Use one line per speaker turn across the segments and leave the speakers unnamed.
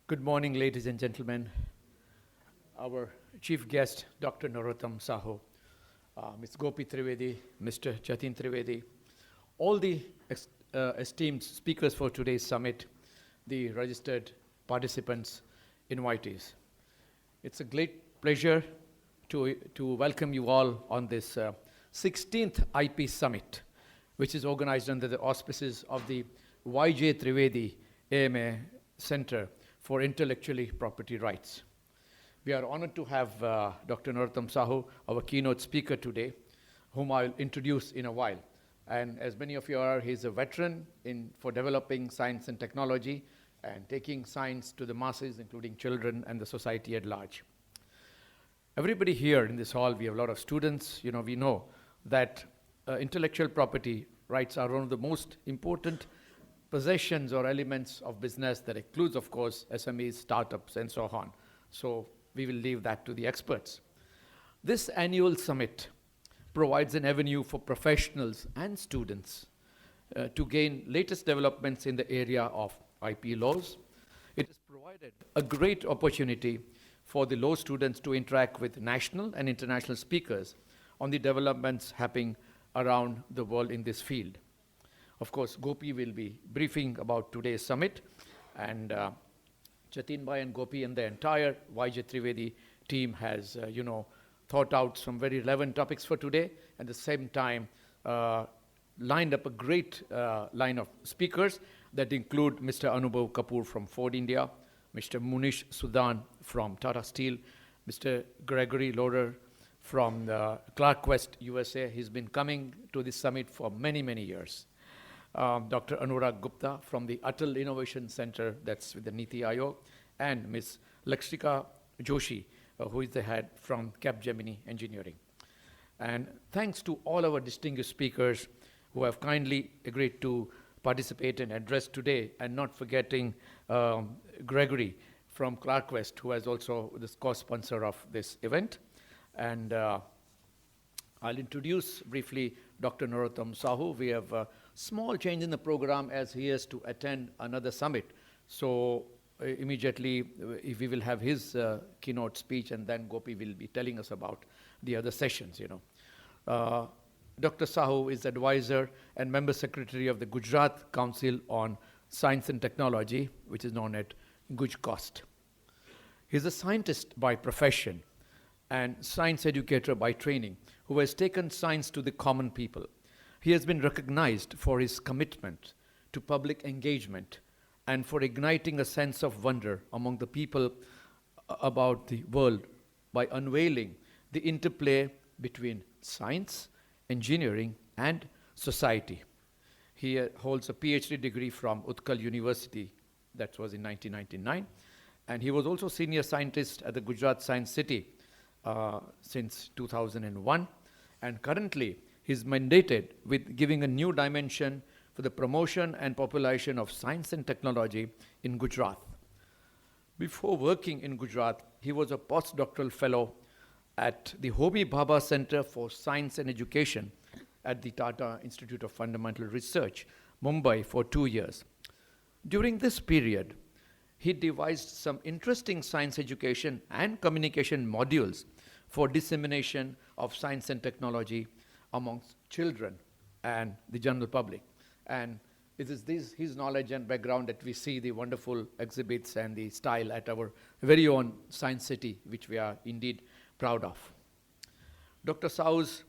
Good morning, ladies and gentlemen. Our chief guest, Dr. Narottam Sahu, Ms. Gopi Trivedi, Mr. Jatin Trivedi, all the esteemed speakers for today's summit, the registered participants, invitees. It's a great pleasure to welcome you all on this 16th IP Summit, which is organized under the auspices of the Y.J. Trivedi AMA Center for Intellectually Property Rights. We are honored to have Dr. Narottam Sahu, our keynote speaker today, whom I'll introduce in a while. And as many of you are, he's a veteran for developing science and technology and taking science to the masses, including children and the society at large. Everybody here in this hall, we have a lot of students. We know that intellectual property rights are one of the most important possessions or elements of business that includes, of course, SMEs, startups, and so on. So we will leave that to the experts. This annual summit provides an avenue for professionals and students to gain latest developments in the area of IP laws. It has provided a great opportunity for the law students to interact with national and international speakers on the developments happening around the world in this field. Of course, Gopi will be briefing about today's summit, and Jatin Bhai and Gopi and the entire Y.J. Trivedi team has, thought out some very relevant topics for today, and at the same time lined up a great line of speakers that include Mr. Anubhav Kapoor from Ford India, Mr. Munish Sudan from Tata Steel, Mr. Gregory Loader from Clark West, USA. He's been coming to this summit for many, many years. Dr. Anurag Gupta from the Atal Innovation Center, that's with the Niti Aayog, and Ms. Lakshika Joshi, who is the head from Capgemini Engineering. And thanks to all our distinguished speakers who have kindly agreed to participate and address today, and not forgetting Gregory from Clark West, who is also the co-sponsor of this event. And I'll introduce briefly Dr. Narottam Sahu. We have a small change in the program as he has to attend another summit. So immediately we will have his keynote speech, and then Gopi will be telling us about the other sessions. Dr. Sahu is advisor and member secretary of the Gujarat Council on Science and Technology, which is known as GUJCOST. He's a scientist by profession and science educator by training, who has taken science to the common people. He has been recognized for his commitment to public engagement and for igniting a sense of wonder among the people about the world by unveiling the interplay between science, engineering, and society. He holds a PhD degree from Utkal University, that was in 1999, and he was also senior scientist at the Gujarat Science City since 2001, and currently he's mandated with giving a new dimension for the promotion and popularization of science and technology in Gujarat. Before working in Gujarat, he was a postdoctoral fellow at the Homi Bhabha Center for Science and Education at the Tata Institute of Fundamental Research, Mumbai, for 2 years. During this period, he devised some interesting science education and communication modules for dissemination of science and technology amongst children and the general public. And it is his knowledge and background that we see the wonderful exhibits and the style at our very own Science City, which we are indeed proud of. Dr. Sahu's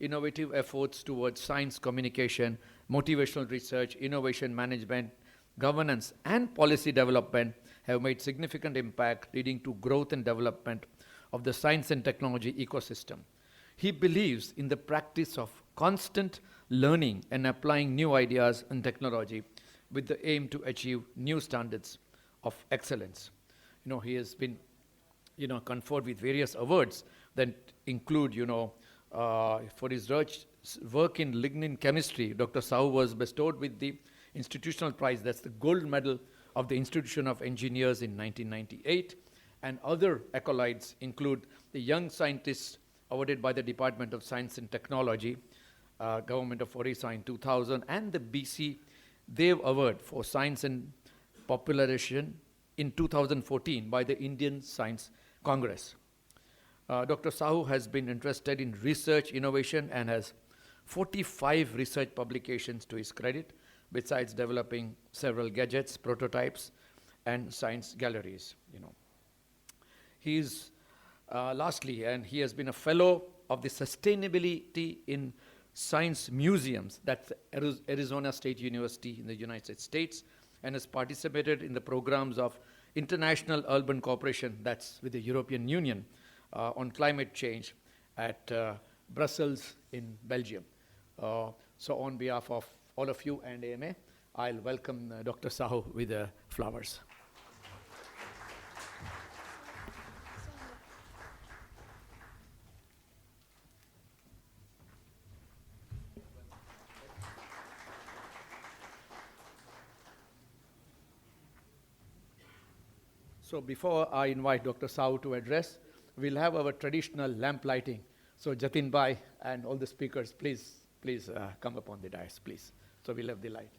innovative efforts towards science communication, motivational research, innovation management, governance, and policy development have made significant impact, leading to growth and development of the science and technology ecosystem. He believes in the practice of constant learning and applying new ideas and technology with the aim to achieve new standards of excellence. He has been, conferred with various awards that include, for his work in lignin chemistry, Dr. Sahu was bestowed with the institutional prize, that's the gold medal of the Institution of Engineers in 1998, and other accolades include the Young Scientist awarded by the Department of Science and Technology, Government of Orissa in 2000, and the BC Dev Award for Science and Popularization in 2014 by the Indian Science Congress. Dr. Sahu has been interested in research innovation and has 45 research publications to his credit, besides developing several gadgets, prototypes, and science galleries. He is, lastly, and he has been a fellow of the Sustainability in Science Museums, that's Arizona State University in the United States, and has participated in the programs of International Urban Cooperation, that's with the European Union, on climate change at Brussels in Belgium. So on behalf of all of you and AMA, I'll welcome Dr. Sahu with the flowers. So before I invite Dr. Sahu to address, we'll have our traditional lamp lighting. So Jatin Bhai and all the speakers, please come up on the dais, please. So we'll have the light.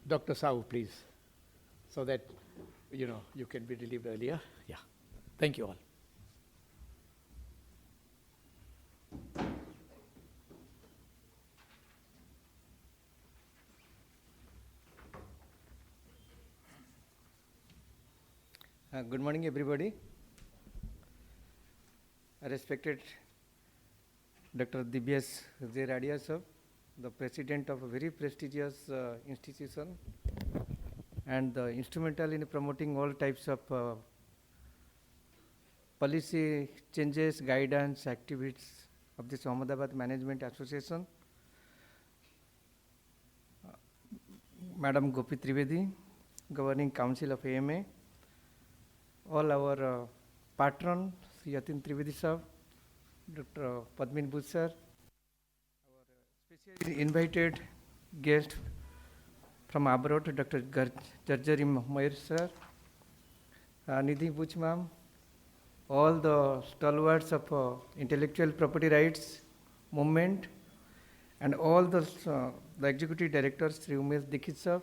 Dr. Sahu, please, so that you can be relieved earlier. Yeah. Thank you all.
Good morning, everybody. Respected Dr. Divyas Radia sir, the president of a very prestigious institution and instrumental in promoting all types of policy changes, guidance, activities of this Ahmedabad Management Association. Madam Gopi Trivedi, Governing Council of AMA, all our patron, Sri Yatin Trivedi sir, Dr. Padmin Bush sir, specially invited guest from abroad, Dr. Jarjari Moyer sir, Nidhi Buch ma'am, all the stalwarts of intellectual property rights movement, and all the executive directors, Sri Umesh Dikshit sir,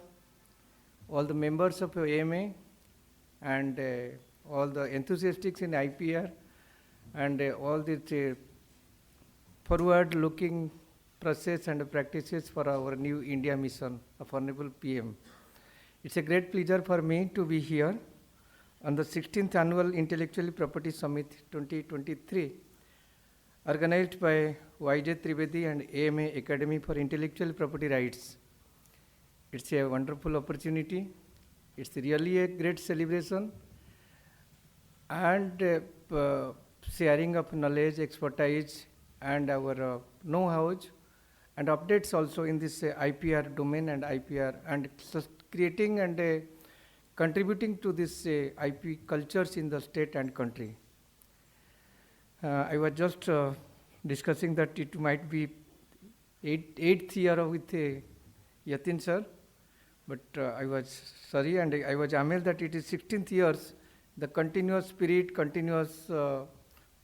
all the members of AMA, and all the enthusiasts in IPR, and all the forward-looking process and practices for our new India mission of Honorable PM. It's a great pleasure for me to be here on the 16th Annual Intellectual Property Summit 2023, organized by YJ Trivedi and AMA Academy for Intellectual Property Rights. It's a wonderful opportunity. It's really a great celebration and sharing of knowledge, expertise, and our know-how and updates also in this IPR domain and IPR, and creating and contributing to this IP cultures in the state and country. I was just discussing that it might be eighth year with Yatin sir, but I was sorry and I was amazed that it is 16th years, the continuous spirit, continuous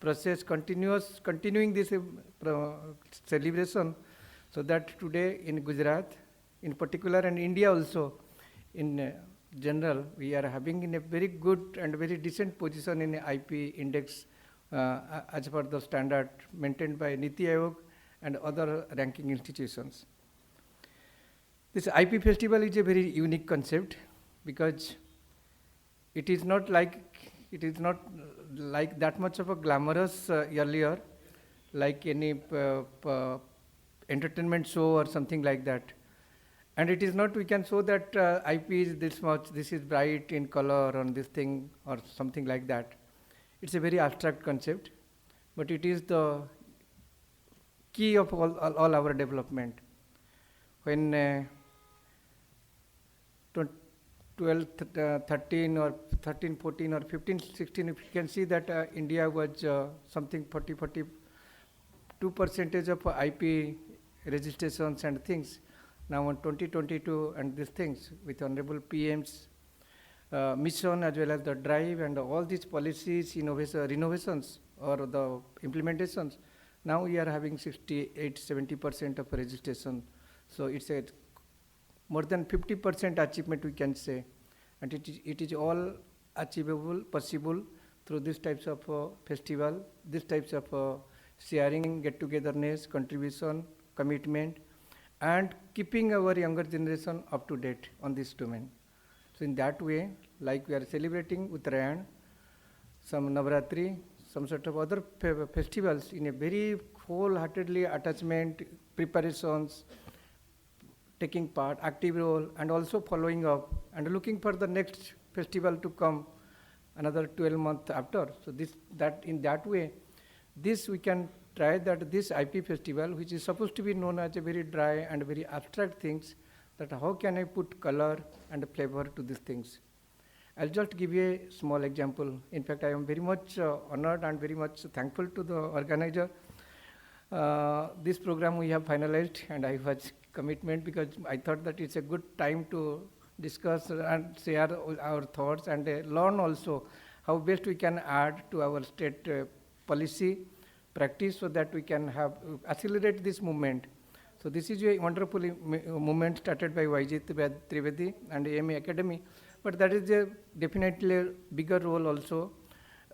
process, continuing this celebration, so that today in Gujarat, in particular, and India also, in general, we are having in a very good and very decent position in IP index as per the standard maintained by Niti Aayog and other ranking institutions. This IP festival is a very unique concept because it is not like that much of a glamorous earlier, like any entertainment show or something like that. And it is not, we can show that IP is this much, this is bright in color on this thing or something like that. It's a very abstract concept, but it is the key of all our development. When 12, 13 or 13, 14 or 15, 16, if you can see that India was something 42% of IP registrations and things. Now on 2022 and these things with Honorable PM's mission as well as the drive and all these policies, renovations or the implementations, now we are having 68, 70% of registration. So it's a more than 50% achievement we can say. And it is all achievable, possible through these types of festival, these types of sharing, get-togetherness, contribution, commitment, and keeping our younger generation up to date on this domain. So in that way, like we are celebrating Uttarayan, some Navratri, some sort of other festivals in a very wholeheartedly attachment, preparations, taking part, active role, and also following up and looking for the next festival to come another 12 months after. So in that way, this we can try that this IP festival, which is supposed to be known as a very dry and very abstract things, that how can I put color and flavor to these things. I'll just give you a small example. In fact, I am very much honored and very much thankful to the organizer. This program we have finalized and I was commitment because I thought that it's a good time to discuss and share our thoughts and learn also how best we can add to our state policy practice so that we can have accelerate this movement. So this is a wonderful movement started by YJ Trivedi and AMA Academy, but that is a definitely a bigger role also,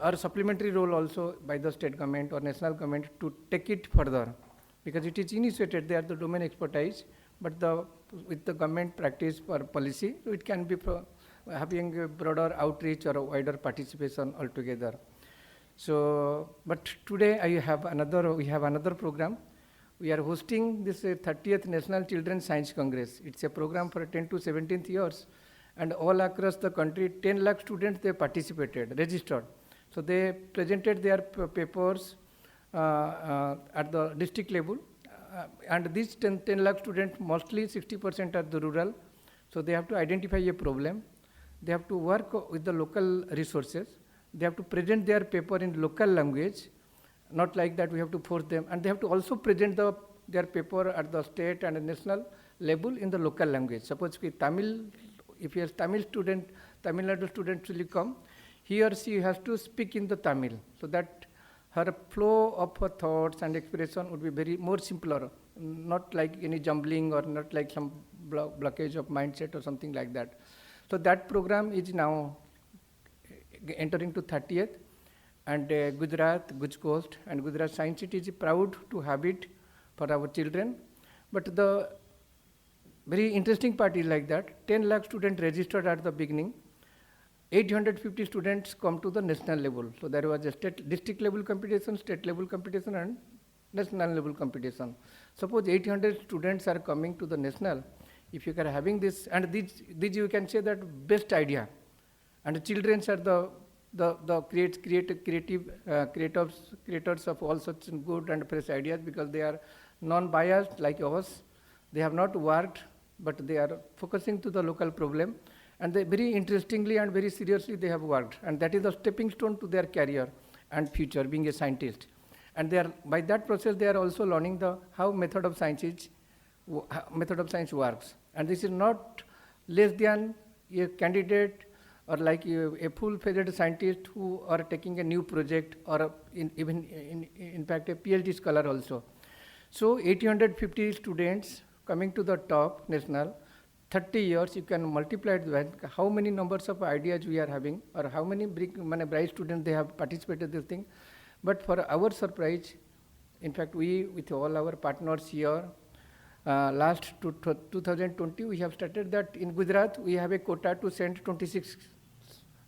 or supplementary role also by the state government or national government to take it further, because it is initiated, they are the domain expertise, but with the government practice for policy, it can be having a broader outreach or a wider participation altogether. So, but today we have another program. We are hosting this 30th National Children's Science Congress. It's a program for 10 to 17th years, and all across the country, 10 lakh students, they participated, registered. So they presented their papers at the district level, and these 10 lakh students, mostly 60% are the rural, so they have to identify a problem. They have to work with the local resources. They have to present their paper in local language, not like that we have to force them. And they have to also present their paper at the state and national level in the local language. Suppose if he has Tamil student, Tamil Nadu student will come, he or she has to speak in the Tamil, so that her flow of her thoughts and expression would be very more simpler, not like any jumbling or not like some blockage of mindset or something like that. So that program is now entering to 30th, and Gujarat, Guj Coast and Gujarat Science City is proud to have it for our children. But the very interesting part is like that, 10 lakh students registered at the beginning, 850 students come to the national level. So there was a district level competition, state level competition and national level competition. Suppose 800 students are coming to the national, if you are having this, and this you can say that best idea. And the children are the creators of all such good and fresh ideas, because they are non-biased like us. They have not worked, but they are focusing to the local problem. And they very interestingly and very seriously they have worked. And that is a stepping stone to their career and future, being a scientist. And they are, by that process, they are also learning how method of science works. And this is not less than a candidate or like a full-fledged scientist who are taking a new project, or in fact a PhD scholar also. So 850 students coming to the top national, 30 years, you can multiply it with how many numbers of ideas we are having, or how many bright students they have participated in this thing. But for our surprise, in fact, we with all our partners here, last 2020, we have started that in Gujarat, we have a quota to send 26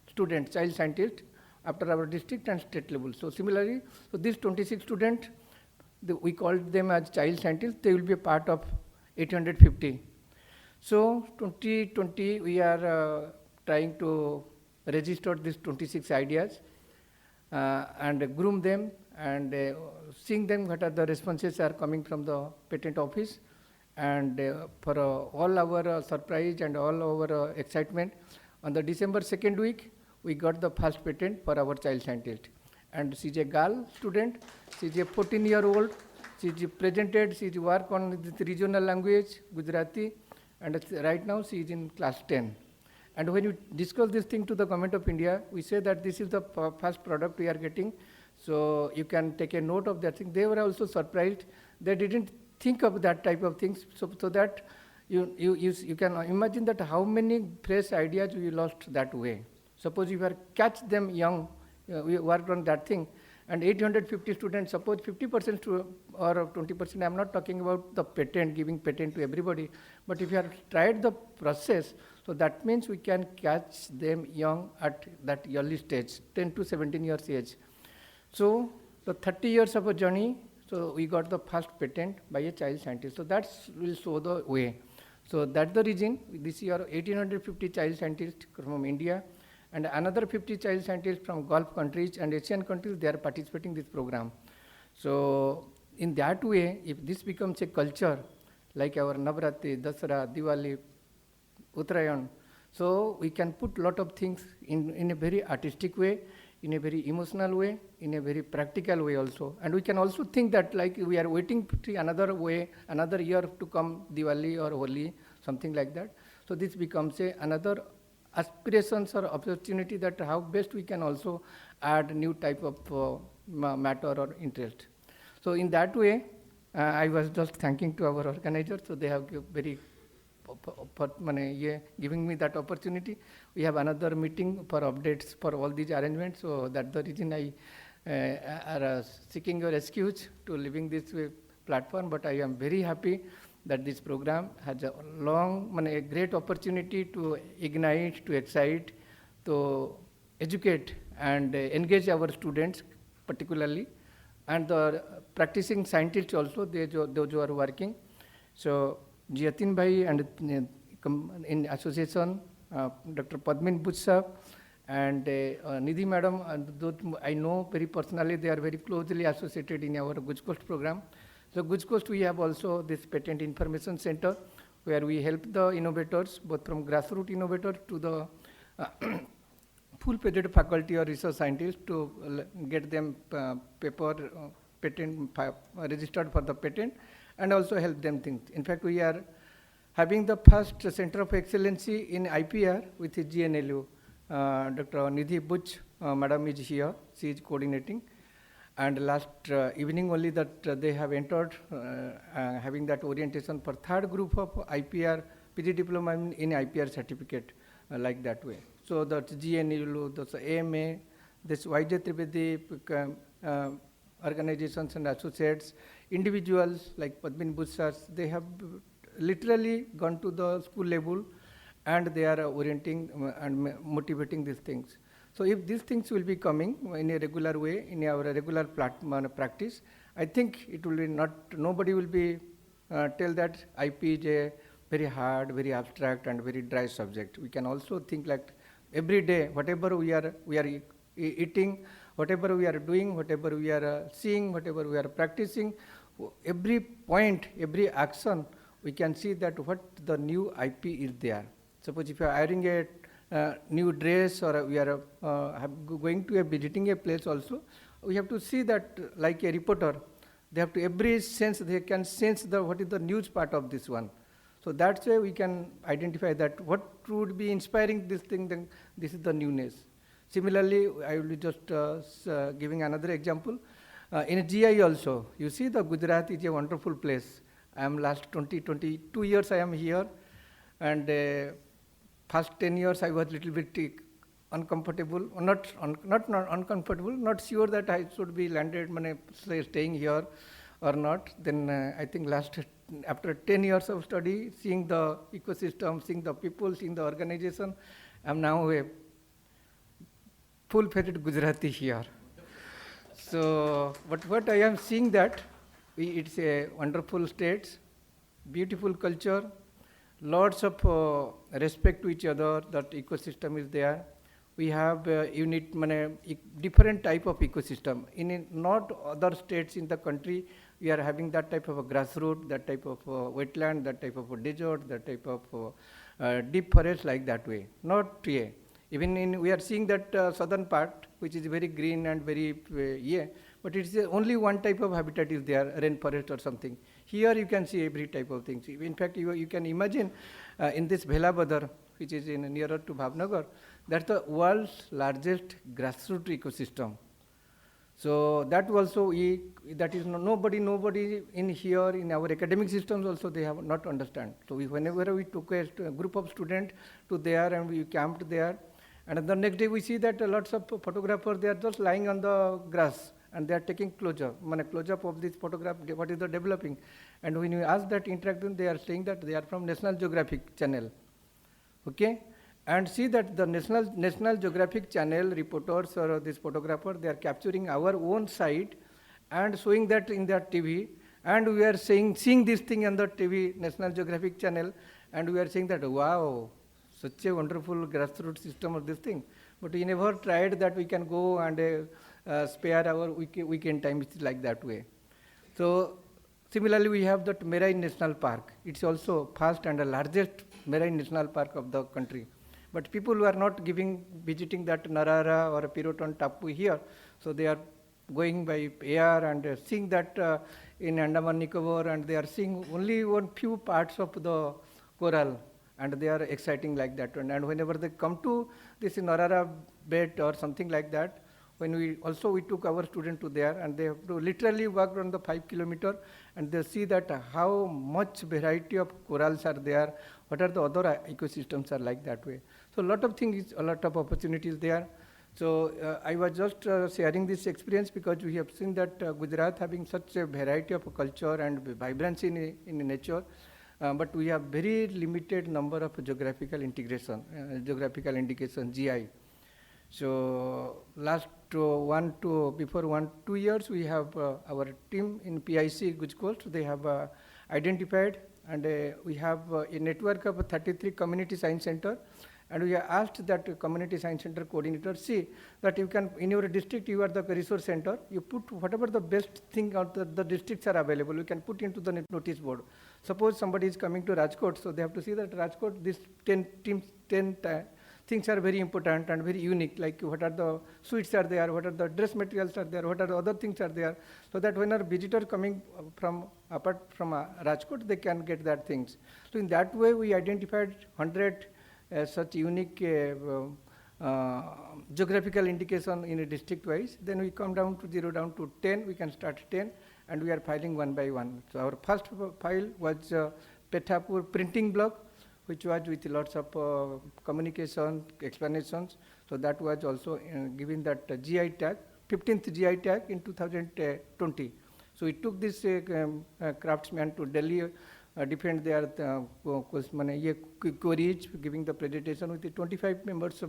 students, child scientists, after our district and state level. So similarly, so these 26 students, we called them as child scientists, they will be a part of 850. So 2020, we are trying to register these 26 ideas and groom them and seeing them what are the responses are coming from the patent office. And for all our surprise and all our excitement, on the December 2nd week, we got the first patent for our child scientist. And she's a girl student, she's a 14-year-old, she's presented, she's worked on the regional language, Gujarati, and right now she is in class 10. And when you discuss this thing to the government of India, we say that this is the first product we are getting, so you can take a note of that thing. They were also surprised. They didn't think of that type of things, so that you can imagine that how many fresh ideas we lost that way. Suppose you were catch them young, we worked on that thing, and 850 students, suppose 50% or 20%, I'm not talking about the patent, giving patent to everybody, but if you have tried the process, so that means we can catch them young at that early stage, 10 to 17 years age. So the 30 years of a journey, so we got the first patent by a child scientist. So that will show the way. So that's the reason this year 1850 child scientists from India and another 50 child scientists from Gulf countries and Asian countries, they are participating in this program. So in that way, if this becomes a culture, like our Navratri, Dasara, Diwali, Uttarayan, so we can put lot of things in a very artistic way, in a very emotional way, in a very practical way also. And we can also think that like we are waiting to another way, another year to come, Diwali or Holi, something like that. So this becomes another aspirations or opportunity that how best we can also add new type of matter or interest. So in that way, I was just thanking to our organizers, so they have very giving me that opportunity. We have another meeting for updates for all these arrangements, so that's the reason I are seeking your excuse to leaving this platform, but I am very happy that this program has a a great opportunity to ignite, to excite, to educate and engage our students particularly, and the practicing scientists also, those who are working. So Jatin Bhai and in association, Dr. Padmin Butsab and Nidhi Madam, and those I know very personally, they are very closely associated in our Guj Coast program. So Guj Coast, we have also this Patent Information Center, where we help the innovators, both from grassroots innovators to the full-fledged faculty or research scientists, to get them patent registered for the patent, and also help them think. In fact, we are having the first Center of Excellency in IPR with GNLU. Dr. Nidhi Butch, Madam is here, she is coordinating. And last evening only that they have entered having that orientation for third group of IPR, PG diploma in IPR certificate, like that way. So that's GNLU, that's AMA, this YJ Trivedi organizations and associates, individuals like Padmin Bussas, they have literally gone to the school level and they are orienting and motivating these things. So if these things will be coming in a regular way, in our regular practice, I think it will be nobody will be tell that IP is a very hard, very abstract and very dry subject. We can also think like every day, whatever we are eating, whatever we are doing, whatever we are seeing, whatever we are practicing, every point, every action, we can see that what the new IP is there. Suppose if you are wearing a new dress, or we are going to visiting a place also, we have to see that like a reporter, they have to every sense, they can sense what is the news part of this one. So that's why we can identify that what would be inspiring this thing, then this is the newness. Similarly, I will be just giving another example. In GI also, you see the Gujarat is a wonderful place. I am last 22 years I am here, and first 10 years I was little bit uncomfortable, not uncomfortable, not sure that I should be landed, staying here or not. Then I think last after 10 years of study, seeing the ecosystem, seeing the people, seeing the organization, I'm now a full-fledged Gujarati here. So, but what I am seeing that it's a wonderful state, beautiful culture, lots of respect to each other, that ecosystem is there. We have different type of ecosystem. In not other states in the country, we are having that type of a grassroots, that type of wetland, that type of a desert, that type of deep forest like that way. Not here. Even in, we are seeing that southern part, which is very green and very, but it's only one type of habitat is there, rainforest or something. Here you can see every type of things. In fact, you can imagine in this Bhelabadar, which is nearer to Bhavnagar, that's the world's largest grassroots ecosystem. So that also, that is nobody in here, in our academic systems also they have not understand. So whenever we took a group of students to there and we camped there, and the next day we see that lots of photographers, they are just lying on the grass and they are taking close-up of this photograph, what is the developing. And when you ask that interaction, they are saying that they are from National Geographic Channel. Okay? And see that the National Geographic Channel reporters or this photographer, they are capturing our own site and showing that in their TV. And we are seeing this thing on the TV, National Geographic Channel, and we are saying that, wow, such a wonderful grassroots system of this thing. But we never tried that we can go and spare our weekend time, it's like that way. So similarly, we have that Marine National Park. It's also first and the largest marine national park of the country. But people who are not visiting that Narara or Piroton Tapu here, so they are going by air and seeing that in Andaman Nicobar, and they are seeing only one few parts of the coral, and they are exciting like that one. And whenever they come to this Narara bed or something like that, when we took our student to there, and they have to literally walk around the 5 kilometer, and they see that how much variety of corals are there, what are the other ecosystems are like that way. So a lot of things, a lot of opportunities there. So I was just sharing this experience because we have seen that Gujarat having such a variety of culture and vibrancy in nature, but we have very limited number of geographical indication, GI. So last before 2 years, we have our team in PIC Guj Coast. They have identified, and we have a network of 33 community science center. And we have asked that community science center coordinator, see that you can, in your district, you are the resource center, you put whatever the best thing out the districts are available, you can put into the notice board. Suppose somebody is coming to Rajkot, so they have to see that Rajkot, these 10 things are very important and very unique, like what are the sweets are there, what are the dress materials are there, what are the other things are there, so that when a visitor coming from apart from Rajkot, they can get that things. So in that way, we identified 100 such unique geographical indication in a district wise. Then we come down to 0 down to 10, we can start 10, and we are filing one by one. So our first file was Pethapur printing block, which was with lots of communication, explanations. So that was also given that GI tag, 15th GI tag in 2020. So we took this craftsman to Delhi, defend their queries, giving the presentation with the 25 members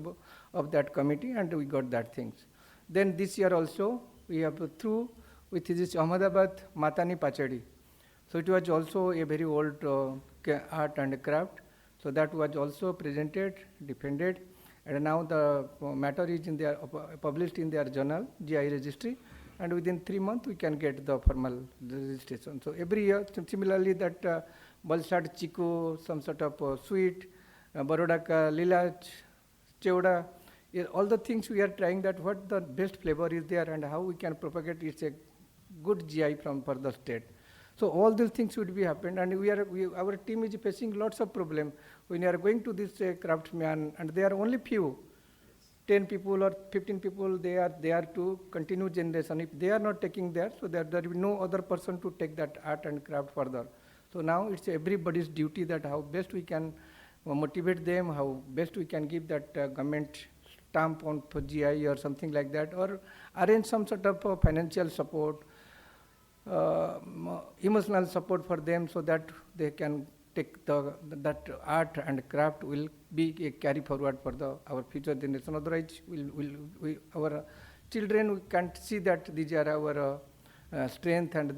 of that committee, and we got that things. Then this year also, we have through with this Ahmedabad Matani Pachadi. So it was also a very old art and craft. So that was also presented, defended, and now the matter is in their, published in their journal, GI registry, and within 3 months we can get the formal registration. So every year, similarly that Balsad Chiku, some sort of sweet, Baroda ka Lilach, Chevda, all the things we are trying that what the best flavor is there and how we can propagate it's a good GI from further state. So all these things should be happened, and our team is facing lots of problem. When you are going to this craftsman, and there are only few, 10 people or 15 people, they are there to continue generation. If they are not taking there, so there will be no other person to take that art and craft further. So now it's everybody's duty that how best we can motivate them, how best we can give that government stamp on for GI or something like that, or arrange some sort of financial support. emotional support for them so that they can take that art and craft will be a carry forward for our future generation. Otherwise, our children we can't see that these are our strength and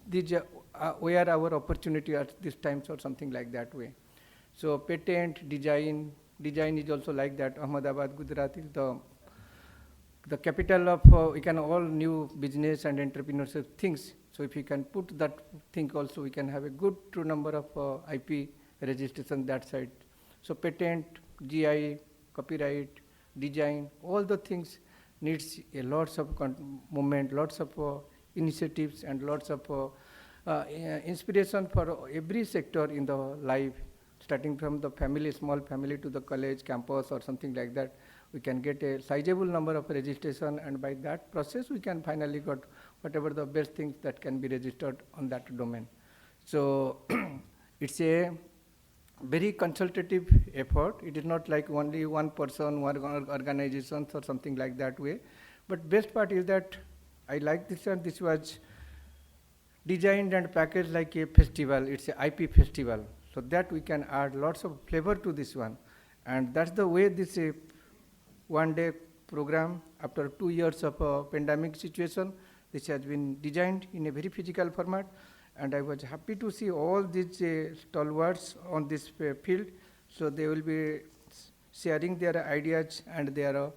these are where our opportunity at this times or something like that way. So patent, design is also like that. Ahmedabad, Gujarat is the capital of we can all new business and entrepreneurship things. So if we can put that thing also, we can have a good true number of IP registration that side. So patent, GI, copyright, design, all the things needs a lots of movement, lots of initiatives and lots of inspiration for every sector in the life, starting from the family, small family to the college, campus or something like that. We can get a sizable number of registration, and by that process we can finally got whatever the best things that can be registered on that domain. So it's a very consultative effort. It is not like only one person, one organization or something like that way. But best part is that I like this one. This was designed and packaged like a festival. It's a IP festival. So that we can add lots of flavor to this one. And that's the way this one-day program, after 2 years of a pandemic situation, this has been designed in a very physical format. And I was happy to see all these stalwarts on this field. So they will be sharing their ideas and their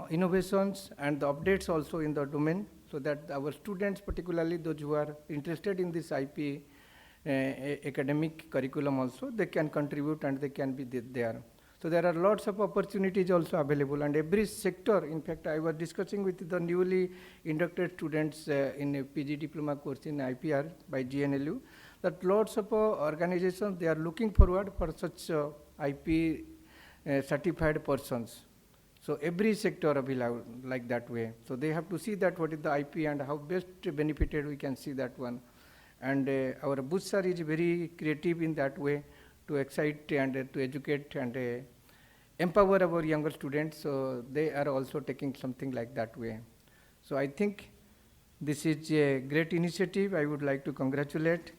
innovations and the updates also in the domain, so that our students, particularly those who are interested in this IP academic curriculum also, they can contribute and they can be there. So there are lots of opportunities also available, and every sector. In fact, I was discussing with the newly inducted students in a PG diploma course in IPR by GNLU, that lots of organizations, they are looking forward for such IP certified persons. So every sector will like that way. So they have to see that what is the IP and how best benefited we can see that one. And our booth sir is very creative in that way, to excite and to educate and empower our younger students. So they are also taking something like that way. So I think this is a great initiative. I would like to congratulate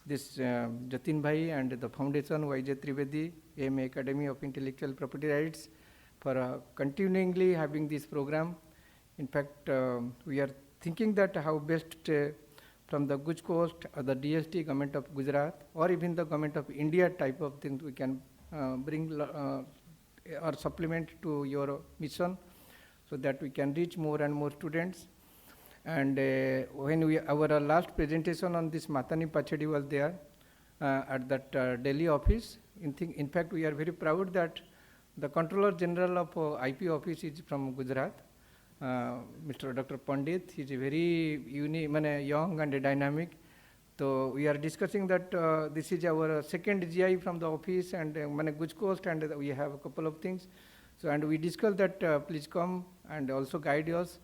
this Jatin Bhai and the foundation YJ Trivedi, AMA Academy of Intellectual Property Rights, for continually having this program. In fact, we are thinking that how best from the Guj Coast or the DST, Government of Gujarat, or even the Government of India type of things we can bring or supplement to your mission, so that we can reach more and more students. And when our last presentation on this Matani Pachadi was there at that Delhi office, in fact we are very proud that the Controller General of IP office is from Gujarat, Mr. Dr. Pandit. He is very young and dynamic. So we are discussing that this is our second GI from the office, and Guj Coast, and we have a couple of things. So and we discussed that please come and also guide us.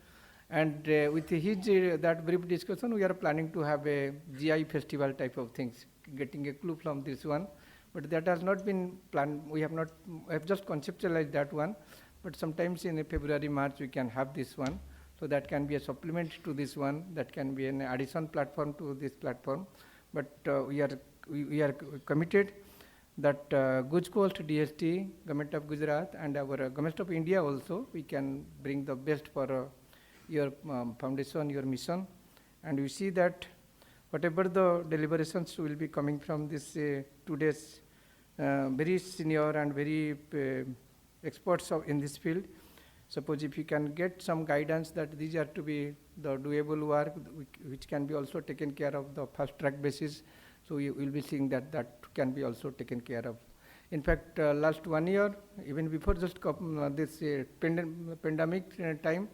And with his that brief discussion, we are planning to have a GI festival type of things, getting a clue from this one. But that has not been planned. We have just conceptualized that one. But sometimes in February, March, we can have this one. So that can be a supplement to this one. That can be an addition platform to this platform. But we are committed that Guj Coast DST, Government of Gujarat, and our Government of India also, we can bring the best for your foundation, your mission. And we see that whatever the deliberations will be coming from this today's very senior and very experts in this field. Suppose if you can get some guidance that these are to be the doable work, which can be also taken care of the fast track basis. So you will be seeing that can be also taken care of. In fact, last 1 year, even before just this pandemic time,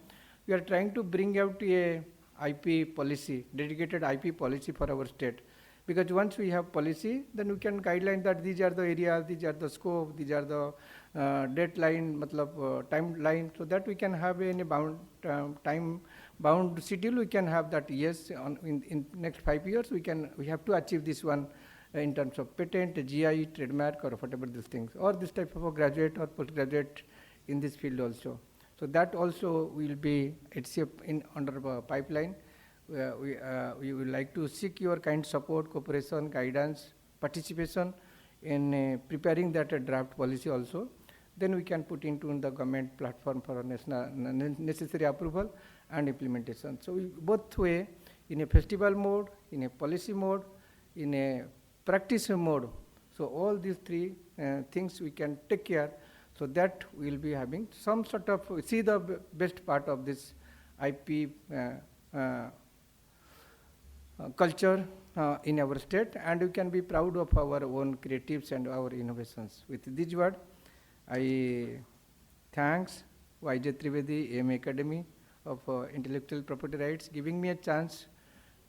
we are trying to bring out a IP policy, dedicated IP policy for our state. Because once we have policy, then we can guideline that these are the areas, these are the scope, these are the deadline, timeline, so that we can have any time bound schedule. We can have that. Yes, in next 5 years we have to achieve this one in terms of patent, GI, trademark, or whatever these things, or this type of a graduate or postgraduate in this field also. So that also will be under pipeline. we would like to seek your kind support, cooperation, guidance, participation in preparing that draft policy also. Then we can put into the government platform for necessary approval and implementation. So we both way, in a festival mode, in a policy mode, in a practice mode. So all these three things we can take care, so that we will be having some sort of, see the best part of this IP culture in our state, and we can be proud of our own creatives and our innovations. With this word, I thanks YJ Trivedi AM Academy of Intellectual Property Rights giving me a chance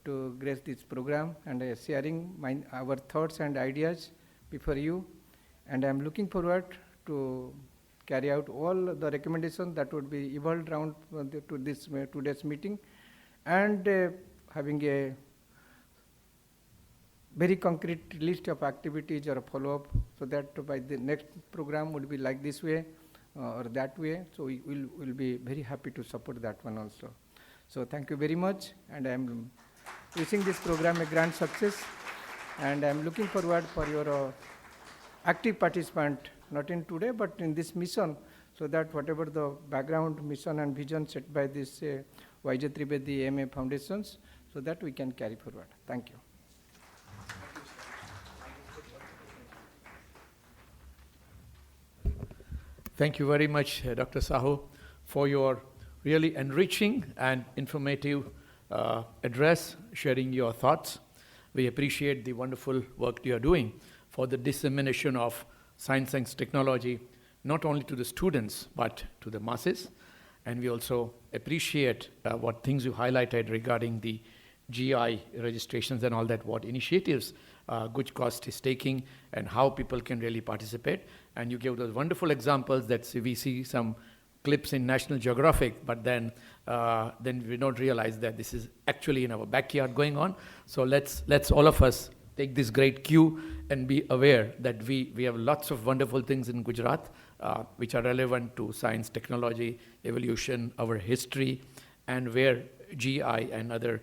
to grace this program and sharing our thoughts and ideas before you. And I am looking forward to carry out all the recommendations that would be evolved around to this today's meeting, and having a very concrete list of activities or follow-up, so that by the next program would be like this way or that way. So we will be very happy to support that one also. So thank you very much, and I am wishing this program a grand success, and I am looking forward for your active participant, not in today, but in this mission, so that whatever the background mission and vision set by this YJ Trivedi AMA Foundations, so that we can carry forward. Thank you.
Thank you very much, Dr. Sahu, for your really enriching and informative address, sharing your thoughts. We appreciate the wonderful work you are doing for the dissemination of science and technology, not only to the students, but to the masses. And we also appreciate what things you highlighted regarding the GI registrations and all that, what initiatives Good Cost is taking and how people can really participate. And you gave those wonderful examples that we see some clips in National Geographic, but then we don't realize that this is actually in our backyard going on. So let's all of us take this great cue and be aware that we have lots of wonderful things in Gujarat which are relevant to science, technology, evolution, our history, and where GI and other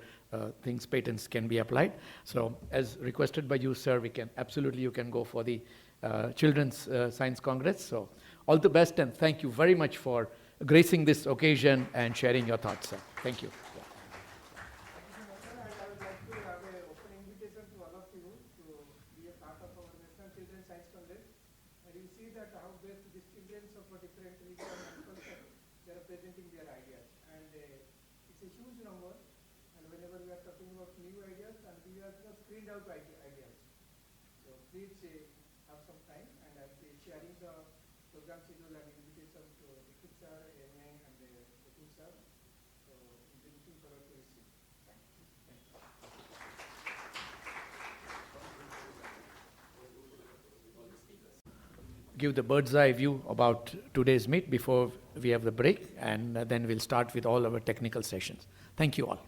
things, patents can be applied. So as requested by you, sir, you can go for the Children's Science Congress. So all the best, and thank you very much for gracing this occasion and sharing your thoughts, sir. Thank you. Give the bird's eye view about today's meet before we have the break, and then we'll start with all our technical sessions. Thank you all.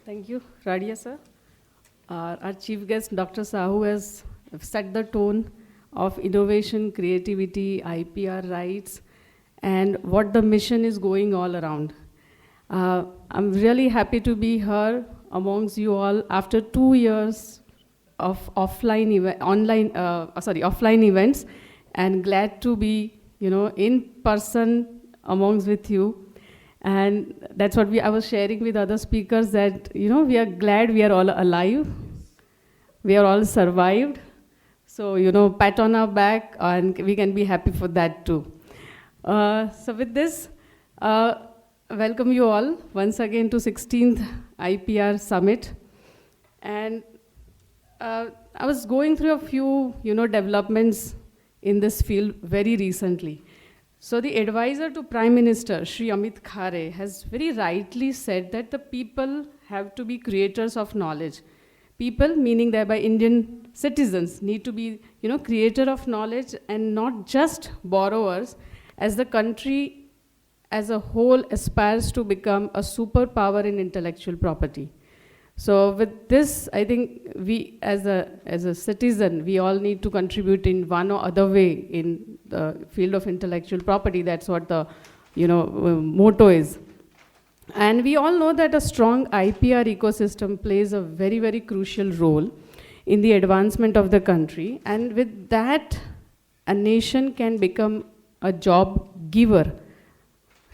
Thank you, Radia sir. Our chief guest, Dr. Sahu, has set the tone of innovation, creativity, IPR rights, and what the mission is going all around. I'm really happy to be here amongst you all after 2 years of offline events, and glad to be, in person amongst with you. And that's what I was sharing with other speakers, that, we are glad we are all alive. We are all survived. So, pat on our back, and we can be happy for that too. So with this, welcome you all once again to 16th IPR Summit. And I was going through a few, developments in this field very recently. So the advisor to Prime Minister, Shri Amit Khare, has very rightly said that the people have to be creators of knowledge. People, meaning thereby Indian citizens, need to be, creator of knowledge and not just borrowers, as the country as a whole aspires to become a superpower in intellectual property. So with this, I think we as a citizen, we all need to contribute in one or other way in the field of intellectual property. That's what the motto is. And we all know that a strong IPR ecosystem plays a very, very crucial role in the advancement of the country. And with that, a nation can become a job giver,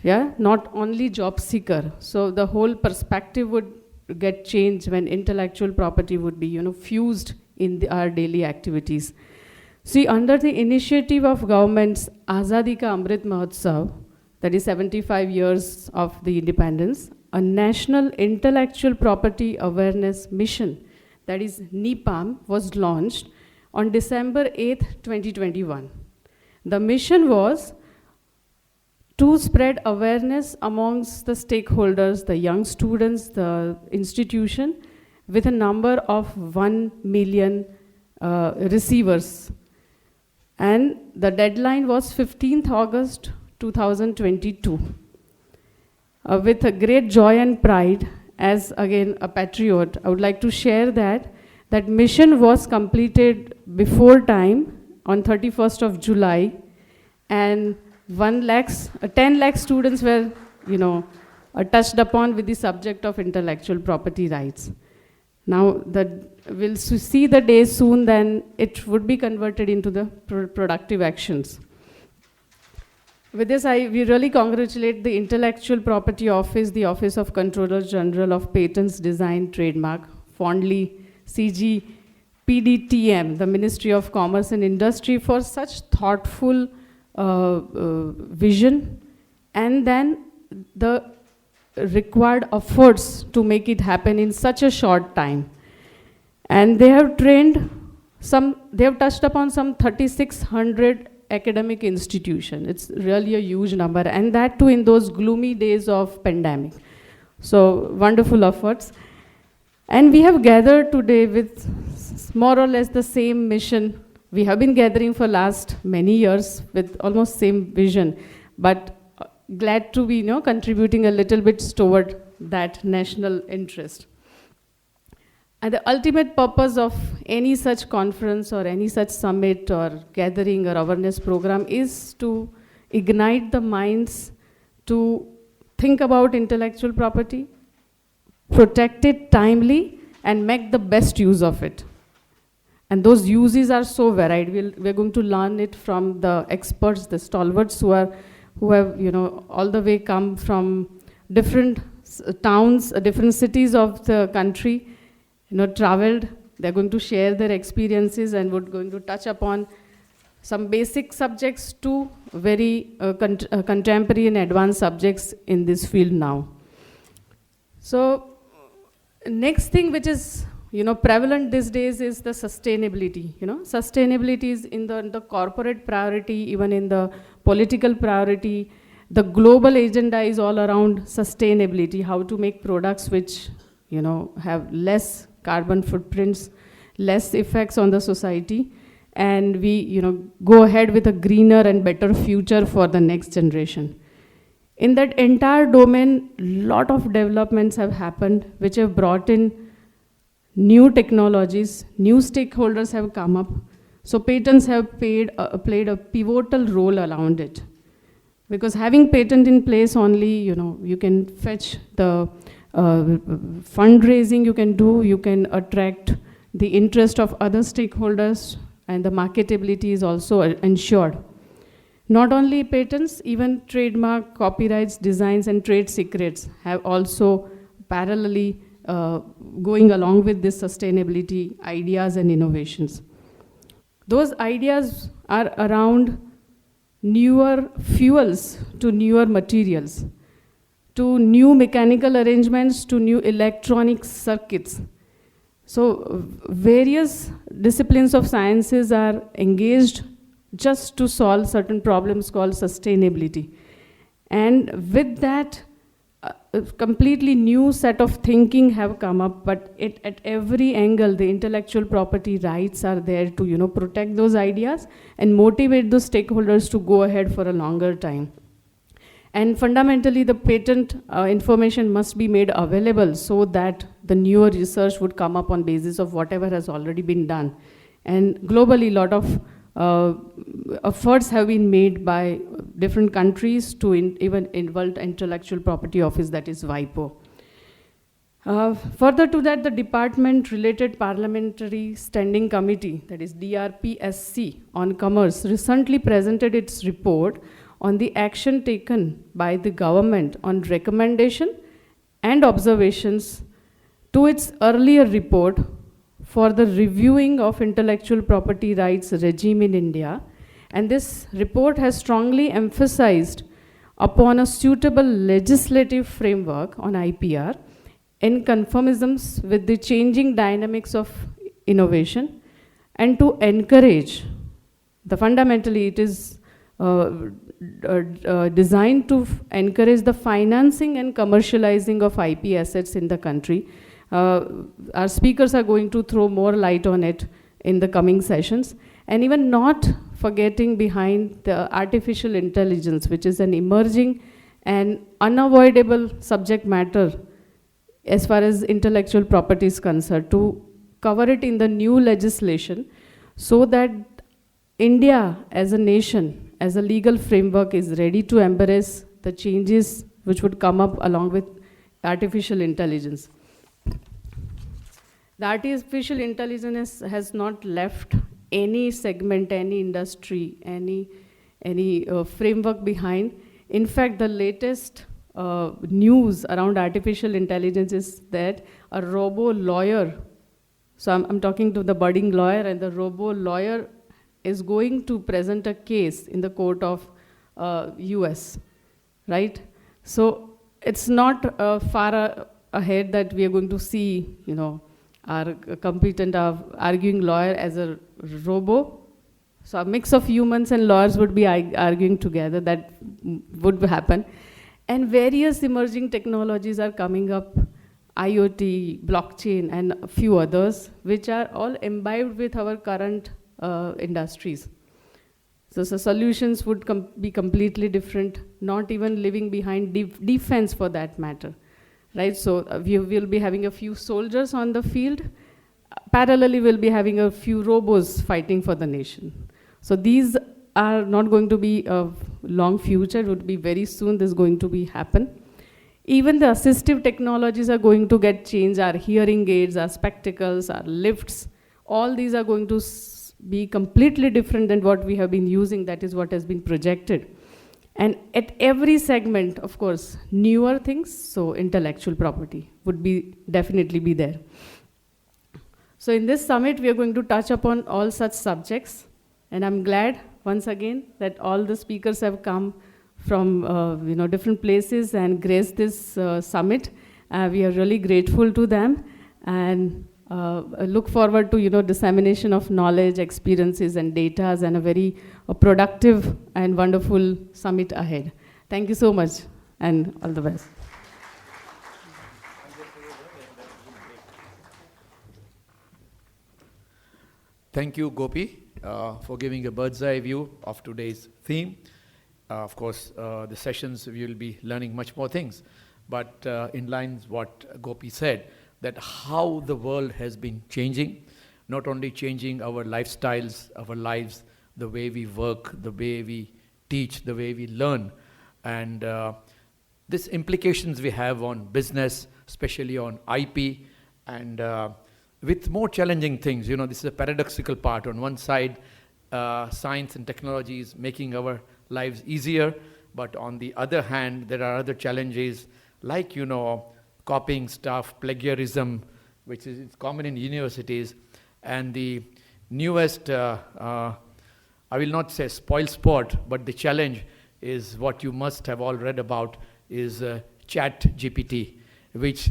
yeah, not only job seeker. So the whole perspective would get changed when intellectual property would be, fused in our daily activities. See, under the initiative of government's Azadi Ka Amrit Mahotsav, that is 75 years of the independence, a national intellectual property awareness mission, that is NIPAM, was launched on December 8th, 2021. The mission was to spread awareness amongst the stakeholders, the young students, the institution, with a number of 1 million receivers. And the deadline was 15th August 2022. With a great joy and pride, as again a patriot, I would like to share that that mission was completed before time on 31st of July, and 10 lakh students were, touched upon with the subject of intellectual property rights. Now, we'll see the day soon, then it would be converted into the productive actions. With this, we really congratulate the Intellectual Property Office, the Office of Controller General of Patents, Design, Trademark, fondly CG PDTM, the Ministry of Commerce and Industry, for such thoughtful vision, and then the required efforts to make it happen in such a short time. And they have they have touched upon some 3,600 academic institutions. It's really a huge number, and that too in those gloomy days of pandemic. So wonderful efforts. And we have gathered today with more or less the same mission. We have been gathering for last many years with almost same vision, but glad to be contributing a little bit toward that national interest. And the ultimate purpose of any such conference or any such summit or gathering or awareness program is to ignite the minds to think about intellectual property, protect it timely, and make the best use of it. And those uses are so varied. We're going to learn it from the experts, the stalwarts who have all the way come from different towns, different cities of the country, traveled. They're going to share their experiences, and we're going to touch upon some basic subjects to very contemporary and advanced subjects in this field now. So next thing which is prevalent these days is the sustainability. Sustainability is in the corporate priority, even in the political priority. The global agenda is all around sustainability, how to make products which have less carbon footprints, less effects on the society, and we go ahead with a greener and better future for the next generation. In that entire domain, lot of developments have happened which have brought in new technologies, new stakeholders have come up. So patents have played a pivotal role around it. Because having patent in place only, you can fetch the fundraising you can attract the interest of other stakeholders, and the marketability is also ensured. Not only patents, even trademark, copyrights, designs, and trade secrets have also parallelly going along with this sustainability ideas and innovations. Those ideas are around newer fuels to newer materials, to new mechanical arrangements, to new electronic circuits. So various disciplines of sciences are engaged just to solve certain problems called sustainability. And with that, a completely new set of thinking have come up, but at every angle, the intellectual property rights are there to protect those ideas and motivate those stakeholders to go ahead for a longer time. And fundamentally, the patent information must be made available so that the newer research would come up on basis of whatever has already been done. And globally, a lot of efforts have been made by different countries to even involve intellectual property office, that is WIPO. Further to that, the department-related parliamentary standing committee, that is DRPSC, on commerce recently presented its report on the action taken by the government on recommendation and observations to its earlier report for the reviewing of intellectual property rights regime in India. And this report has strongly emphasized upon a suitable legislative framework on IPR in conformisms with the changing dynamics of innovation, and to encourage, fundamentally it is designed to encourage the financing and commercializing of IP assets in the country. Our speakers are going to throw more light on it in the coming sessions. And even not forgetting behind the artificial intelligence, which is an emerging and unavoidable subject matter as far as intellectual property is concerned, to cover it in the new legislation so that India as a nation, as a legal framework, is ready to embrace the changes which would come up along with artificial intelligence. The artificial intelligence has not left any segment, any industry, any framework behind. In fact, the latest news around artificial intelligence is that a robo-lawyer, so I'm talking to the budding lawyer, and the robo-lawyer is going to present a case in the court of US, right? So it's not far ahead that we are going to see, our competent arguing lawyer as a robo. So a mix of humans and lawyers would be arguing together. That would happen. And various emerging technologies are coming up, IoT, blockchain, and a few others, which are all imbibed with our current industries. So solutions would be completely different, not even living behind defense for that matter, right? So we will be having a few soldiers on the field. Parallelly, we'll be having a few robots fighting for the nation. So these are not going to be a long future. It would be very soon this is going to be happen. Even the assistive technologies are going to get changed. Our hearing aids, our spectacles, our lifts, all these are going to be completely different than what we have been using. That is what has been projected. And at every segment, of course, newer things, so intellectual property would definitely be there. So in this summit, we are going to touch upon all such subjects. And I'm glad, once again, that all the speakers have come from different places and graced this summit. We are really grateful to them, and look forward to dissemination of knowledge, experiences, and data, and a very productive and wonderful summit ahead. Thank you so much, and all the best.
Thank you, Gopi, for giving a bird's eye view of today's theme. Of course, the sessions we will be learning much more things, but in line with what Gopi said, that how the world has been changing, not only changing our lifestyles, our lives, the way we work, the way we teach, the way we learn, and these implications we have on business, especially on IP, and with more challenging things. This is a paradoxical part. On one side, science and technology is making our lives easier, but on the other hand, there are other challenges like, copying stuff, plagiarism, which is common in universities, and the newest, I will not say spoil sport, but the challenge is what you must have all read about is Chat GPT, which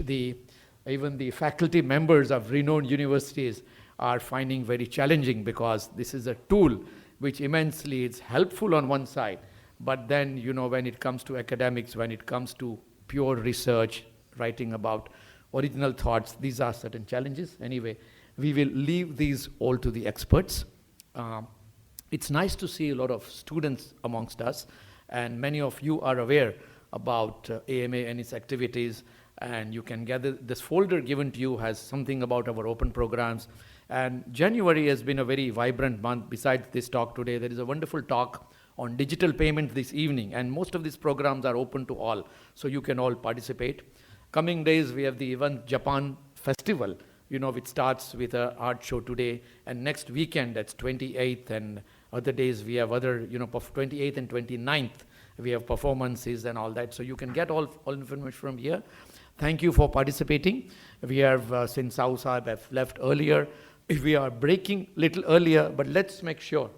even the faculty members of renowned universities are finding very challenging, because this is a tool which immensely is helpful on one side, but then, when it comes to academics, when it comes to pure research, writing about original thoughts, these are certain challenges. Anyway, we will leave these all to the experts. It's nice to see a lot of students amongst us, and many of you are aware about AMA and its activities, And you can gather, this folder given to you has something about our open programs. And January has been a very vibrant month. Besides this talk today, there is a wonderful talk on digital payment this evening. And most of these programs are open to all, so you can all participate. Coming days, we have the Event Japan Festival, which starts with an art show today. And next weekend, that's 28th, and other days we have other, 28th and 29th, we have performances and all that. So you can get all information from here. Thank you for participating. We have, since Sahu Sahib have left earlier, we are breaking little earlier, but let's make sure.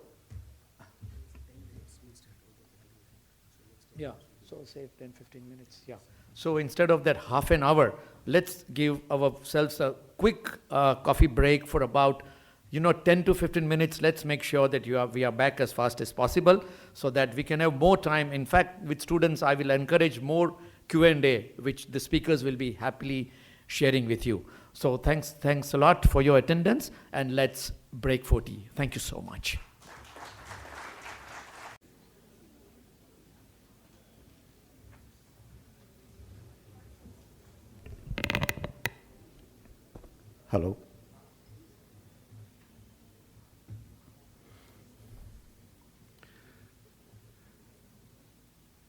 Yeah, so say 10, 15 minutes, yeah. So instead of that half an hour, let's give ourselves a quick coffee break for about 10 to 15 minutes. Let's make sure that we are back as fast as possible so that we can have more time. In fact, with students, I will encourage more Q&A, which the speakers will be happily sharing with you. So thanks a lot for your attendance, and let's break for tea. Thank you so much.
Hello.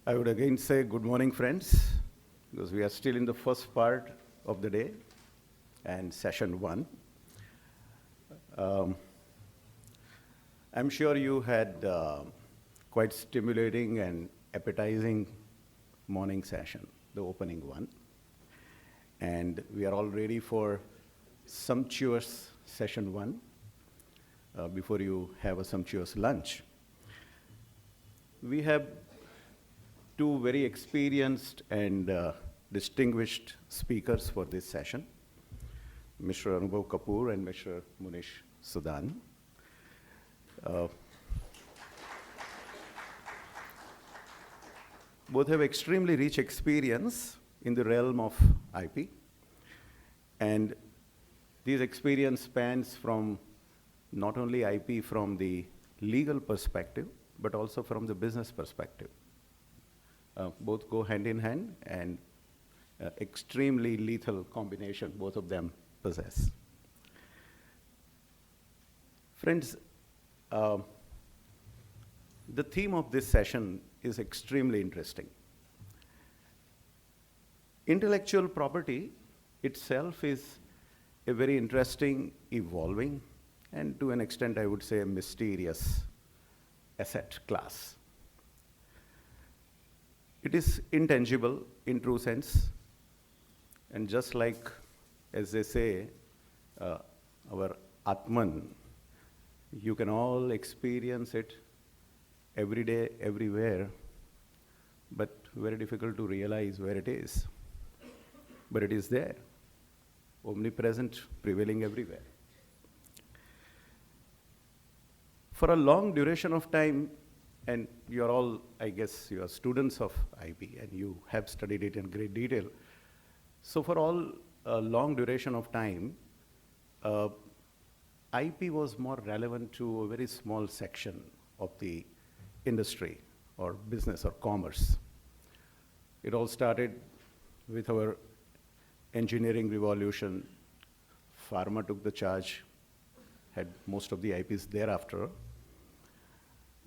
I would again say good morning, friends, because we are still in the first part of the day and session 1. I'm sure you had quite stimulating and appetizing morning session, the opening one. And we are all ready for sumptuous session 1 before you have a sumptuous lunch. We have two very experienced and distinguished speakers for this session, Mr. Anubhav Kapoor and Mr. Munish Sudan. Both have extremely rich experience in the realm of IP, and this experience spans from not only IP from the legal perspective, but also from the business perspective. Both go hand in hand, and extremely lethal combination both of them possess. Friends, the theme of this session is extremely interesting. Intellectual property itself is a very interesting, evolving, and to an extent I would say a mysterious asset class. It is intangible in true sense, and just like, as they say, our Atman, you can all experience it every day, everywhere, but very difficult to realize where it is. But it is there, omnipresent, prevailing everywhere. For a long duration of time, and you're all, I guess, you are students of IP, and you have studied it in great detail. So for all a long duration of time, IP was more relevant to a very small section of the industry or business or commerce. It all started with our engineering revolution. Pharma took the charge, had most of the IPs thereafter.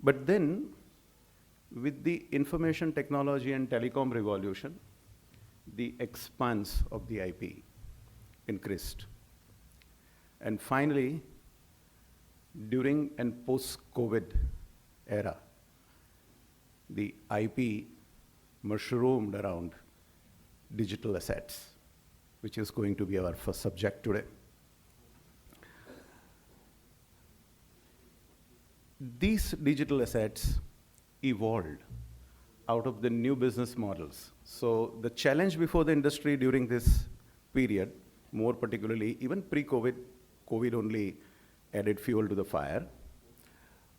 But then, with the information technology and telecom revolution, the expanse of the IP increased. And finally, during and post-COVID era, the IP mushroomed around digital assets, which is going to be our first subject today. These digital assets evolved out of the new business models. So the challenge before the industry during this period, more particularly even pre-COVID, COVID only added fuel to the fire.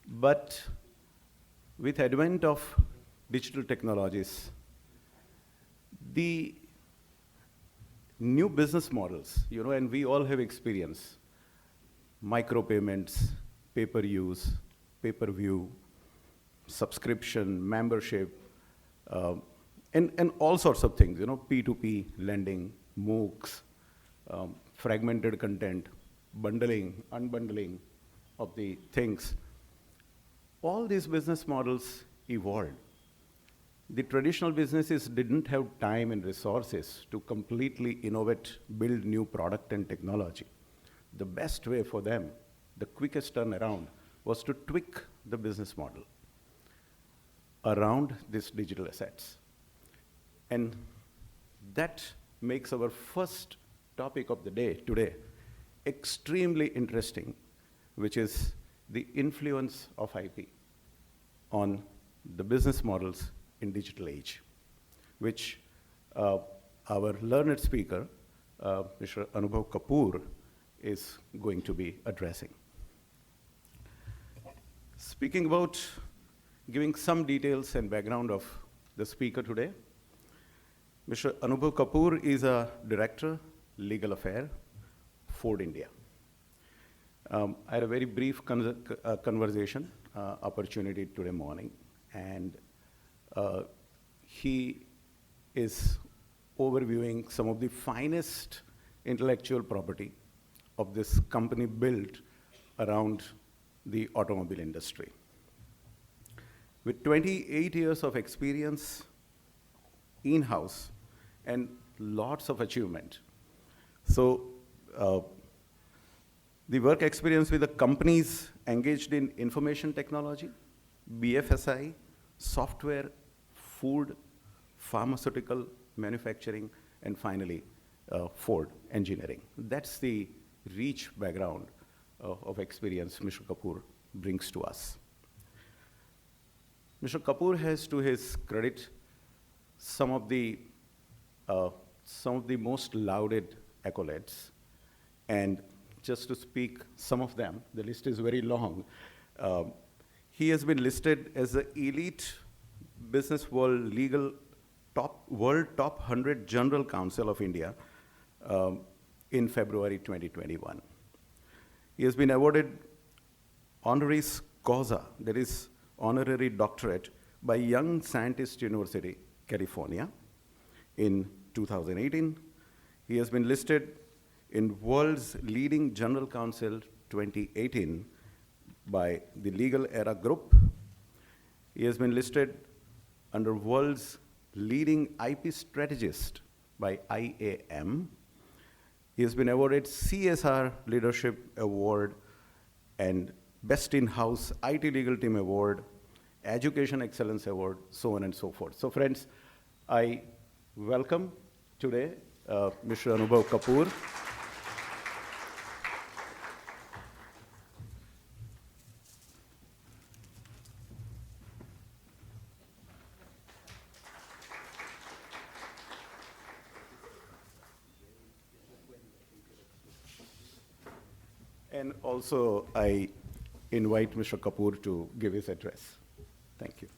But with advent of digital technologies, the new business models, and we all have experience, micropayments, pay-per-use, pay-per-view, subscription, membership, and all sorts of things, P2P lending, MOOCs, fragmented content, bundling, unbundling of the things. All these business models evolved. The traditional businesses didn't have time and resources to completely innovate, build new product and technology. The best way for them, the quickest turnaround, was to tweak the business model around these digital assets. And that makes our first topic of the day today extremely interesting, which is the influence of IP on the business models in digital age, which our learned speaker, Mr. Anubhav Kapoor, is going to be addressing. Speaking about giving some details and background of the speaker today, Mr. Anubhav Kapoor is a director, legal affair, Ford India. I had a very brief conversation opportunity today morning, and he is overviewing some of the finest intellectual property of this company built around the automobile industry. With 28 years of experience in-house and lots of achievement. So the work experience with the companies engaged in information technology, BFSI, software, food, pharmaceutical, manufacturing, and finally, Ford engineering. That's the rich background of experience Mr. Kapoor brings to us. Mr. Kapoor has, to his credit, some of the most lauded accolades. And just to speak some of them, the list is very long. He has been listed as the elite business world legal world top 100 General Counsel of India in February 2021. He has been awarded honoris causa, that is honorary doctorate, by Young Scientist University, California in 2018. He has been listed in World's Leading General Counsel 2018 by the Legal Era Group. He has been listed under World's Leading IP Strategist by IAM. He has been awarded CSR Leadership Award and Best In-House IT Legal Team Award, Education Excellence Award, so on and so forth. So friends, I welcome today Mr. Anubhav Kapoor. And also, I invite Mr. Kapoor to give his address. Thank you.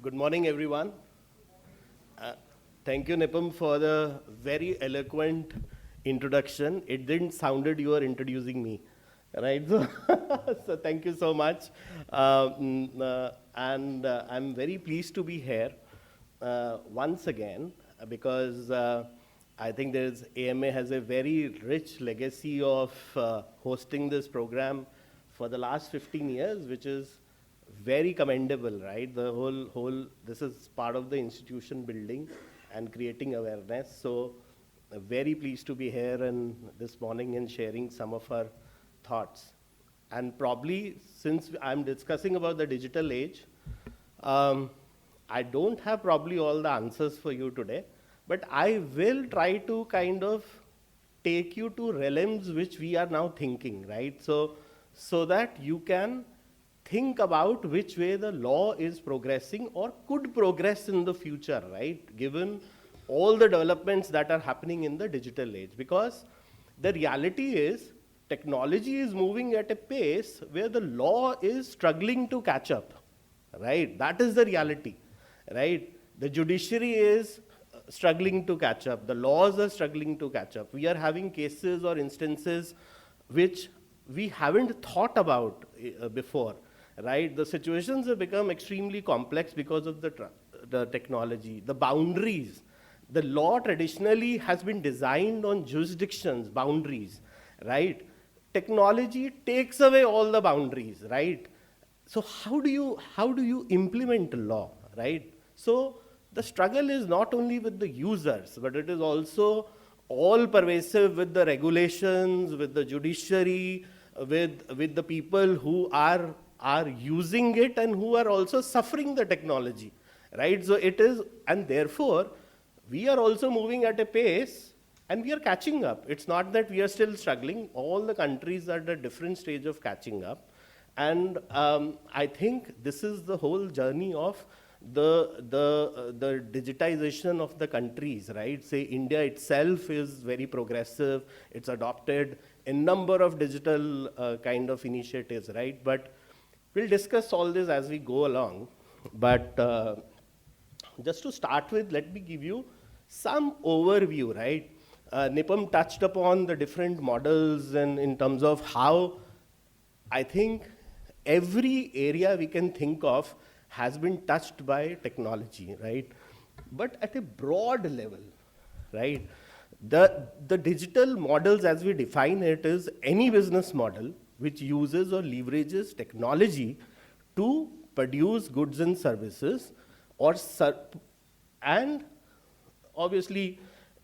Good morning, everyone. Thank you, Nipam, for the very eloquent introduction. It didn't sounded you were introducing me, right? So, so thank you so much. And I'm very pleased to be here once again because I think AMA has a very rich legacy of hosting this program for the last 15 years, which is very commendable, right? The whole, this is part of the institution building and creating awareness. So very pleased to be here and this morning and sharing some of our thoughts. And probably since I'm discussing about the digital age, I don't have probably all the answers for you today, but I will try to kind of take you to realms which we are now thinking, right? So that you can think about which way the law is progressing or could progress in the future, right? Given all the developments that are happening in the digital age. Because the reality is technology is moving at a pace where the law is struggling to catch up, right? That is the reality, right? The judiciary is struggling to catch up. The laws are struggling to catch up. We are having cases or instances which we haven't thought about before, right? The situations have become extremely complex because of the technology, the boundaries. The law traditionally has been designed on jurisdictions, boundaries, right? Technology takes away all the boundaries, right? So how do you implement law, right? So the struggle is not only with the users, but it is also all pervasive with the regulations, with the judiciary, with the people who are using it and who are also suffering the technology, right? So it is, and therefore, we are also moving at a pace and we are catching up. It's not that we are still struggling. All the countries are at a different stage of catching up. And I think this is the whole journey of the digitization of the countries, right? Say India itself is very progressive. It's adopted a number of digital kind of initiatives, right? But we'll discuss all this as we go along. But just to start with, let me give you some overview, right? Nipam touched upon the different models and in terms of how I think every area we can think of has been touched by technology, right? But at a broad level, right? The digital models as we define it is any business model which uses or leverages technology to produce goods and services and obviously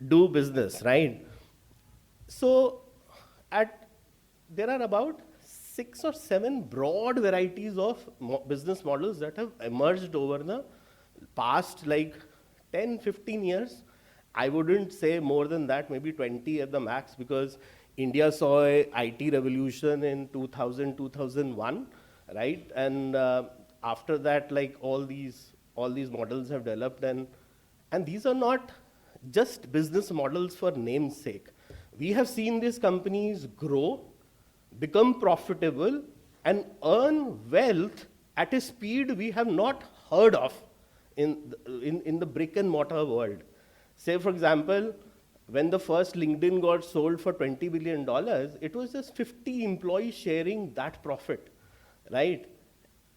do business, right? So there are about 6 or 7 broad varieties of business models that have emerged over the past like 10, 15 years. I wouldn't say more than that, maybe 20 at the max, because India saw a IT revolution in 2000, 2001, right? And after that, like all these models have developed, and these are not just business models for name's sake. We have seen these companies grow, become profitable, and earn wealth at a speed we have not heard of in the brick and mortar world. Say, for example, when the first LinkedIn got sold for $20 billion, it was just 50 employees sharing that profit, right?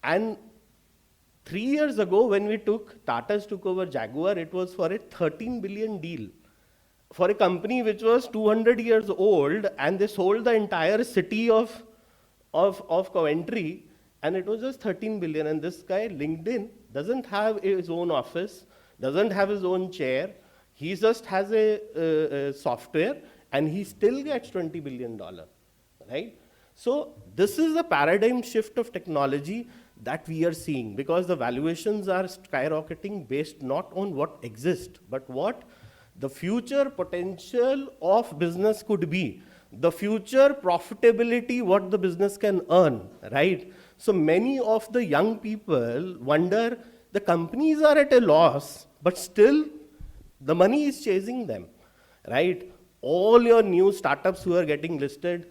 And 3 years ago, when Tata's took over Jaguar, it was for a 13 billion deal. For a company which was 200 years old, and they sold the entire city of Coventry, and it was just 13 billion. And this guy, LinkedIn, doesn't have his own office, doesn't have his own chair. He just has a software, and he still gets $20 billion, right? So this is the paradigm shift of technology that we are seeing, because the valuations are skyrocketing based not on what exists, but what the future potential of business could be, the future profitability, what the business can earn, right? So many of the young people wonder, the companies are at a loss, but still the money is chasing them, right? All your new startups who are getting listed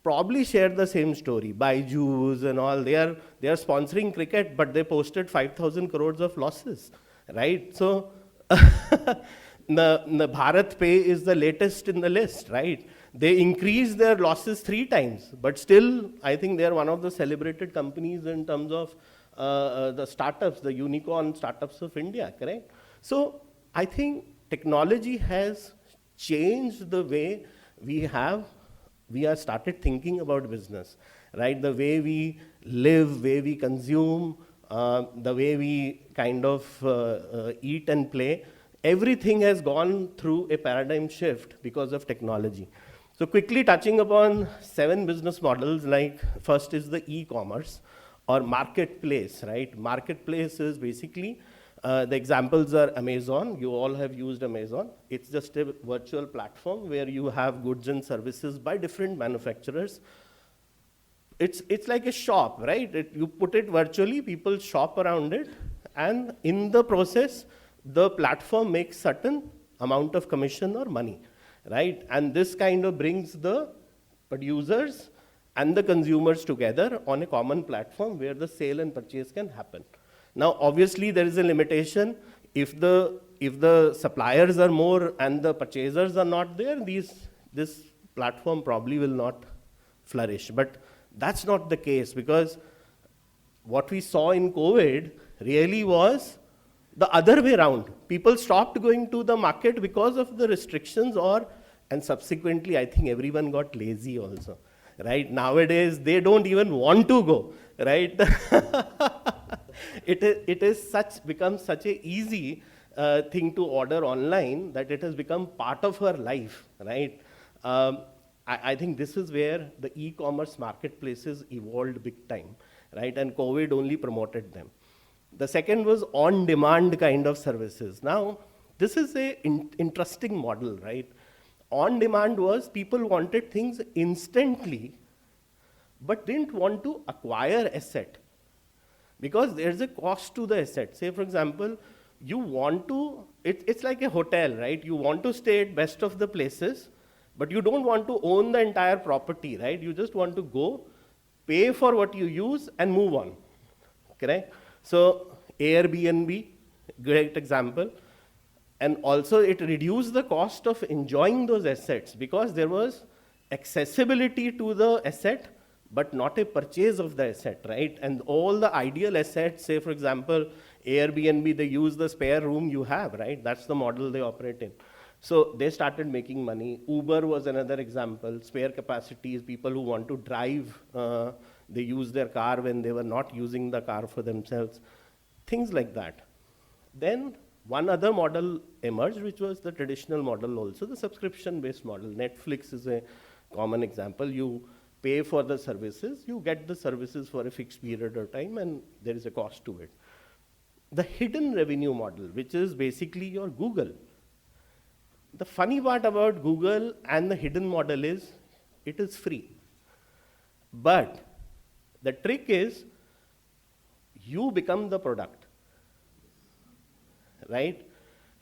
probably share the same story. Byju's and all, they are sponsoring cricket, but they posted 5,000 crores of losses, right? So the Bharat Pay is the latest in the list, right? They increased their losses 3 times, but still, I think they are one of the celebrated companies in terms of the startups, the unicorn startups of India, correct? So I think technology has changed the way we are started thinking about business, right? The way we live, way we consume, the way we kind of eat and play, everything has gone through a paradigm shift because of technology. So quickly touching upon 7 business models, like first is the e-commerce or marketplace, right? Marketplace is basically, the examples are Amazon. You all have used Amazon. It's just a virtual platform where you have goods and services by different manufacturers. It's like a shop, right? You put it virtually, people shop around it, and in the process, the platform makes certain amount of commission or money, right? And this kind of brings the but users and the consumers together on a common platform where the sale and purchase can happen. Now, obviously, there is a limitation. If the suppliers are more and the purchasers are not there, this platform probably will not flourish. But that's not the case, because what we saw in COVID really was the other way around. People stopped going to the market because of the restrictions, and subsequently, I think everyone got lazy also, right? Nowadays, they don't even want to go, right? It is become such a easy thing to order online that it has become part of our life, right? I think this is where the e-commerce marketplaces evolved big time, right? And COVID only promoted them. The second was on-demand kind of services. Now, this is a interesting model, right? On-demand was people wanted things instantly, but didn't want to acquire asset, because there's a cost to the asset. Say, for example, you want to, it's like a hotel, right? You want to stay at best of the places, but you don't want to own the entire property, right? You just want to go, pay for what you use, and move on, correct? So Airbnb, great example. And also it reduced the cost of enjoying those assets, because there was accessibility to the asset, but not a purchase of the asset, right? And all the ideal assets, say for example, Airbnb, they use the spare room you have, right? That's the model they operate in. So they started making money. Uber was another example. Spare capacities, people who want to drive, they use their car when they were not using the car for themselves. Things like that. Then one other model emerged, which was the traditional model also, the subscription-based model. Netflix is a common example. You pay for the services, you get the services for a fixed period of time, and there is a cost to it. The hidden revenue model, which is basically your Google. The funny part about Google and the hidden model is, it is free. But the trick is, you become the product, right?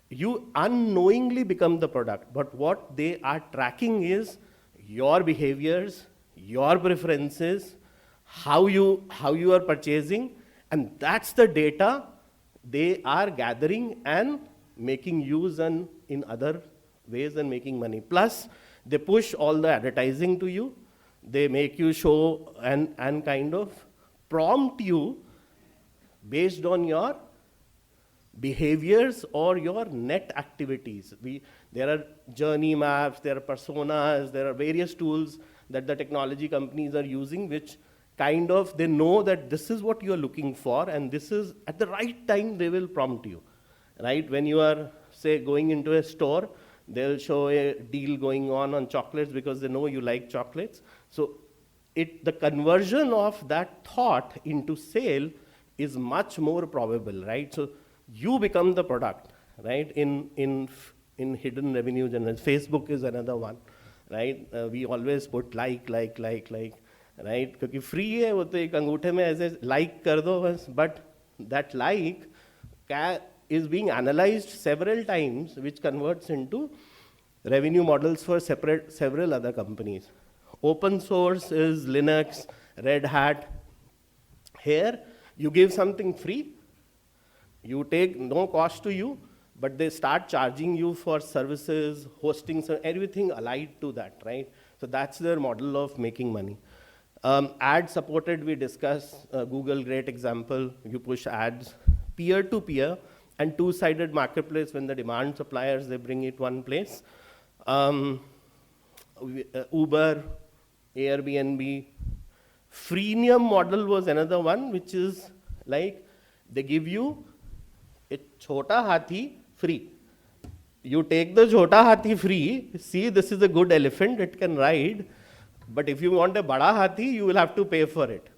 You unknowingly become the product, but what they are tracking is your behaviors, your preferences, how you are purchasing, and that's the data they are gathering and making use and in other ways and making money. Plus, they push all the advertising to you. They make you show and kind of prompt you based on your behaviors or your net activities. There are journey maps, there are personas, there are various tools that the technology companies are using, which kind of, they know that this is what you're looking for, and this is, at the right time, they will prompt you, right? When you are, say, going into a store, they'll show a deal going on chocolates because they know you like chocolates. So the conversion of that thought into sale is much more probable, right? So you become the product, right? In hidden revenue generation. Facebook is another one, right? We always put like, right? Because free है वो तो एक अंगूठे में ऐसे like कर दो बस, but that like is being analyzed several times, which converts into revenue models for several other companies. Open source is Linux, Red Hat. Here, you give something free, you take no cost to you, but they start charging you for services, hosting, so everything allied to that, right? So that's their model of making money. Ad supported, we discussed, Google, great example. You push ads, peer-to-peer, and two-sided marketplace. When the demand suppliers, they bring it one place. Uber, Airbnb. Freemium model was another one, which is like, they give you a chota hathi free. You take the chota hathi free, see this is a good elephant, it can ride, but if you want a bada hathi, you will have to pay for it,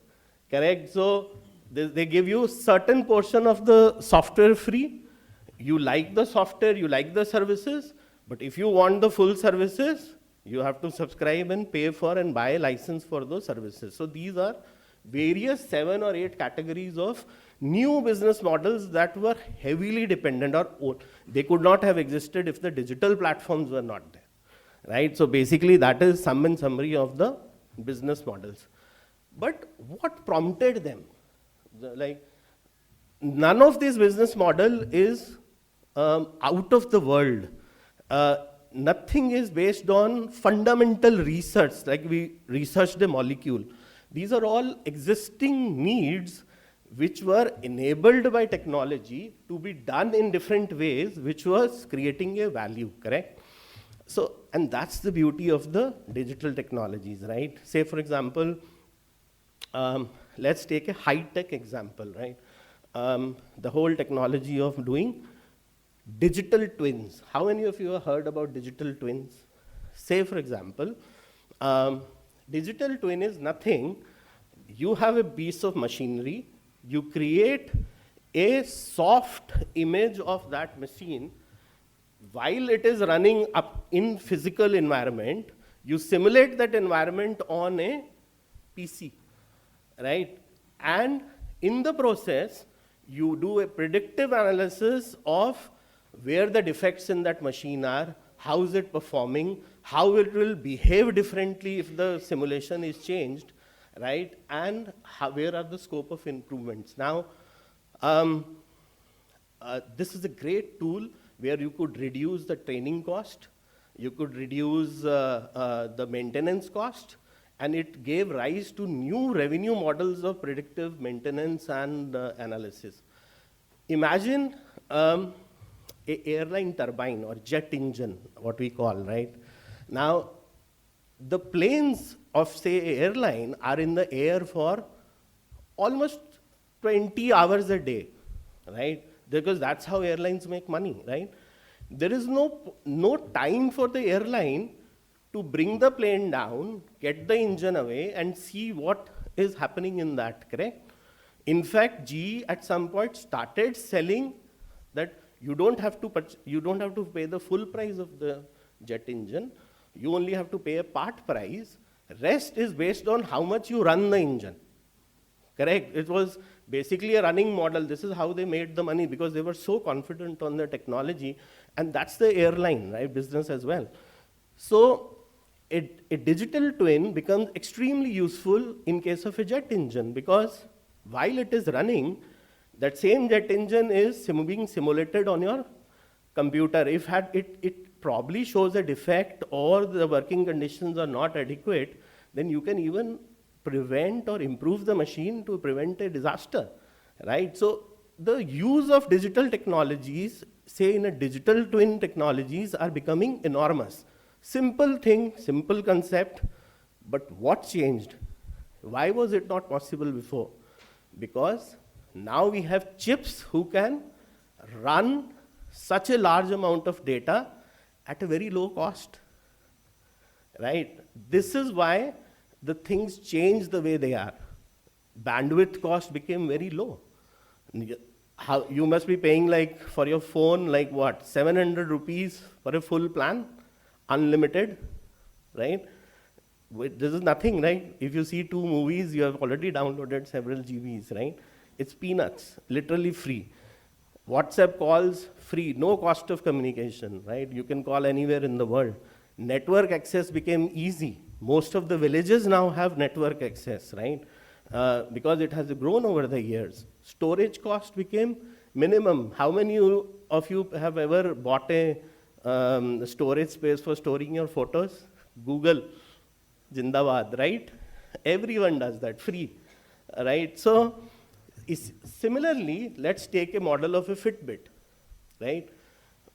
correct? So they give you certain portion of the software free, you like the software, you like the services, but if you want the full services, you have to subscribe and pay for and buy a license for those services. So these are various 7 or 8 categories of new business models that were heavily dependent, or they could not have existed if the digital platforms were not there, right? So basically that is sum and summary of the business models. But what prompted them? Like, none of this business model is out of the world. Nothing is based on fundamental research, like we researched a molecule. These are all existing needs which were enabled by technology to be done in different ways, which was creating a value, correct? So, and that's the beauty of the digital technologies, right? Say, for example, let's take a high-tech example, right? The whole technology of doing digital twins. How many of you have heard about digital twins? Say, for example, digital twin is nothing. You have a piece of machinery, you create a soft image of that machine. While it is running up in physical environment, you simulate that environment on a PC, right? And in the process, you do a predictive analysis of where the defects in that machine are, how is it performing, how it will behave differently if the simulation is changed, right? And where are the scope of improvements. Now, this is a great tool where you could reduce the training cost, you could reduce the maintenance cost, and it gave rise to new revenue models of predictive maintenance and analysis. Imagine a airline turbine or jet engine, what we call, right? Now, the planes of, say, an airline are in the air for almost 20 hours a day, right? Because that's how airlines make money, right? There is no time for the airline to bring the plane down, get the engine away, and see what is happening in that, correct? In fact, GE at some point started selling that you don't have to pay the full price of the jet engine. You only have to pay a part price. Rest is based on how much you run the engine. Correct? It was basically a running model. This is how they made the money because they were so confident on the technology. And that's the airline, right? Business as well. So a digital twin becomes extremely useful in case of a jet engine because while it is running, that same jet engine is being simulated on your computer. If it probably shows a defect or the working conditions are not adequate, then you can even prevent or improve the machine to prevent a disaster, right? So the use of digital technologies, say in a digital twin technologies, are becoming enormous. Simple thing, simple concept, but what changed? Why was it not possible before? Because now we have chips who can run such a large amount of data at a very low cost, right? This is why the things change the way they are. Bandwidth cost became very low. You must be paying like for your phone, like what, 700 rupees for a full plan, unlimited, right? This is nothing, right? If you see 2 movies, you have already downloaded several GBs, right? It's peanuts, literally free. WhatsApp calls, free, no cost of communication, right? You can call anywhere in the world. Network access became easy. Most of the villages now have network access, right? Because it has grown over the years. Storage cost became minimum. How many of you have ever bought a storage space for storing your photos? Google, Jindabad, right? Everyone does that, free, right? So, similarly, let's take a model of a Fitbit, right?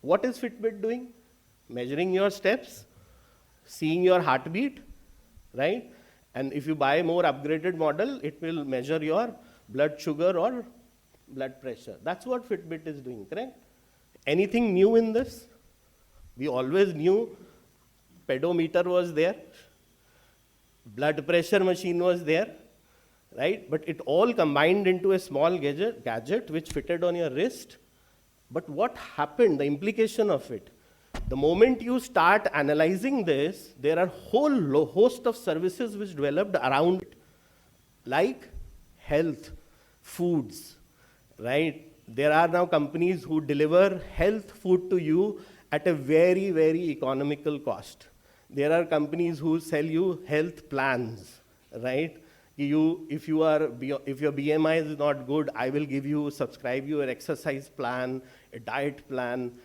What is Fitbit doing? Measuring your steps, seeing your heartbeat, right? And if you buy a more upgraded model, it will measure your blood sugar or blood pressure. That's what Fitbit is doing, correct? Anything new in this? We always knew pedometer was there, blood pressure machine was there, right? But it all combined into a small gadget which fitted on your wrist. But what happened, the implication of it? The moment you start analyzing this, there are a whole host of services which developed around it, like health, foods, right? There are now companies who deliver health food to you at a very, very economical cost. There are companies who sell you health plans, right? If your BMI is not good, I will subscribe you an exercise plan, a diet plan.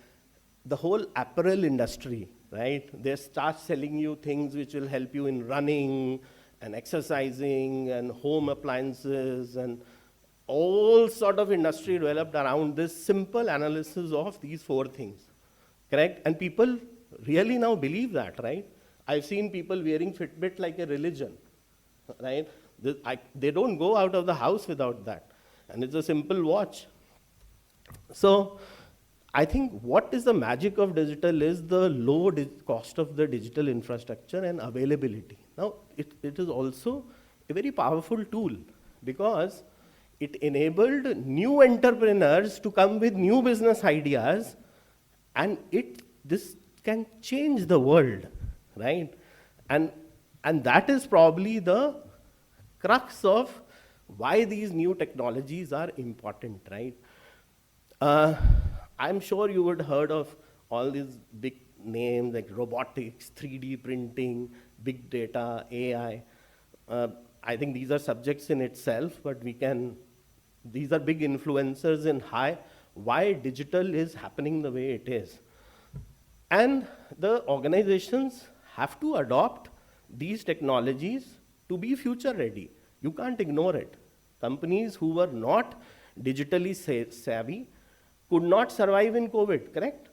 The whole apparel industry, right? They start selling you things which will help you in running and exercising and home appliances, and all sort of industry developed around this simple analysis of these 4 things, correct? And people really now believe that, right? I've seen people wearing Fitbit like a religion, right? They don't go out of the house without that. And it's a simple watch. So I think what is the magic of digital is the low cost of the digital infrastructure and availability. Now, it is also a very powerful tool because it enabled new entrepreneurs to come with new business ideas, and this can change the world, right? And that is probably the crux of why these new technologies are important, right? I'm sure you would heard of all these big names like robotics, 3D printing, big data, AI. I think these are subjects in itself, but these are big influencers in why digital is happening the way it is. And the organizations have to adopt these technologies to be future ready. You can't ignore it. Companies who were not digitally savvy could not survive in COVID, correct?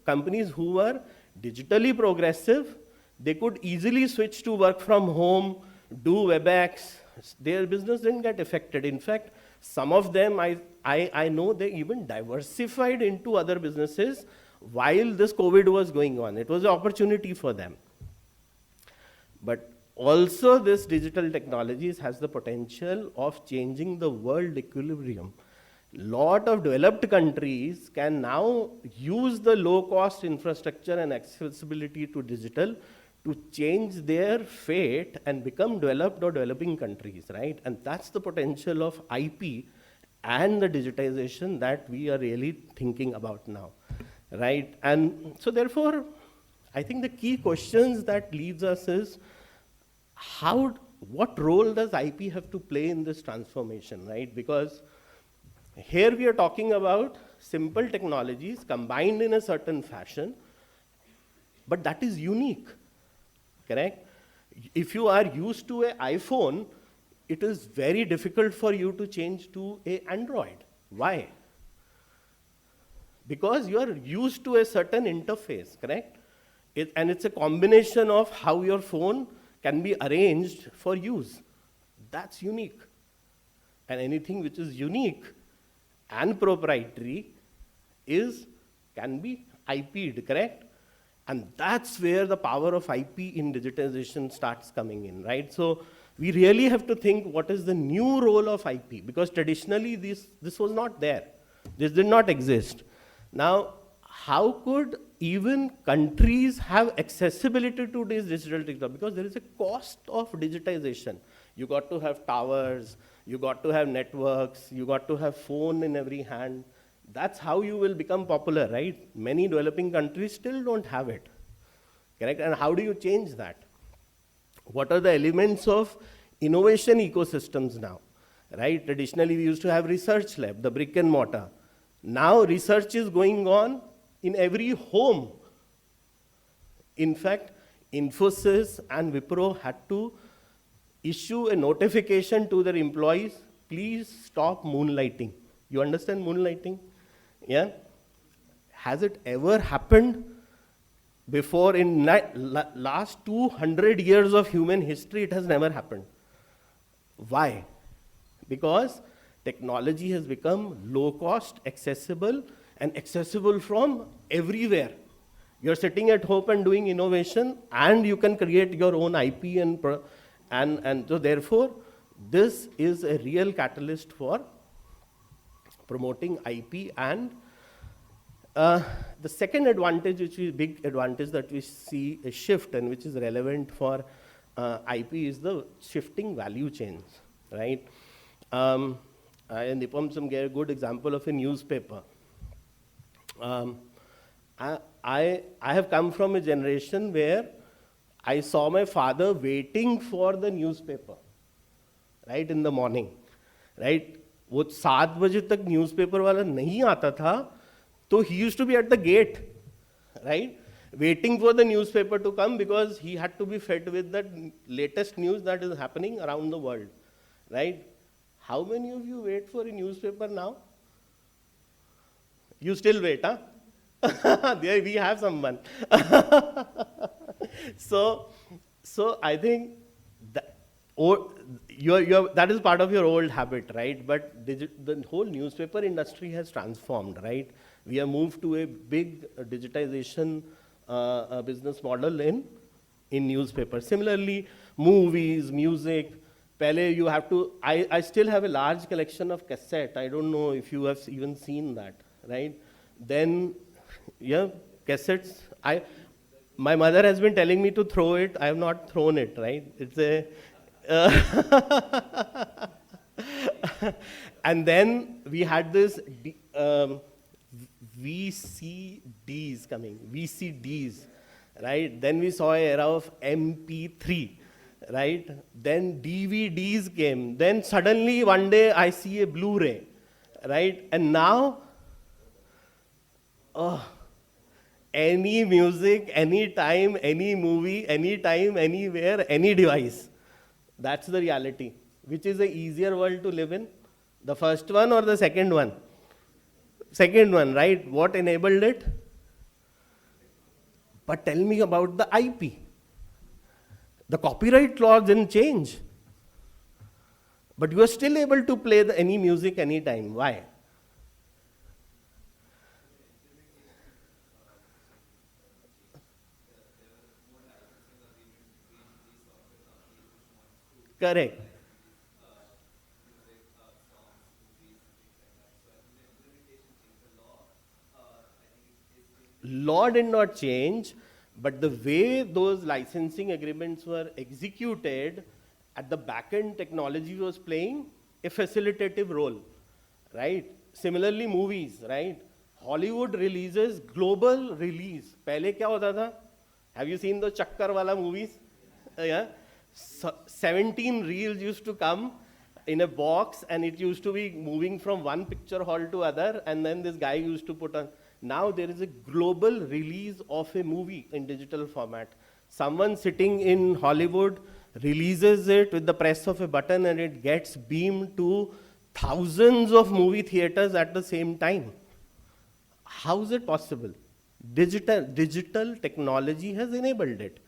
Companies who were digitally progressive, they could easily switch to work from home, do WebEx. Their business didn't get affected. In fact, some of them, I know they even diversified into other businesses while this COVID was going on. It was an opportunity for them. But also this digital technologies has the potential of changing the world equilibrium. Lot of developed countries can now use the low-cost infrastructure and accessibility to digital to change their fate and become developed or developing countries, right? And that's the potential of IP and the digitization that we are really thinking about now, right? And so therefore, I think the key questions that leads us is, what role does IP have to play in this transformation, right? Because here we are talking about simple technologies combined in a certain fashion, but that is unique, correct? If you are used to an iPhone, it is very difficult for you to change to an Android. Why? Because you are used to a certain interface, correct? And it's a combination of how your phone can be arranged for use. That's unique. And anything which is unique and proprietary can be IP'd, correct? And that's where the power of IP in digitization starts coming in, right? So we really have to think what is the new role of IP, because traditionally this was not there. This did not exist. Now, how could even countries have accessibility to this digital technology? Because there is a cost of digitization. You got to have towers, you got to have networks, you got to have phone in every hand. That's how you will become popular, right? Many developing countries still don't have it, correct? And how do you change that? What are the elements of innovation ecosystems now, right? Traditionally, we used to have research lab, the brick and mortar. Now, research is going on in every home. In fact, Infosys and Wipro had to issue a notification to their employees, please stop moonlighting. You understand moonlighting? Yeah? Has it ever happened before in last 200 years of human history? It has never happened. Why? Because technology has become low cost, accessible, and accessible from everywhere. You're sitting at home and doing innovation, and you can create your own IP, and so therefore, this is a real catalyst for promoting IP. And the second advantage, which is big advantage that we see a shift and which is relevant for IP, is the shifting value chains, right? And Nipam gave a good example of a newspaper. I have come from a generation where I saw my father waiting for the newspaper, right, in the morning, right? वो 7 बजे तक newspaper वाला नहीं आता था, तो he used to be at the gate, right, waiting for the newspaper to come because he had to be fed with the latest news that is happening around the world, right? How many of you wait for a newspaper now? You still wait, huh? There we have someone. So I think that, that is part of your old habit, right? But the whole newspaper industry has transformed, right? We have moved to a big digitization business model in newspapers. Similarly, movies, music. Pehle you have to. I still have a large collection of cassette. I don't know if you have even seen that, right? Then, yeah, cassettes. My mother has been telling me to throw it. I have not thrown it, right? It's a. And then we had this VCDs coming, VCDs, right? Then we saw an era of MP3, right? Then DVDs came. Then suddenly one day I see a Blu-ray, right? And now, any music, anytime, any movie, anytime, anywhere, any device. That's the reality. Which is the easier world to live in? The first one or the second one? Second one, right? What enabled it? But tell me about the IP. The copyright law didn't change. But you are still able to play any music anytime. Why? Correct. Law did not change, but the way those licensing agreements were executed, at the back end technology was playing a facilitative role, right? Similarly, movies, right? Hollywood releases global release. Pehle kya hota tha? Have you seen the chakkar wala movies? Yeah. 17 reels used to come in a box, and it used to be moving from one picture hall to other, and then this guy used to put on. Now there is a global release of a movie in digital format. Someone sitting in Hollywood releases it with the press of a button, and it gets beamed to thousands of movie theaters at the same time. How is it possible? Digital technology has enabled it,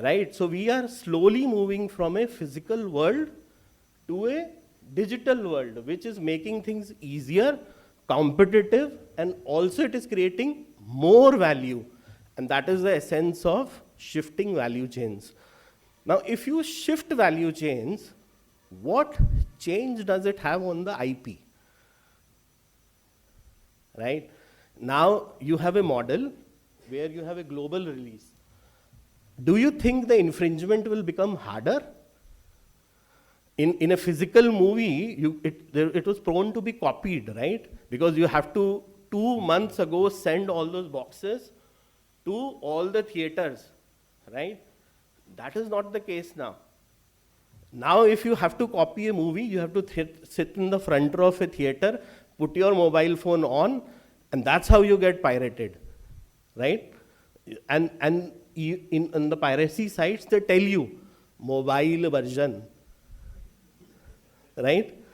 right? So we are slowly moving from a physical world to a digital world, which is making things easier, competitive, and also it is creating more value. And that is the essence of shifting value chains. Now, if you shift value chains, what change does it have on the IP? Right? Now, you have a model where you have a global release. Do you think the infringement will become harder? In a physical movie, it was prone to be copied, right? Because you have to, 2 months ago, send all those boxes to all the theaters, right? That is not the case now. Now, if you have to copy a movie, you have to sit in the front row of a theater, put your mobile phone on, and that's how you get pirated, right? And in the piracy sites, they tell you, mobile version, right?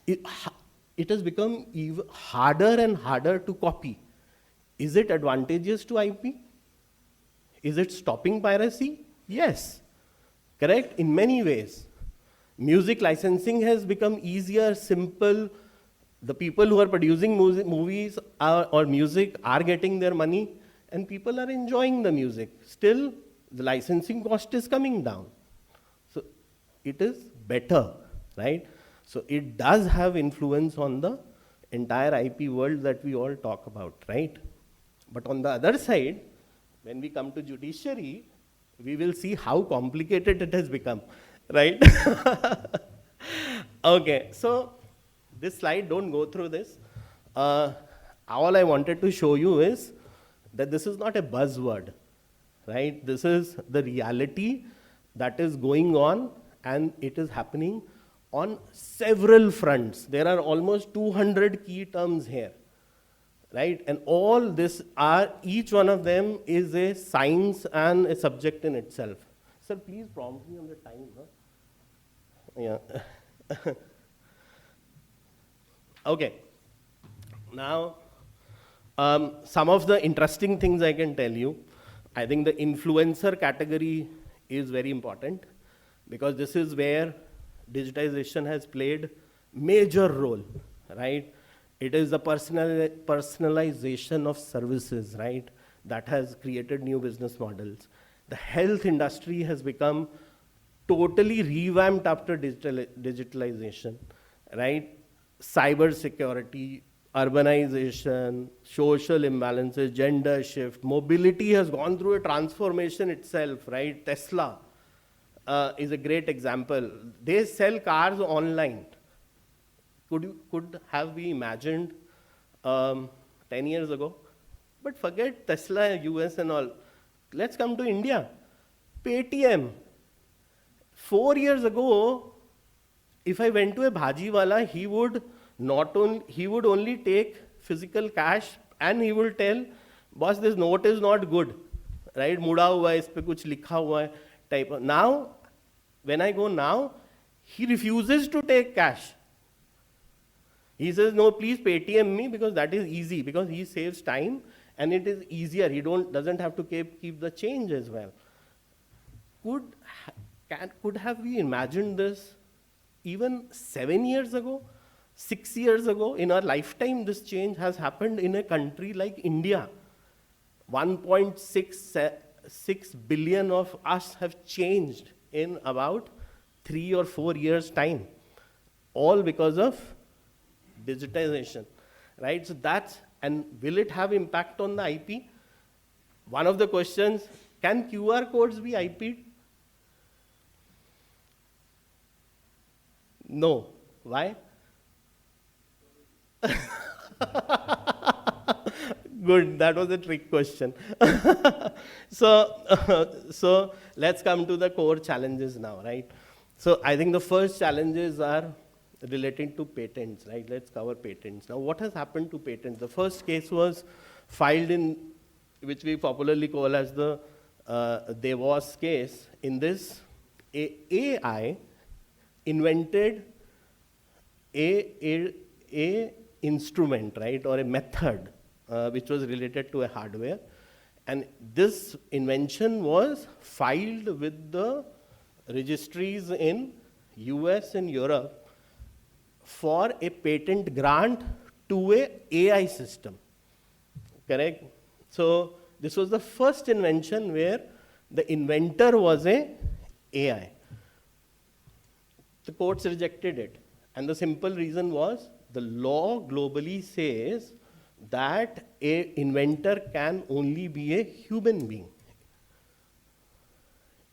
It has become even harder and harder to copy. Is it advantageous to IP? Is it stopping piracy? Yes, correct, in many ways. Music licensing has become easier, simple. The people who are producing movies or music are getting their money, and people are enjoying the music. Still, the licensing cost is coming down. So it is better, right? So it does have influence on the entire IP world that we all talk about, right? But on the other side, when we come to judiciary, we will see how complicated it has become, right? Okay, so this slide, don't go through this. All I wanted to show you is that this is not a buzzword, right? This is the reality that is going on, and it is happening on several fronts. There are almost 200 key terms here, right? And all this are, each one of them is a science and a subject in itself. Sir, please prompt me on the time, huh? Yeah. Okay. Now, some of the interesting things I can tell you. I think the influencer category is very important, because this is where digitization has played major role, right? It is the personalization of services, right, that has created new business models. The health industry has become totally revamped after digitalization, right? Cyber security, urbanization, social imbalances, gender shift, mobility has gone through a transformation itself, right? Tesla is a great example. They sell cars online. Could have we imagined 10 years ago? But forget Tesla, US and all. Let's come to India. Paytm. 4 years ago, if I went to a bhajiwala, he would only take physical cash, and he will tell, boss, this note is not good, right? Muda hua hai, ispe kuch likha hua hai, type of. Now, when I go now, he refuses to take cash. He says, no, please Paytm me, because that is easy, because he saves time and it is easier. He doesn't have to keep the change as well. Could have we imagined this even 7 years ago, 6 years ago? In our lifetime, this change has happened in a country like India. 1.6 billion of us have changed in about 3 or 4 years' time, all because of digitization, right? So and will it have impact on the IP? One of the questions, can QR codes be IP'd? No. Why? Good, that was a trick question. So let's come to the core challenges now, right? So I think the first challenges are relating to patents, right? Let's cover patents. Now, what has happened to patents? The first case was filed in, which we popularly call as the Devos case. In this, AI invented a instrument, right, or a method which was related to a hardware. And this invention was filed with the registries in US and Europe for a patent grant to a AI system, correct? So this was the first invention where the inventor was a AI. The courts rejected it. And the simple reason was the law globally says that an inventor can only be a human being.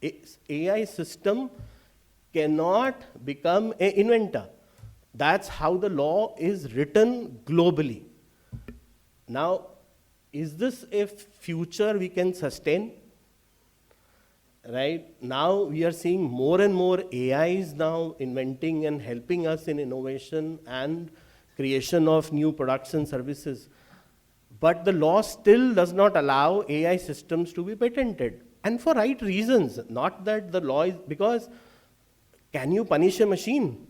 An AI system cannot become an inventor. That's how the law is written globally. Now, is this a future we can sustain? Right? Now we are seeing more and more AIs now inventing and helping us in innovation and creation of new products and services. But the law still does not allow AI systems to be patented. And for right reasons. Not that the law is, because can you punish a machine?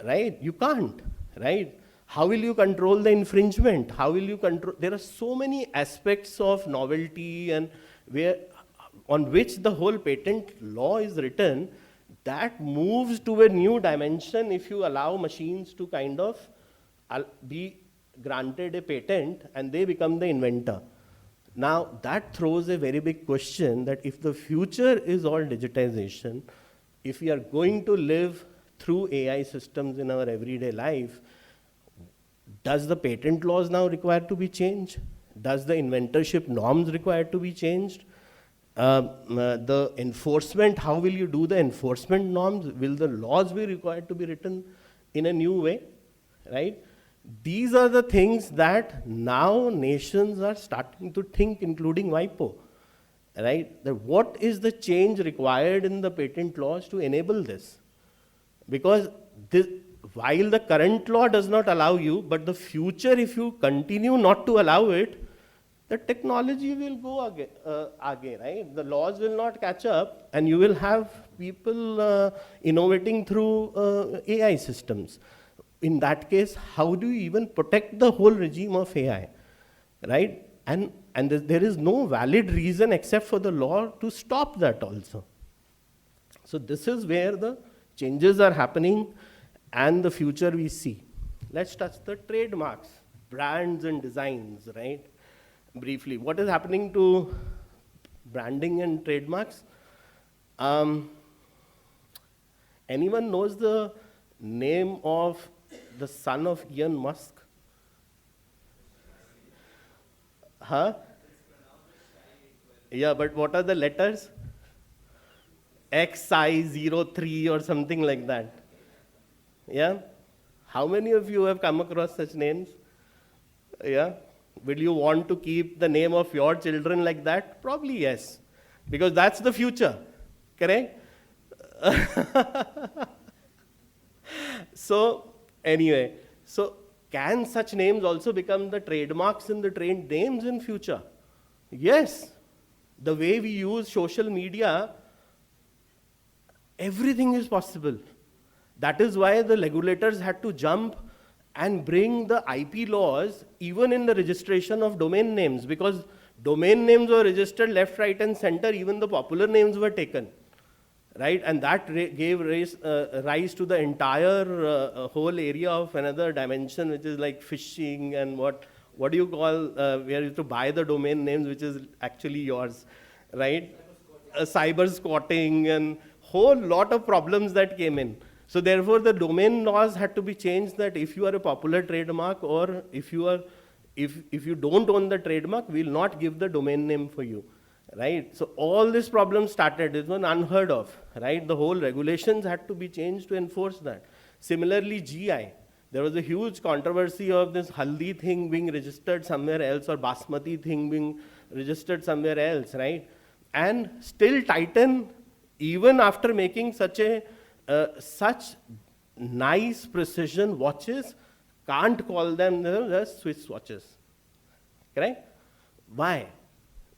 Right? You can't, right? How will you control the infringement? How will you control? There are so many aspects of novelty and on which the whole patent law is written, that moves to a new dimension if you allow machines to kind of be granted a patent and they become the inventor. Now, that throws a very big question that if the future is all digitization, if we are going to live through AI systems in our everyday life, does the patent laws now require to be changed? Does the inventorship norms require to be changed? The enforcement, how will you do the enforcement norms? Will the laws be required to be written in a new way, right? These are the things that now nations are starting to think, including WIPO, right? That what is the change required in the patent laws to enable this? Because this, while the current law does not allow you, but the future, if you continue not to allow it, the technology will go again, right? The laws will not catch up, and you will have people innovating through AI systems. In that case, how do you even protect the whole regime of AI, right? And there is no valid reason except for the law to stop that also. So this is where the changes are happening and the future we see. Let's touch the trademarks, brands and designs, right? Briefly, what is happening to branding and trademarks? Anyone knows the name of the son of Elon Musk? Huh? Yeah, but what are the letters? XI03 or something like that. Yeah? How many of you have come across such names? Yeah? Will you want to keep the name of your children like that? Probably yes. Because that's the future. Correct? So, anyway, so can such names also become the trademarks in the trained names in future? Yes. The way we use social media, everything is possible. That is why the regulators had to jump and bring the IP laws even in the registration of domain names, because domain names were registered left, right, and center, even the popular names were taken. Right, and that gave rise to the entire whole area of another dimension, which is like phishing and what do you call, where you have to buy the domain names, which is actually yours, right? Cyber squatting and whole lot of problems that came in. So therefore, the domain laws had to be changed that if you are a popular trademark or if you don't own the trademark, we'll not give the domain name for you. Right? So all this problem started, it was unheard of, right? The whole regulations had to be changed to enforce that. Similarly, GI, there was a huge controversy of this Haldi thing being registered somewhere else or Basmati thing being registered somewhere else, right? And still Titan, even after making such nice precision watches, can't call them the Swiss watches, correct? Why?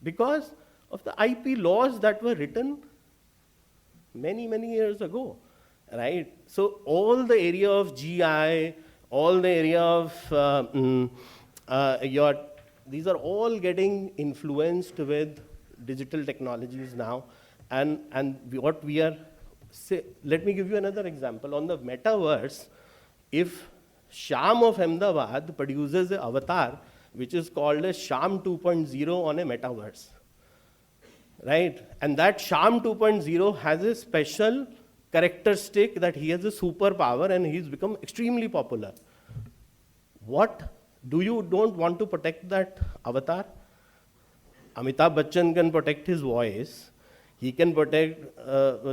Because of the IP laws that were written many, many years ago, right? So all the area of GI, all the area of these are all getting influenced with digital technologies now. And what we are, let me give you another example. On the metaverse, if Sham of Ahmedabad produces an avatar, which is called as Sham 2.0 on a metaverse, right? And that Sham 2.0 has a special characteristic that he has a superpower and he's become extremely popular. What? Do you don't want to protect that avatar? Amitabh Bachchan can protect his voice. He can protect,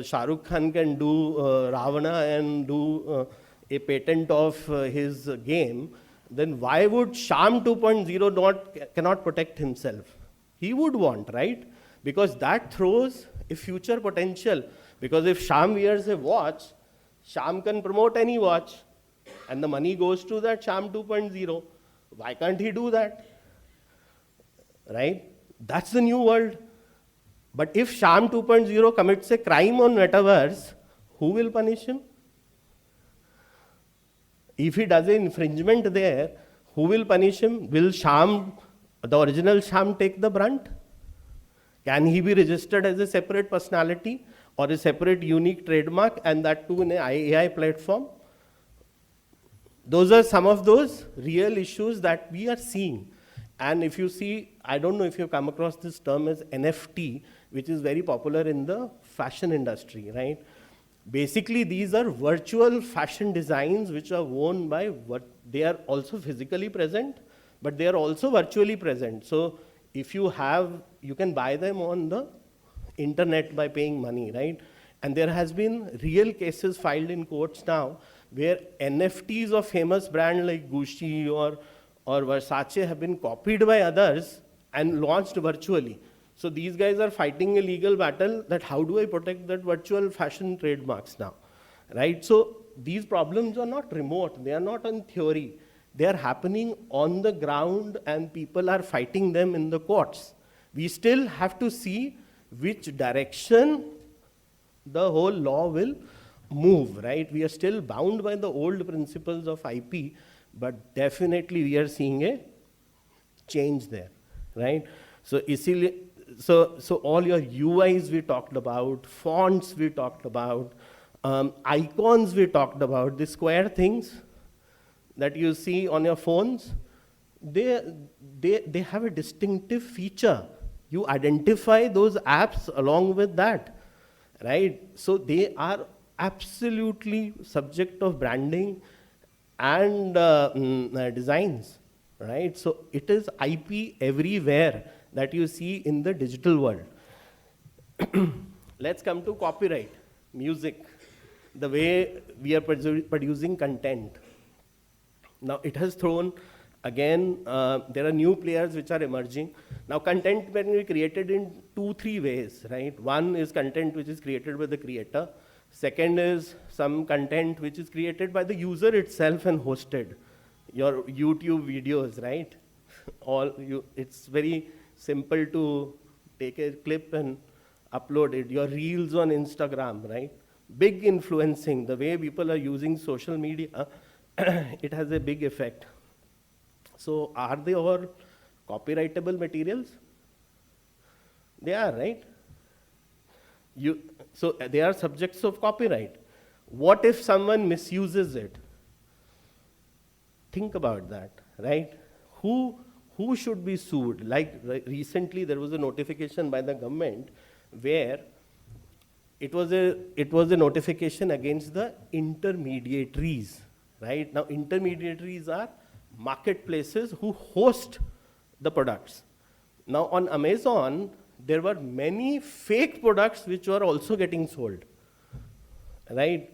Shah Rukh Khan can do Ravana and do a patent of his game. Then why would Sham 2.0 cannot protect himself? He would want, right? Because that throws a future potential. Because if Sham wears a watch, Sham can promote any watch, and the money goes to that Sham 2.0. Why can't he do that? Right? That's the new world. But if Sham 2.0 commits a crime on metaverse, who will punish him? If he does an infringement there, who will punish him? Will Sham, the original Sham, take the brunt? Can he be registered as a separate personality or a separate unique trademark, and that too in an AI platform? Those are some of those real issues that we are seeing. And if you see, I don't know if you've come across this term as NFT, which is very popular in the fashion industry, right? Basically, these are virtual fashion designs which are worn by they are also physically present, but they are also virtually present. So if you can buy them on the internet by paying money, right? And there has been real cases filed in courts now where NFTs of famous brand like Gucci or Versace have been copied by others and launched virtually. So these guys are fighting a legal battle that how do I protect that virtual fashion trademarks now, right? So these problems are not remote, they are not in theory. They are happening on the ground and people are fighting them in the courts. We still have to see which direction the whole law will move, right? We are still bound by the old principles of IP, but definitely we are seeing a change there, right? So all your UIs we talked about, fonts we talked about, icons we talked about, the square things that you see on your phones, they have a distinctive feature. You identify those apps along with that, right? So they are absolutely subject of branding and designs, right? So it is IP everywhere that you see in the digital world. Let's come to copyright, music, the way we are producing content. Now it has thrown, again, there are new players which are emerging. Now content can be created in 2-3 ways, right? One is content which is created by the creator. Second is some content which is created by the user itself and hosted. Your YouTube videos, right? It's very simple to take a clip and upload it. Your reels on Instagram, right? Big influencing, the way people are using social media, it has a big effect. So are they all copyrightable materials? They are, right? So they are subjects of copyright. What if someone misuses it? Think about that, right? Who should be sued? Like recently there was a notification by the government where it was a notification against the intermediaries, right? Now intermediaries are marketplaces who host the products. Now on Amazon, there were many fake products which were also getting sold, right?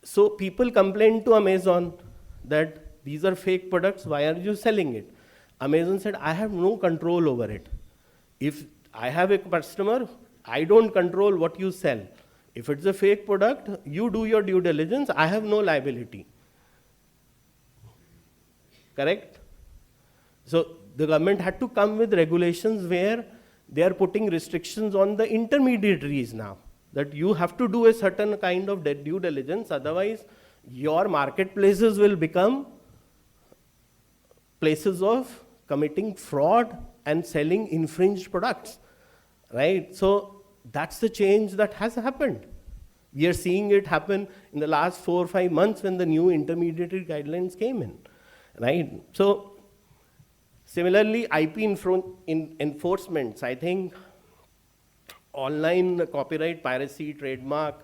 So people complained to Amazon that these are fake products, why are you selling it? Amazon said, I have no control over it. If I have a customer, I don't control what you sell. If it's a fake product, you do your due diligence, I have no liability. Correct? So the government had to come with regulations where they are putting restrictions on the intermediaries now, that you have to do a certain kind of due diligence, otherwise your marketplaces will become places of committing fraud and selling infringed products, right? So that's the change that has happened. We are seeing it happen in the last 4 or 5 months when the new intermediary guidelines came in, right? So similarly, IP enforcements, I think online copyright, piracy, trademark,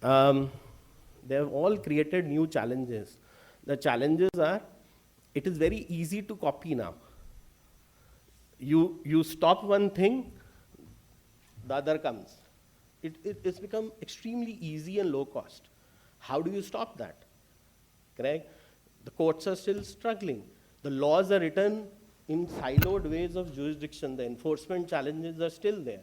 they have all created new challenges. The challenges are, it is very easy to copy now. You stop one thing, the other comes. It's become extremely easy and low cost. How do you stop that? Correct? The courts are still struggling. The laws are written in siloed ways of jurisdiction. The enforcement challenges are still there.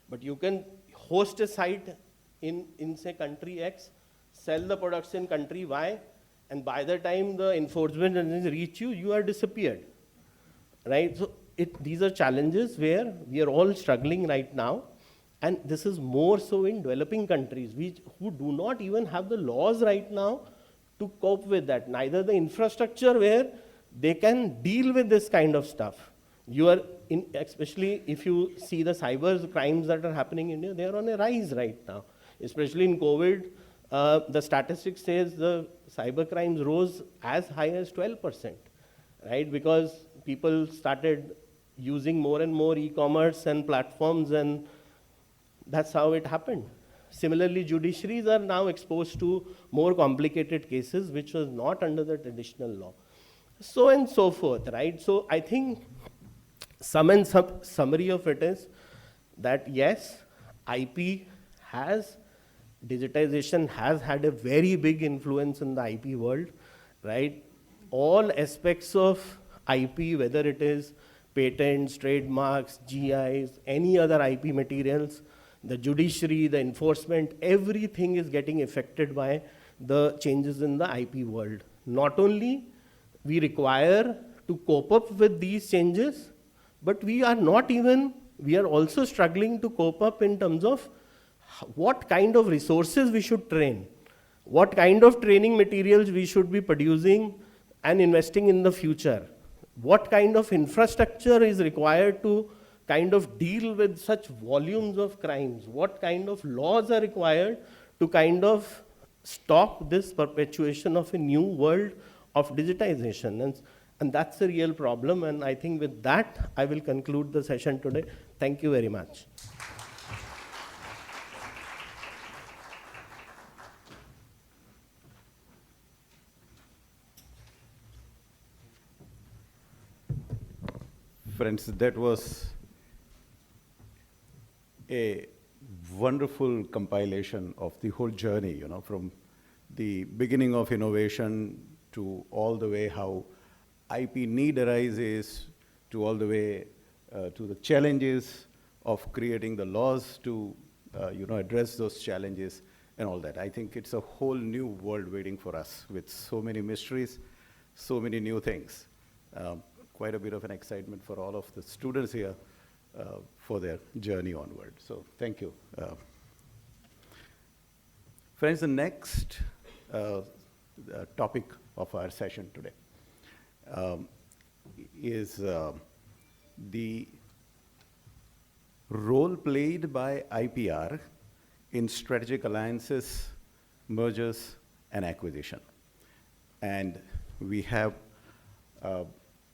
But you can host a site in say country X, sell the products in country Y, and by the time the enforcement agencies reach you, you are disappeared, right? So these are challenges where we are all struggling right now, and this is more so in developing countries who do not even have the laws right now to cope with that, neither the infrastructure where they can deal with this kind of stuff. Especially if you see the cyber crimes that are happening in India, they are on a rise right now. Especially in COVID, the statistics says the cyber crimes rose as high as 12%, right? Because people started using more and more e-commerce and platforms, and that's how it happened. Similarly, judiciaries are now exposed to more complicated cases which was not under the traditional law. So and so forth, right? So I think summary of it is that yes, IP has digitization has had a very big influence in the IP world, right? All aspects of IP, whether it is patents, trademarks, GIs, any other IP materials, the judiciary, the enforcement, everything is getting affected by the changes in the IP world. Not only we require to cope up with these changes, but we are also struggling to cope up in terms of what kind of resources we should train, what kind of training materials we should be producing and investing in the future, what kind of infrastructure is required to kind of deal with such volumes of crimes, what kind of laws are required to kind of stop this perpetuation of a new world of digitization. And that's a real problem. And I think with that, I will conclude the session today. Thank you very much.
Friends, that was a wonderful compilation of the whole journey, you know, from the beginning of innovation to all the way how IP need arises, to all the way to the challenges of creating the laws to, address those challenges and all that. I think it's a whole new world waiting for us with so many mysteries, so many new things. Quite a bit of an excitement for all of the students here for their journey onward. So thank you. Friends, the next topic of our session today is the role played by IPR in strategic alliances, mergers, and acquisition. And we have a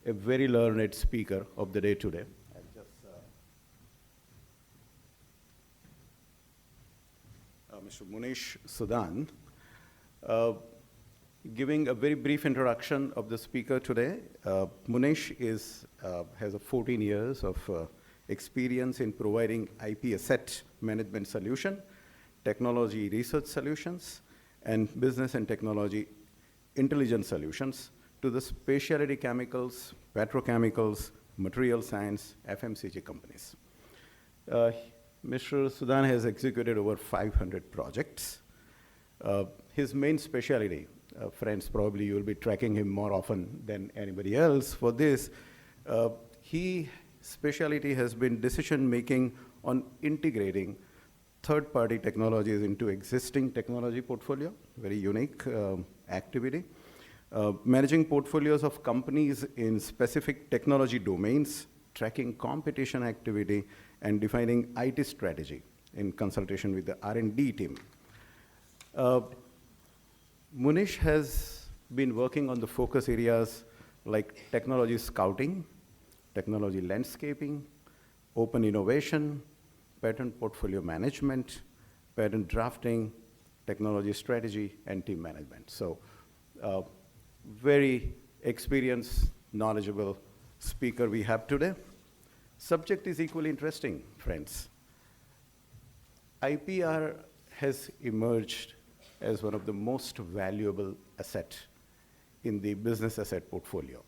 very learned speaker of the day today. Mr. Munish Sudan, giving a very brief introduction of the speaker today. Munish has 14 years of experience in providing IP asset management solution, technology research solutions, and business and technology intelligence solutions to the specialty chemicals, petrochemicals, material science, FMCG companies. Mr. Sudan has executed over 500 projects. His main specialty, friends, probably you'll be tracking him more often than anybody else for this. His specialty has been decision-making on integrating third-party technologies into existing technology portfolio, very unique activity. Managing portfolios of companies in specific technology domains, tracking competition activity, and defining IT strategy in consultation with the R&D team. Munish has been working on the focus areas like technology scouting, technology landscaping, open innovation, patent portfolio management, patent drafting, technology strategy, and team management. So, very experienced, knowledgeable speaker we have today. Subject is equally interesting, friends. IPR has emerged as one of the most valuable asset in the business asset portfolio.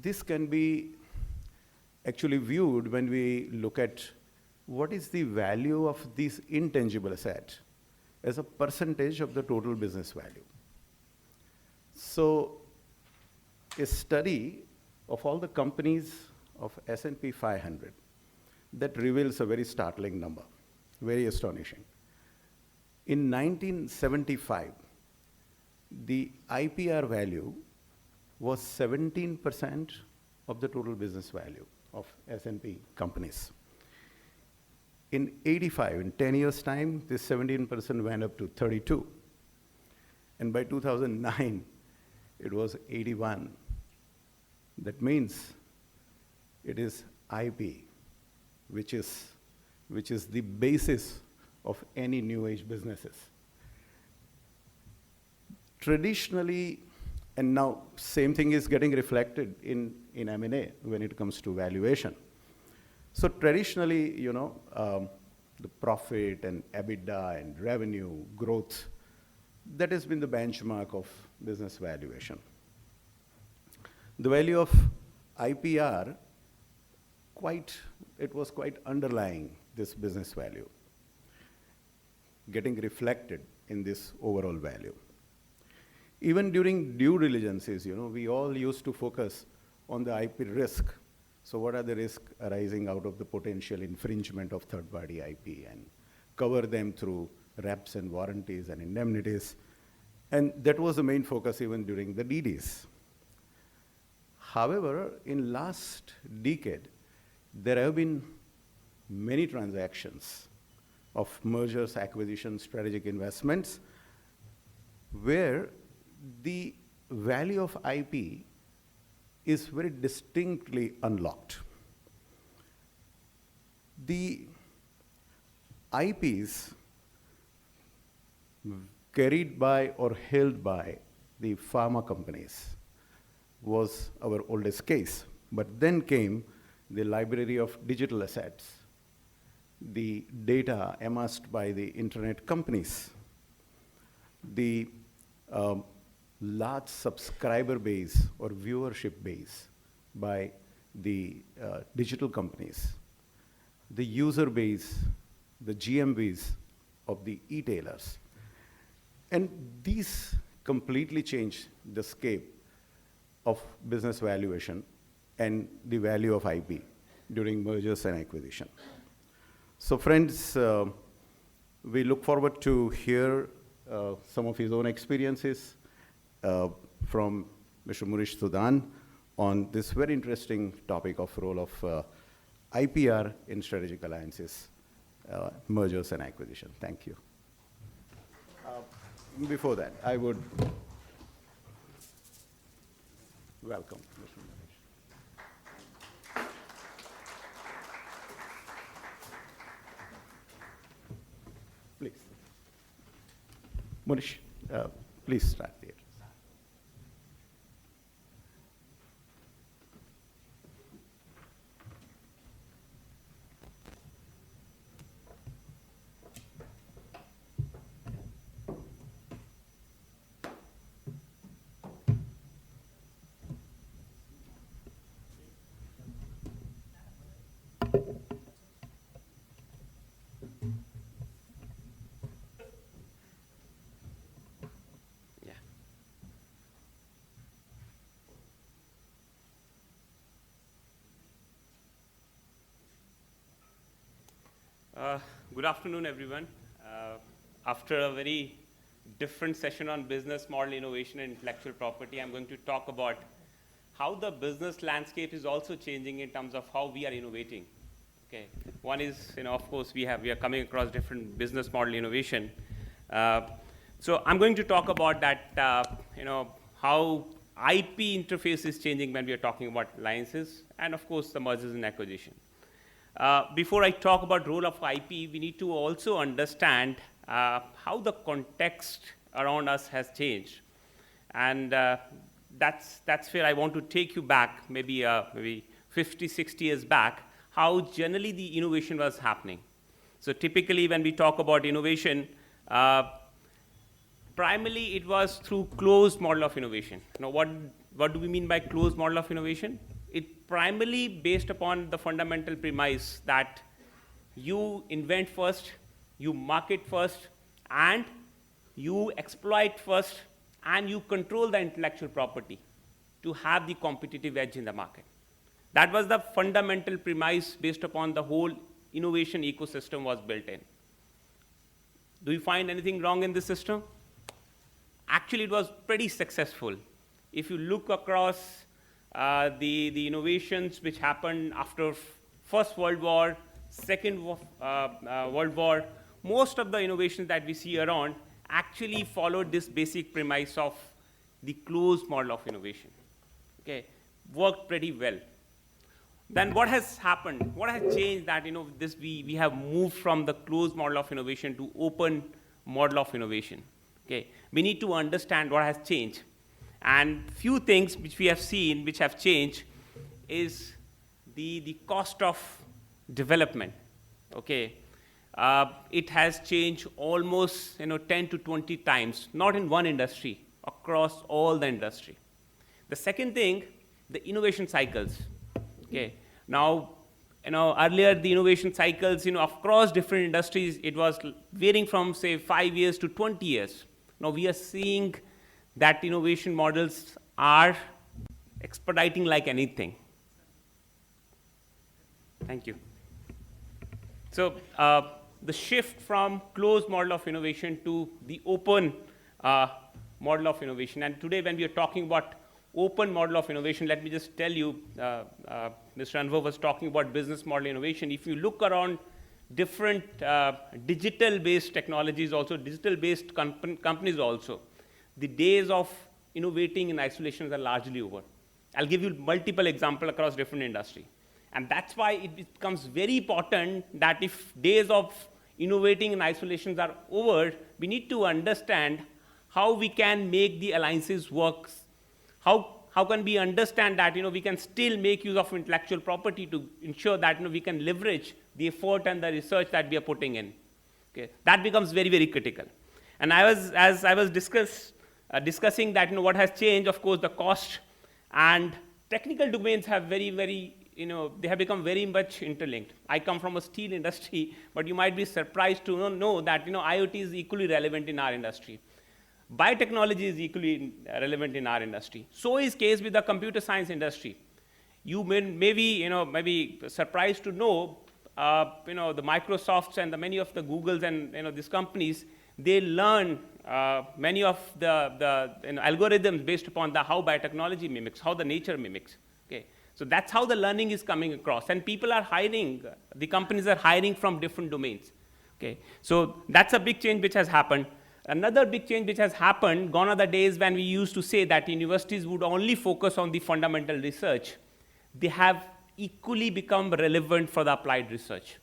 This can be actually viewed when we look at what is the value of this intangible asset as a percentage of the total business value. So a study of all the companies of S&P 500 that reveals a very startling number, very astonishing. In 1975, the IPR value was 17% of the total business value of S&P companies. In 85, in 10 years' time, this 17% went up to 32. And by 2009, it was 81. That means it is IP, which is the basis of any new age businesses. Traditionally, and now same thing is getting reflected in M&A when it comes to valuation. So traditionally, the profit and EBITDA and revenue growth. That has been the benchmark of business valuation. The value of IPR, it was quite underlying this business value, getting reflected in this overall value. Even during due diligences, we all used to focus on the IP risk. So what are the risks arising out of the potential infringement of third-party IP, and cover them through reps and warranties and indemnities. And that was the main focus even during the DDs. However, in last decade, there have been many transactions of mergers, acquisitions, strategic investments, where the value of IP is very distinctly unlocked. The IPs carried by or held by the pharma companies was our oldest case. But then came the library of digital assets, the data amassed by the internet companies, the large subscriber base or viewership base by the digital companies, the user base, the GMVs of the e-tailers. And these completely changed the scape of business valuation and the value of IP during mergers and acquisition. So friends, we look forward to hear some of his own experiences from Mr. Murish Sudan on this very interesting topic of role of IPR in strategic alliances, mergers and acquisition. Thank you. Before that, I would welcome Mr. Murish. Please. Murish, please start there.
Good afternoon, everyone. After a very different session on business model innovation and intellectual property, I'm going to talk about how the business landscape is also changing in terms of how we are innovating. Okay. One is, of course, we are coming across different business model innovation. So I'm going to talk about that, how IP interface is changing when we are talking about alliances, and of course, the mergers and acquisition. Before I talk about role of IP, we need to also understand how the context around us has changed. And that's where I want to take you back, maybe 50, 60 years back, how generally the innovation was happening. So typically when we talk about innovation, primarily it was through closed model of innovation. Now what do we mean by closed model of innovation? It primarily based upon the fundamental premise that you invent first, you market first, and you exploit first, and you control the intellectual property to have the competitive edge in the market. That was the fundamental premise based upon the whole innovation ecosystem was built in. Do you find anything wrong in this system? Actually, it was pretty successful. If you look across the innovations which happened after First World War, Second World War, most of the innovations that we see around actually followed this basic premise of the closed model of innovation. Okay, worked pretty well. Then what has happened? What has changed that we have moved from the closed model of innovation to open model of innovation? Okay, we need to understand what has changed. And few things which we have seen which have changed is the cost of development. Okay, it has changed almost 10 to 20 times, not in one industry, across all the industry. The second thing, the innovation cycles. Okay, now earlier the innovation cycles across different industries, it was varying from say 5 years to 20 years. Now we are seeing that innovation models are expediting like anything. Thank you. So the shift from closed model of innovation to the open model of innovation. And today when we are talking about open model of innovation, let me just tell you, Mr. Anwar was talking about business model innovation. If you look around different digital-based technologies also, digital-based companies also, the days of innovating in isolation are largely over. I'll give you multiple examples across different industry. And that's why it becomes very important that if days of innovating in isolations are over, we need to understand how we can make the alliances work. How can we understand that we can still make use of intellectual property to ensure that we can leverage the effort and the research that we are putting in. Okay, that becomes very, very critical. And as I was discussing that what has changed, of course, the cost and technical domains have very, very they have become very much interlinked. I come from a steel industry, but you might be surprised to know that IoT is equally relevant in our industry. Biotechnology is equally relevant in our industry. So is case with the computer science industry. You may be surprised to know, the Microsofts and the many of the Googles and these companies, they learn many of the algorithms based upon how biotechnology mimics, how the nature mimics. Okay, so that's how the learning is coming across, and people are hiring. The companies are hiring from different domains. Okay, so that's a big change which has happened. Another big change which has happened, gone are the days when we used to say that universities would only focus on the fundamental research. They have equally become relevant for the applied research.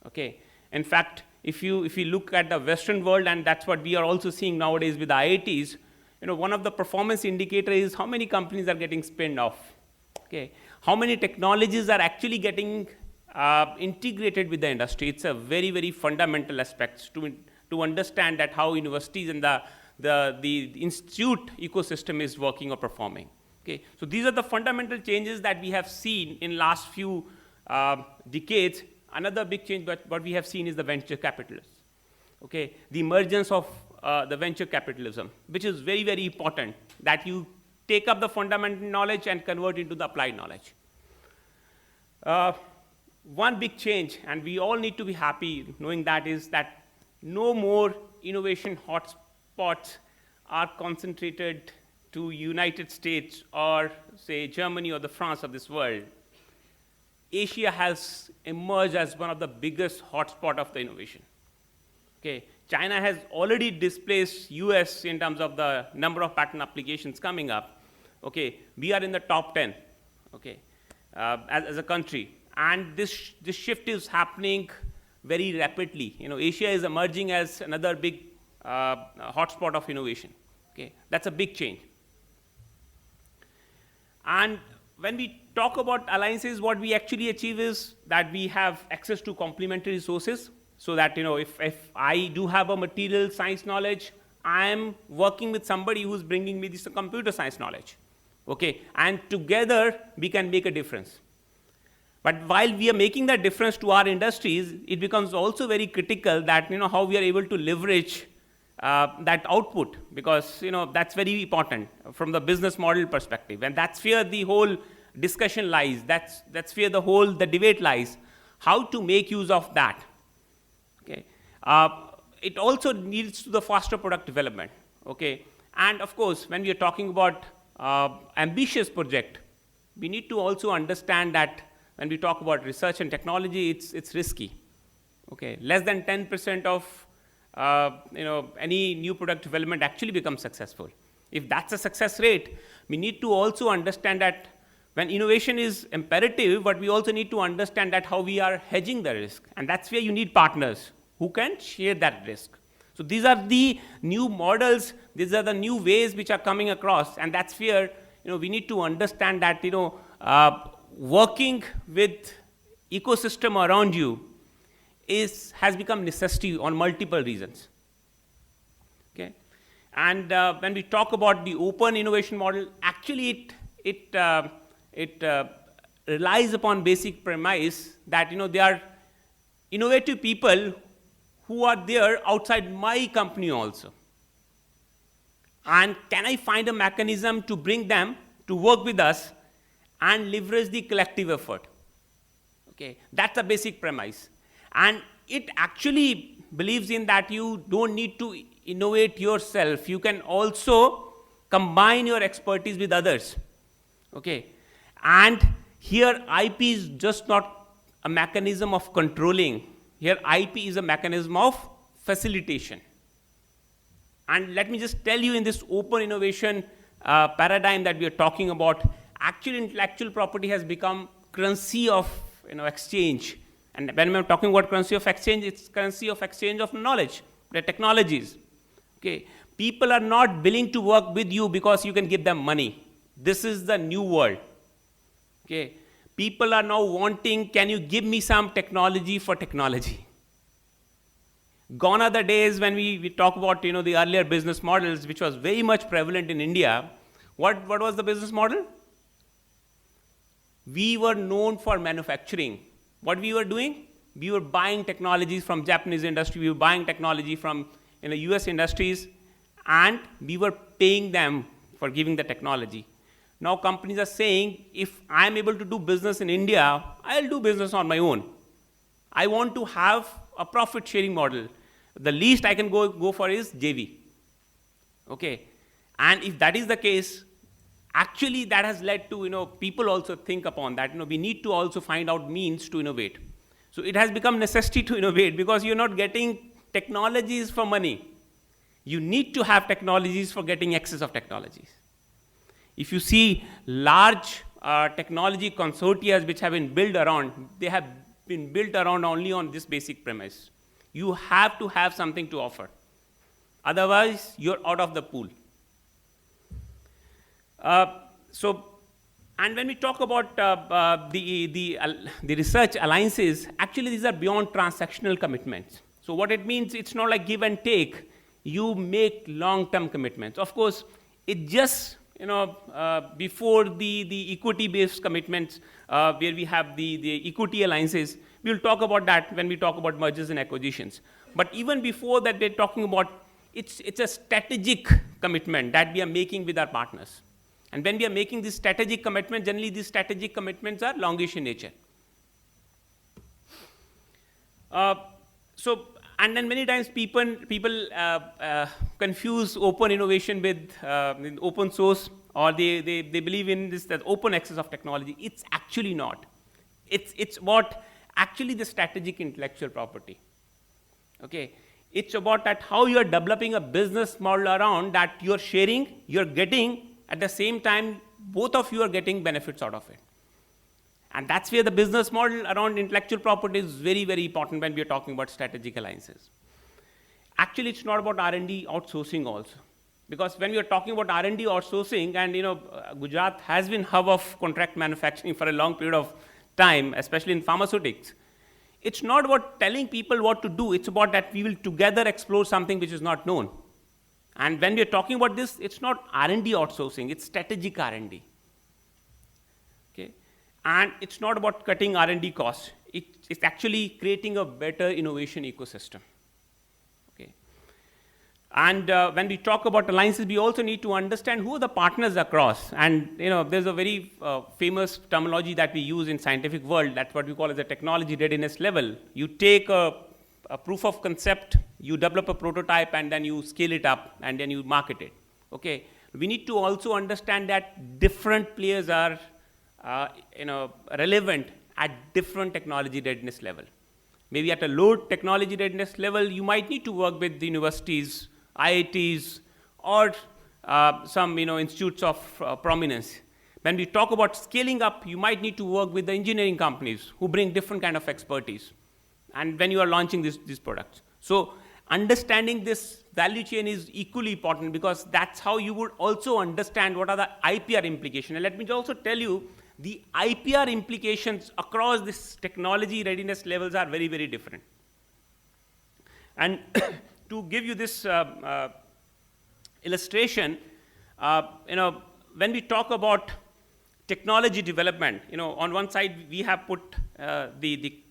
Okay, in fact, if you look at the Western world, and that's what we are also seeing nowadays with the IITs, one of the performance indicators is how many companies are getting spinned off. Okay, how many technologies are actually getting integrated with the industry. It's a very, very fundamental aspect to understand that how universities and the institute ecosystem is working or performing. Okay, so these are the fundamental changes that we have seen in last few decades. Another big change what we have seen is the venture capitalists. Okay, the emergence of the venture capitalism, which is very, very important, that you take up the fundamental knowledge and convert into the applied knowledge. One big change, and we all need to be happy knowing that, is that no more innovation hotspots are concentrated to United States or say Germany or the France of this world. Asia has emerged as one of the biggest hotspots of the innovation. Okay, China has already displaced US in terms of the number of patent applications coming up. Okay, we are in the top 10. Okay, as a country, and this shift is happening very rapidly. Asia is emerging as another big hotspot of innovation. Okay, that's a big change. And when we talk about alliances, what we actually achieve is that we have access to complementary resources, so that if I do have a material science knowledge, I am working with somebody who's bringing me this computer science knowledge. Okay, and together we can make a difference. But while we are making that difference to our industries, it becomes also very critical that how we are able to leverage that output, because that's very important from the business model perspective, and that's where the whole discussion lies. That's where the debate lies. How to make use of that? Okay, it also leads to the faster product development. Okay, and of course, when we are talking about ambitious project, we need to also understand that when we talk about research and technology, it's risky. Okay, less than 10% of any new product development actually becomes successful. If that's a success rate, we need to also understand that when innovation is imperative, but we also need to understand that how we are hedging the risk, and that's where you need partners who can share that risk. So these are the new models, these are the new ways which are coming across, and that's where we need to understand that working with ecosystem around you has become necessity on multiple reasons. Okay? And when we talk about the open innovation model, actually it relies upon basic premise that there are innovative people who are there outside my company also. And can I find a mechanism to bring them to work with us and leverage the collective effort? Okay, that's a basic premise. And it actually believes in that you don't need to innovate yourself. You can also combine your expertise with others. Okay, and here IP is just not a mechanism of controlling. Here IP is a mechanism of facilitation. And let me just tell you, in this open innovation paradigm that we are talking about, actually intellectual property has become currency of exchange. And when we're talking about currency of exchange, it's currency of exchange of knowledge, the technologies. Okay, people are not willing to work with you because you can give them money. This is the new world. Okay, people are now wanting, can you give me some technology for technology? Gone are the days when we talk about the earlier business models, which was very much prevalent in India. What was the business model? We were known for manufacturing. What we were doing? We were buying technologies from Japanese industry, we were buying technology from US industries, and we were paying them for giving the technology. Now companies are saying, if I'm able to do business in India, I'll do business on my own. I want to have a profit sharing model. The least I can go for is JV. Okay, and if that is the case, actually that has led to people also think upon that we need to also find out means to innovate. So it has become necessity to innovate because you're not getting technologies for money. You need to have technologies for getting access of technologies. If you see large technology consortia which have been built around, they have been built around only on this basic premise. You have to have something to offer. Otherwise, you're out of the pool. And when we talk about the research alliances, actually these are beyond transactional commitments. So what it means, it's not like give and take. You make long-term commitments. Of course, it just before the equity-based commitments, where we have the equity alliances. We'll talk about that when we talk about mergers and acquisitions. But even before that, we're talking about it's a strategic commitment that we are making with our partners. And when we are making this strategic commitment, generally these strategic commitments are longish in nature. And then many times people confuse open innovation with open source, or they believe in this that open access of technology. It's actually not. It's about actually the strategic intellectual property. Okay, it's about that how you are developing a business model around that you're sharing, you're getting, at the same time, both of you are getting benefits out of it. And that's where the business model around intellectual property is very, very important when we are talking about strategic alliances. Actually, it's not about R&D outsourcing also. Because when we are talking about R&D outsourcing, and Gujarat has been hub of contract manufacturing for a long period of time, especially in pharmaceutics. It's not about telling people what to do, it's about that we will together explore something which is not known. And when we are talking about this, it's not R&D outsourcing, it's strategic R&D. Okay? And it's not about cutting R&D costs. It's actually creating a better innovation ecosystem. Okay? And when we talk about alliances, we also need to understand who are the partners across. And there's a very famous terminology that we use in scientific world. That's what we call as a technology readiness level. You take a proof of concept, you develop a prototype, and then you scale it up, and then you market it. Okay? We need to also understand that different players are relevant at different technology readiness level. Maybe at a low technology readiness level, you might need to work with the universities, IITs, or some institutes of prominence. When we talk about scaling up, you might need to work with the engineering companies who bring different kind of expertise. And when you are launching these products. So understanding this value chain is equally important, because that's how you would also understand what are the IPR implications. And let me also tell you, the IPR implications across this technology readiness levels are very, very different. And to give you this illustration, when we talk about technology development, on one side we have put the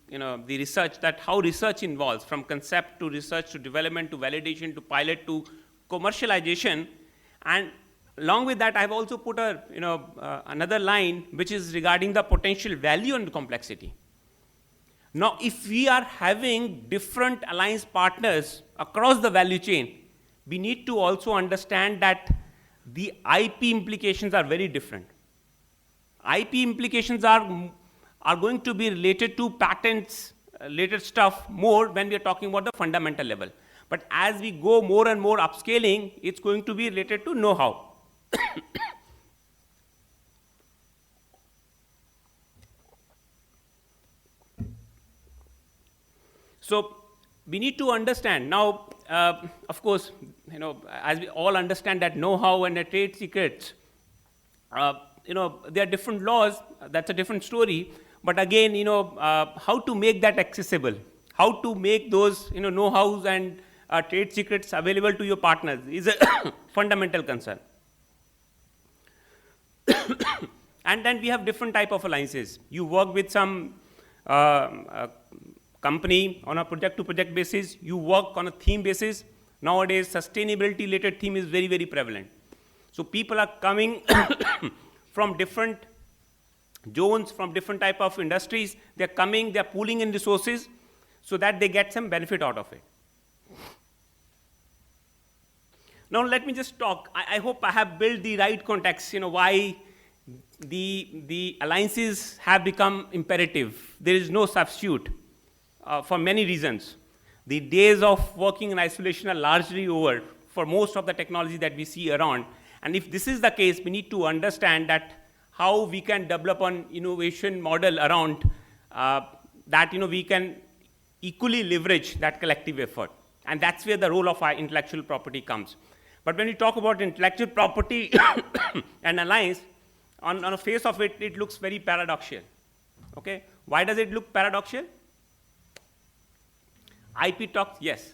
research, that how research involves from concept to research to development to validation to pilot to commercialization. And along with that, I've also put another line which is regarding the potential value and complexity. Now, if we are having different alliance partners across the value chain, we need to also understand that the IP implications are very different. IP implications are going to be related to patents, related stuff more when we are talking about the fundamental level. But as we go more and more upscaling, it's going to be related to know-how. So we need to understand now, of course, as we all understand that know-how and the trade secrets, there are different laws, that's a different story. But again, how to make that accessible, how to make those know-hows and trade secrets available to your partners is a fundamental concern. And then we have different type of alliances. You work with some company on a project-to-project basis. You work on a theme basis. Nowadays, sustainability-related theme is very, very prevalent. So people are coming from different zones, from different type of industries. They're coming, they're pooling in resources so that they get some benefit out of it. Now let me just talk. I hope I have built the right context, why the alliances have become imperative. There is no substitute for many reasons. The days of working in isolation are largely over for most of the technology that we see around. And if this is the case, we need to understand that how we can develop an innovation model around that we can equally leverage that collective effort. And that's where the role of our intellectual property comes. But when we talk about intellectual property and alliance, on the face of it, it looks very paradoxical. Okay? Why does it look paradoxical? IP talks, yes.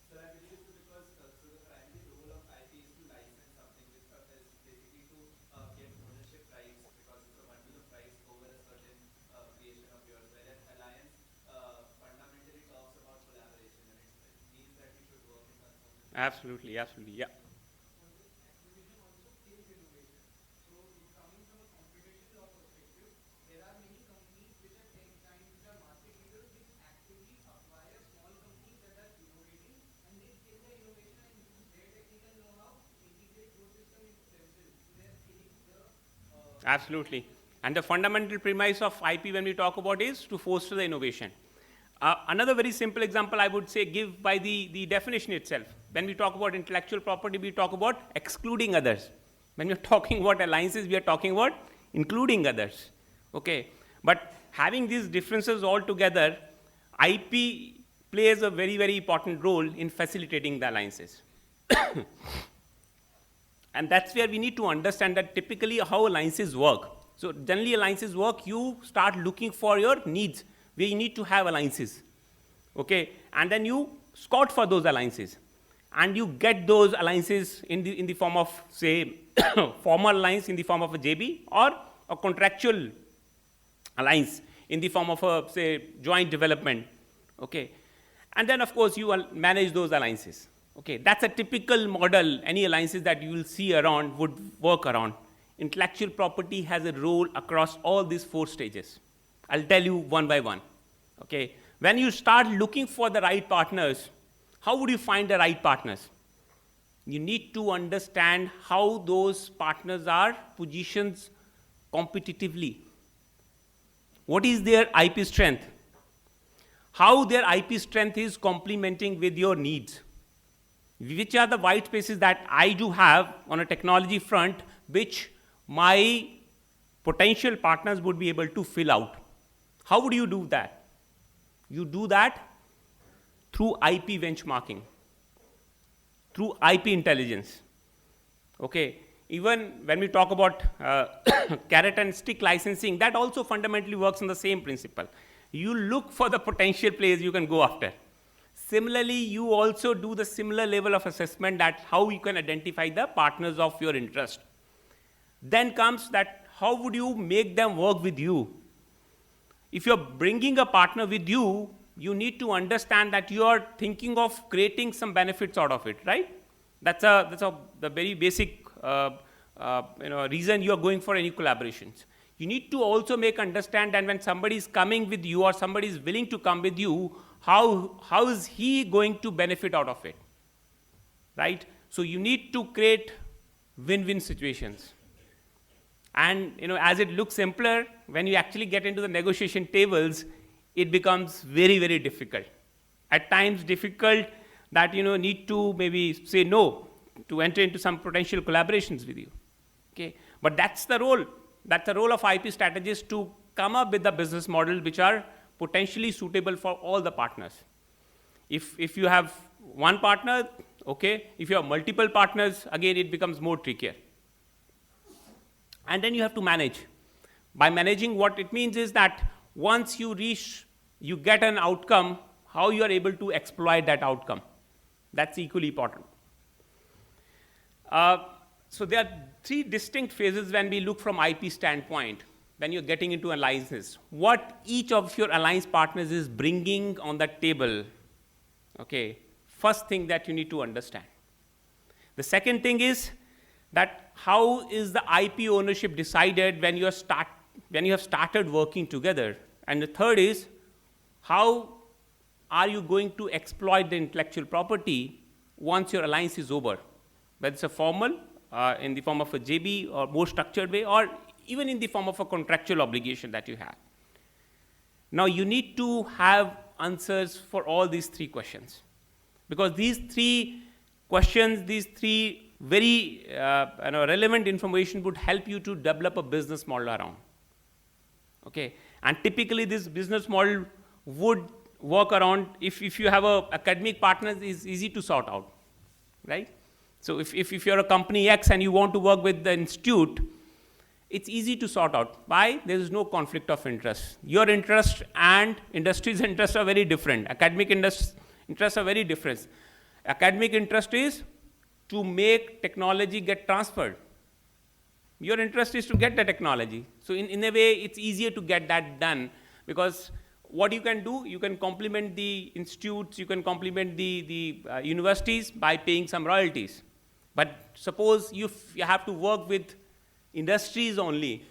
Sir, I believe it's because the primary role of IP is to license something, which is basically to get ownership rights because it's a bundle of rights over a certain creation of yours. Whereas alliance fundamentally talks about collaboration, and it means that we should work in concert.
Absolutely, absolutely, yeah. Absolutely. And the fundamental premise of IP when we talk about is to foster the innovation. Another very simple example I would say give by the definition itself. When we talk about intellectual property, we talk about excluding others. When we're talking about alliances, we are talking about including others. Okay? But having these differences all together, IP plays a very, very important role in facilitating the alliances. And that's where we need to understand that typically how alliances work. So generally alliances work, you start looking for your needs, where you need to have alliances. Okay? And then you scout for those alliances. And you get those alliances in the form of, say, formal alliance in the form of a JB, or a contractual alliance in the form of a, say, joint development. Okay? And then, of course, you will manage those alliances. Okay, that's a typical model. Any alliances that you will see around would work around. Intellectual property has a role across all these 4 stages. I'll tell you one by one. Okay, when you start looking for the right partners, how would you find the right partners? You need to understand how those partners are positioned competitively. What is their IP strength? How their IP strength is complementing with your needs. Which are the white spaces that I do have on a technology front, which my potential partners would be able to fill out. How would you do that? You do that through IP benchmarking, through IP intelligence. Okay, even when we talk about carrot and stick licensing, that also fundamentally works on the same principle. You look for the potential players you can go after. similarly, you also do the similar level of assessment that how you can identify the partners of your interest. Then comes that how would you make them work with you? If you're bringing a partner with you, you need to understand that you are thinking of creating some benefits out of it, right? That's the very basic reason you are going for any collaborations. You need to also understand that when somebody is coming with you or somebody is willing to come with you, how is he going to benefit out of it, right? So you need to create win-win situations. And as it looks simpler, when you actually get into the negotiation tables, it becomes very, very difficult. At times difficult that need to maybe say no to enter into some potential collaborations with you. Okay, but that's the role. That's the role of IP strategists, to come up with the business model which are potentially suitable for all the partners. If you have one partner, okay. If you have multiple partners, again it becomes more trickier. And then you have to manage. By managing, what it means is that once you get an outcome, how you are able to exploit that outcome. That's equally important. So there are three distinct phases when we look from IP standpoint, when you're getting into alliances. What each of your alliance partners is bringing on the table, okay, first thing that you need to understand. The second thing is that how is the IP ownership decided when you have started working together. And the third is, how are you going to exploit the intellectual property once your alliance is over? Whether it's a formal, in the form of a JB, or more structured way, or even in the form of a contractual obligation that you have. Now you need to have answers for all these three questions, because these three questions, these three very relevant information would help you to develop a business model around. Okay, and typically this business model would work around, if you have a academic partner, is easy to sort out, right? So if you're a company X and you want to work with the institute, it's easy to sort out. Why? There is no conflict of interest. Your interest and industry's interests are very different. Academic interests are very different. Academic interest is to make technology get transferred. Your interest is to get the technology. So in a way, it's easier to get that done, because what you can do, you can complement the institutes, you can complement the universities by paying some royalties. But suppose you have to work with industries only,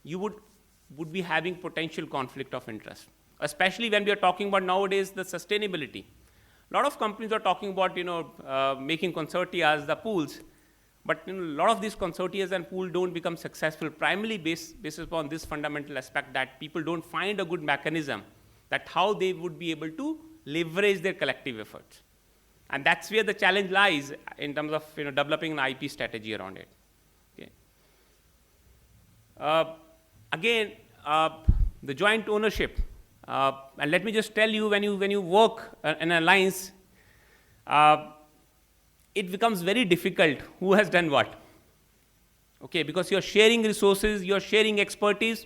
you would be having potential conflict of interest, especially when we are talking about nowadays the sustainability. A lot of companies are talking about making consortia, the pools, but a lot of these consortia and pools don't become successful primarily based upon this fundamental aspect, that people don't find a good mechanism that how they would be able to leverage their collective efforts. And that's where the challenge lies in terms of developing an IP strategy around it. Okay. Again, the joint ownership. And let me just tell you, when you work in an alliance, it becomes very difficult who has done what. Okay, because you're sharing resources, you're sharing expertise.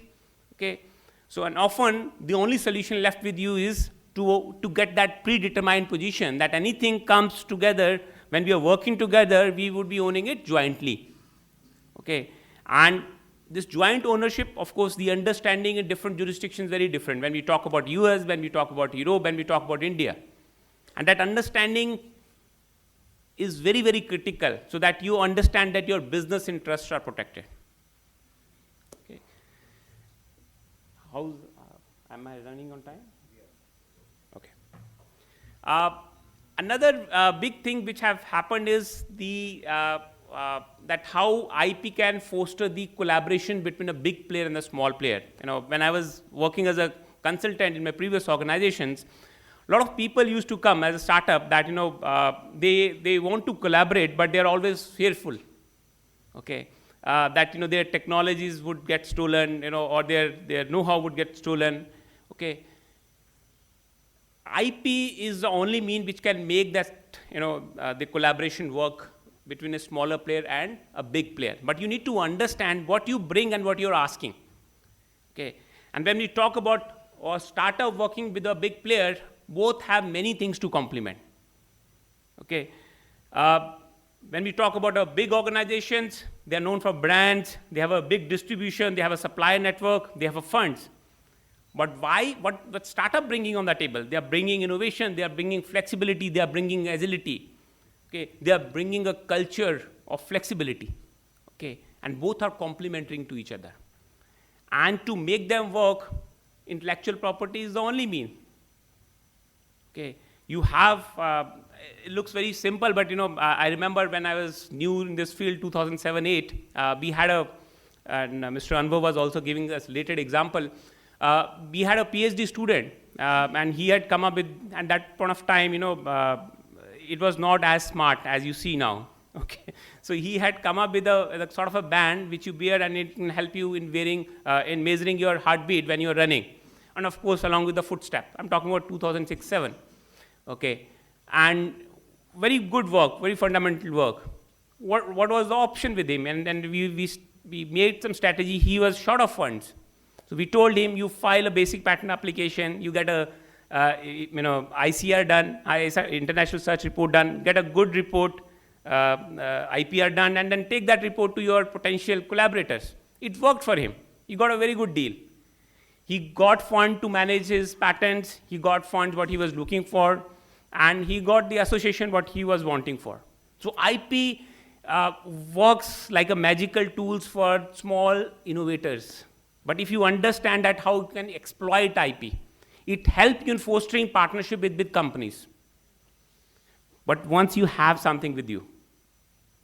Okay, so and often the only solution left with you is to get that predetermined position, that anything comes together, when we are working together, we would be owning it jointly. Okay, and this joint ownership, of course, the understanding in different jurisdictions is very different. When we talk about US, when we talk about Europe, when we talk about India. And that understanding is very, very critical, so that you understand that your business interests are protected. Okay. Am I running on time? Okay. Another big thing which have happened is that how IP can foster the collaboration between a big player and a small player. When I was working as a consultant in my previous organizations, a lot of people used to come as a startup that they want to collaborate, but they're always fearful. Okay, that their technologies would get stolen, or their know-how would get stolen. Okay. IP is the only mean which can make that the collaboration work between a smaller player and a big player. But you need to understand what you bring and what you're asking. Okay. And when we talk about a startup working with a big player, both have many things to complement. Okay. When we talk about big organizations, they are known for brands, they have a big distribution, they have a supplier network, they have a funds. But why? What startup bringing on the table? They are bringing innovation, they are bringing flexibility, they are bringing agility. Okay, they are bringing a culture of flexibility. Okay, and both are complementary to each other. And to make them work, intellectual property is the only mean. Okay, you have. It looks very simple, but I remember when I was new in this field, 2007-8, we had and Mr. Anwar was also giving us related example. We had a PhD student, and he had come up with, at that point of time, it was not as smart as you see now. Okay, so he had come up with a sort of a band which you wear, and it can help you in in measuring your heartbeat when you're running, and of course along with the footstep. I'm talking about 2006-07. Okay, and very good work, very fundamental work. What was the option with him? And then we made some strategy. He was short of funds. So we told him, you file a basic patent application, you get a ICR done, international search report done, get a good report, IPR done, and then take that report to your potential collaborators. It worked for him. He got a very good deal. He got fund to manage his patents, he got funds what he was looking for, and he got the association what he was wanting for. So IP works like a magical tools for small innovators. But if you understand that how you can exploit IP, it helps you in fostering partnership with big companies. But once you have something with you,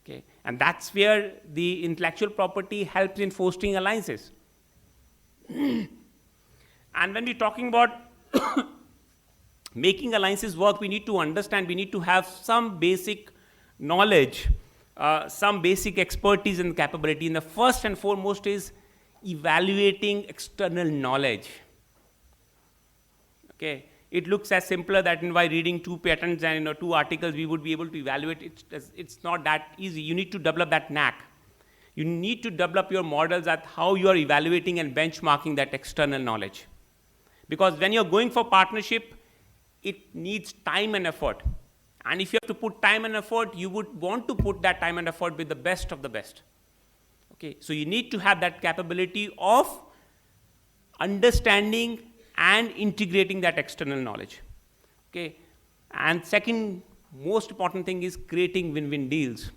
okay, and that's where the intellectual property helps in fostering alliances. And when we're talking about making alliances work, we need to understand, we need to have some basic knowledge, some basic expertise and capability. And the first and foremost is evaluating external knowledge. Okay, it looks as simpler that by reading 2 patents and 2 articles, we would be able to evaluate it. It's not that easy. You need to develop that knack. You need to develop your models at how you are evaluating and benchmarking that external knowledge. Because when you're going for partnership, it needs time and effort. And if you have to put time and effort, you would want to put that time and effort with the best of the best. Okay, so you need to have that capability of understanding and integrating that external knowledge. Okay, and second most important thing is creating win-win deals.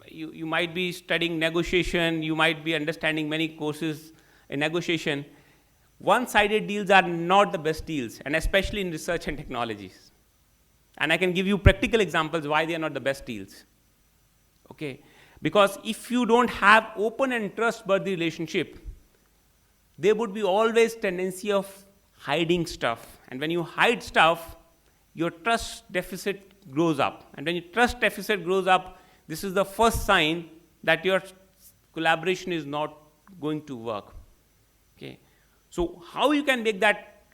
You might be studying negotiation, you might be understanding many courses in negotiation. One-sided deals are not the best deals, and especially in research and technologies. And I can give you practical examples why they are not the best deals. Okay, because if you don't have open and trustworthy relationship, there would be always tendency of hiding stuff. And when you hide stuff, your trust deficit grows up. And when your trust deficit grows up, this is the first sign that your collaboration is not going to work. Okay. So how you can make that,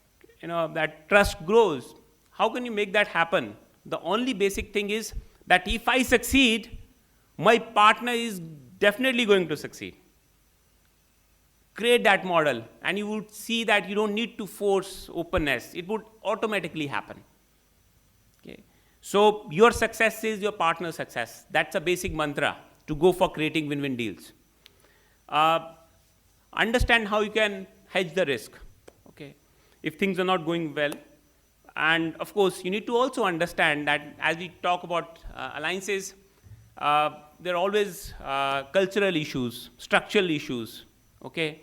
that trust grows? How can you make that happen? The only basic thing is that if I succeed, my partner is definitely going to succeed. Create that model, and you would see that you don't need to force openness. It would automatically happen. Okay. So your success is your partner's success. That's a basic mantra to go for creating win-win deals. Understand how you can hedge the risk, okay, if things are not going well. And of course, you need to also understand that as we talk about alliances, there are always cultural issues, structural issues, okay.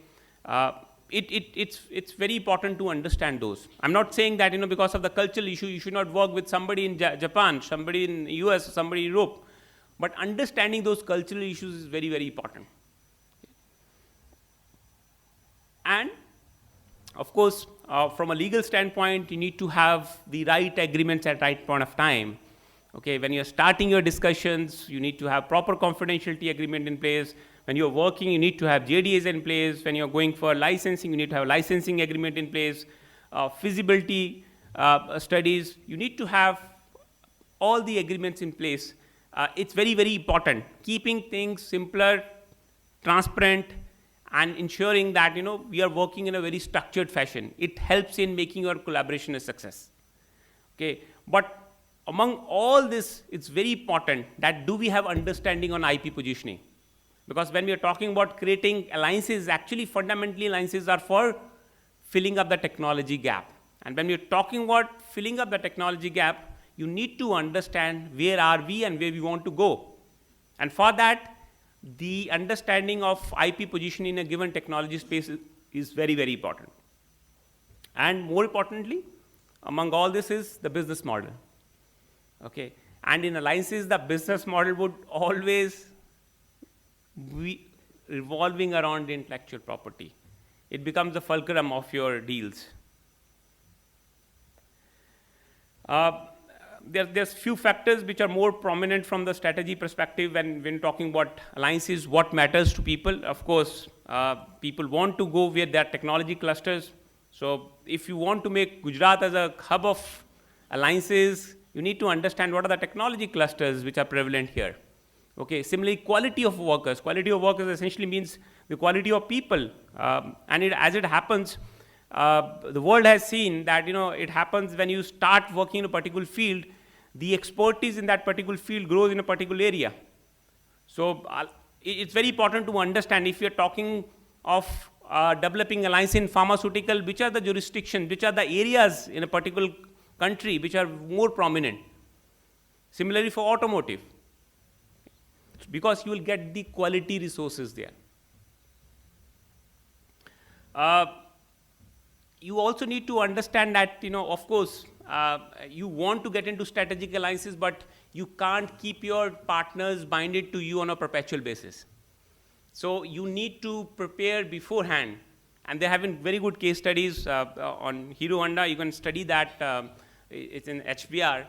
It's very important to understand those. I'm not saying that, because of the cultural issue, you should not work with somebody in Japan, somebody in US, somebody in Europe. But understanding those cultural issues is very, very important. And of course, from a legal standpoint, you need to have the right agreements at right point of time. Okay, when you're starting your discussions, you need to have proper confidentiality agreement in place. When you're working, you need to have JDAs in place. When you're going for licensing, you need to have licensing agreement in place. Feasibility studies, you need to have all the agreements in place. It's very, very important. Keeping things simpler, transparent, and ensuring that, we are working in a very structured fashion. It helps in making your collaboration a success. Okay, but among all this, it's very important that do we have understanding on IP positioning? Because when we are talking about creating alliances, actually fundamentally alliances are for filling up the technology gap. And when we're talking about filling up the technology gap, you need to understand where are we and where we want to go. And for that, the understanding of IP position in a given technology space is very, very important. And more importantly, among all this is the business model. Okay, and in alliances, the business model would always be revolving around the intellectual property. It becomes the fulcrum of your deals. There's few factors which are more prominent from the strategy perspective when talking about alliances, what matters to people. Of course, people want to go where there are technology clusters. So if you want to make Gujarat as a hub of alliances, you need to understand what are the technology clusters which are prevalent here. Okay, similarly, quality of workers. Quality of workers essentially means the quality of people. As it happens, the world has seen that, it happens when you start working in a particular field, the expertise in that particular field grows in a particular area. So it's very important to understand if you're talking of developing alliance in pharmaceutical, which are the jurisdictions, which are the areas in a particular country which are more prominent. Similarly for automotive, because you will get the quality resources there. You also need to understand that, of course, you want to get into strategic alliances, but you can't keep your partners binded to you on a perpetual basis. So you need to prepare beforehand. And they're having very good case studies on Hero Honda. You can study that. It's in HBR.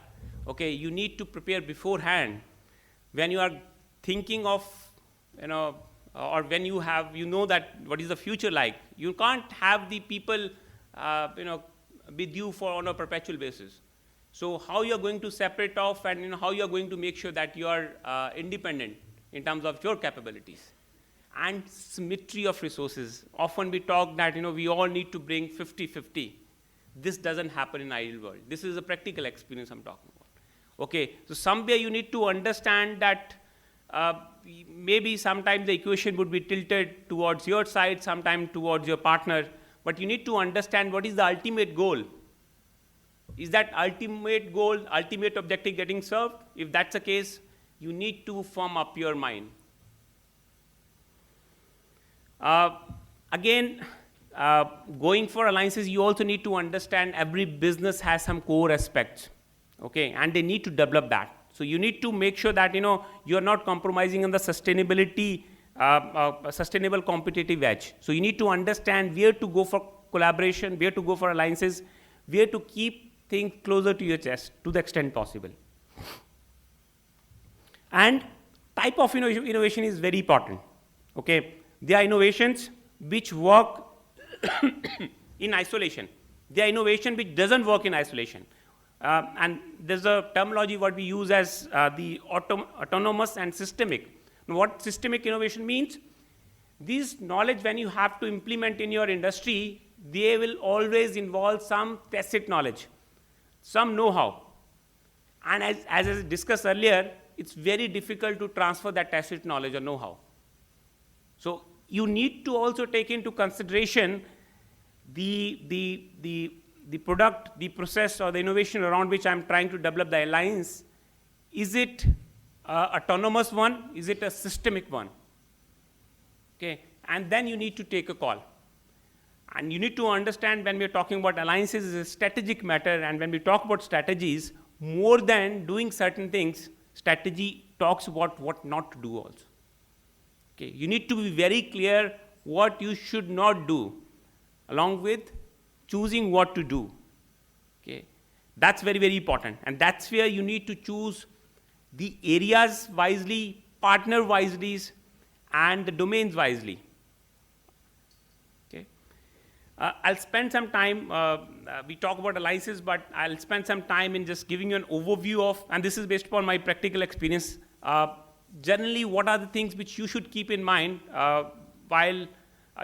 Okay, you need to prepare beforehand when you are thinking of, or when you have, that what is the future like. You can't have the people, with you on a perpetual basis. So how you are going to separate off and how you are going to make sure that you are independent in terms of your capabilities. And symmetry of resources. Often we talk that, we all need to bring 50-50. This doesn't happen in ideal world. This is a practical experience I'm talking about. Okay, so somewhere you need to understand that maybe sometimes the equation would be tilted towards your side, sometimes towards your partner, but you need to understand what is the ultimate goal. Is that ultimate goal, ultimate objective getting served? If that's the case, you need to firm up your mind. Again, going for alliances, you also need to understand every business has some core aspects, okay, and they need to develop that. So you need to make sure that, you are not compromising on the sustainability, sustainable competitive edge. So you need to understand where to go for collaboration, where to go for alliances, where to keep things closer to your chest to the extent possible. And type of innovation is very important, okay. There are innovations which work in isolation. There are innovation which doesn't work in isolation. And there's a terminology what we use as the autonomous and systemic. Now, what systemic innovation means? This knowledge, when you have to implement in your industry, they will always involve some tacit knowledge, some know-how. And as I discussed earlier, it's very difficult to transfer that tacit knowledge or know-how. So you need to also take into consideration the product, the process, or the innovation around which I'm trying to develop the alliance. Is it autonomous one? Is it a systemic one? Okay, and then you need to take a call. And you need to understand when we're talking about alliances, it's a strategic matter, and when we talk about strategies, more than doing certain things, strategy talks about what not to do also. Okay, you need to be very clear what you should not do, along with choosing what to do. Okay, that's very, very important. And that's where you need to choose the areas wisely, partner wisely, and the domains wisely. Okay, I'll spend some time, we talk about alliances, but I'll spend some time in just giving you an overview of, and this is based upon my practical experience, generally what are the things which you should keep in mind while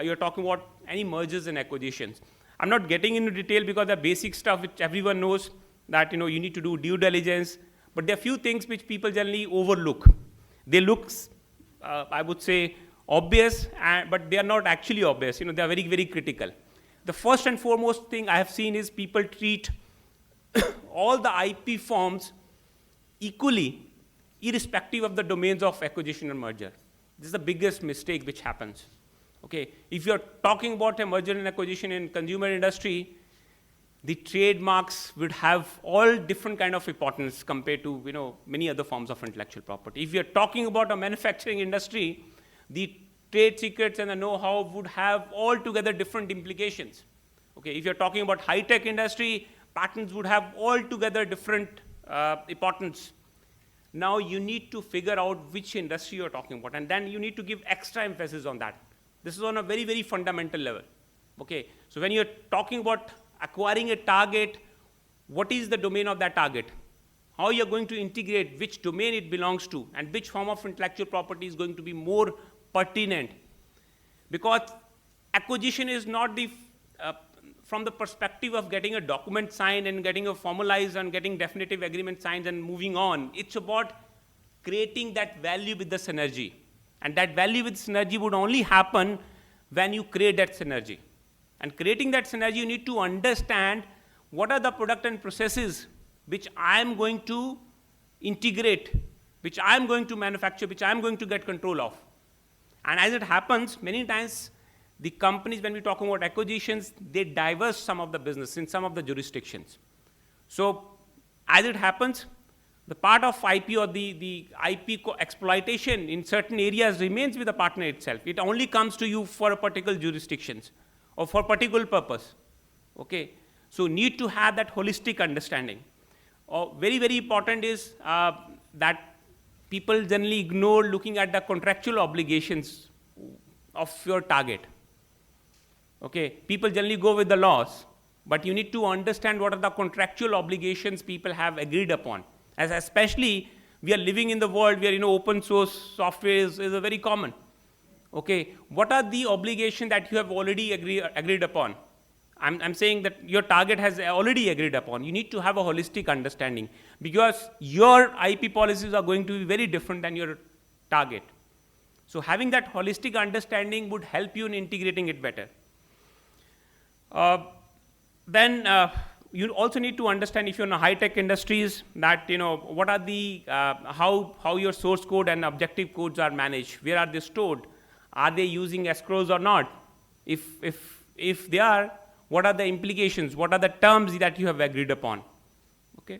you're talking about any mergers and acquisitions. I'm not getting into detail because the basic stuff which everyone knows, that you need to do due diligence, but there are few things which people generally overlook. They look, I would say, obvious, but they are not actually obvious. They are very, very critical. The first and foremost thing I have seen is people treat all the IP firms equally, irrespective of the domains of acquisition or merger. This is the biggest mistake which happens. Okay, if you're talking about a merger and acquisition in consumer industry, the trademarks would have all different kind of importance compared to many other forms of intellectual property. If you're talking about a manufacturing industry, the trade secrets and the know-how would have altogether different implications. Okay, if you're talking about high-tech industry, patents would have altogether different importance. Now you need to figure out which industry you're talking about, and then you need to give extra emphasis on that. This is on a very, very fundamental level. Okay, so when you're talking about acquiring a target, what is the domain of that target? How you're going to integrate, which domain it belongs to, and which form of intellectual property is going to be more pertinent. Because acquisition is not from the perspective of getting a document signed and getting a formalized and getting definitive agreement signed and moving on. It's about creating that value with the synergy. And that value with synergy would only happen when you create that synergy. And creating that synergy, you need to understand what are the product and processes which I am going to integrate, which I am going to manufacture, which I am going to get control of. And as it happens, many times the companies, when we're talking about acquisitions, they diverse some of the business in some of the jurisdictions. So as it happens, the part of IP or the IP exploitation in certain areas remains with the partner itself. It only comes to you for a particular jurisdictions or for a particular purpose. Okay, so need to have that holistic understanding. Very, very important is that people generally ignore looking at the contractual obligations of your target. Okay, people generally go with the laws, but you need to understand what are the contractual obligations people have agreed upon. As especially we are living in the world where open source software is very common. Okay, what are the obligations that you have already agreed upon? I'm saying that your target has already agreed upon. You need to have a holistic understanding because your IP policies are going to be very different than your target. So having that holistic understanding would help you in integrating it better. Then you also need to understand, if you're in a high-tech industries, that what are the how your source code and objective codes are managed. Where are they stored? Are they using escrows or not? If they are, what are the implications? What are the terms that you have agreed upon? Okay.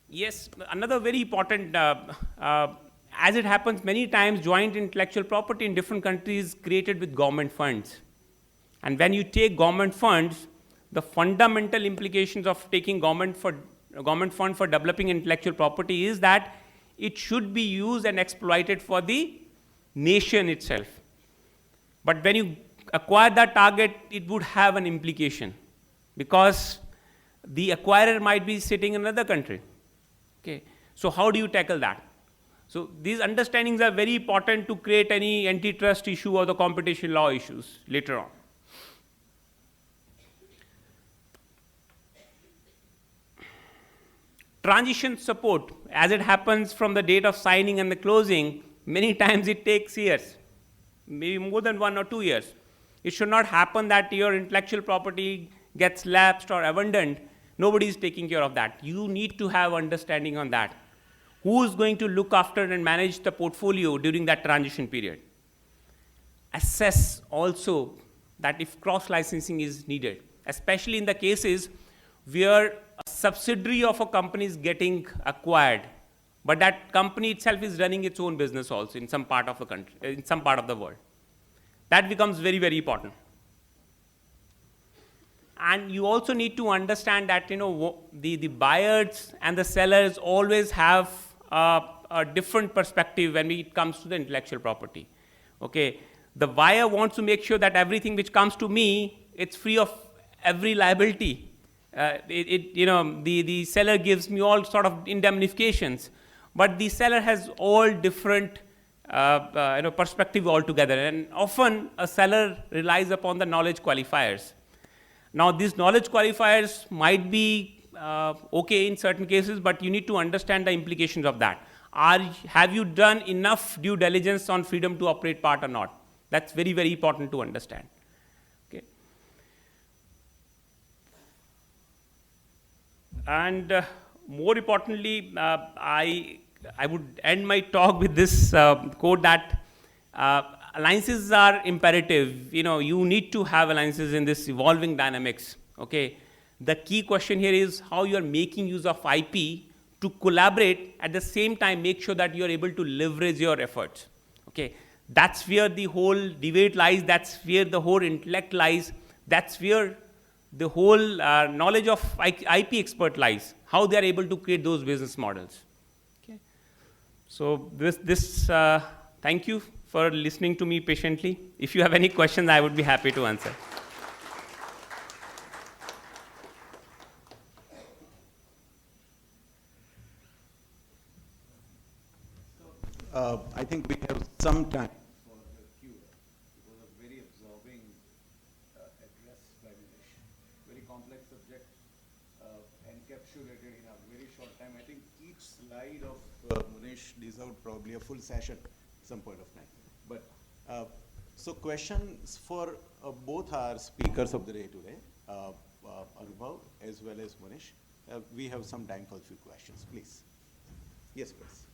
Yes, another very important. As it happens many times, joint intellectual property in different countries created with government funds. And when you take government funds, the fundamental implications of taking government fund for developing intellectual property is that it should be used and exploited for the nation itself. But when you acquire that target, it would have an implication because the acquirer might be sitting in another country. Okay, so how do you tackle that? So these understandings are very important to create any antitrust issue or the competition law issues later on. Transition support, as it happens from the date of signing and the closing, many times it takes years, maybe more than 1 or 2 years. It should not happen that your intellectual property gets lapsed or abandoned. Nobody is taking care of that. You need to have understanding on that. Who is going to look after and manage the portfolio during that transition period? Assess also that if cross-licensing is needed, especially in the cases where a subsidiary of a company is getting acquired, but that company itself is running its own business also in some part of the country, in some part of the world. That becomes very, very important. And you also need to understand that the buyers and the sellers always have a different perspective when it comes to the intellectual property. Okay, the buyer wants to make sure that everything which comes to me, it's free of every liability. The seller gives me all sort of indemnifications. but the seller has all different perspective altogether, and often a seller relies upon the knowledge qualifiers. Now, these knowledge qualifiers might be okay in certain cases, but you need to understand the implications of that. Have you done enough due diligence on freedom to operate part or not? That's very, very important to understand. Okay. And more importantly, I would end my talk with this quote that alliances are imperative. You need to have alliances in this evolving dynamics. Okay. The key question here is how you are making use of IP to collaborate, at the same time make sure that you are able to leverage your efforts. Okay. That's where the whole debate lies. That's where the whole intellect lies. That's where the whole knowledge of IP expert lies. How they are able to create those business models. Okay. So thank you for listening to me patiently. If you have any questions, I would be happy to answer.
I think we have some time for the Q&A. It was a very absorbing address by Manish. Very complex subject, encapsulated in a very short time. I think each slide of Manish deserved probably a full session at some point of time. But so questions for both our speakers of the day today, Anubhav as well as Manish. We have some time for a few questions, please. Yes, please.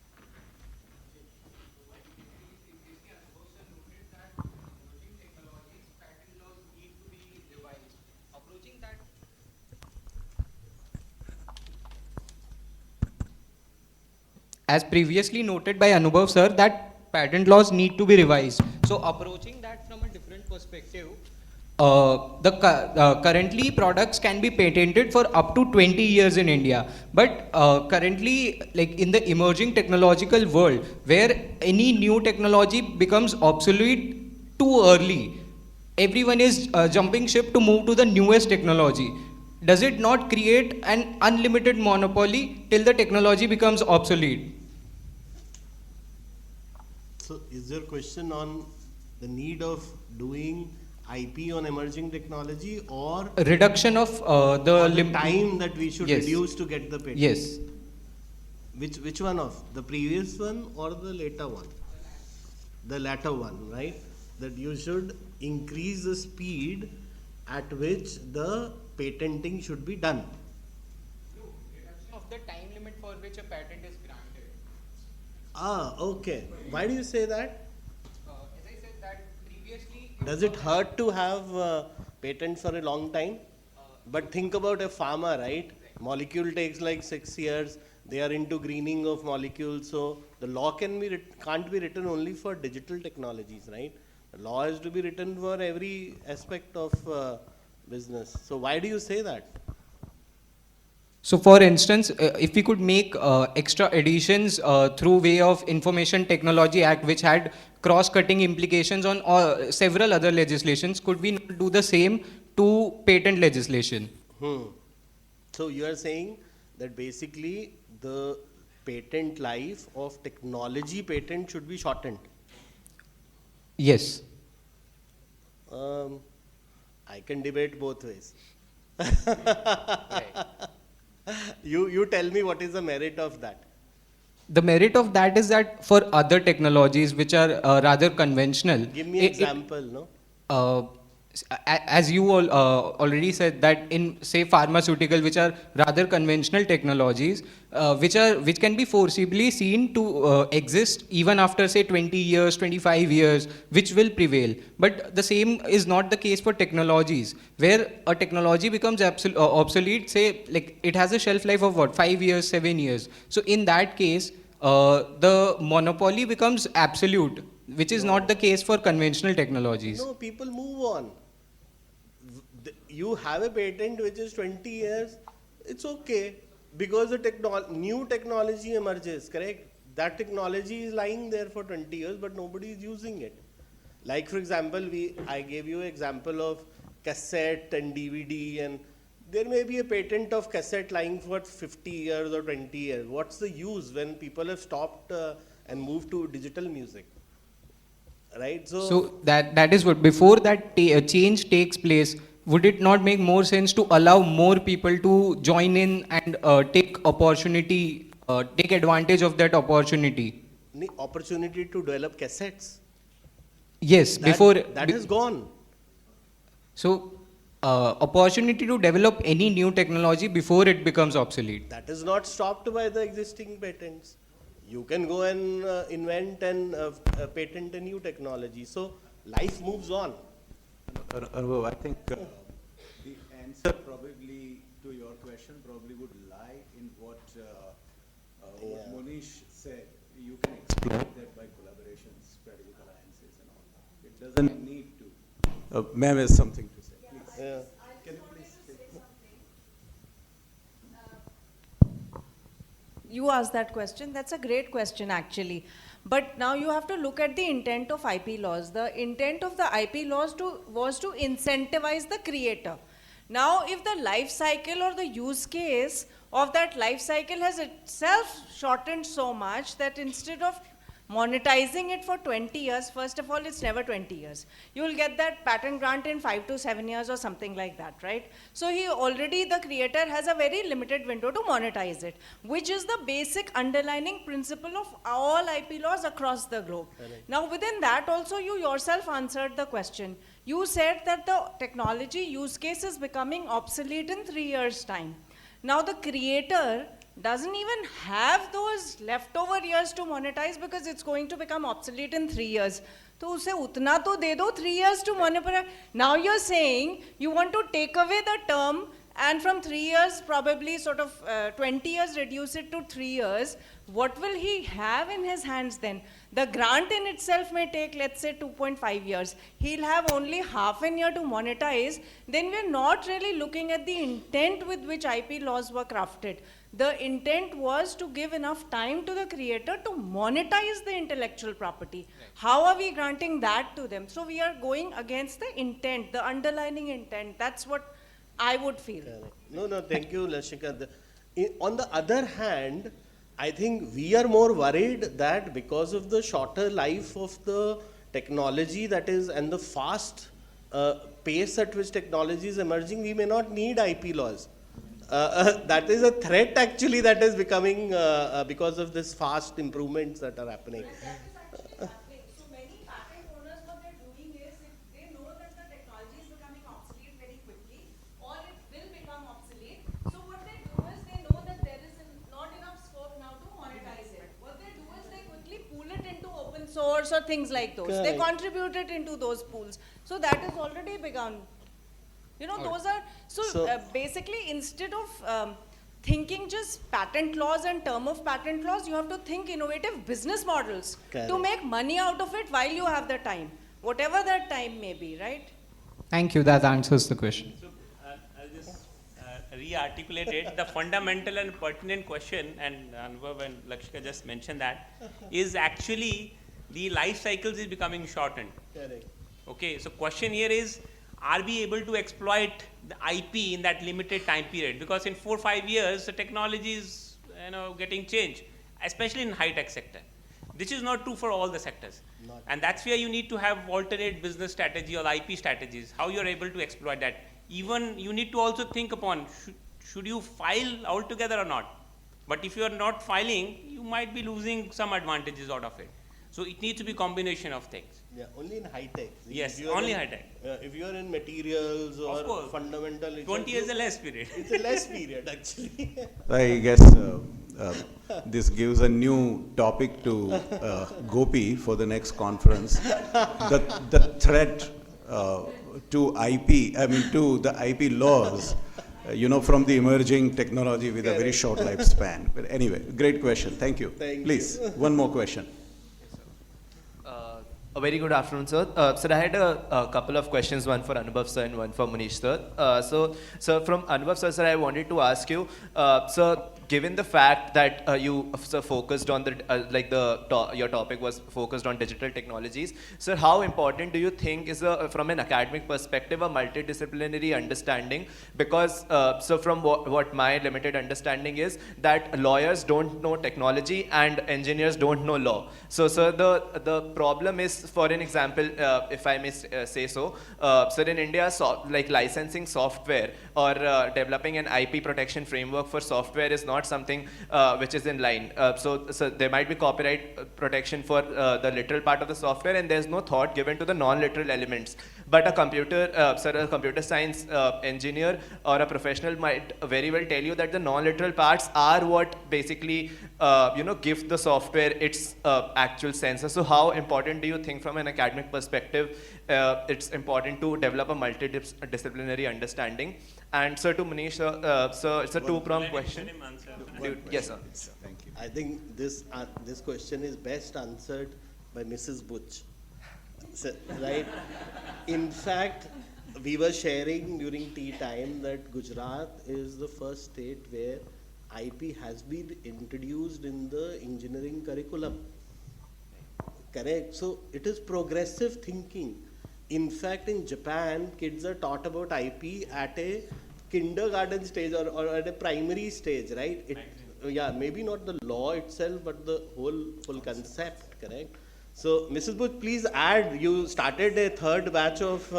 As previously noted by Anubhav sir, that patent laws need to be revised. So approaching that from a different perspective, currently products can be patented for up to 20 years in India. But currently, like in the emerging technological world, where any new technology becomes obsolete too early, everyone is jumping ship to move to the newest technology. Does it not create an unlimited monopoly till the technology becomes obsolete?
So is your question on the need of doing IP on emerging technology, or
Reduction of
the time that we should
Yes.
reduce to get the patent?
Yes.
Which one of? The previous one or the later one? The latter one, right? That you should increase the speed at which the patenting should be done.
Reduction of the time limit for which a patent is granted.
Okay. Why do you say that?
As I said that previously.
Does it hurt to have patents for a long time? But think about a pharma, right? Molecule takes like 6 years. They are into greening of molecules. So the law can't be written only for digital technologies, right? The law has to be written for every aspect of business. So why do you say that?
So for instance, if we could make extra additions through way of Information Technology Act, which had cross-cutting implications on several other legislations, could we not do the same to patent legislation?
So you are saying that basically the patent life of technology patent should be shortened.
Yes.
I can debate both ways. You tell me what is the merit of that.
The merit of that is that for other technologies which are rather conventional.
Give me an example, no?
As you all already said, that in say pharmaceutical, which are rather conventional technologies, which can be foreseeably seen to exist even after say 20 years, 25 years, which will prevail. But the same is not the case for technologies, where a technology becomes obsolete. Say like it has a shelf life of what, 5 years, 7 years. So in that case, the monopoly becomes absolute, which is not the case for conventional technologies.
No, people move on. You have a patent which is 20 years, it's okay, because the new technology emerges, correct? That technology is lying there for 20 years, but nobody is using it. Like for example, I gave you an example of cassette and DVD, and there may be a patent of cassette lying for 50 years or 20 years. What's the use when people have stopped and moved to digital music? Right?
So that is what, before that change takes place, would it not make more sense to allow more people to join in and take advantage of that opportunity?
The opportunity to develop cassettes.
Yes,
That has gone.
So, opportunity to develop any new technology before it becomes obsolete.
That is not stopped by the existing patents. You can go and invent and patent a new technology. So life moves on.
Anubhav, I think the answer probably to your question probably would lie in what Monish said. You can exploit that by collaborations, strategic alliances and all. It doesn't need to. Ma'am has something to say, please.
Yeah.
Can you please say?
You asked that question. That's a great question, actually. But now you have to look at the intent of IP laws. The intent of the IP laws was to incentivize the creator. Now, if the life cycle or the use case of that life cycle has itself shortened so much that instead of monetizing it for 20 years, first of all, it's never 20 years. You will get that patent grant in 5 to 7 years or something like that, right? So the creator has a very limited window to monetize it, which is the basic underlying principle of all IP laws across the globe.
Correct.
Now, within that also, you yourself answered the question. You said that the technology use case is becoming obsolete in 3 years' time. Now, the creator doesn't even have those leftover years to monetize because it's going to become obsolete in 3 years. So उसे उतना तो दे दो 3 years to monetize. Now you're saying you want to take away the term and from 3 years probably sort of 20 years reduce it to 3 years. What will he have in his hands then? The grant in itself may take, let's say, 2.5 years. He'll have only half a year to monetize. Then we're not really looking at the intent with which IP laws were crafted. The intent was to give enough time to the creator to monetize the intellectual property. Right. How are we granting that to them? So we are going against the intent, the underlying intent. That's what I would feel.
No, thank you, Lashika. On the other hand, I think we are more worried that because of the shorter life of the technology that is and the fast pace at which technology is emerging, we may not need IP laws. That is a threat actually that is becoming because of this fast improvements that are happening.
That is actually happening. So many patent owners, what they're doing is, if they know that the technology is becoming obsolete very quickly, or it will become obsolete, so what they do is they know that there is not enough scope now to monetize it. What they do is they quickly pool it into open source or things like those. They contribute it into those pools. So that has already begun. You know, those are, basically instead of thinking just patent laws and term of patent laws, you have to think innovative business models to make money out of it while you have the time, whatever that time may be, right?
Thank you, that answers the question.
So I'll just re-articulate it. The fundamental and pertinent question, and Anubhav and Lakshika just mentioned that, is actually the life cycles is becoming shortened.
Correct.
Okay, so question here is, are we able to exploit the IP in that limited time period? Because in 4 or 5 years, the technology is getting changed, especially in high-tech sector. This is not true for all the sectors. And that's where you need to have alternate business strategy or IP strategies, how you're able to exploit that. Even you need to also think upon, should you file altogether or not? But if you're not filing, you might be losing some advantages out of it. So it needs to be a combination of things.
Yeah, only in high tech.
Yes, only high tech.
If you are in materials or fundamental,
20 years is a less period.
It's a less period actually.
I guess this gives a new topic to Gopi for the next conference. The threat to the IP laws, from the emerging technology with a very short lifespan. But anyway, great question. Thank you. Please, one more question.
A very good afternoon, sir. Sir, I had a couple of questions, one for Anubhav sir and one for Manish sir. So from Anubhav sir, I wanted to ask you, sir, given the fact that you sir, focused on the your topic was focused on digital technologies, sir, how important do you think is from an academic perspective a multidisciplinary understanding? Because so from what my limited understanding is that lawyers don't know technology and engineers don't know law. So sir, the problem is, for an example, if I may say so, sir, in India, like licensing software or developing an IP protection framework for software is not something which is in line. So there might be copyright protection for the literal part of the software, and there's no thought given to the non-literal elements. But a computer science engineer or a professional might very well tell you that the non-literal parts are what basically give the software its actual sense. So how important do you think from an academic perspective it's important to develop a multidisciplinary understanding? And sir, to Manish, sir, it's a two-pronged question. Yes, sir.
Thank you.
I think this question is best answered by Mrs. Butch. So, right? In fact, we were sharing during tea time that Gujarat is the first state where IP has been introduced in the engineering curriculum. Correct? So it is progressive thinking. In fact, in Japan, kids are taught about IP at a kindergarten stage or at a primary stage, right? Yeah, maybe not the law itself, but the whole concept, correct? So, Mrs. Booth, please add, you started a third batch of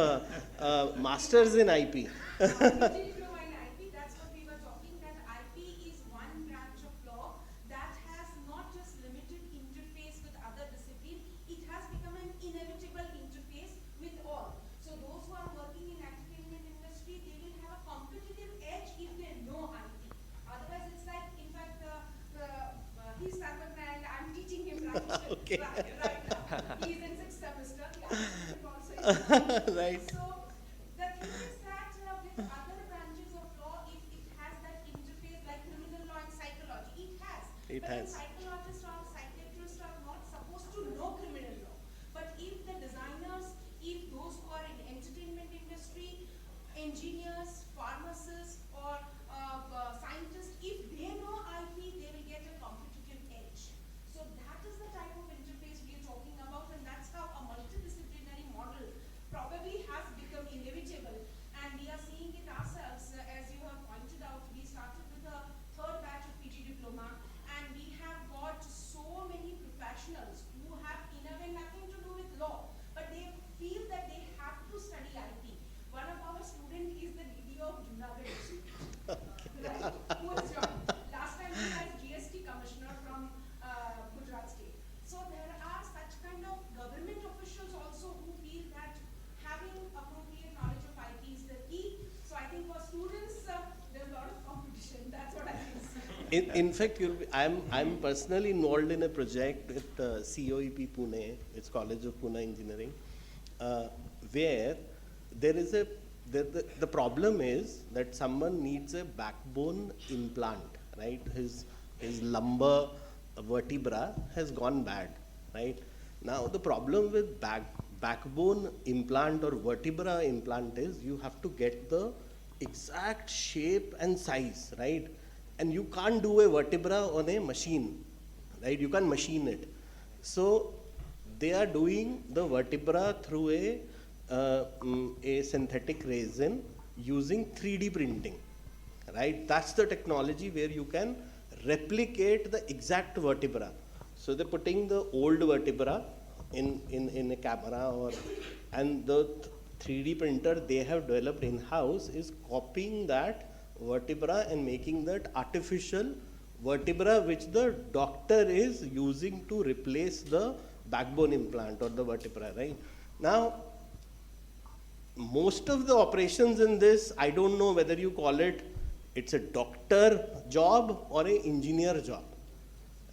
masters in IP.
Diploma in IP, that's what we were talking, that IP is one branch of law that has not just limited interface with other disciplines, it has become an inevitable interface with all. So those who are working in entertainment industry, they will have a competitive edge if they know IP. Otherwise, it's like, in fact, he's Sarvatna and I'm teaching him
Okay.
right now. He's in 6th semester, I'm also in
Right.
So the thing is that with other branches of law, it has that interface like criminal law and psychology. It has.
It
But
has.
psychologists or psychiatrists are not supposed to know criminal law. But if the designers, if those who are in entertainment industry, engineers, pharmacists, or scientists, if they know IP, they will get a competitive edge. So that is the type of interface we are talking about, and that's how a multidisciplinary model probably has become inevitable. And we are seeing it ourselves, as you have pointed out. We started with a third batch of PG diploma, and we have got so many professionals who have in a way nothing to do with law, but they feel that they have to study IP. One of our students is the DD of Junagadh district, right? Who was joined. Last time he was GST commissioner from Gujarat state. So there are such kind of government officials also who feel that having appropriate knowledge of IP is the key. So I think for students, there's a lot of competition. That's what I think.
In fact, I'm personally involved in a project with COEP Pune, it's College of Pune Engineering, where there is the problem is that someone needs a backbone implant, right? His lumbar vertebra has gone bad, right? Now the problem with backbone implant or vertebra implant is you have to get the exact shape and size, right? And you can't do a vertebra on a machine, right? You can't machine it. So they are doing the vertebra through a synthetic resin using 3D printing, right? That's the technology where you can replicate the exact vertebra. So they're putting the old vertebra in a camera, and the 3D printer they have developed in-house is copying that vertebra and making that artificial vertebra which the doctor is using to replace the backbone implant or the vertebra, right? Now, most of the operations in this, I don't know whether you call it's a doctor job or an engineer job,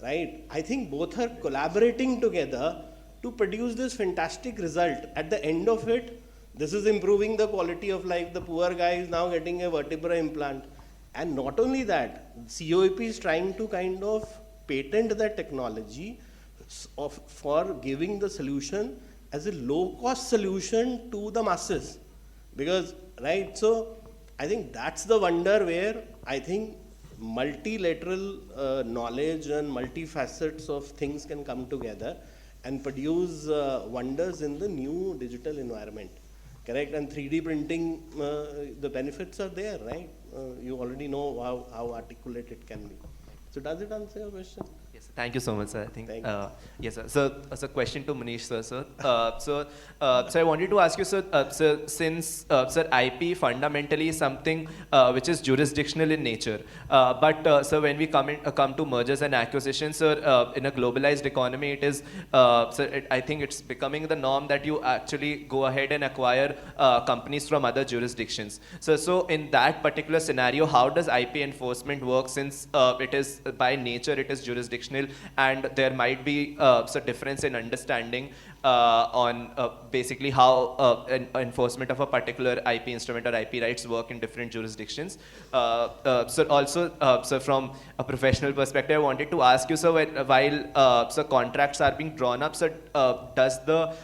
right? I think both are collaborating together to produce this fantastic result. At the end of it, this is improving the quality of life. The poor guy is now getting a vertebra implant. And not only that, COEP is trying to kind of patent that technology for giving the solution as a low-cost solution to the masses. Because, right, so I think that's the wonder where I think multilateral knowledge and multi-facets of things can come together and produce wonders in the new digital environment. Correct? And 3D printing, the benefits are there, right? You already know how articulate it can be. So does it answer your question?
Yes, thank you so much, sir. I think,
Thank you.
yes, sir. So question to Manish, sir. So I wanted to ask you, sir, since, sir, IP fundamentally is something which is jurisdictional in nature, but, sir, when we come to mergers and acquisitions, sir, in a globalized economy, it is, I think it's becoming the norm that you actually go ahead and acquire companies from other jurisdictions. So in that particular scenario, how does IP enforcement work, since it is, by nature, it is jurisdictional, and there might be a difference in understanding on basically how enforcement of a particular IP instrument or IP rights work in different jurisdictions. So also, so from a professional perspective, I wanted to ask you, sir, while so contracts are being drawn up, sir, does the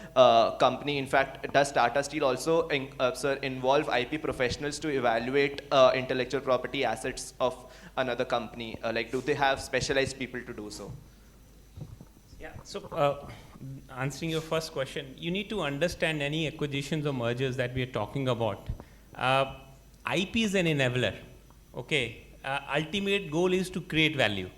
company, in fact, does Tata Steel also sir, involve IP professionals to evaluate intellectual property assets of another company? Like, do they have specialized people to do so?
Yeah, so answering your first question, you need to understand any acquisitions or mergers that we are talking about. IP is an enabler, okay? Ultimate goal is to create value,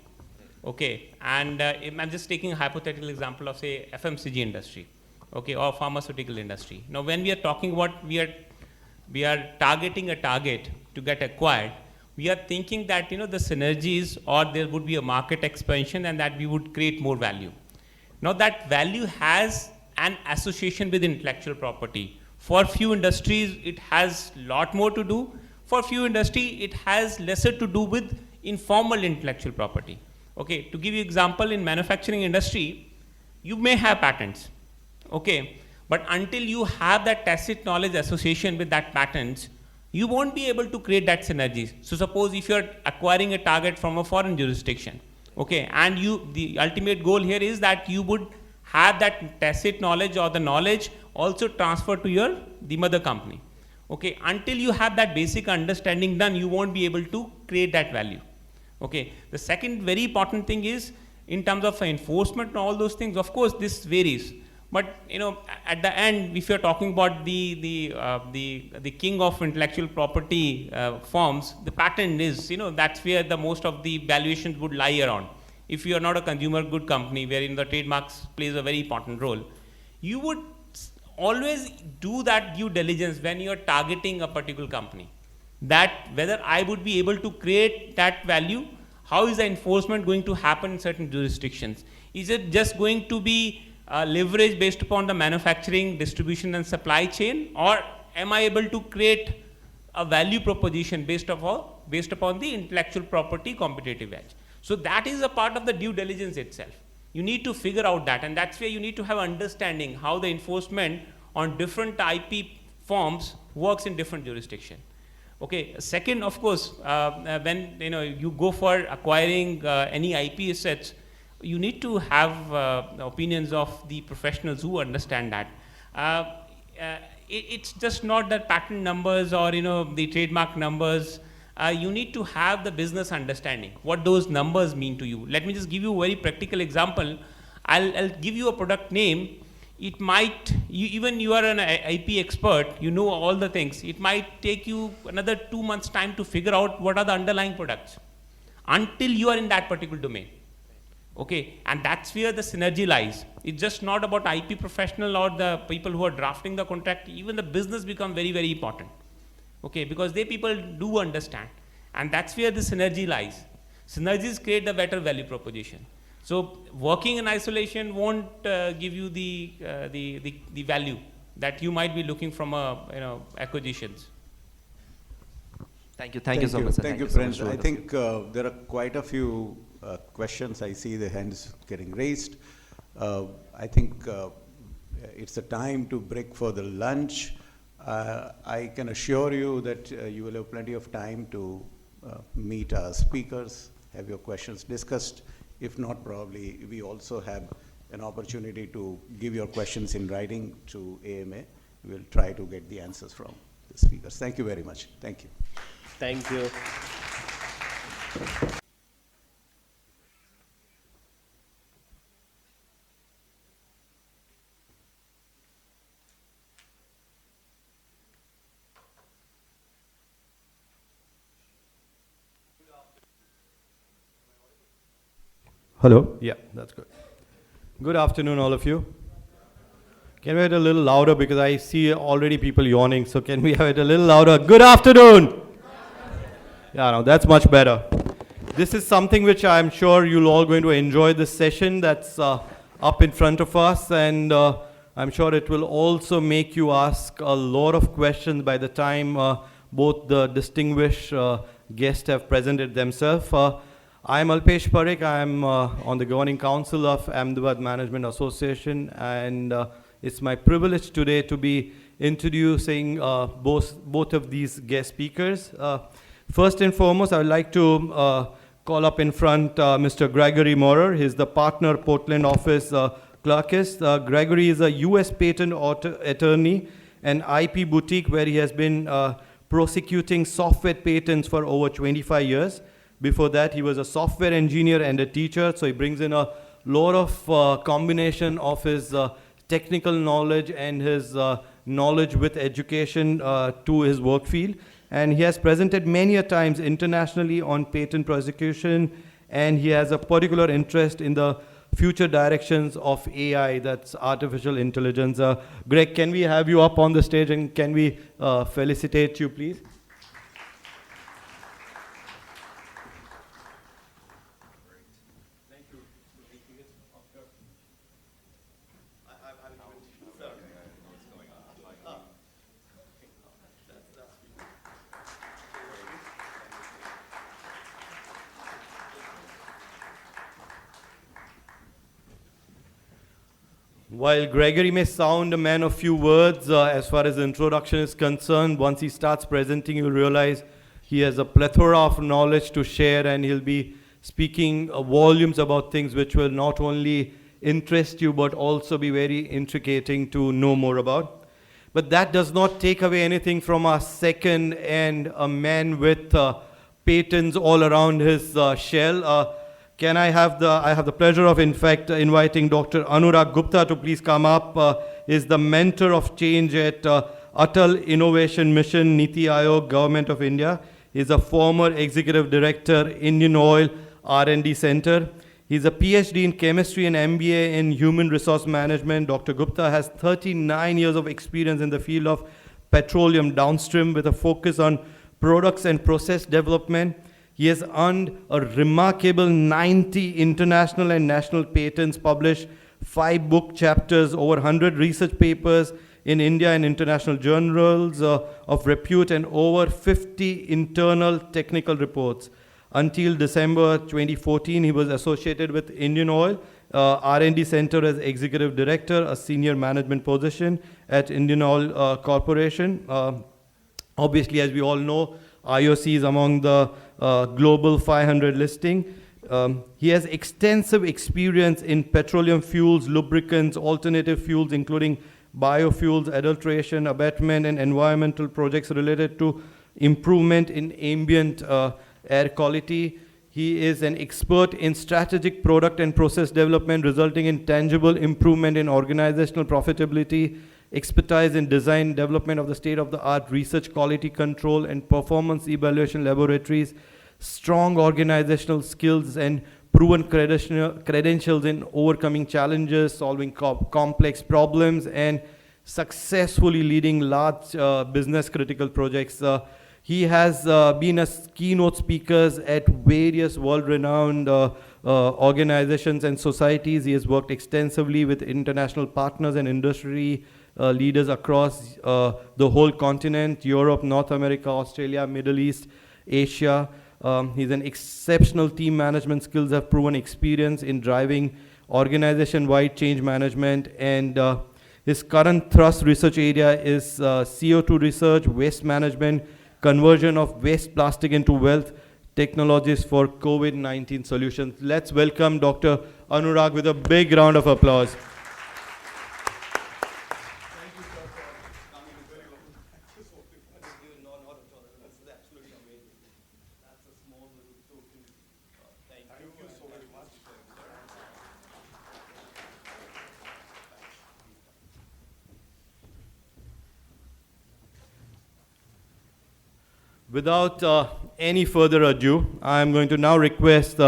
okay? And I'm just taking a hypothetical example of, say, FMCG industry, okay, or pharmaceutical industry. Now, when we are talking about, we are targeting a target to get acquired, we are thinking that, you know, the synergies, or there would be a market expansion, and that we would create more value. Now, that value has an association with intellectual property. For few industries, it has a lot more to do. For few industry, it has lesser to do with informal intellectual property. Okay, to give you example, in manufacturing industry, you may have patents, okay, but until you have that tacit knowledge association with that patents, you won't be able to create that synergies. So suppose if you're acquiring a target from a foreign jurisdiction, okay, and the ultimate goal here is that you would have that tacit knowledge, or the knowledge also transferred to the mother company. Okay, until you have that basic understanding done, you won't be able to create that value. Okay, the second very important thing is, in terms of enforcement and all those things, of course, this varies. But, you know, at the end, if you're talking about the king of intellectual property forms, the patent is, you know, that's where the most of the valuations would lie around. If you are not a consumer good company, wherein the trademarks plays a very important role, you would always do that due diligence when you're targeting a particular company, that whether I would be able to create that value, how is the enforcement going to happen in certain jurisdictions? Is it just going to be leverage based upon the manufacturing, distribution and supply chain, or am I able to create a value proposition based upon the intellectual property competitive edge? So that is a part of the due diligence itself. You need to figure out that, and that's where you need to have understanding how the enforcement on different IP forms works in different jurisdiction. Okay, second, of course, when you go for acquiring any IP assets, you need to have opinions of the professionals who understand that. It's just not that patent numbers or the trademark numbers. You need to have the business understanding, what those numbers mean to you. Let me just give you a very practical example. I'll give you a product name. It might, even you are an IP expert, you know all the things. It might take you another 2 months' time to figure out what are the underlying products until you are in that particular domain. Okay, and that's where the synergy lies. It's just not about IP professional or the people who are drafting the contract. Even the business become very, very important. Okay, because they people do understand, and that's where the synergy lies. Synergies create the better value proposition. So working in isolation won't give you the value that you might be looking from acquisitions.
Thank you so much, sir.
Thank you,
so
friends.
much.
I think there are quite a few questions. I see the hands getting raised. I think it's the time to break for the lunch. I can assure you that you will have plenty of time to meet our speakers, have your questions discussed. If not, probably we also have an opportunity to give your questions in writing to AMA. We'll try to get the answers from the speakers. Thank you very much. Thank you.
Thank you.
Hello? Yeah, that's good. Good afternoon, all of you. Can we have it a little louder because I see already people yawning, so can we have it a little louder? Good afternoon! Yeah, no, that's much better. This is something which I'm sure you're all going to enjoy this session that's up in front of us, and I'm sure it will also make you ask a lot of questions by the time both the distinguished guests have presented themselves. I'm Alpesh Parekh. I'm on the Governing Council of Ahmedabad Management Association, and it's my privilege today to be introducing both of these guest speakers. First and foremost, I would like to call up in front Mr. Gregory Maurer. He's the partner Portland office clerkist. Gregory is a US patent attorney and IP boutique where he has been prosecuting software patents for over 25 years. Before that, he was a software engineer and a teacher, so he brings in a lot of combination of his technical knowledge and his knowledge with education to his work field. And he has presented many a times internationally on patent prosecution, and he has a particular interest in the future directions of AI, that's artificial intelligence. Greg, can we have you up on the stage, and can we felicitate you, please? While Gregory may sound a man of few words as far as the introduction is concerned, once he starts presenting, you'll realize he has a plethora of knowledge to share, and he'll be speaking volumes about things which will not only interest you, but also be very intriguing to know more about. But that does not take away anything from our second and a man with patents all around his shell. I have the pleasure of, in fact, inviting Dr. Anurag Gupta to please come up. Is the mentor of change at Atal Innovation Mission, Niti Aayog, Government of India. He's a former executive director, Indian Oil R&D Center. He's a PhD in chemistry and MBA in human resource management. Dr. Gupta has 39 years of experience in the field of petroleum downstream with a focus on products and process development. He has earned a remarkable 90 international and national patents, published 5 book chapters, over 100 research papers in India and international journals of repute, and over 50 internal technical reports. Until December 2014, he was associated with Indian Oil R&D Center as executive director, a senior management position at Indian Oil Corporation. Obviously, as we all know, IOC is among the global 500 listing. He has extensive experience in petroleum fuels, lubricants, alternative fuels, including biofuels, adulteration, abatement, and environmental projects related to improvement in ambient air quality. He is an expert in strategic product and process development, resulting in tangible improvement in organizational profitability, expertise in design development of the state-of-the-art research quality control and performance evaluation laboratories, strong organizational skills and proven credentials in overcoming challenges, solving complex problems, and successfully leading large business critical projects. He has been a keynote speaker at various world-renowned organizations and societies. He has worked extensively with international partners and industry leaders across the whole continent: Europe, North America, Australia, Middle East, Asia. He's an exceptional team management skills, have proven experience in driving organization-wide change management, and his current thrust research area is CO2 research, waste management, conversion of waste plastic into wealth, technologies for COVID-19 solutions. Let's welcome Dr. Anurag with a big round of applause. without any further ado, I'm going to now request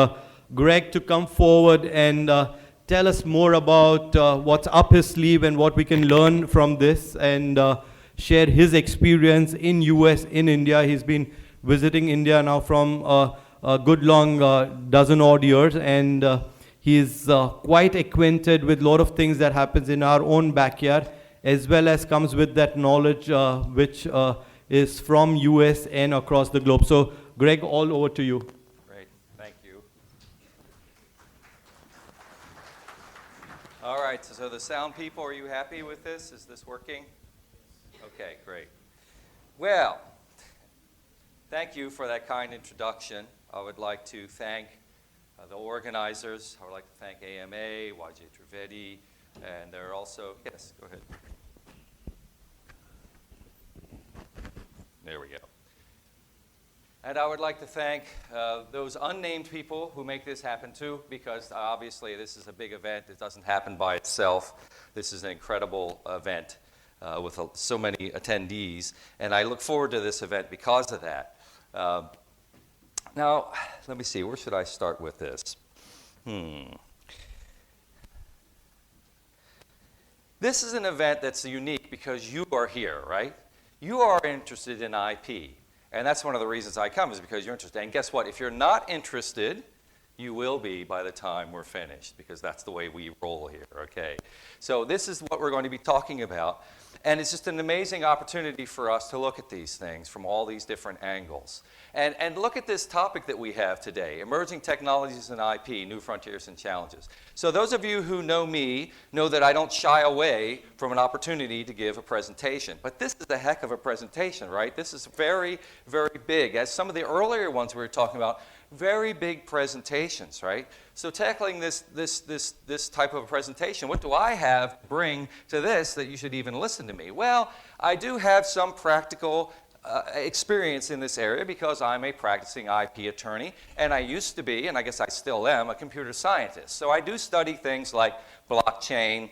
Greg to come forward and tell us more about what's up his sleeve and what we can learn from this, and share his experience in US, in India. He's been visiting India now from a good long dozen odd years, and he's quite acquainted with a lot of things that happens in our own backyard, as well as comes with that knowledge which is from US and across the globe. So Greg, all over to you.
Great, thank you. All right, so the sound people, are you happy with this? Is this working? Okay, great. Well, thank you for that kind introduction. I would like to thank the organizers. I would like to thank AMA, YJ Trivedi, and there are also, yes, go ahead. There we go. And I would like to thank those unnamed people who make this happen too, because obviously this is a big event. It doesn't happen by itself. This is an incredible event with so many attendees, and I look forward to this event because of that. Now, let me see, where should I start with this? This is an event that's unique because you are here, right? You are interested in IP, and that's one of the reasons I come, is because you're interested. And guess what? If you're not interested, you will be by the time we're finished, because that's the way we roll here, okay? So this is what we're going to be talking about, and it's just an amazing opportunity for us to look at these things from all these different angles. And look at this topic that we have today, emerging technologies and IP, new frontiers and challenges. So those of you who know me know that I don't shy away from an opportunity to give a presentation. But this is a heck of a presentation, right? This is very, very big. As some of the earlier ones we were talking about, very big presentations, right? So tackling this type of a presentation, what do I have to bring to this that you should even listen to me? Well, I do have some practical experience in this area because I'm a practicing IP attorney, and I used to be, and I guess I still am, a computer scientist. So I do study things like blockchain,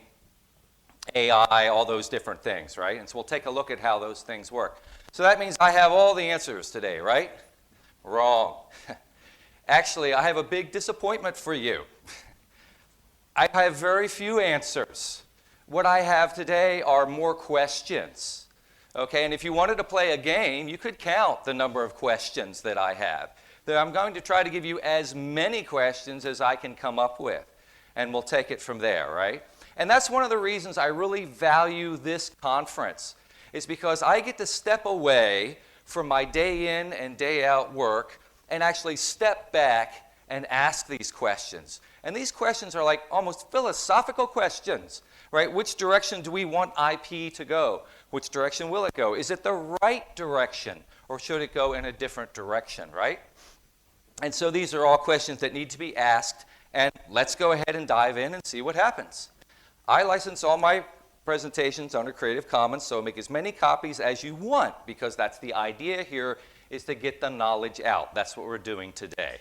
AI, all those different things, right? And so we'll take a look at how those things work. So that means I have all the answers today, right? Wrong. Actually, I have a big disappointment for you. I have very few answers. What I have today are more questions. Okay, and if you wanted to play a game, you could count the number of questions that I have. I'm going to try to give you as many questions as I can come up with, and we'll take it from there, right? And that's one of the reasons I really value this conference, is because I get to step away from my day in and day out work and actually step back and ask these questions. And these questions are like almost philosophical questions, right? Which direction do we want IP to go? Which direction will it go? Is it the right direction, or should it go in a different direction, right? And so these are all questions that need to be asked, and let's go ahead and dive in and see what happens. I license all my presentations under Creative Commons, so make as many copies as you want, because that's the idea here, is to get the knowledge out. That's what we're doing today.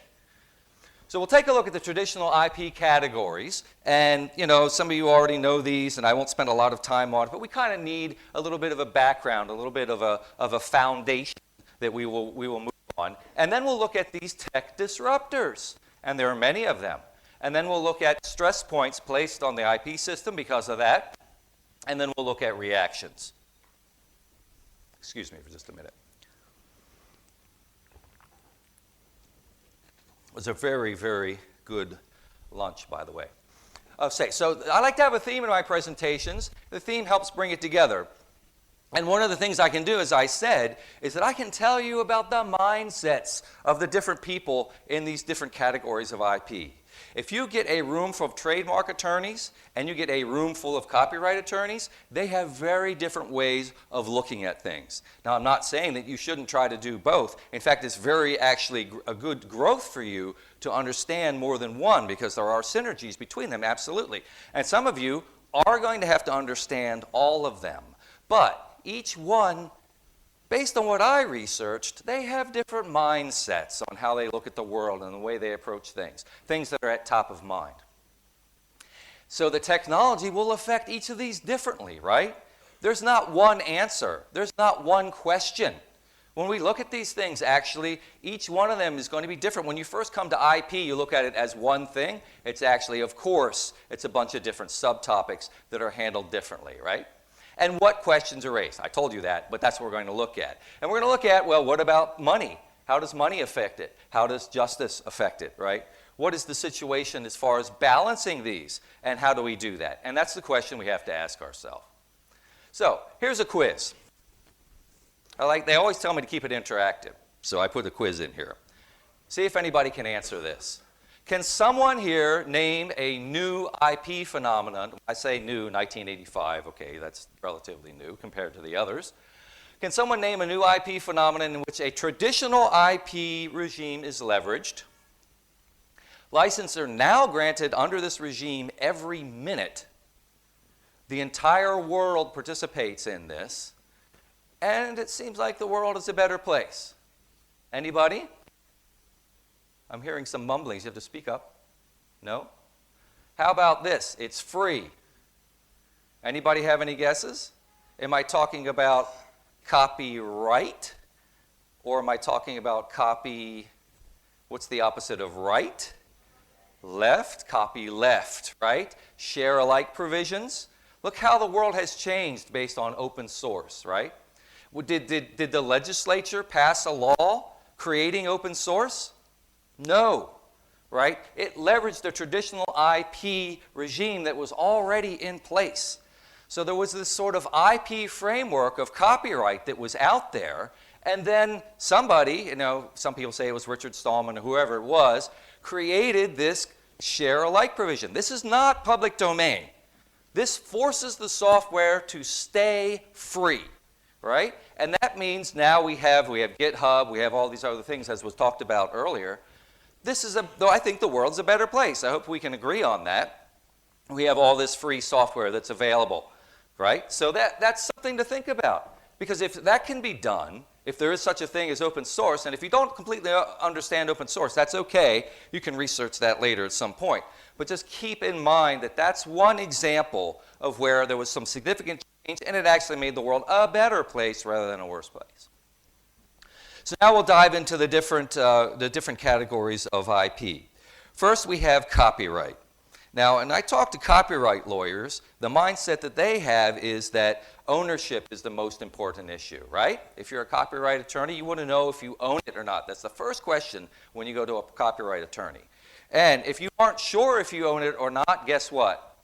So we'll take a look at the traditional IP categories, and some of you already know these, and I won't spend a lot of time on it, but we kind of need a little bit of a background, a little bit of a foundation that we will move on. And then we'll look at these tech disruptors, and there are many of them. And then we'll look at stress points placed on the IP system because of that, and then we'll look at reactions. Excuse me for just a minute. It was a very, very good lunch, by the way. So I like to have a theme in my presentations. The theme helps bring it together. And one of the things I can do, as I said, is that I can tell you about the mindsets of the different people in these different categories of IP. If you get a room full of trademark attorneys and you get a room full of copyright attorneys, they have very different ways of looking at things. Now, I'm not saying that you shouldn't try to do both. In fact, it's very actually a good growth for you to understand more than one, because there are synergies between them, absolutely. And some of you are going to have to understand all of them. But each one, based on what I researched, they have different mindsets on how they look at the world and the way they approach things that are at top of mind. So the technology will affect each of these differently, right? There's not one answer. There's not one question. When we look at these things, actually, each one of them is going to be different. When you first come to IP, you look at it as one thing. It's actually, of course, it's a bunch of different subtopics that are handled differently, right? And what questions are raised? I told you that, but that's what we're going to look at. And we're going to look at, well, what about money? How does money affect it? How does justice affect it, right? What is the situation as far as balancing these? And how do we do that? And that's the question we have to ask ourselves. So here's a quiz. They always tell me to keep it interactive, so I put a quiz in here. See if anybody can answer this. Can someone here name a new IP phenomenon? I say new, 1985, okay, that's relatively new compared to the others. Can someone name a new IP phenomenon in which a traditional IP regime is leveraged? Licenses are now granted under this regime every minute. The entire world participates in this. And it seems like the world is a better place. Anybody? I'm hearing some mumblings. You have to speak up. No? How about this? It's free. Anybody have any guesses? Am I talking about copyright? Or am I talking about what's the opposite of right? Left. Copy left, right? Share alike provisions. Look how the world has changed based on open source, right? Did the legislature pass a law creating open source? No, right? It leveraged the traditional IP regime that was already in place. So there was this sort of IP framework of copyright that was out there, and then somebody, some people say it was Richard Stallman or whoever it was, created this share alike provision. This is not public domain. This forces the software to stay free. Right? And that means now we have GitHub, we have all these other things as was talked about earlier. Though I think the world's a better place. I hope we can agree on that. We have all this free software that's available, right? So that's something to think about. Because if that can be done, if there is such a thing as open source, and if you don't completely understand open source, that's okay. You can research that later at some point. But just keep in mind that that's one example of where there was some significant change, and it actually made the world a better place rather than a worse place. So now we'll dive into the different categories of IP. First, we have copyright. Now, and I talk to copyright lawyers, the mindset that they have is that ownership is the most important issue, right? If you're a copyright attorney, you want to know if you own it or not. That's the first question when you go to a copyright attorney. And if you aren't sure if you own it or not, guess what?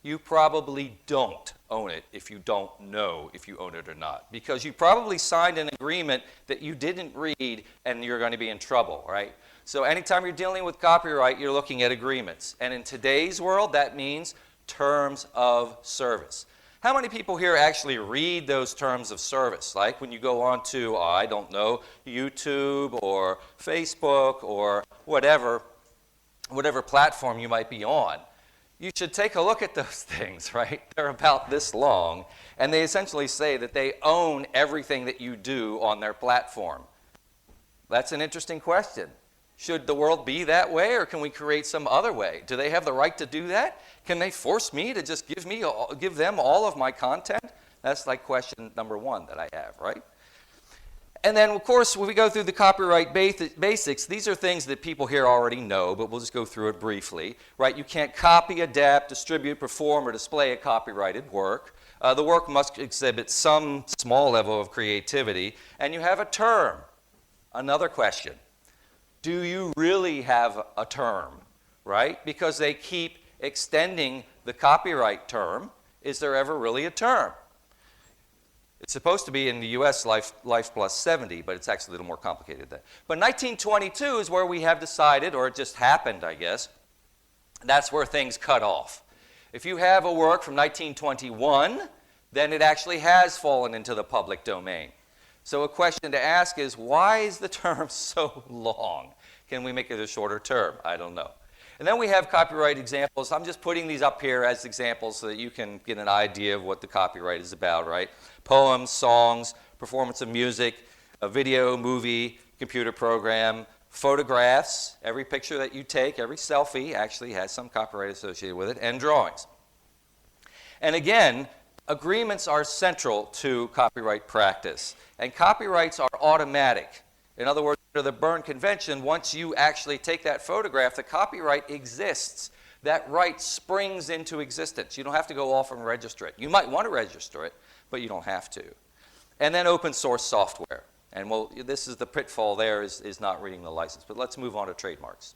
You probably don't own it if you don't know if you own it or not. Because you probably signed an agreement that you didn't read and you're going to be in trouble, right? So anytime you're dealing with copyright, you're looking at agreements. And in today's world, that means terms of service. How many people here actually read those terms of service? Like when you go on to, I don't know, YouTube or Facebook or whatever platform you might be on. You should take a look at those things, right? They're about this long, and they essentially say that they own everything that you do on their platform. That's an interesting question. Should the world be that way, or can we create some other way? Do they have the right to do that? Can they force me to just give them all of my content? That's like question number one that I have, right? And then, of course, when we go through the copyright basics, these are things that people here already know, but we'll just go through it briefly, right? You can't copy, adapt, distribute, perform, or display a copyrighted work. The work must exhibit some small level of creativity, and you have a term. Another question. Do you really have a term, right? Because they keep extending the copyright term. Is there ever really a term? It's supposed to be in the US life plus 70, but it's actually a little more complicated than that. But 1922 is where we have decided, or it just happened, I guess, that's where things cut off. If you have a work from 1921, then it actually has fallen into the public domain. So a question to ask is, why is the term so long? Can we make it a shorter term? I don't know. And then we have copyright examples. I'm just putting these up here as examples so that you can get an idea of what the copyright is about, right? Poems, songs, performance of music, a video, movie, computer program, photographs. Every picture that you take, every selfie actually has some copyright associated with it, and drawings. And again, Agreements are central to copyright practice, and copyrights are automatic. In other words, under the Berne Convention, once you actually take that photograph, the copyright exists. That right springs into existence. You don't have to go off and register it. You might want to register it, but you don't have to. And then open source software. And this is the pitfall there is not reading the license. But let's move on to trademarks.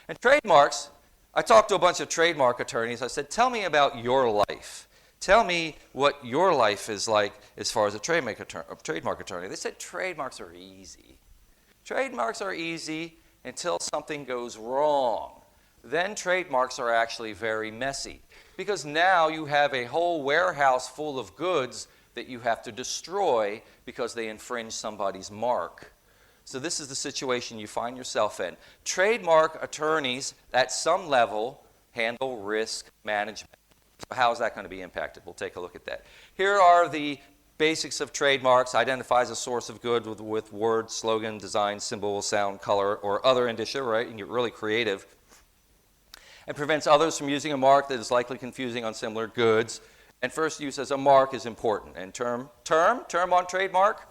And trademarks, I talked to a bunch of trademark attorneys. I said, tell me about your life. Tell me what your life is like as far as a trademark attorney. They said trademarks are easy. Trademarks are easy until something goes wrong. Then trademarks are actually very messy, because now you have a whole warehouse full of goods that you have to destroy because they infringe somebody's mark. So this is the situation you find yourself in. Trademark attorneys at some level handle risk management. So how is that going to be impacted? We'll take a look at that. Here are the basics of trademarks. Identifies a source of good with word, slogan, design, symbol, sound, color, or other indicia, right? You can get really creative. And prevents others from using a mark that is likely confusing on similar goods. And first use as a mark is important. And term on trademark?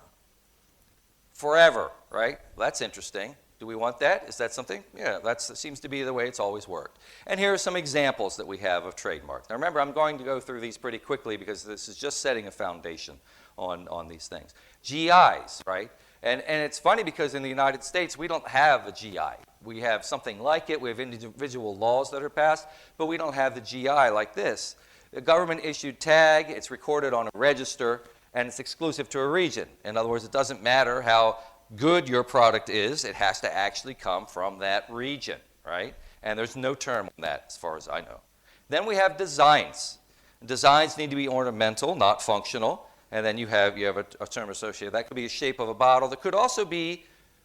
Forever, right? Well, that's interesting. Do we want that? Is that something? Yeah, that seems to be the way it's always worked. And here are some examples that we have of trademarks. Now remember, I'm going to go through these pretty quickly because this is just setting a foundation on these things. GIs, right? And it's funny because in the United States, we don't have a GI. We have something like it. We have individual laws that are passed, but we don't have the GI like this. The government-issued tag, it's recorded on a register, and it's exclusive to a region. In other words, it doesn't matter how good your product is, it has to actually come from that region, right? And there's no term on that as far as I know. Then we have designs. Designs need to be ornamental, not functional. And then you have a term associated. That could be a shape of a bottle. There could also be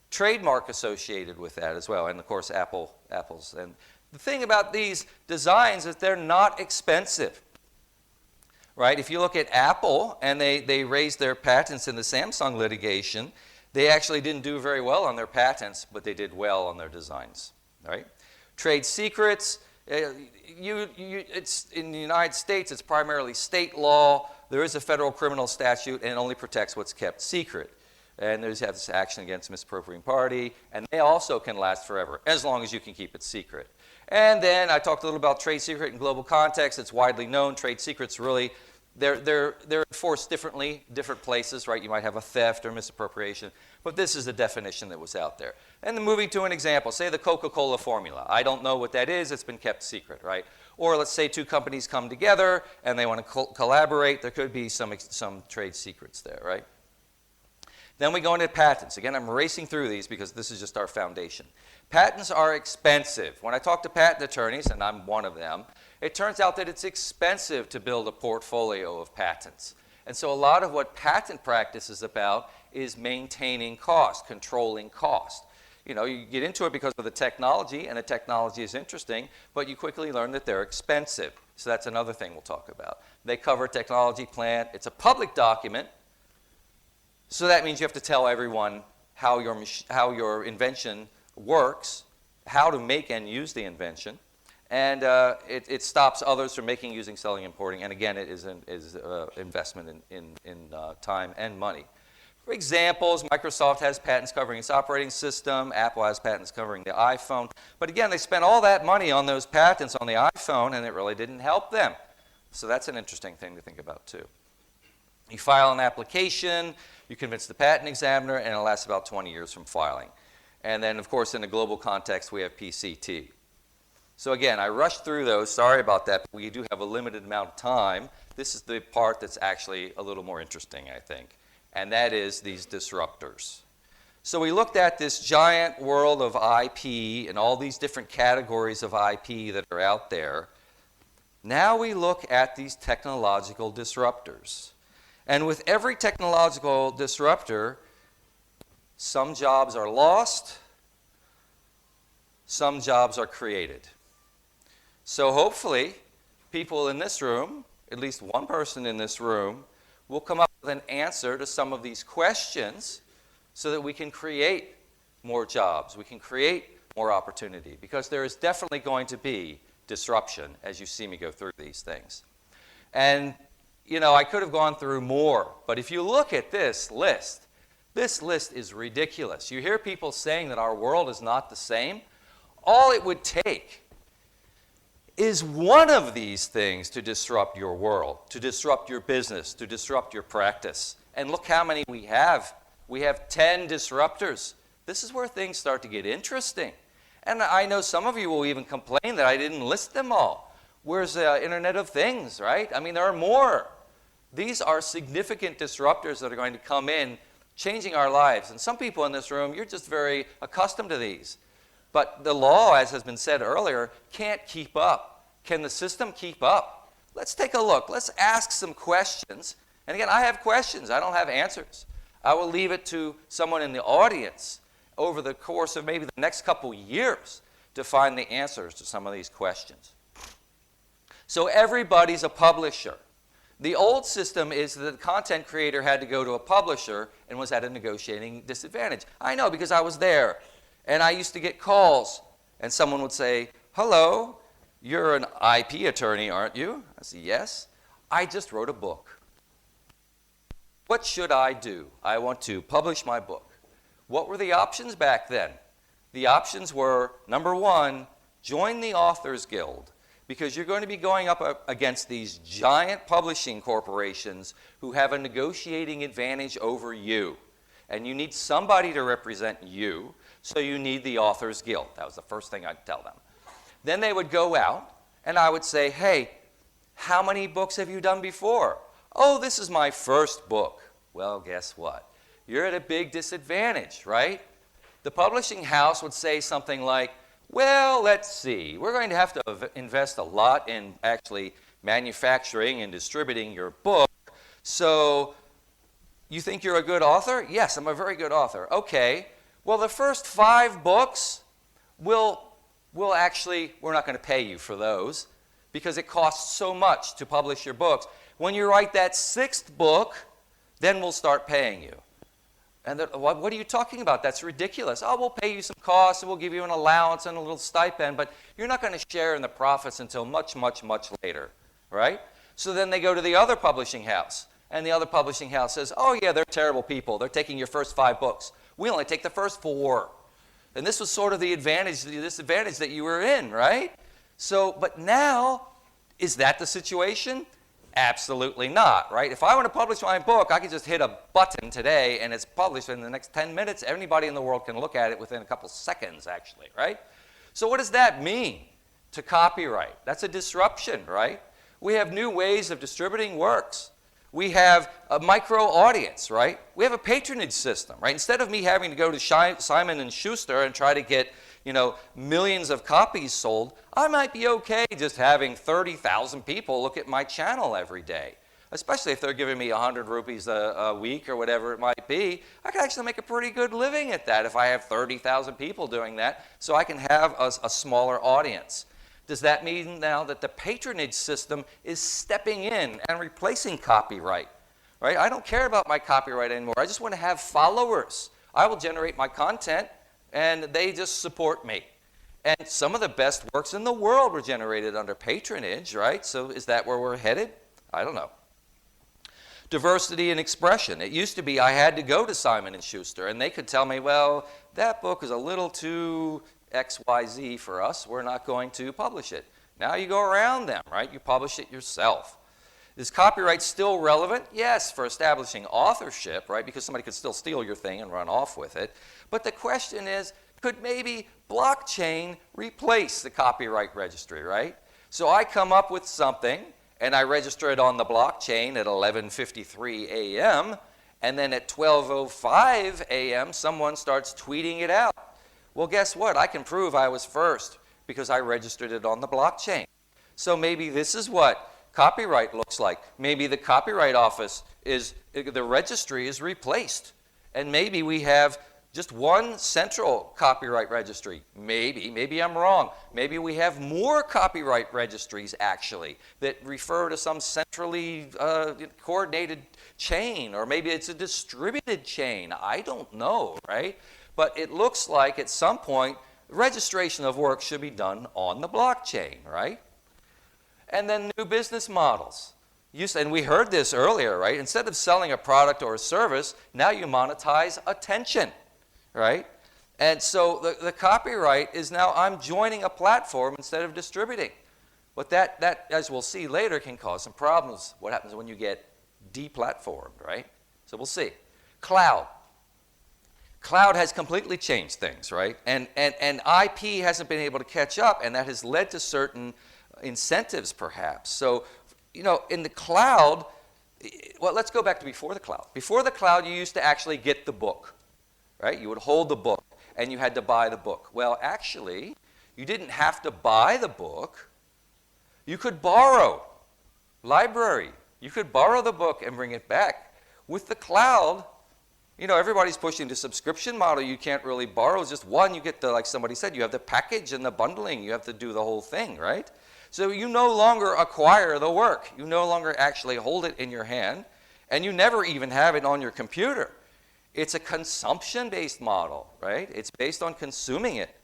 trademark associated with that as well. And of course, apples. And the thing about these designs is they're not expensive, right? If you look at Apple, and they raised their patents in the Samsung litigation, they actually didn't do very well on their patents, but they did well on their designs, right? Trade secrets, it's in the United States, it's primarily state law. There is a federal criminal statute, and it only protects what's kept secret. And there's this action against misappropriating party, and they also can last forever, as long as you can keep it secret. And then I talked a little about trade secret in global context. It's widely known. Trade secrets really, they're enforced differently, different places, right? You might have a theft or misappropriation, but this is the definition that was out there. And then moving to an example, say the Coca-Cola formula. I don't know what that is. It's been kept secret, right? Or let's say two companies come together and they want to collaborate. There could be some trade secrets there, right? Then we go into patents. Again, I'm racing through these because this is just our foundation. Patents are expensive. When I talk to patent attorneys, and I'm one of them, it turns out that it's expensive to build a portfolio of patents. And so a lot of what patent practice is about is maintaining cost, controlling cost. You know, you get into it because of the technology, and the technology is interesting, but you quickly learn that they're expensive. So that's another thing we'll talk about. They cover technology plan. It's a public document. So that means you have to tell everyone how your invention works, how to make and use the invention, and it stops others from making, using, selling, importing. And again, it is an investment in time and money. For examples, Microsoft has patents covering its operating system. Apple has patents covering the iPhone. But again, they spent all that money on those patents on the iPhone, and it really didn't help them. So that's an interesting thing to think about, too. You file an application, you convince the patent examiner, and it lasts about 20 years from filing. And then, of course, in a global context, we have PCT. So again, I rushed through those. Sorry about that, but we do have a limited amount of time. This is the part that's actually a little more interesting, I think, and that is these disruptors. So we looked at this giant world of IP and all these different categories of IP that are out there. Now we look at these technological disruptors. And with every technological disruptor, some jobs are lost, some jobs are created. So hopefully, people in this room, at least one person in this room, will come up with an answer to some of these questions so that we can create more jobs, we can create more opportunity, because there is definitely going to be disruption as you see me go through these things. And you know, I could have gone through more, but if you look at this list is ridiculous. You hear people saying that our world is not the same. All it would take is one of these things to disrupt your world, to disrupt your business, to disrupt your practice. And look how many we have. We have 10 disruptors. This is where things start to get interesting. And I know some of you will even complain that I didn't list them all. Where's the Internet of Things, right? I mean, there are more. These are significant disruptors that are going to come in, changing our lives. And some people in this room, you're just very accustomed to these. But the law, as has been said earlier, can't keep up. Can the system keep up? Let's take a look. Let's ask some questions. And again, I have questions. I don't have answers. I will leave it to someone in the audience over the course of maybe the next couple years to find the answers to some of these questions. So everybody's a publisher. The old system is that the content creator had to go to a publisher and was at a negotiating disadvantage. I know because I was there. And I used to get calls, and someone would say, hello, you're an IP attorney, aren't you? I said, yes. I just wrote a book. What should I do? I want to publish my book. What were the options back then? The options were, number one, join the Authors Guild, because you're going to be going up against these giant publishing corporations who have a negotiating advantage over you. And you need somebody to represent you. So you need the Authors Guild. That was the first thing I'd tell them. Then they would go out, and I would say, hey, how many books have you done before? Oh, this is my first book. Well, guess what? You're at a big disadvantage, right? The publishing house would say something like, well, let's see. We're going to have to invest a lot in actually manufacturing and distributing your book. So you think you're a good author? Yes, I'm a very good author. Okay. Well, the first 5 books, we're not going to pay you for those because it costs so much to publish your books. When you write that 6th book, then we'll start paying you. And what are you talking about? That's ridiculous. Oh, we'll pay you some costs and we'll give you an allowance and a little stipend, but you're not going to share in the profits until much, much, much later, right? So then they go to the other publishing house, and the other publishing house says, oh, yeah, they're terrible people. They're taking your first 5 books. We only take the first 4. And this was sort of the disadvantage that you were in, right? So, but now, is that the situation? Absolutely not, right? If I want to publish my book, I can just hit a button today and it's published in the next 10 minutes. Anybody in the world can look at it within a couple seconds, actually, right? So what does that mean to copyright? That's a disruption, right? We have new ways of distributing works. We have a micro audience, right? We have a patronage system, right? Instead of me having to go to Simon & Schuster and try to get, millions of copies sold, I might be okay just having 30,000 people look at my channel every day, especially if they're giving me 100 rupees a week or whatever it might be. I can actually make a pretty good living at that if I have 30,000 people doing that, so I can have a smaller audience. Does that mean now that the patronage system is stepping in and replacing copyright? Right? I don't care about my copyright anymore. I just want to have followers. I will generate my content, and they just support me. And some of the best works in the world were generated under patronage, right? So is that where we're headed? I don't know. Diversity and expression. It used to be I had to go to Simon & Schuster, and they could tell me, well, that book is a little too XYZ for us, we're not going to publish it. Now you go around them, right? You publish it yourself. Is copyright still relevant? Yes, for establishing authorship, right? Because somebody could still steal your thing and run off with it. But the question is, could maybe blockchain replace the copyright registry, right? So I come up with something, and I register it on the blockchain at 11:53 a.m., and then at 12:05 a.m., someone starts tweeting it out. Well, guess what? I can prove I was first because I registered it on the blockchain. So maybe this is what copyright looks like. Maybe the Copyright Office the registry is replaced. And maybe we have just one central copyright registry. Maybe I'm wrong. Maybe we have more copyright registries actually that refer to some centrally coordinated chain, or maybe it's a distributed chain. I don't know, right? But it looks like at some point, registration of work should be done on the blockchain, right? And then new business models. And we heard this earlier, right? Instead of selling a product or a service, now you monetize attention, right? And so the copyright is now I'm joining a platform instead of distributing. But that, as we'll see later, can cause some problems. What happens when you get deplatformed, right? So we'll see. Cloud. Cloud has completely changed things, right? And IP hasn't been able to catch up, and that has led to certain incentives, perhaps. So, you know, in the cloud, well, let's go back to before the cloud. Before the cloud, you used to actually get the book, right? You would hold the book, and you had to buy the book. Well, actually, you didn't have to buy the book. You could borrow. Library. You could borrow the book and bring it back. With the cloud, you know, everybody's pushing the subscription model. You can't really borrow just one. You get the, like somebody said, you have the package and the bundling. You have to do the whole thing, right? So you no longer acquire the work. You no longer actually hold it in your hand, and you never even have it on your computer. It's a consumption-based model, right? It's based on consuming it.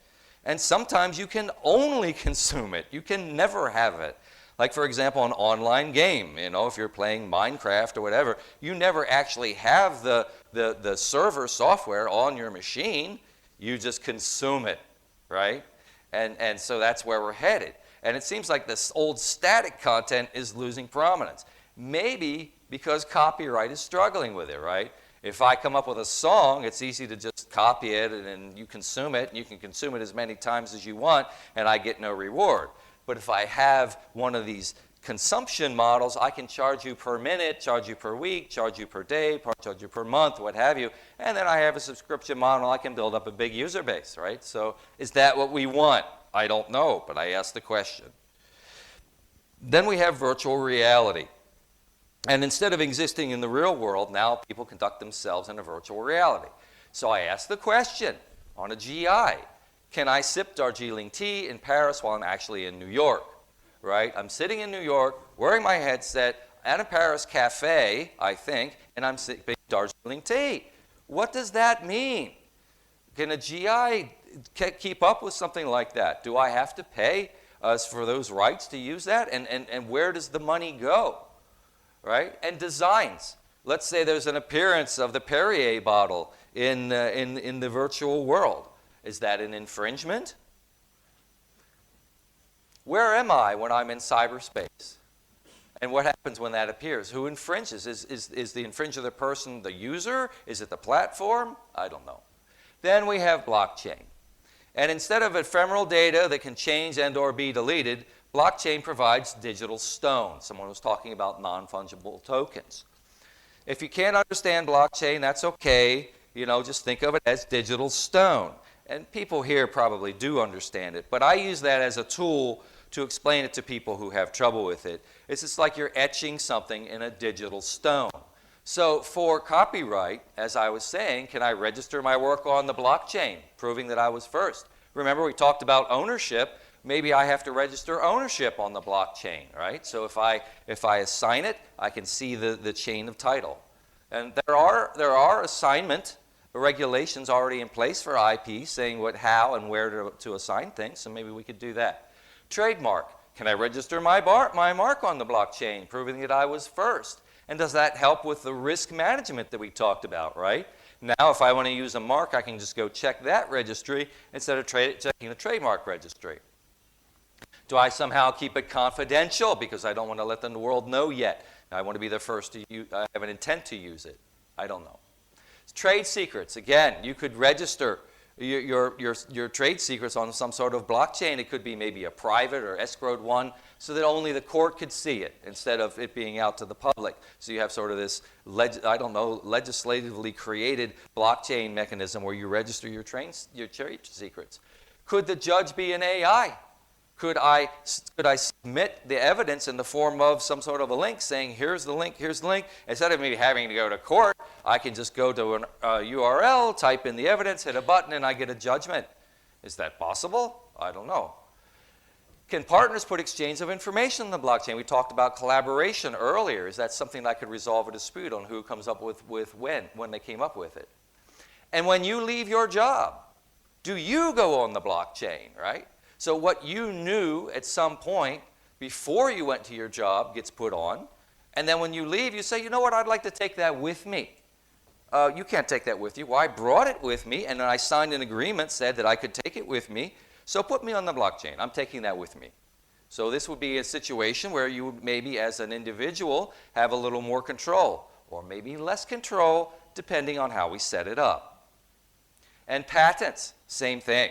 And sometimes you can only consume it. You can never have it. Like, for example, an online game, you know, if you're playing Minecraft or whatever, you never actually have the server software on your machine. You just consume it, right? And so that's where we're headed. And it seems like this old static content is losing prominence. Maybe because copyright is struggling with it, right? If I come up with a song, it's easy to just copy it and you consume it, and you can consume it as many times as you want, and I get no reward. But if I have one of these consumption models, I can charge you per minute, charge you per week, charge you per day, charge you per month, what have you. And then I have a subscription model. I can build up a big user base, right? So is that what we want? I don't know, but I asked the question. Then we have virtual reality. And instead of existing in the real world, now people conduct themselves in a virtual reality. So I asked the question on a GI. Can I sip Darjeeling tea in Paris while I'm actually in New York, right? I'm sitting in New York, wearing my headset, at a Paris cafe, I think, and I'm sipping Darjeeling tea. What does that mean? Can a GI keep up with something like that? Do I have to pay for those rights to use that? And where does the money go, right? And designs. Let's say there's an appearance of the Perrier bottle in the virtual world. Is that an infringement? Where am I when I'm in cyberspace? And what happens when that appears? Who infringes? Is the infringer the person, the user? Is it the platform? I don't know. Then we have blockchain. And instead of ephemeral data that can change and or be deleted, blockchain provides digital stone. Someone was talking about non-fungible tokens. If you can't understand blockchain, that's okay. You know, just think of it as digital stone. And people here probably do understand it, but I use that as a tool to explain it to people who have trouble with it. It's just like you're etching something in a digital stone. So for copyright, as I was saying, can I register my work on the blockchain, proving that I was first? Remember, we talked about ownership. Maybe I have to register ownership on the blockchain, right? So if I assign it, I can see the chain of title. And there are assignment regulations already in place for IP saying what, how, and where to assign things, so maybe we could do that. Trademark. Can I register my mark on the blockchain, proving that I was first? And does that help with the risk management that we talked about, right? Now, if I want to use a mark, I can just go check that registry instead of checking the trademark registry. Do I somehow keep it confidential because I don't want to let the world know yet? I want to be the first to use, I have an intent to use it. I don't know. Trade secrets. Again, you could register your trade secrets on some sort of blockchain. It could be maybe a private or escrowed one so that only the court could see it instead of it being out to the public. So you have sort of this, legislatively created blockchain mechanism where you register your trade secrets. Could the judge be an AI? Could I submit the evidence in the form of some sort of a link saying, here's the link, here's the link? Instead of me having to go to court, I can just go to a URL, type in the evidence, hit a button, and I get a judgment. Is that possible? I don't know. Can partners put exchange of information on the blockchain? We talked about collaboration earlier. Is that something that could resolve a dispute on who comes up with when they came up with it? And when you leave your job, do you go on the blockchain, right? So what you knew at some point before you went to your job gets put on, And then when you leave, you say, you know what, I'd like to take that with me. You can't take that with you. Well, I brought it with me, and then I signed an agreement, said that I could take it with me. So put me on the blockchain. I'm taking that with me. So this would be a situation where you would maybe, as an individual, have a little more control, or maybe less control, depending on how we set it up. And patents, same thing.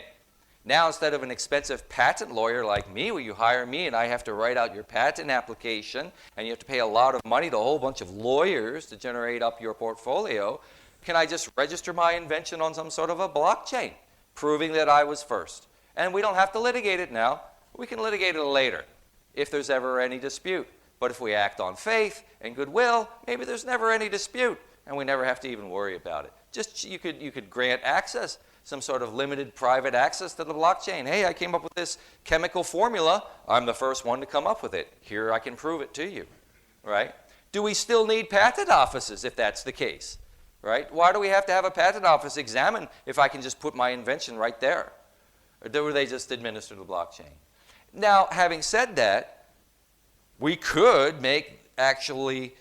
Now, instead of an expensive patent lawyer like me, where you hire me and I have to write out your patent application, and you have to pay a lot of money to a whole bunch of lawyers to generate up your portfolio, can I just register my invention on some sort of a blockchain, proving that I was first? And we don't have to litigate it now. We can litigate it later, if there's ever any dispute. But if we act on faith and goodwill, maybe there's never any dispute, and we never have to even worry about it. Just you could grant access, some sort of limited private access to the blockchain. Hey, I came up with this chemical formula. I'm the first one to come up with it. Here, I can prove it to you, right? Do we still need patent offices if that's the case, right? Why do we have to have a patent office examine if I can just put my invention right there? Or do they just administer the blockchain? Now, having said that, we could make actually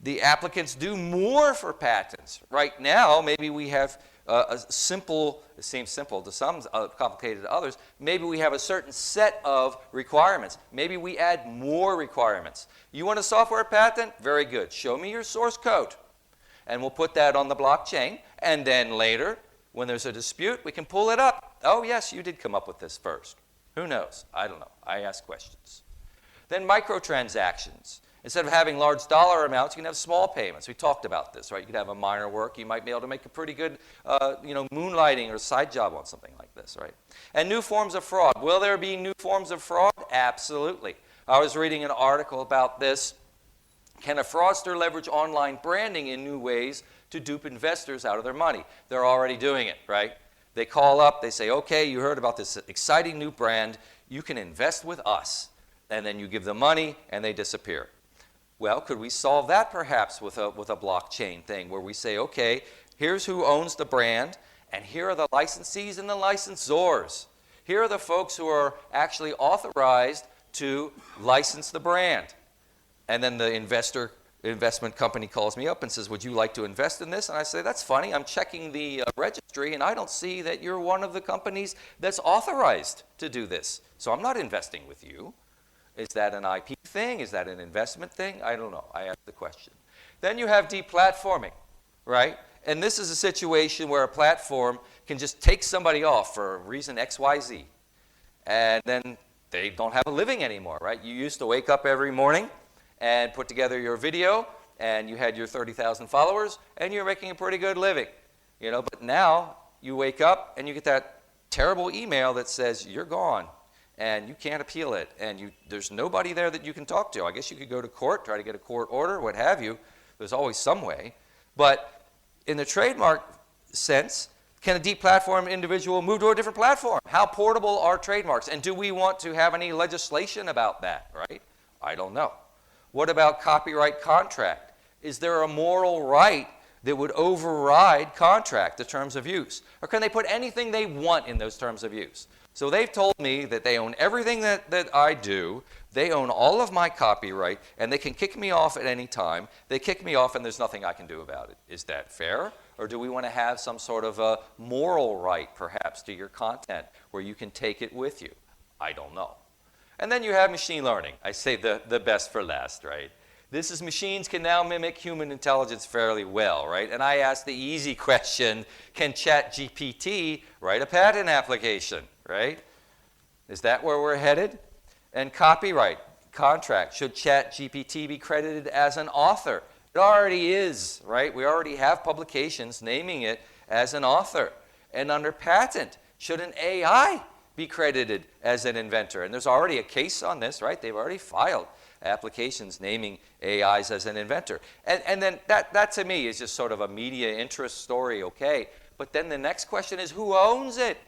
the applicants do more for patents. Right now, maybe we have a simple, it seems simple to some, complicated to others, maybe we have a certain set of requirements. Maybe we add more requirements. You want a software patent? Very good. Show me your source code. And we'll put that on the blockchain. And then later, when there's a dispute, we can pull it up. Oh, yes, you did come up with this first. Who knows? I don't know. I ask questions. Then microtransactions. Instead of having large dollar amounts, you can have small payments. We talked about this, right? You could have a minor work. You might be able to make a pretty good, moonlighting or a side job on something like this, right? And new forms of fraud. Will there be new forms of fraud? Absolutely. I was reading an article about this. Can a fraudster leverage online branding in new ways to dupe investors out of their money? They're already doing it, right? They call up. They say, okay, you heard about this exciting new brand. You can invest with us. And then you give them money, and they disappear. Well, could we solve that perhaps with a blockchain thing where we say, okay, here's who owns the brand, and here are the licensees and the licensors. Here are the folks who are actually authorized to license the brand. And then the investment company calls me up and says, would you like to invest in this? And I say, that's funny. I'm checking the registry, and I don't see that you're one of the companies that's authorized to do this. So I'm not investing with you. Is that an IP thing? Is that an investment thing? I don't know. I ask the question. Then you have deplatforming, right? And this is a situation where a platform can just take somebody off for a reason X, Y, Z. And then they don't have a living anymore, right? You used to wake up every morning and put together your video, and you had your 30,000 followers, and you're making a pretty good living. But now you wake up and you get that terrible email that says you're gone. And you can't appeal it, and there's nobody there that you can talk to. I guess you could go to court, try to get a court order, what have you. There's always some way. But in the trademark sense, can a deplatformed individual move to a different platform? How portable are trademarks? And do we want to have any legislation about that, right? I don't know. What about copyright contract? Is there a moral right that would override contract, the terms of use? Or can they put anything they want in those terms of use? So they've told me that they own everything that I do. They own all of my copyright, and they can kick me off at any time. They kick me off, and there's nothing I can do about it. Is that fair? Or do we want to have some sort of a moral right, perhaps, to your content where you can take it with you? I don't know. And then you have machine learning. I say the best for last, right? This is machines can now mimic human intelligence fairly well, right? And I ask the easy question, can ChatGPT write a patent application, right? Is that where we're headed? And copyright, contract, should ChatGPT be credited as an author? It already is, right? We already have publications naming it as an author. And under patent, should an AI be credited as an inventor? And there's already a case on this, right? They've already filed applications naming AIs as an inventor. And then that to me is just sort of a media interest story, okay. But then the next question is, who owns it?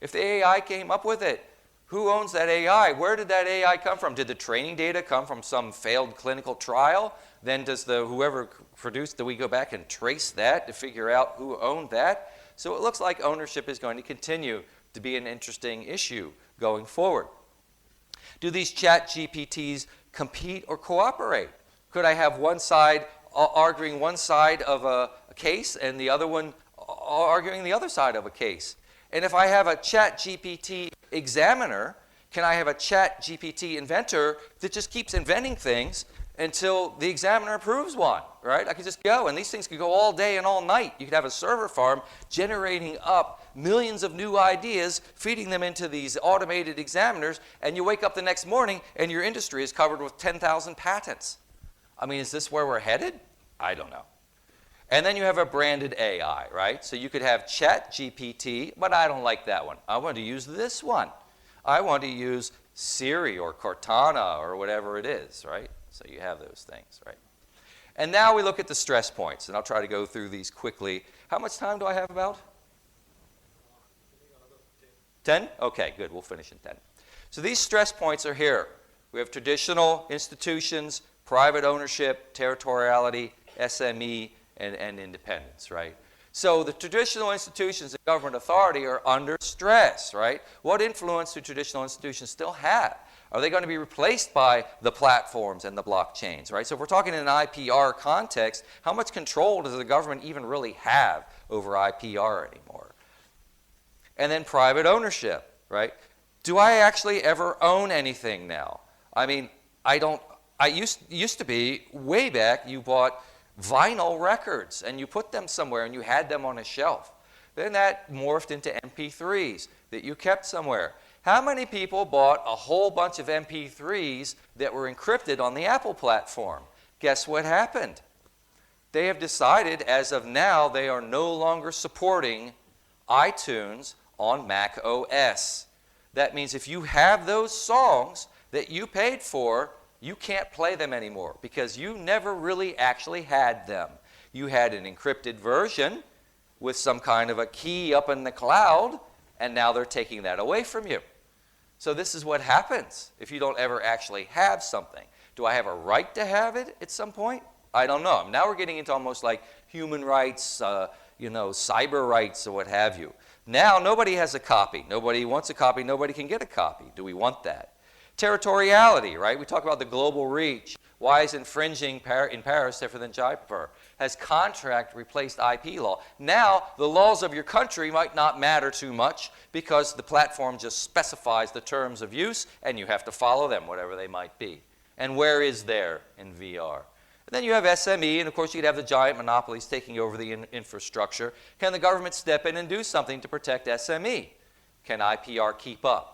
If the AI came up with it, who owns that AI? Where did that AI come from? Did the training data come from some failed clinical trial? Then does whoever produced, do we go back and trace that to figure out who owned that? So it looks like ownership is going to continue to be an interesting issue going forward. Do these chat GPTs compete or cooperate? Could I have one side arguing one side of a case and the other one arguing the other side of a case? And if I have a chat GPT examiner, can I have a chat GPT inventor that just keeps inventing things until the examiner approves one, right? I could just go, and these things could go all day and all night. You could have a server farm generating up millions of new ideas, feeding them into these automated examiners, and you wake up the next morning and your industry is covered with 10,000 patents. I mean, is this where we're headed? I don't know. And then you have a branded AI, right? So you could have Chat GPT, but I don't like that one. I want to use this one. I want to use Siri or Cortana or whatever it is, right? So you have those things, right? And now we look at the stress points, and I'll try to go through these quickly. How much time do I have about? 10? Okay, good. We'll finish in 10. So these stress points are here. We have traditional institutions, private ownership, territoriality, SME, and independence, right? So the traditional institutions of government authority are under stress, right? What influence do traditional institutions still have? Are they going to be replaced by the platforms and the blockchains, right? So if we're talking in an IPR context, how much control does the government even really have over IPR anymore? And then private ownership, right? Do I actually ever own anything now? I mean, used to be, way back, you bought vinyl records and you put them somewhere and you had them on a shelf. Then that morphed into MP3s that you kept somewhere. How many people bought a whole bunch of MP3s that were encrypted on the Apple platform? Guess what happened? They have decided, as of now, they are no longer supporting iTunes on Mac OS. That means if you have those songs that you paid for, you can't play them anymore because you never really actually had them. You had an encrypted version with some kind of a key up in the cloud, and now they're taking that away from you. So this is what happens if you don't ever actually have something. Do I have a right to have it at some point? I don't know. Now we're getting into almost like human rights, cyber rights or what have you. Now nobody has a copy. Nobody wants a copy. Nobody can get a copy. Do we want that? Territoriality, right? We talk about the global reach. Why is infringing in Paris different than Jaipur? Has contract replaced IP law? Now, the laws of your country might not matter too much because the platform just specifies the terms of use and you have to follow them, whatever they might be. And where is there in VR? And then you have SME, and of course you could have the giant monopolies taking over the infrastructure. Can the government step in and do something to protect SME? Can IPR keep up?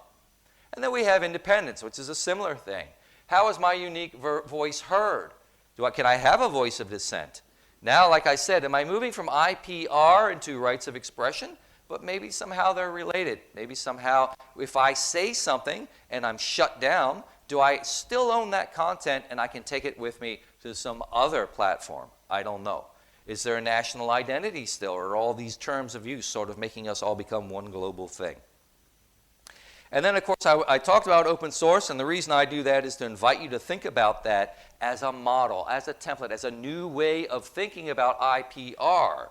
And then we have independence, which is a similar thing. How is my unique voice heard? Can I have a voice of dissent? Now, like I said, am I moving from IPR into rights of expression? But maybe somehow they're related. Maybe somehow if I say something and I'm shut down, do I still own that content and I can take it with me to some other platform? I don't know. Is there a national identity still, or are all these terms of use sort of making us all become one global thing? And then, of course, I talked about open source, and the reason I do that is to invite you to think about that as a model, as a template, as a new way of thinking about IPR.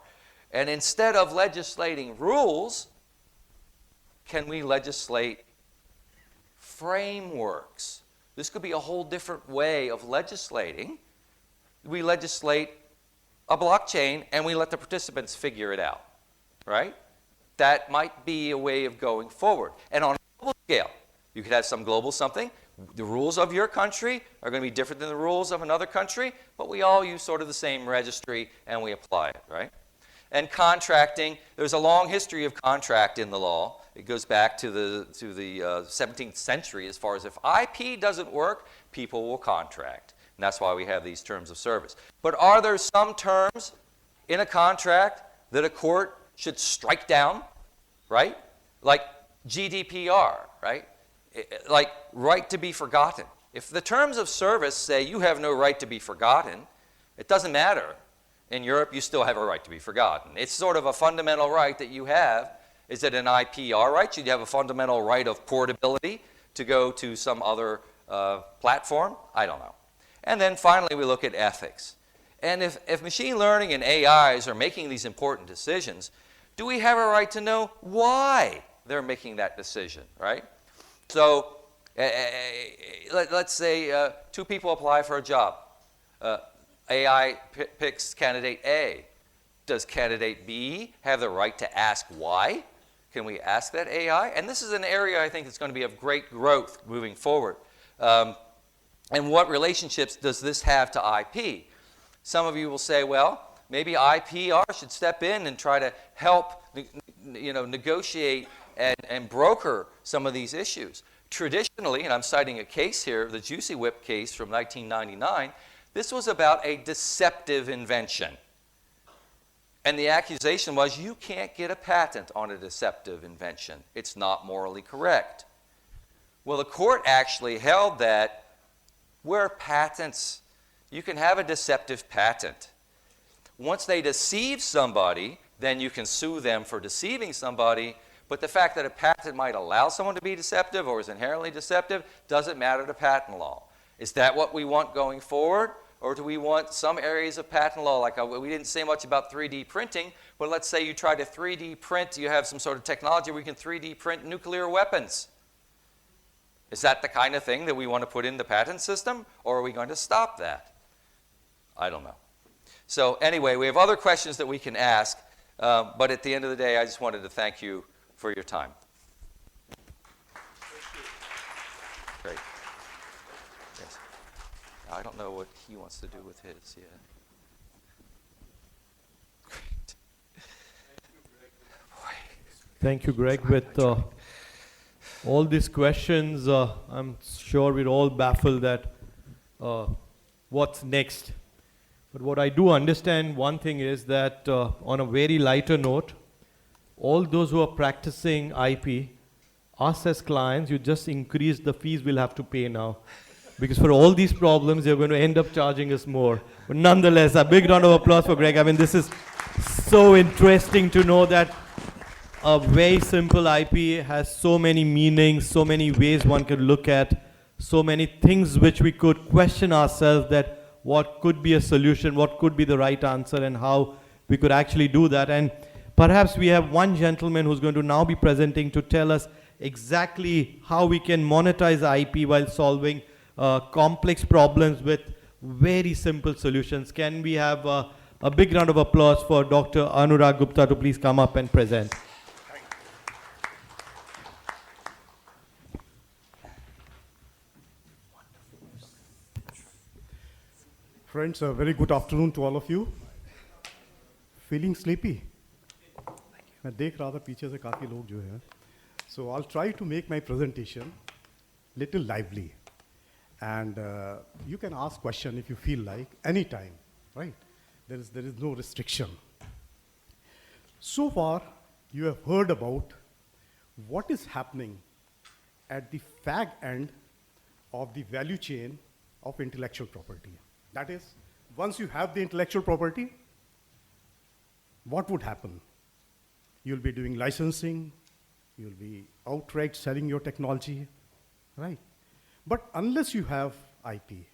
And instead of legislating rules, can we legislate frameworks? This could be a whole different way of legislating. We legislate a blockchain, and we let the participants figure it out, right? That might be a way of going forward. And on global scale, you could have some global something. The rules of your country are going to be different than the rules of another country, but we all use sort of the same registry and we apply it, right? And contracting, there's a long history of contract in the law. It goes back to the 17th century as far as if IP doesn't work, people will contract. And that's why we have these terms of service. But are there some terms in a contract that a court should strike down, right? Like GDPR, right? Like right to be forgotten. If the terms of service say you have no right to be forgotten, it doesn't matter. In Europe, you still have a right to be forgotten. It's sort of a fundamental right that you have. Is it an IPR right? Should you have a fundamental right of portability to go to some other platform? I don't know. And then finally, we look at ethics. And if machine learning and AIs are making these important decisions, do we have a right to know why they're making that decision, right? So let's say two people apply for a job. AI picks candidate A. Does candidate B have the right to ask why? Can we ask that AI? And this is an area I think that's going to be of great growth moving forward. And what relationships does this have to IP? Some of you will say, well, maybe IPR should step in and try to help negotiate and broker some of these issues. Traditionally, and I'm citing a case here, the Juicy Whip case from 1999, this was about a deceptive invention. And the accusation was, you can't get a patent on a deceptive invention. It's not morally correct. Well, the court actually held that where patents, you can have a deceptive patent. Once they deceive somebody, then you can sue them for deceiving somebody. But the fact that a patent might allow someone to be deceptive or is inherently deceptive doesn't matter to patent law. Is that what we want going forward? Or do we want some areas of patent law, like we didn't say much about 3D printing, but let's say you try to 3D print, you have some sort of technology where you can 3D print nuclear weapons. Is that the kind of thing that we want to put in the patent system, or are we going to stop that? I don't know. So anyway, we have other questions that we can ask, but at the end of the day, I just wanted to thank you for your time. Great. Yes. I don't know what he wants to do with his yet. Great.
Thank you, Greg. With all these questions, I'm sure we're all baffled at what's next. But what I do understand, one thing is that on a very lighter note, all those who are practicing IP, us as clients, you just increase the fees we'll have to pay now. Because for all these problems, you're going to end up charging us more. But nonetheless, a big round of applause for Greg. I mean, this is so interesting to know that a very simple IP has so many meanings, so many ways one could look at, so many things which we could question ourselves that what could be a solution, what could be the right answer, and how we could actually do that. And perhaps we have one gentleman who's going to now be presenting to tell us exactly how we can monetize IP while solving complex problems with very simple solutions. Can we have a big round of applause for Dr. Anurag Gupta to please come up and present?
Friends, a very good afternoon to all of you. Feeling sleepy? मैं देख रहा था पीछे से काफ़ी लोग जो हैं. So I'll try to make my presentation little lively. And you can ask question if you feel like, anytime, right? There is no restriction. So far, you have heard about what is happening at the fag end of the value chain of intellectual property. That is, once you have the intellectual property, what would happen? You'll be doing licensing, you'll be outright selling your technology, right? But unless you have IP,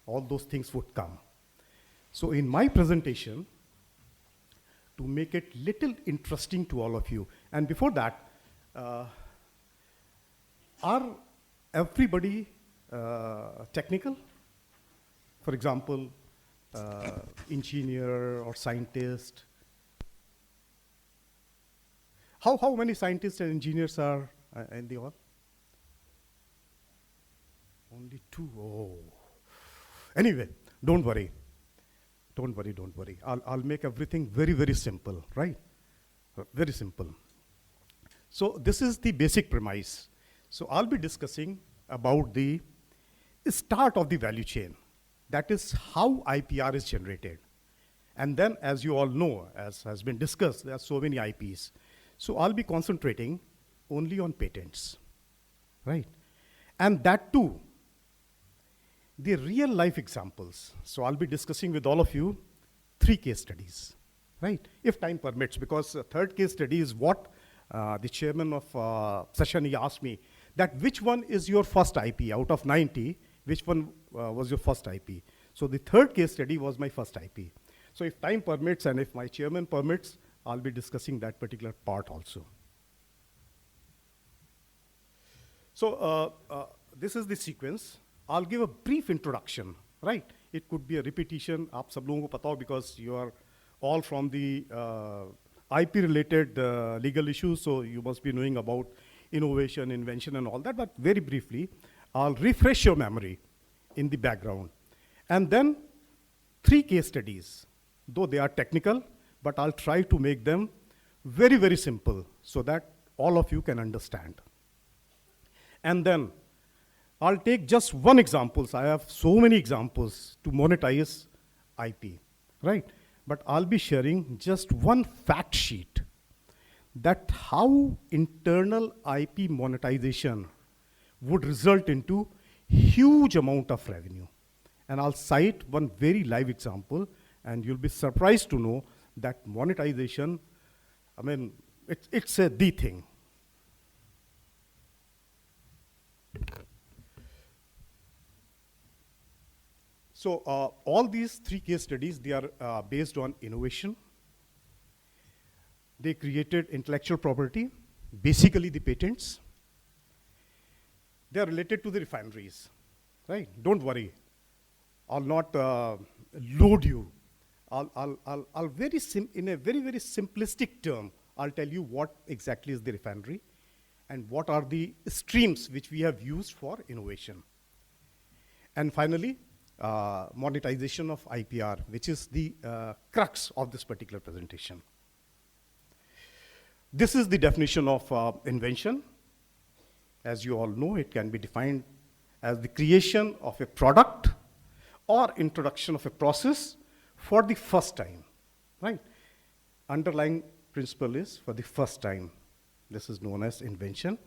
all those things would come. So in my presentation, to make it little interesting to all of you, and before that, are everybody technical? For example, engineer or scientist. How many scientists and engineers are in the hall? Only 2. Oh. Anyway, don't worry. Don't worry. I'll make everything very, very simple, right? Very simple. So this is the basic premise. So I'll be discussing about the start of the value chain. That is how IPR is generated. And then, as you all know, as has been discussed, there are so many IPs. So I'll be concentrating only on patents, right? And that too, the real life examples. So I'll be discussing with all of you 3 case studies, right? If time permits, because the third case study is what the chairman of session, he asked me, that which one is your first IP out of 90, which one was your first IP? So the third case study was my first IP. So if time permits and if my chairman permits, I'll be discussing that particular part also. So this is the sequence. I'll give a brief introduction right? It could be a repetition. आप सब लोगों को पता हो because you are all from the IP related legal issues, so you must be knowing about innovation, invention and all that, but very briefly, I'll refresh your memory in the background. And then 3 case studies, though they are technical, but I'll try to make them very, very simple so that all of you can understand. And then I'll take just one example. I have so many examples to monetize IP, right? But I'll be sharing just one fact sheet that how internal IP monetization would result into huge amount of revenue. And I'll cite one very live example, and you'll be surprised to know that monetization, I mean, it's the thing. So all these 3 case studies, they are based on innovation. They created intellectual property, basically the patents. They are related to the refineries, right? Don't worry. I'll not load you. I'll in a very, very simplistic term, I'll tell you what exactly is the refinery and what are the streams which we have used for innovation. And finally, monetization of IPR, which is the crux of this particular presentation. This is the definition of invention. As you all know, it can be defined as the creation of a product or introduction of a process for the first time, right? Underlying principle is for the first time. This is known as invention.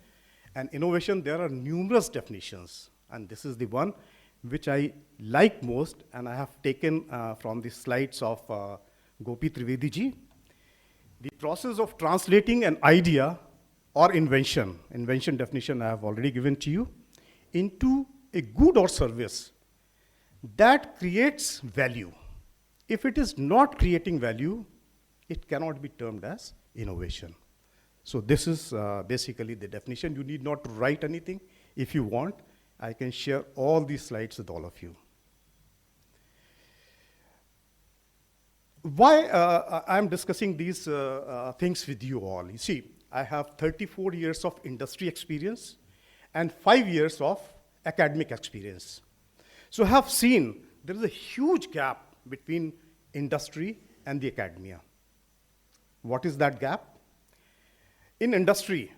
And innovation, there are numerous definitions, and this is the one which I like most, and I have taken from the slides of Gopi Trivedi ji. The process of translating an idea or invention definition I have already given to you, into a good or service that creates value. If it is not creating value, it cannot be termed as innovation. So this is basically the definition. You need not write anything. If you want, I can share all these slides with all of you. Why I'm discussing these things with you all? You see, I have 34 years of industry experience and 5 years of academic experience. So I have seen there is a huge gap between industry and the academia. What is that gap? In industry,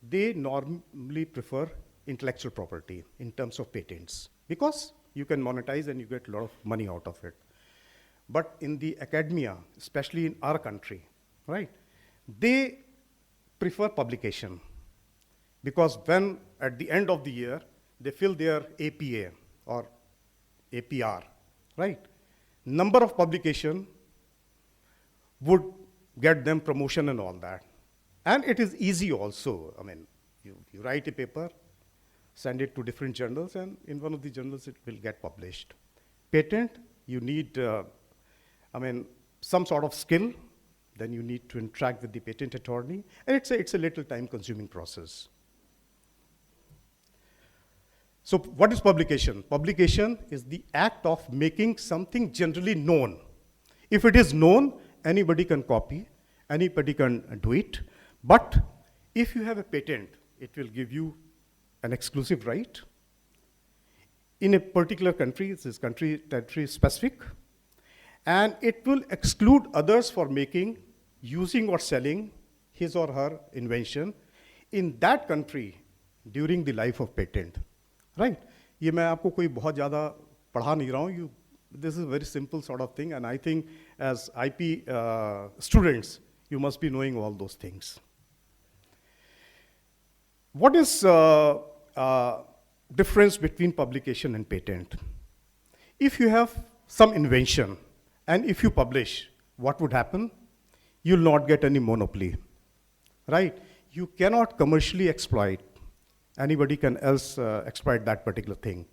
they normally prefer intellectual property in terms of patents because you can monetize and you get a lot of money out of it. But in the academia, especially in our country, right, they prefer publication because when at the end of the year, they fill their APA or APR, right? Number of publication would get them promotion and all that. And it is easy also. I mean, you write a paper, send it to different journals, and in one of the journals it will get published. Patent, you need, some sort of skill, then you need to interact with the patent attorney, and it's a little time-consuming process. So what is publication? Publication is the act of making something generally known. If it is known, anybody can copy, anybody can do it, but if you have a patent, it will give you an exclusive right. In a particular country, this is country territory specific, and it will exclude others for making, using or selling his or her invention in that country during the life of patent, right? ये मैं आपको कोई बहुत ज़्यादा पढ़ा नहीं रहा हूँ. This is a very simple sort of thing, and I think as IP students, you must be knowing all those things. What is difference between publication and patent? If you have some invention and if you publish, what would happen? You'll not get any monopoly, right? You cannot commercially exploit. Anybody can else exploit that particular thing.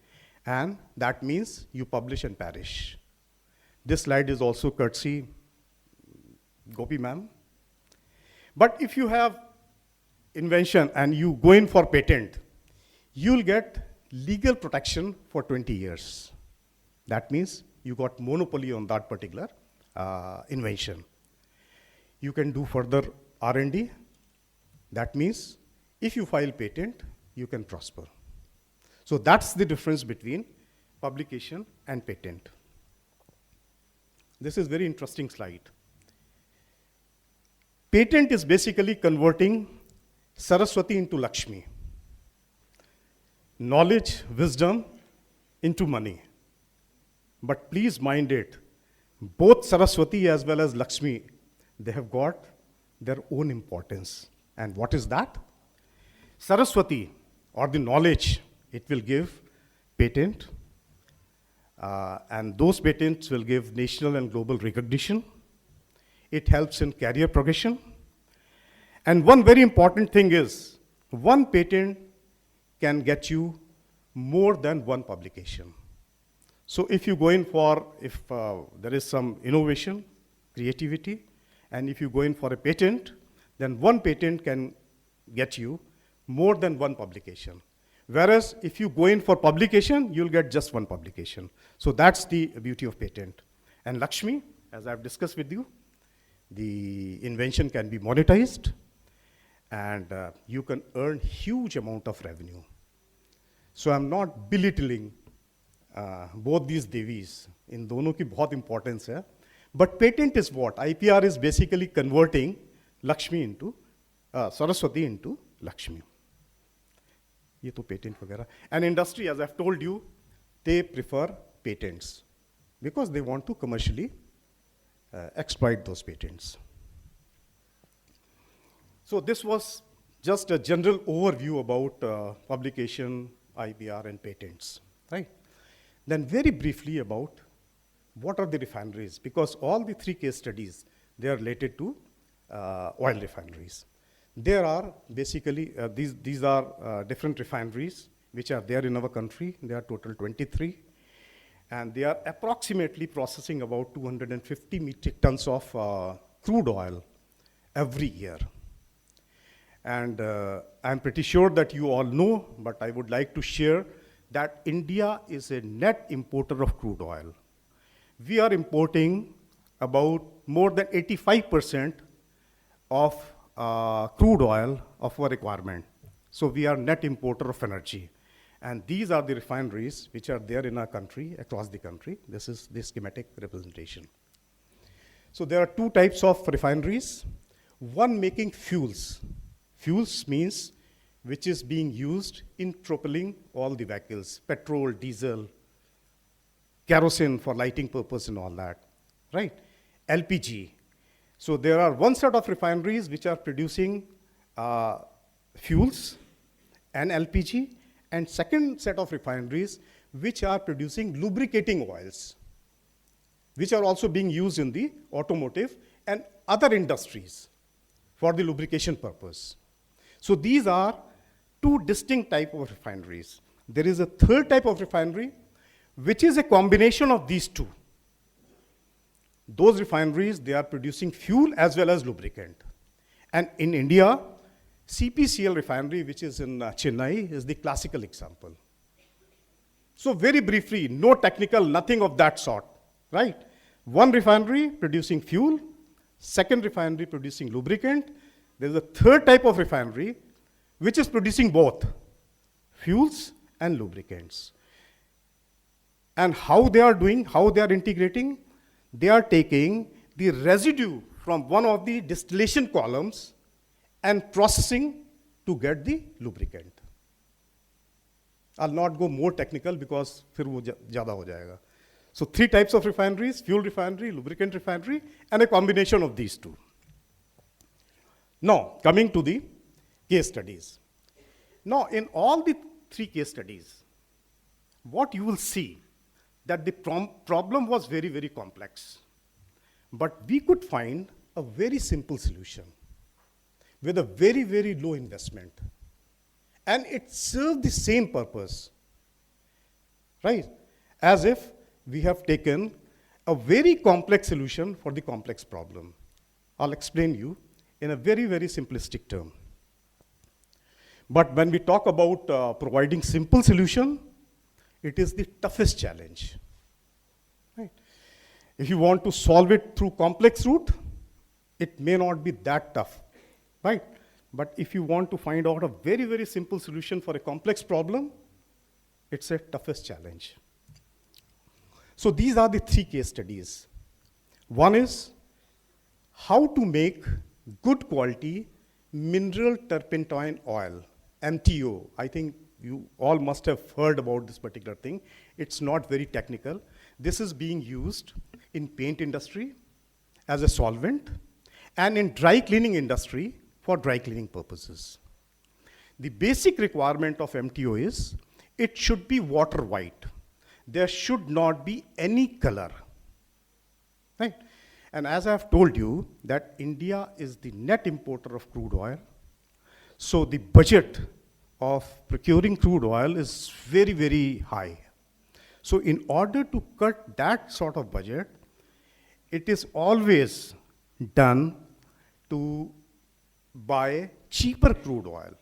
And that means you publish and perish. This slide is also courtesy Gopi ma'am. But if you have invention and you go in for patent, you'll get legal protection for 20 years. That means you got monopoly on that particular invention. You can do further R&D. That means if you file patent, you can prosper. So that's the difference between publication and patent. This is very interesting slide. Patent is basically converting Saraswati into Lakshmi. Knowledge, wisdom into money. But please mind it, both Saraswati as well as Lakshmi, they have got their own importance. And what is that? Saraswati, or the knowledge, it will give patent, and those patents will give national and global recognition. It helps in career progression. And one very important thing is, one patent can get you more than one publication. So if you go in for, if there is some innovation, creativity, and if you go in for a patent, then one patent can get you more than one publication. Whereas if you go in for publication, you'll get just one publication. So that's the beauty of patent. And Lakshmi, as I've discussed with you, the invention can be monetized, and you can earn huge amount of revenue. So I'm not belittling both these devis. In दोनों की बहुत importance है. But patent is what? IPR is basically converting Lakshmi into, Saraswati into Lakshmi. ये तो patent वगैरह. And industry, as I've told you, they prefer patents because they want to commercially exploit those patents. So this was just a general overview about publication, IPR, and patents, right? Then very briefly about what are the refineries, because all the three case studies, they are related to oil refineries. There are basically, these are different refineries which are there in our country. There are total 23. And they are approximately processing about 250 metric tons of crude oil every year. And I'm pretty sure that you all know, but I would like to share that India is a net importer of crude oil. We are importing about more than 85% of crude oil of our requirement. So we are net importer of energy. And these are the refineries which are there in our country, across the country. This is the schematic representation. So there are two types of refineries. One making fuels. Fuels means which is being used in propelling all the vehicles, petrol, diesel, kerosene for lighting purpose and all that, right? LPG. So there are one set of refineries which are producing fuels and LPG, and second set of refineries which are producing lubricating oils, which are also being used in the automotive and other industries for the lubrication purpose. So these are two distinct types of refineries. There is a third type of refinery, which is a combination of these two. Those refineries, they are producing fuel as well as lubricant. And in India, CPCL refinery, which is in Chennai, is the classical example. So very briefly, no technical, nothing of that sort, right? One refinery producing fuel, second refinery producing lubricant. There's a third type of refinery which is producing both fuels and lubricants. And how they are doing, how they are integrating, they are taking the residue from one of the distillation columns and processing to get the lubricant. I'll not go more technical because फिर वो ज़्यादा हो जाएगा. So three types of refineries: fuel refinery, lubricant refinery, and a combination of these two. Now, coming to the case studies. Now, in all the three case studies, what you will see that the problem was very, very complex. But we could find a very simple solution with a very, very low investment. And it served the same purpose, right? As if we have taken a very complex solution for the complex problem. I'll explain you in a very, very simplistic term. But when we talk about providing simple solution, it is the toughest challenge. If you want to solve it through complex route, it may not be that tough, right? But if you want to find out a very, very simple solution for a complex problem, it's a toughest challenge. So these are the 3 case studies. One is how to make good quality mineral turpentine oil, MTO. I think you all must have heard about this particular thing. It's not very technical. This is being used in paint industry as a solvent and in dry cleaning industry for dry cleaning purposes. The basic requirement of MTO is it should be water white. There should not be any color, right? And as I've told you that India is the net importer of crude oil, so the budget of procuring crude oil is very, very high. So in order to cut that sort of budget, it is always done to buy cheaper crude oil,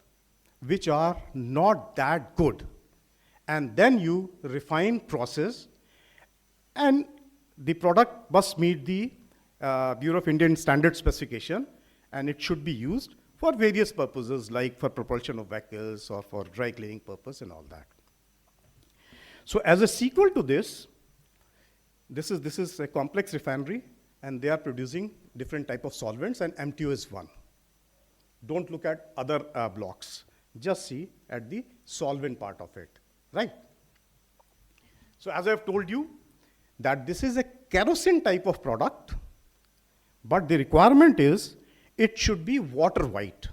which are not that good. And then you refine, process, and the product must meet the Bureau of Indian Standard specification, and it should be used for various purposes, like for propulsion of vehicles or for dry cleaning purpose and all that. So as a sequel to this, this is a complex refinery, and they are producing different type of solvents, and MTO is one. Don't look at other blocks. Just see at the solvent part of it, right? So as I've told you, that this is a kerosene type of product, but the requirement is it should be water white.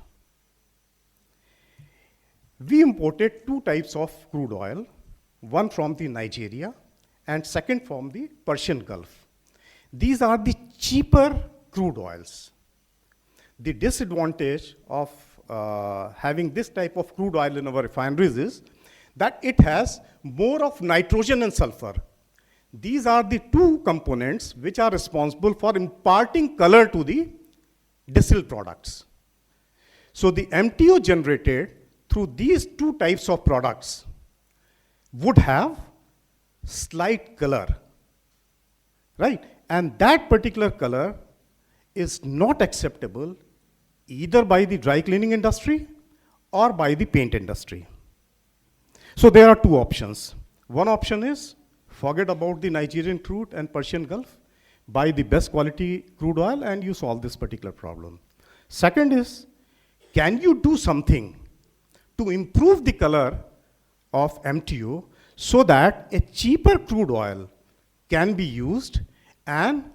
We imported 2 types of crude oil, one from the Nigeria and second from the Persian Gulf. These are the cheaper crude oils. The disadvantage of having this type of crude oil in our refineries is that it has more of nitrogen and sulfur. These are the 2 components which are responsible for imparting color to the distilled products. So the MTO generated through these 2 types of products would have slight color, right? And that particular color is not acceptable either by the dry cleaning industry or by the paint industry. So there are 2 options. One option is forget about the Nigerian crude and Persian Gulf, buy the best quality crude oil and you solve this particular problem. Second is, can you do something to improve the color of MTO so that a cheaper crude oil can be used, and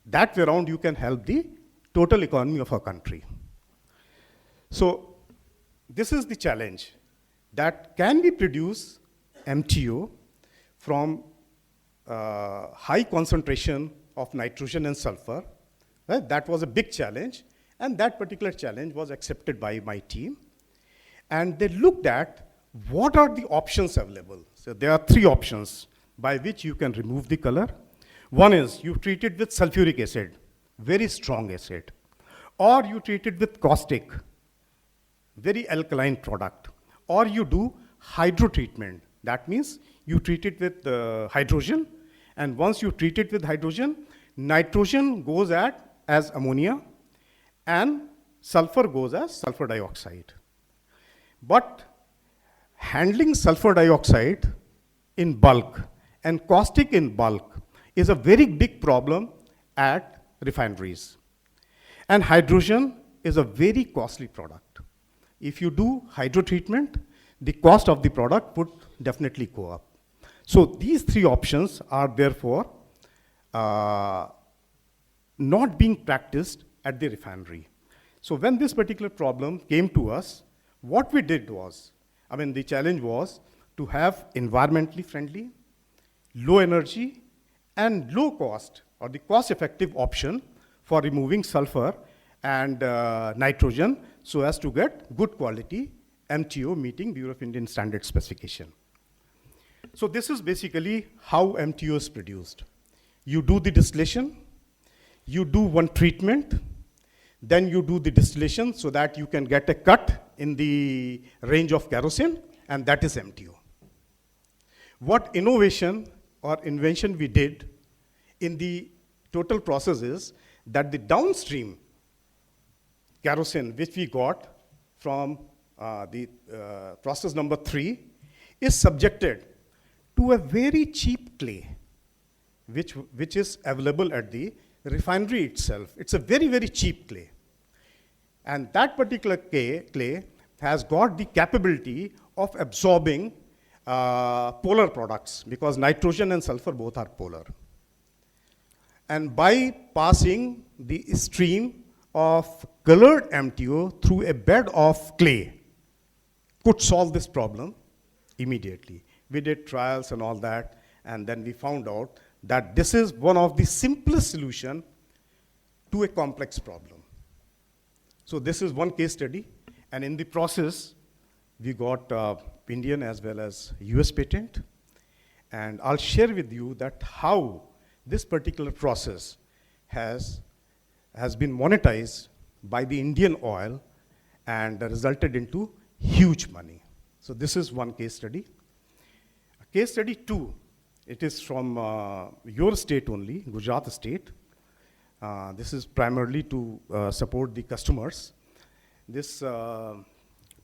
that way around you can help the total economy of our country. So this is the challenge, that can we produce MTO from high concentration of nitrogen and sulfur, right? That was a big challenge, and that particular challenge was accepted by my team. And they looked at what are the options available. So there are 3 options by which you can remove the color. One is you treat it with sulfuric acid, very strong acid, or you treat it with caustic, very alkaline product, or you do hydro treatment. That means you treat it with hydrogen, and once you treat it with hydrogen, nitrogen goes as ammonia, and sulfur goes as sulfur dioxide. But handling sulfur dioxide in bulk and caustic in bulk is a very big problem at refineries. And hydrogen is a very costly product. If you do hydro treatment, the cost of the product would definitely go up. So these 3 options are therefore not being practiced at the refinery. So when this particular problem came to us, what we did was, the challenge was to have environmentally friendly, low energy, and low cost, or the cost-effective option for removing sulfur and nitrogen so as to get good quality MTO meeting Bureau of Indian Standard specification. So this is basically how MTO is produced. You do the distillation, you do one treatment, then you do the distillation so that you can get a cut in the range of kerosene, and that is MTO. What innovation or invention we did in the total process is that the downstream kerosene, which we got from the process number 3, is subjected to a very cheap clay, which is available at the refinery itself. It's a very, very cheap clay. And that particular clay has got the capability of absorbing polar products, because nitrogen and sulfur both are polar. And by passing the stream of colored MTO through a bed of clay could solve this problem immediately. We did trials and all that, and then we found out that this is one of the simplest solution to a complex problem. So this is one case study, and in the process, we got Indian as well as US patent. And I'll share with you that how this particular process has been monetized by the Indian oil and resulted into huge money. So this is one case study. Case study 2, it is from your state only, Gujarat state. This is primarily to support the customers. This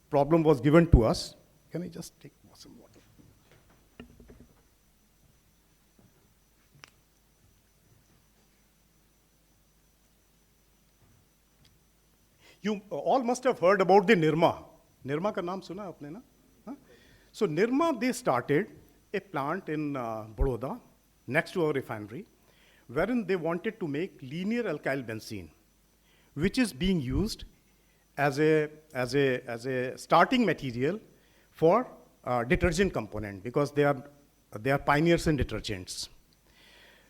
problem was given to us. Can I just take some water? You all must have heard about the Nirma. Nirma ka naam suna apne na? Huh? So Nirma, they started a plant in Baroda, next to our refinery, wherein they wanted to make linear alkyl benzene, which is being used as a starting material for detergent component, because they are pioneers in detergents.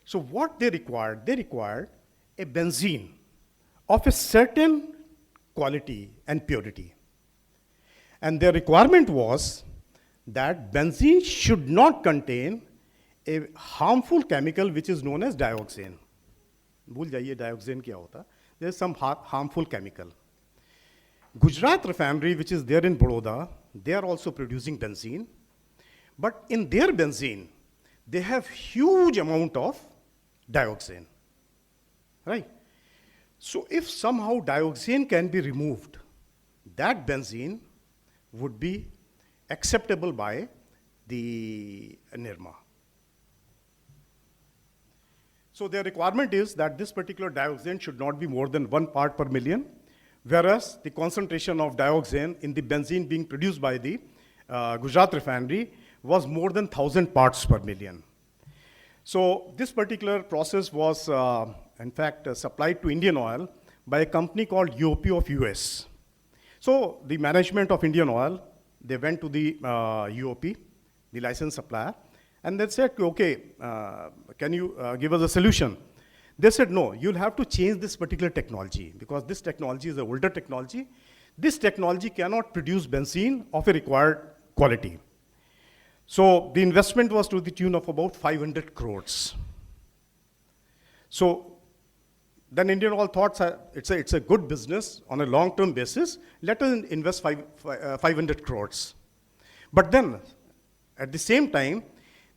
So what they required a benzene of a certain quality and purity. And their requirement was that benzene should not contain a harmful chemical which is known as dioxane. Bhul jaiye dioxane kya hota. There is some harmful chemical. Gujarat refinery, which is there in Baroda, they are also producing benzene. But in their benzene, they have huge amount of dioxane, right? So if somehow dioxane can be removed, that benzene would be acceptable by the Nirma. So their requirement is that this particular dioxane should not be more than 1 part per million, whereas the concentration of dioxane in the benzene being produced by the Gujarat refinery was more than 1,000 parts per million. So this particular process was, in fact, supplied to Indian Oil by a company called UOP of US. So the management of Indian Oil, they went to the UOP, the license supplier, and they said, okay, can you give us a solution? They said, no, you'll have to change this particular technology, because this technology is an older technology. This technology cannot produce benzene of a required quality. So the investment was to the tune of about 500 crores. So then Indian Oil thought it's a good business on a long-term basis. Let us invest 500 crores. But then, at the same time,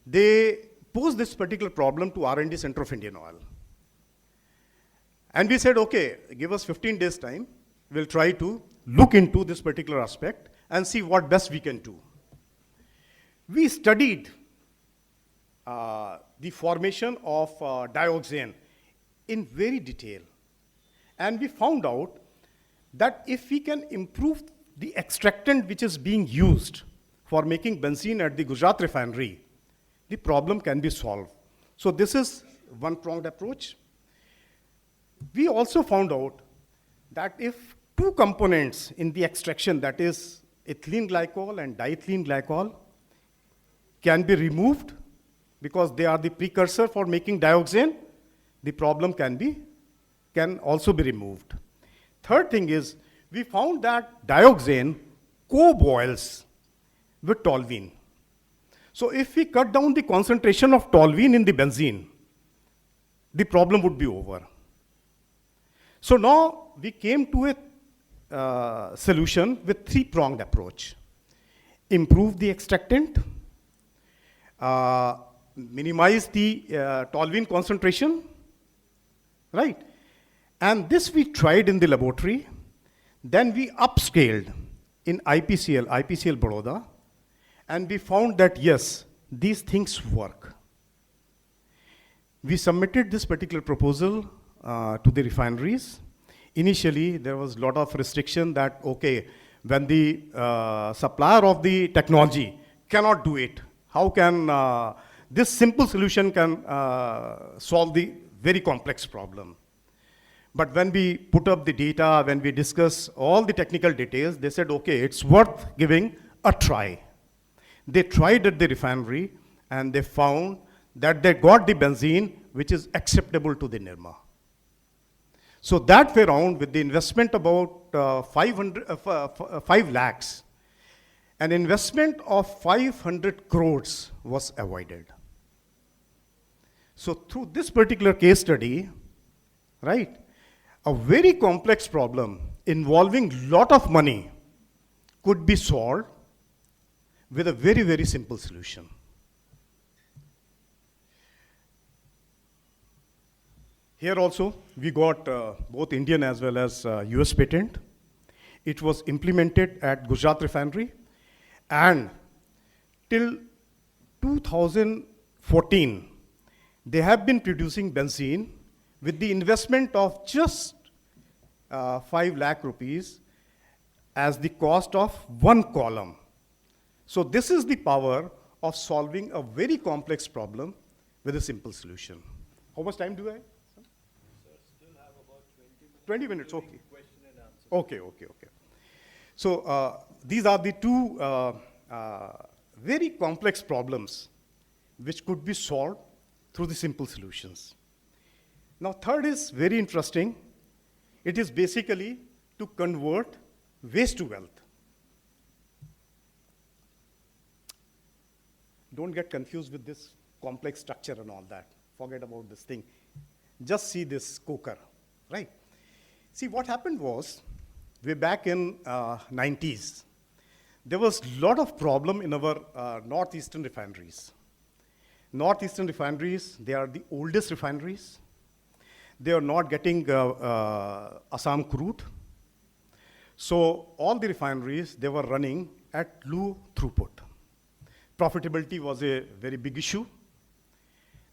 they posed this particular problem to R&D Center of Indian Oil. And we said, okay, give us 15 days time. We'll try to look into this particular aspect and see what best we can do. We studied the formation of dioxane in very detail. And we found out that if we can improve the extractant which is being used for making benzene at the Gujarat refinery, the problem can be solved. So this is one-pronged approach. We also found out that if two components in the extraction, that is ethylene glycol and diethylene glycol, can be removed because they are the precursor for making dioxane, the problem can also be removed. Third thing is, we found that dioxane co-boils with toluene. So if we cut down the concentration of toluene in the benzene, the problem would be over. So now we came to a solution with three-pronged approach. Improve the extractant, minimize the toluene concentration, right? And this we tried in the laboratory. Then we upscaled in IPCL Baroda, and we found that yes, these things work. We submitted this particular proposal to the refineries. Initially, there was a lot of restriction that, okay, when the supplier of the technology cannot do it, how can this simple solution can solve the very complex problem? But when we put up the data, when we discuss all the technical details, they said, okay, it's worth giving a try. They tried at the refinery, and they found that they got the benzene which is acceptable to the Nirma. So that way around, with the investment about 5 lakhs, an investment of 500 crores was avoided. So through this particular case study, right, a very complex problem involving lot of money could be solved with a very, very simple solution. Here also, we got both Indian as well as US patent. It was implemented at Gujarat Refinery, and till 2014, they have been producing benzene with the investment of just 5 lakh rupees as the cost of one column. So this is the power of solving a very complex problem with a simple solution. How much time do I have? Sir, still have about 20 minutes, okay. Question and answer. Okay. So these are the two very complex problems which could be solved through the simple solutions. Now, third is very interesting. It is basically to convert waste to wealth. Don't get confused with this complex structure and all that. Forget about this thing. Just see this coker, right? See, what happened was, way back in 90s, there was a lot of problem in our northeastern refineries. Northeastern refineries, they are the oldest refineries. They are not getting Assam crude. So all the refineries, they were running at low throughput. Profitability was a very big issue.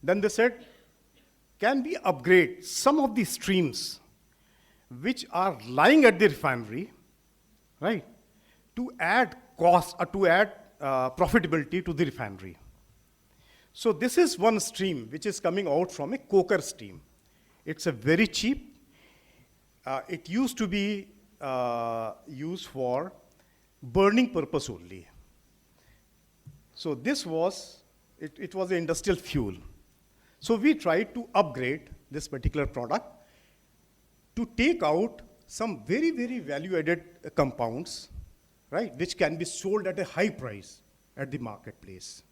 Then they said, can we upgrade some of the streams which are lying at the refinery, right, to add cost, to add profitability to the refinery. So this is one stream which is coming out from a coker stream. It's a very cheap. It used to be used for burning purpose only. So this was, it was an industrial fuel. So we tried to upgrade this particular product to take out some very, very value-added compounds, right, which can be sold at a high price at the marketplace.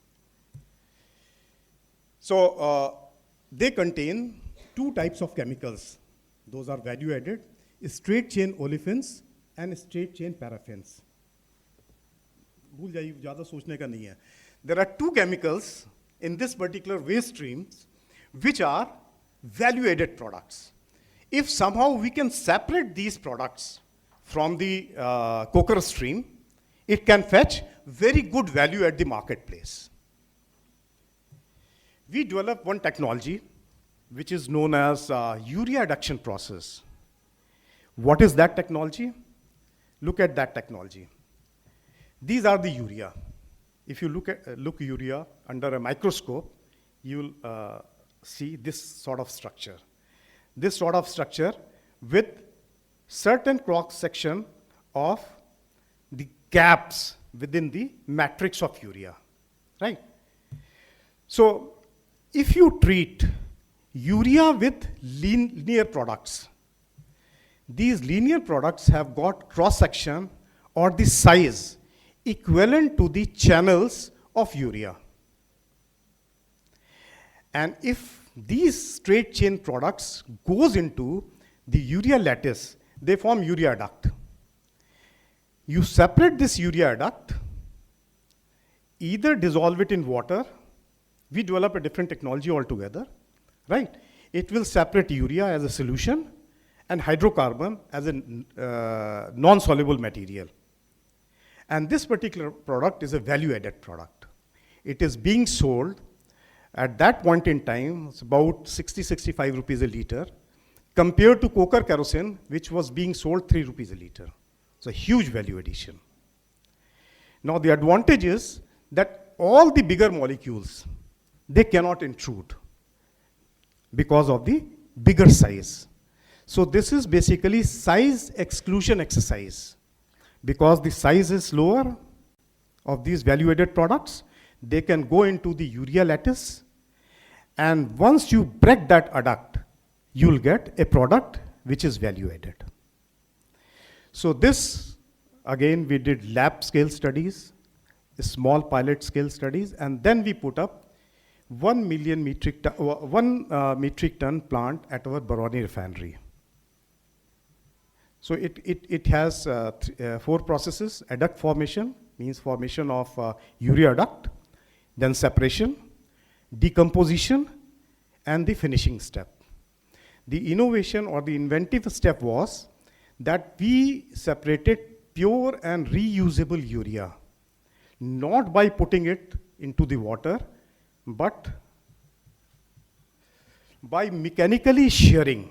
So they contain two types of chemicals. Those are value-added, straight-chain olefins and straight-chain paraffins. भूल जाइए, ज़्यादा सोचने का नहीं है. There are two chemicals in this particular waste streams which are value-added products. If somehow we can separate these products from the coker stream, it can fetch very good value at the marketplace. We developed one technology which is known as urea adduction process. What is that technology? Look at that technology. These are the urea. If you look urea under a microscope, you will see this sort of structure. This sort of structure with certain cross section of the gaps within the matrix of urea, right? So if you treat urea with linear products, these linear products have got cross section or the size equivalent to the channels of urea. And if these straight chain products goes into the urea lattice, they form urea duct. You separate this urea duct, either dissolve it in water we develop a different technology altogether, right? It will separate urea as a solution and hydrocarbon as a non-soluble material. And this particular product is a value-added product. It is being sold at that point in time, it's about 60-65 rupees a liter, compared to coker kerosene, which was being sold 3 rupees a liter. It's a huge value addition. Now the advantage is that all the bigger molecules, they cannot intrude because of the bigger size. So this is basically size exclusion exercise. Because the size is lower of these value-added products, they can go into the urea lattice, and once you break that adduct, you'll get a product which is value-added. So this, again, we did lab scale studies, small pilot scale studies, and then we put up 1 metric ton plant at our Barauni refinery. So it has 4 processes: adduct formation, means formation of urea adduct, then separation, decomposition, and the finishing step. The innovation or the inventive step was that we separated pure and reusable urea, not by putting it into the water, but by mechanically shearing.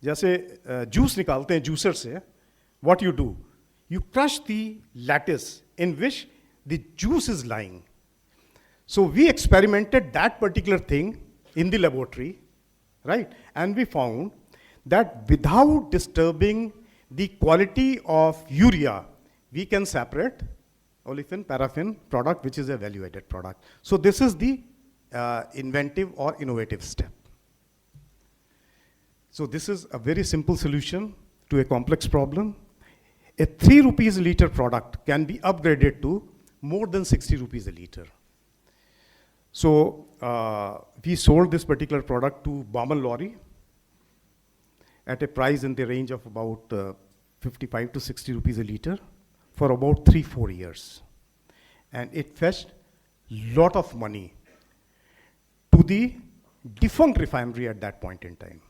जैसे juice निकालते हैं juicer से, what you do? You crush the lattice in which the juice is lying. So we experimented that particular thing in the laboratory, right? And we found that without disturbing the quality of urea, we can separate olefin, paraffin product, which is a value-added product. So this is the inventive or innovative step. So this is a very simple solution to a complex problem. A 3 rupees a liter product can be upgraded to more than 60 rupees a liter. So we sold this particular product to Baumann Lorry at a price in the range of about 55 to 60 rupees a liter for about 3-4 years. And it fetched lot of money to the defunct refinery at that point in time.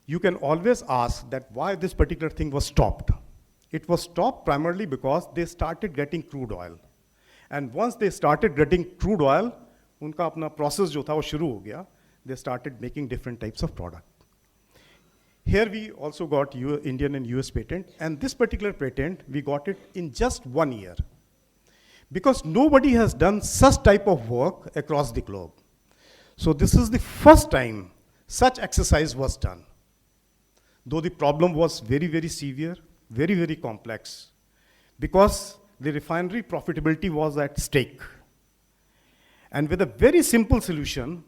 You can always ask that why this particular thing was stopped. It was stopped primarily because they started getting crude oil. And once they started getting crude oil, उनका अपना process जो था वो शुरू हो गया. They started making different types of product. Here we also got Indian and US patent, and this particular patent, we got it in just 1 year. Because nobody has done such type of work across the globe. So this is the first time such exercise was done. Though the problem was very, very severe, very, very complex, because the refinery profitability was at stake. And with a very simple solution,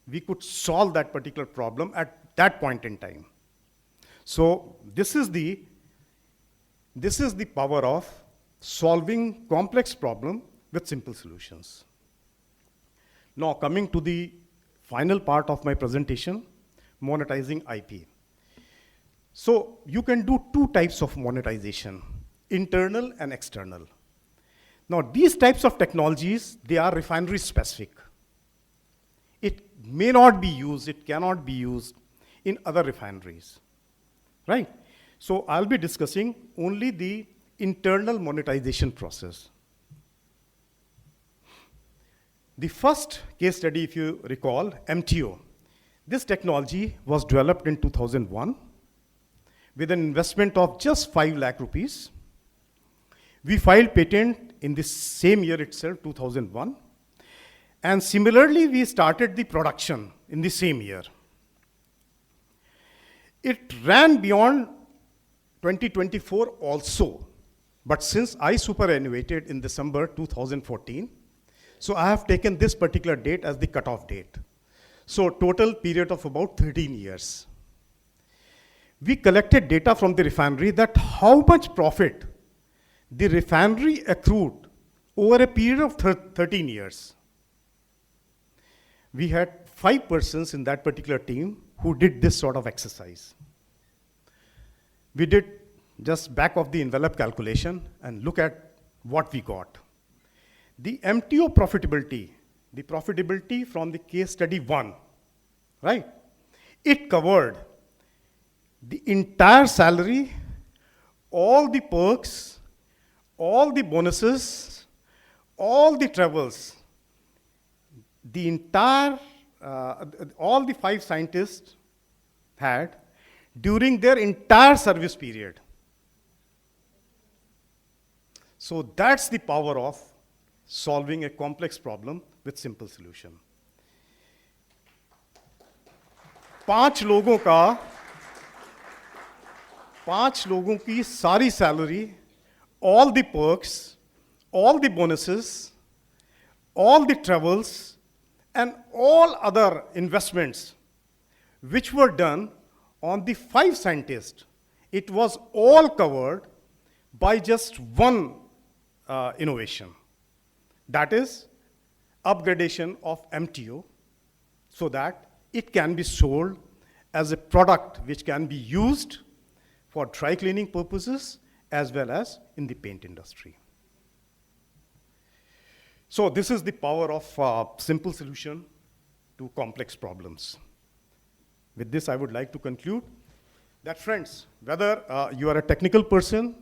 we could solve that particular problem at that point in time. So this is the power of solving complex problem with simple solutions. Now coming to the final part of my presentation, monetizing IP. So you can do 2 types of monetization, internal and external. Now these types of technologies, they are refinery specific. It may not be used, it cannot be used in other refineries, right? So I'll be discussing only the internal monetization process. The first case study, if you recall, MTO. This technology was developed in 2001 with an investment of just 5 lakh rupees. We filed patent in this same year itself, 2001. And similarly, we started the production in the same year. It ran beyond 2024 also. But since I superannuated in December 2014, so I have taken this particular date as the cutoff date. So total period of about 13 years. We collected data from the refinery that how much profit the refinery accrued over a period of 13 years. We had 5 persons in that particular team who did this sort of exercise. We did just back of the envelope calculation and look at what we got. The MTO profitability the profitability from the case study 1, right? It covered the entire salary, all the perks, all the bonuses, all the travels, the entire, all the 5 scientists had during their entire service period. So that's the power of solving a complex problem with simple solution. 5 लोगों की सारी salary, all the perks, all the bonuses, all the travels, and all other investments which were done on the 5 scientists, it was all covered by just one innovation. That is upgradation of MTO so that it can be sold as a product which can be used for dry cleaning purposes as well as in the paint industry. So this is the power of simple solution to complex problems. With this, I would like to conclude that, friends, whether you are a technical person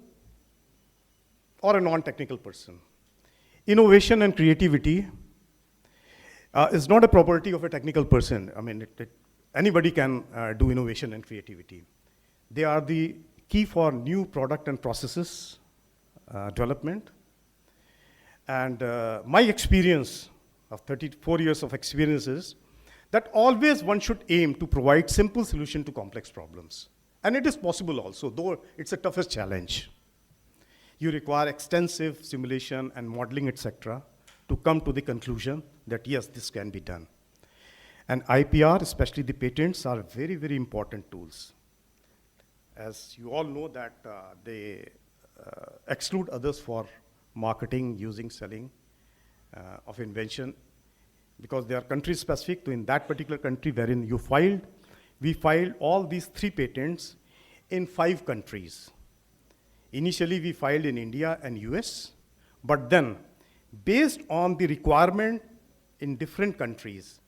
or a non-technical person, innovation and creativity is not a property of a technical person. I mean, anybody can do innovation and creativity. They are the key for new product and processes development. And my experience of 34 years of experience is that always one should aim to provide simple solution to complex problems. And it is possible also, though it's the toughest challenge. You require extensive simulation and modeling, etc., to come to the conclusion that yes, this can be done. And IPR, especially the patents, are very, very important tools. As you all know that they exclude others for marketing, using, selling of invention, because they are country specific to in that particular country wherein you filed. We filed all these 3 patents in 5 countries. Initially, we filed in India and US, but then, based on the requirement in different countries,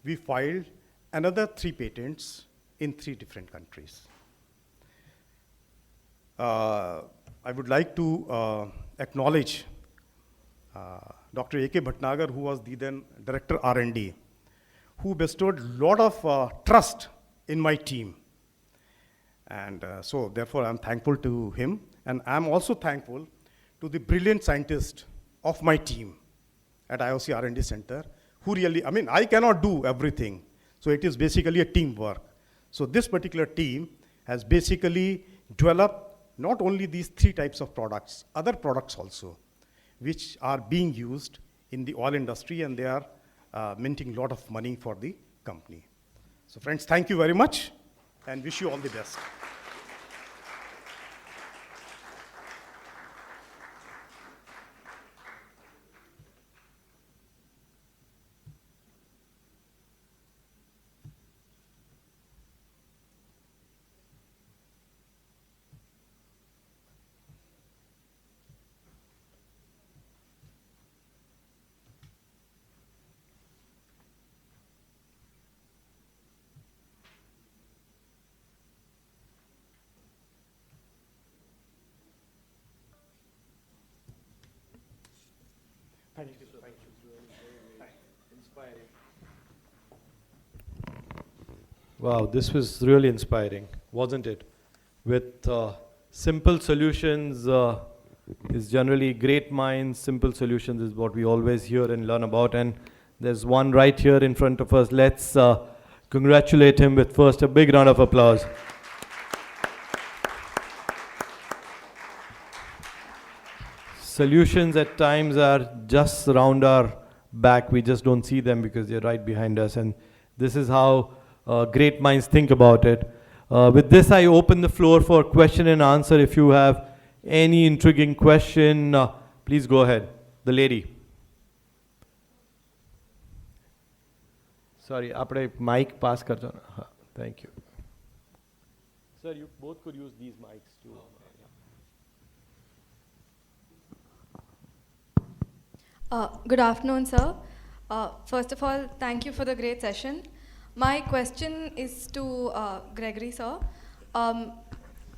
we filed another 3 patents in 3 different countries. I would like to acknowledge Dr. A.K. Bhatnagar, who was the then Director R&D, who bestowed a lot of trust in my team. And so therefore, I'm thankful to him. And I'm also thankful to the brilliant scientists of my team at IOC R&D Center, who really, I mean, I cannot do everything. So it is basically a teamwork. So this particular team has basically developed not only these 3 types of products, other products also, which are being used in the oil industry, and they are minting a lot of money for the company. So friends, thank you very much, and wish you all the best. Thank you. Thank you. Inspiring.
Wow, this was really inspiring, wasn't it? With simple solutions is generally great minds. Simple solutions is what we always hear and learn about. And there's one right here in front of us. Let's congratulate him with first a big round of applause. Solutions at times are just around our back. We just don't see them because they're right behind us. And this is how great minds think about it. With this, I open the floor for question and answer. If you have any intriguing question, please go ahead. The lady. Sorry, apne mic pass karjo na. Thank you. Sir, you both could use these mics too.
Good afternoon, sir. First of all, thank you for the great session. My question is to Gregory, sir.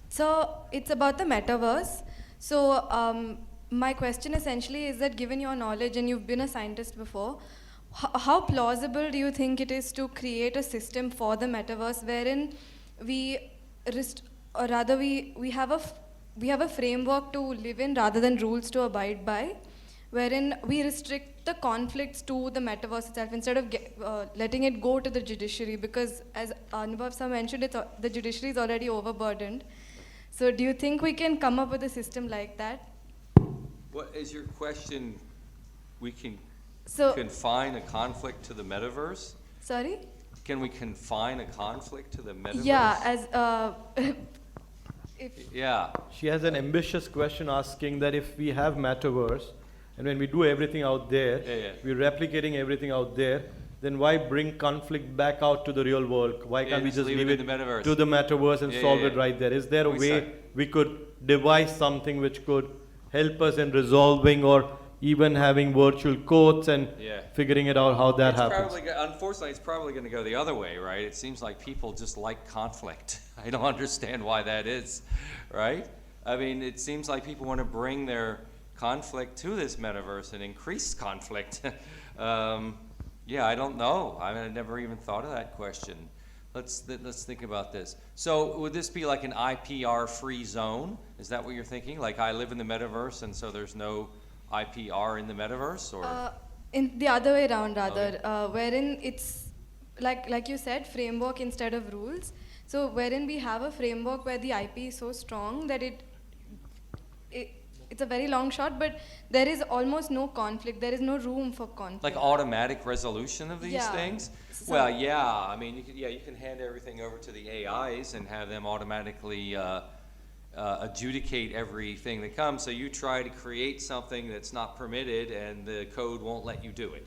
So it's about the metaverse. So my question essentially is that given your knowledge and you've been a scientist before, how plausible do you think it is to create a system for the metaverse wherein we have a framework to live in rather than rules to abide by, wherein we restrict the conflicts to the metaverse itself instead of letting it go to the judiciary, because as Anubhav sir mentioned, the judiciary is already overburdened. So do you think we can come up with a system like that?
What is your question? We can
So-
confine a conflict to the metaverse?
Sorry?
Can we confine a conflict to the metaverse?
Yeah, as
Yeah.
She has an ambitious question asking that if we have metaverse, and when we do everything out there, we're replicating everything out there, then why bring conflict back out to the real world? Why can't we just leave it
in the metaverse.
to the metaverse and solve it
yeah.
right there? Is there a
We
way
say-
we could devise something which could help us in resolving or even having virtual courts and
Yeah.
figuring it out how that
It's
happens?
probably unfortunately, it's probably going to go the other way, right? It seems like people just like conflict. I don't understand why that is, right? I mean, it seems like people want to bring their conflict to this metaverse and increase conflict. Yeah, I don't know. I mean, I never even thought of that question. Let's think about this. So would this be like an IPR free zone? Is that what you're thinking? Like I live in the metaverse and so there's no IPR in the metaverse, or?
in the other way around, rather, wherein it's like you said, framework instead of rules. So wherein we have a framework where the IP is so strong that it's a very long shot, but there is almost no conflict. There is no room for conflict.
Like automatic resolution of these
Yeah.
things?
So-
Well, yeah, I mean, you can hand everything over to the AIs and have them automatically adjudicate everything that comes. So you try to create something that's not permitted and the code won't let you do it,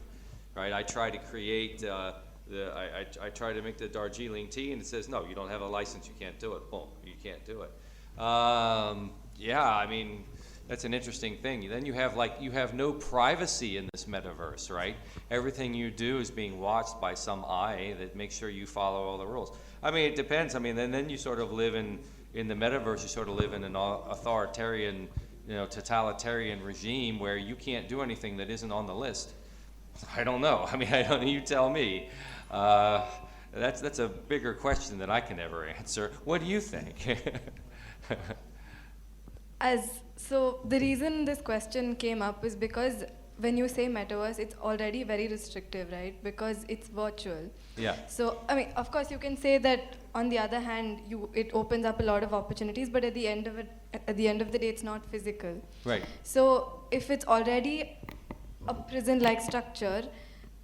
right? I try to create, I try to make the Darjeeling tea and it says, no, you don't have a license, you can't do it. Boom, you can't do it. Yeah, I mean, that's an interesting thing. Then you have no privacy in this metaverse, right? Everything you do is being watched by some eye that makes sure you follow all the rules. I mean, it depends. I mean, then you sort of live in the metaverse, you sort of live in an authoritarian, totalitarian regime where you can't do anything that isn't on the list. I don't know. I mean, you tell me. That's a bigger question that I can never answer. What do you think?
So the reason this question came up is because when you say metaverse, it's already very restrictive, right? Because it's virtual.
Yeah.
So, I mean, of course, you can say that on the other hand, it opens up a lot of opportunities, but at the end of the day, it's not physical.
Right.
So, if it's already a prison-like structure,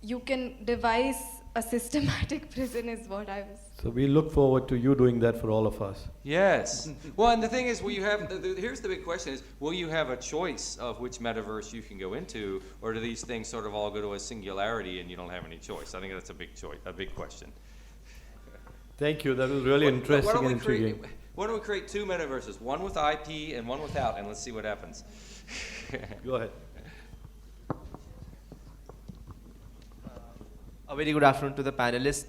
you can devise a systematic prison, is what I was.
So we look forward to you doing that for all of us.
Yes. Well, and the thing is, here's the big question is, will you have a choice of which metaverse you can go into, or do these things sort of all go to a singularity and you don't have any choice? I think that's a big question.
Thank you, that was really interesting and intriguing.
Why don't we create two metaverses, one with IP and one without, and let's see what happens.
Go ahead.
A very good afternoon to the panelists.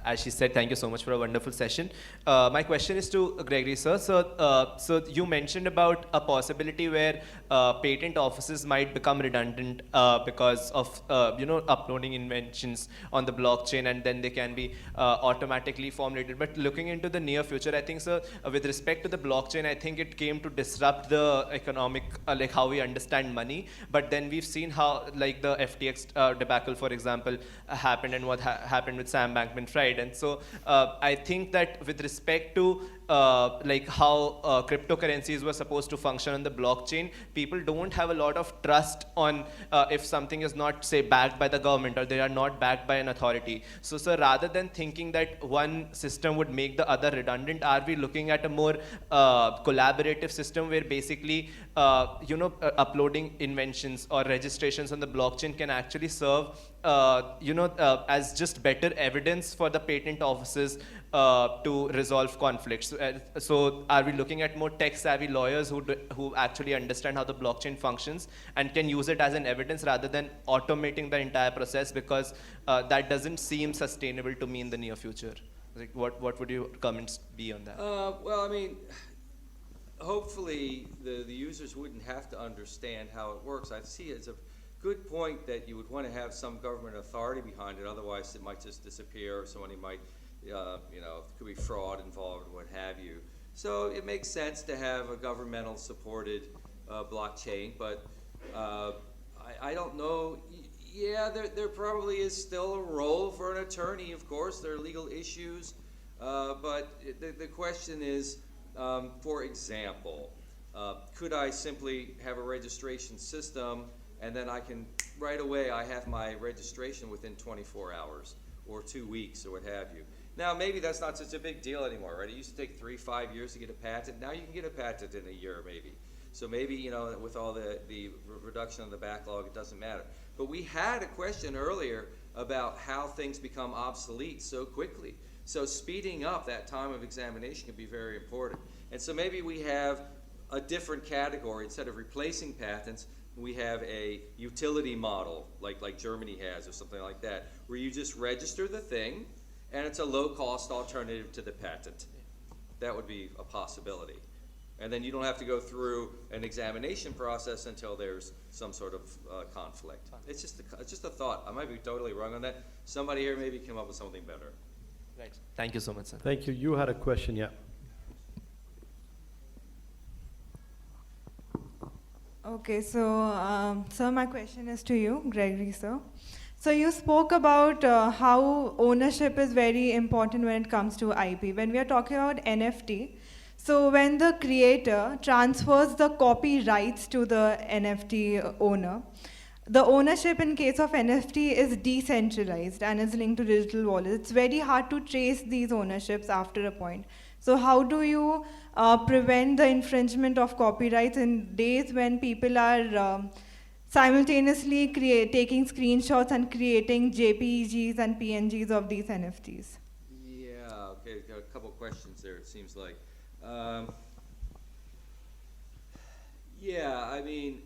As she said, thank you so much for a wonderful session. My question is to Gregory, sir. So you mentioned about a possibility where patent offices might become redundant because of uploading inventions on the blockchain, and then they can be automatically formulated. But looking into the near future, I think, sir, with respect to the blockchain, I think it came to disrupt the economic, like how we understand money. But then we've seen how, like the FTX debacle, for example, happened, and what happened with Sam Bankman-Fried. And so I think that with respect to like how cryptocurrencies were supposed to function on the blockchain, people don't have a lot of trust on if something is not, say, backed by the government, or they are not backed by an authority. So, sir, rather than thinking that one system would make the other redundant, are we looking at a more collaborative system where basically uploading inventions or registrations on the blockchain can actually serve as just better evidence for the patent offices to resolve conflicts. So are we looking at more tech-savvy lawyers who actually understand how the blockchain functions and can use it as an evidence rather than automating the entire process, because that doesn't seem sustainable to me in the near future? Like, what would your comments be on that?
Well, I mean, hopefully the users wouldn't have to understand how it works. I see it as a good point that you would want to have some government authority behind it, otherwise it might just disappear, or somebody might, could be fraud involved or what have you. So it makes sense to have a governmental supported blockchain, but I don't know. Yeah, there probably is still a role for an attorney, of course. There are legal issues, but the question is, for example, could I simply have a registration system and then I can, right away, I have my registration within 24 hours or 2 weeks or what have you. Now, maybe that's not such a big deal anymore, right? It used to take 3-5 years to get a patent. Now you can get a patent in a year, maybe. So maybe, with all the reduction of the backlog, it doesn't matter. But we had a question earlier about how things become obsolete so quickly. So speeding up that time of examination can be very important. And so maybe we have a different category. Instead of replacing patents, we have a utility model, like Germany has or something like that, where you just register the thing, and it's a low-cost alternative to the patent. That would be a possibility. And then you don't have to go through an examination process until there's some sort of conflict. It's just a thought. I might be totally wrong on that. Somebody here maybe came up with something better.
Right. Thank you so much, sir.
Thank you. You had a question, yeah.
Okay, so sir, my question is to you, Gregory, sir. So you spoke about how ownership is very important when it comes to IP. When we are talking about NFT, so when the creator transfers the copyrights to the NFT owner, the ownership in case of NFT is decentralized and is linked to digital wallets. It's very hard to trace these ownerships after a point. So how do you prevent the infringement of copyrights in days when people are simultaneously taking screenshots and creating JPEGs and PNGs of these NFTs?
Yeah, okay, got a couple questions there, it seems like. Yeah, I mean,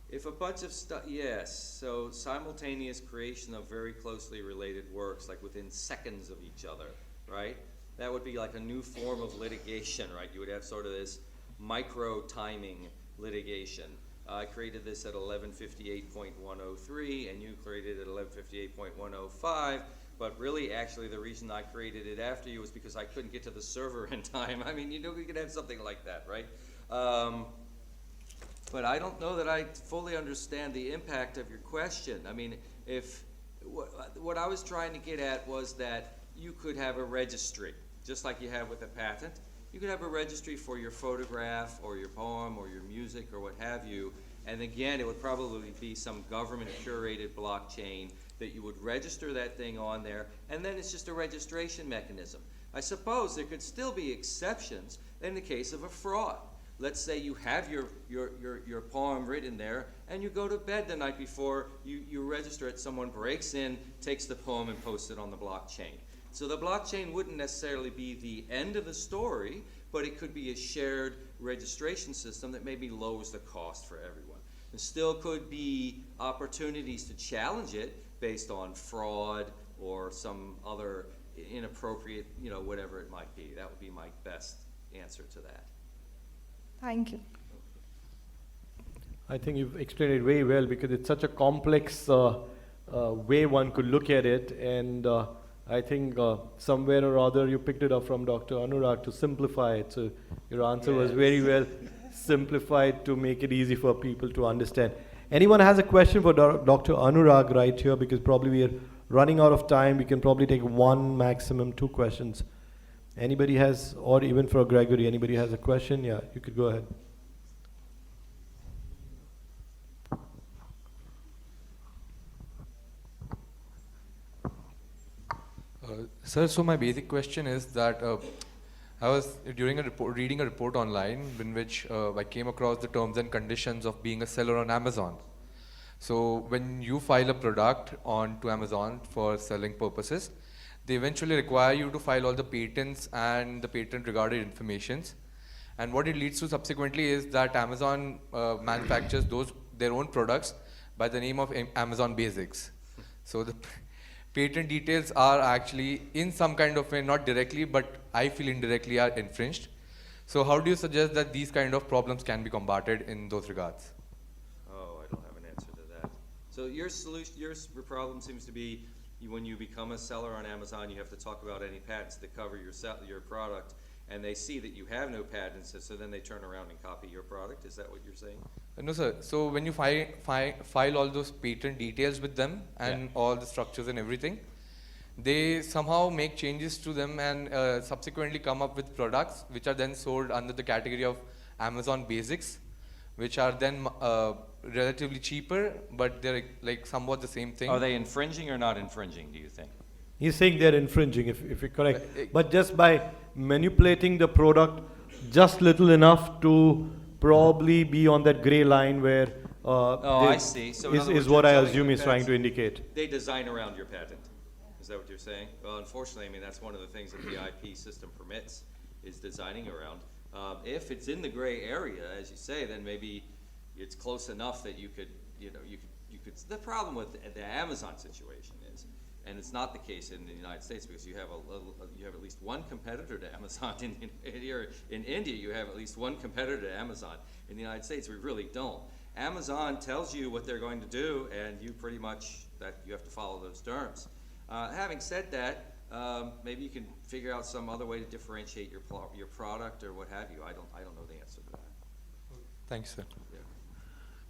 if a bunch of stuff, yes, so simultaneous creation of very closely related works, like within seconds of each other, right? That would be like a new form of litigation, right? You would have sort of this micro-timing litigation. I created this at 1158.103, and you created it at 1158.105, but really, actually, the reason I created it after you was because I couldn't get to the server in time. I mean, we could have something like that, right? But I don't know that I fully understand the impact of your question. I mean, what I was trying to get at was that you could have a registry, just like you have with a patent. You could have a registry for your photograph or your poem or your music or what have you. And again, it would probably be some government curated blockchain that you would register that thing on there, and then it's just a registration mechanism. I suppose there could still be exceptions in the case of a fraud. Let's say you have your poem written there, and you go to bed the night before, you register it, someone breaks in, takes the poem and posts it on the blockchain. So the blockchain wouldn't necessarily be the end of the story, but it could be a shared registration system that maybe lowers the cost for everyone. There still could be opportunities to challenge it based on fraud or some other inappropriate, whatever it might be. That would be my best answer to that.
Thank you.
I think you've explained it very well, because it's such a complex way one could look at it, and I think somewhere or other you picked it up from Dr. Anurag to simplify it. So your answer was very well simplified to make it easy for people to understand. Anyone has a question for Dr. Anurag right here, because probably we are running out of time. We can probably take one, maximum 2 questions. Anybody has, or even for Gregory, anybody has a question? Yeah, you could go ahead.
Sir, so my basic question is that I was reading a report online in which I came across the terms and conditions of being a seller on Amazon. So when you file a product onto Amazon for selling purposes, they eventually require you to file all the patents and the patent regarded informations. And what it leads to subsequently is that Amazon manufactures their own products by the name of Amazon Basics. So the patent details are actually in some kind of way, not directly, but I feel indirectly are infringed. So how do you suggest that these kind of problems can be combated in those regards?
Oh, I don't have an answer to that. So your solution, your problem seems to be when you become a seller on Amazon, you have to talk about any patents that cover your product, and they see that you have no patents, so then they turn around and copy your product. Is that what you're saying?
No, sir. So when you file all those patent details with them and all the structures and everything, they somehow make changes to them and subsequently come up with products which are then sold under the category of Amazon Basics, which are then relatively cheaper, but they're like somewhat the same thing.
Are they infringing or not infringing, do you think?
He's saying they're infringing, if you're correct. But just by manipulating the product just little enough to probably be on that gray line where
I see. So in other words,
is what
you're
I
telling
assume
the
he's trying to
patents-
indicate.
They design around your patent. Is that what you're saying? Well, unfortunately, I mean, that's one of the things that the IP system permits, is designing around. If it's in the gray area, as you say, then maybe it's close enough that you could, you could, the problem with the Amazon situation is, and it's not the case in the United States because you have you have at least one competitor to Amazon. In India, you have at least one competitor to Amazon. In the United States, we really don't. Amazon tells you what they're going to do, and you pretty much, you have to follow those terms. Having said that, maybe you can figure out some other way to differentiate your product or what have you. I don't know the answer to that.
Thanks, sir.
Yeah.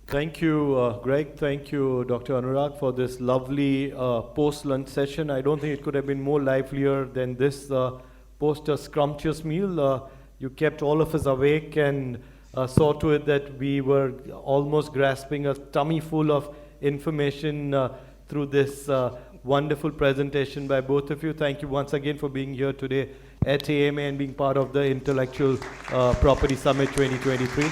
Thank you, Greg. Thank you, Dr. Anurag, for this lovely post-lunch session. I don't think it could have been more livelier than this post a scrumptious meal. You kept all of us awake and saw to it that we were almost grasping a tummy full of information through this wonderful presentation by both of you. Thank you once again for being here today at AMA and being part of the Intellectual Property Summit 2023.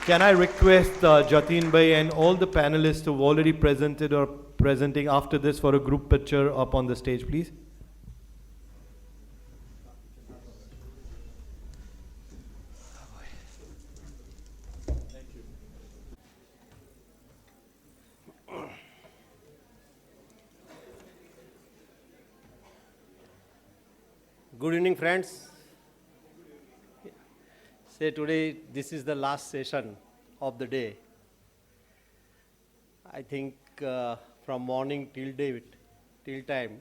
Can I request Jatin Bhai and all the panelists who've already presented or presenting after this for a group picture up on the stage, please?
Good evening, friends. Say today, this is the last session of the day. I think from morning till time,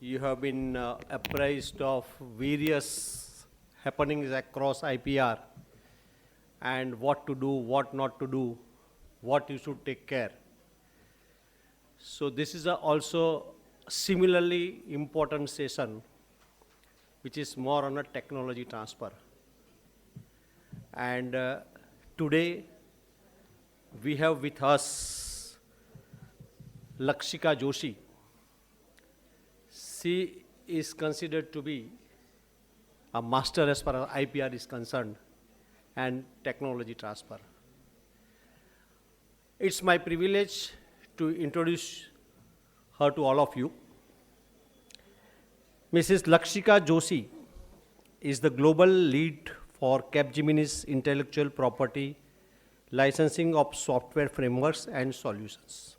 you have been apprised of various happenings across IPR and what to do, what not to do, what you should take care. So this is also similarly important session, which is more on a technology transfer. And today we have with us Lakshika Joshi. She is considered to be a master as far as IPR is concerned and technology transfer. It's my privilege to introduce her to all of you. Mrs. Lakshika Joshi is the global lead for Capgemini's intellectual property licensing of software frameworks and solutions.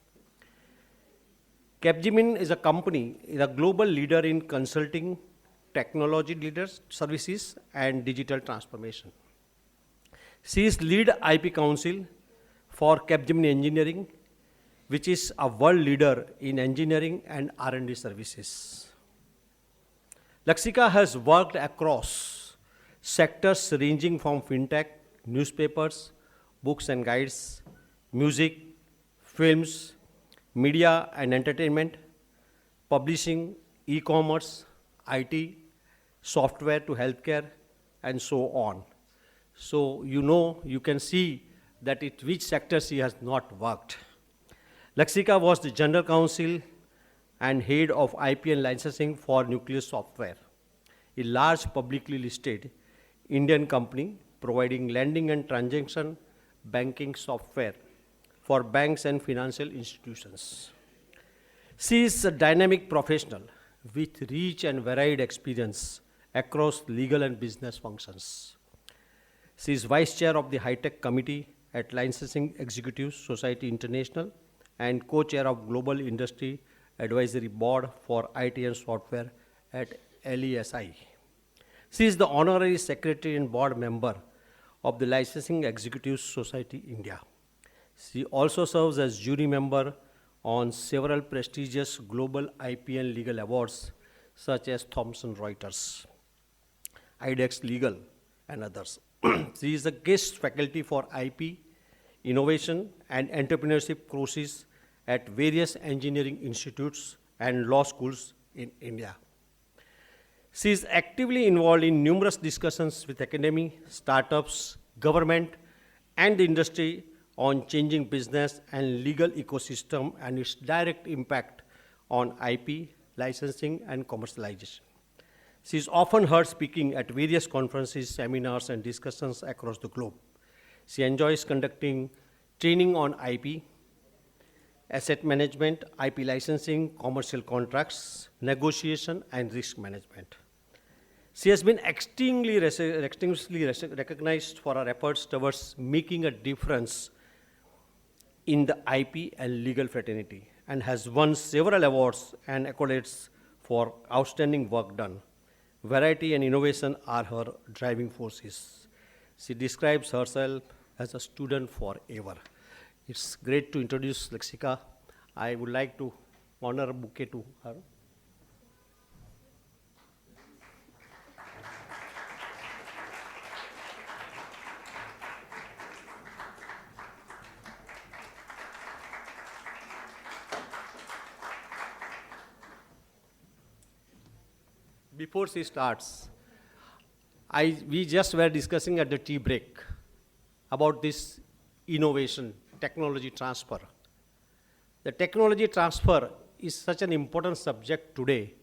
Capgemini is a company, is a global leader in consulting, technology leaders, services, and digital transformation. She is lead IP counsel for Capgemini Engineering, which is a world leader in engineering and R&D services. Lakshika has worked across sectors ranging from fintech, newspapers, books and guides, music, films, media and entertainment, publishing, e-commerce, IT, software to healthcare, and so on. So you can see that in which sector she has not worked. Lakshika was the general counsel and head of IP and licensing for Nucleus Software, a large publicly listed Indian company providing lending and transaction
banking software for banks and financial institutions. She is a dynamic professional with rich and varied experience across legal and business functions. She is Vice Chair of the High-Tech Committee at Licensing Executives Society International and Co-Chair of Global Industry Advisory Board for IT and Software at LESI. She is the Honorary Secretary and Board Member of the Licensing Executives Society India. She also serves as jury member on several prestigious global IP and legal awards such as Thomson Reuters, IDEX Legal, and others. She is a guest faculty for IP, innovation, and entrepreneurship courses at various engineering institutes and law schools in India. She is actively involved in numerous discussions with academy, startups, government, and the industry on changing business and legal ecosystem and its direct impact on IP, licensing, and commercialization. She is often heard speaking at various conferences, seminars, and discussions across the globe. She enjoys conducting training on IP, asset management, IP licensing, commercial contracts, negotiation, and risk management. She has been extremely recognized for her efforts towards making a difference in the IP and legal fraternity and has won several awards and accolades for outstanding work done. Variety and innovation are her driving forces. She describes herself as a student forever. It's great to introduce Lexika. I would like to honor a bouquet to her. Before she starts, we just were discussing at the tea break about this innovation, technology transfer. The technology transfer is such an important subject today.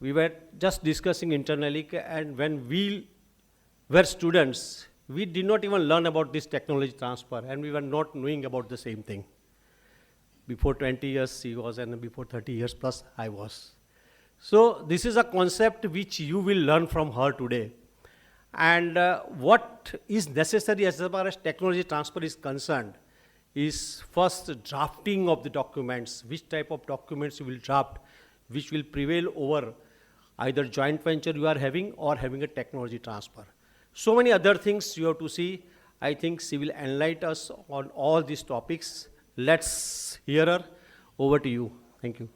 We were just discussing internally, and when we were students, we did not even learn about this technology transfer, and we were not knowing about the same thing. Before 20 years she was, and before 30 years plus I was. So this is a concept which you will learn from her today. And what is necessary as far as technology transfer is concerned is first drafting of the documents, which type of documents you will draft, which will prevail over either joint venture you are having or having a technology transfer. So many other things you have to see. I think she will enlighten us on all these topics. Let's hear her. Over to you. Thank you.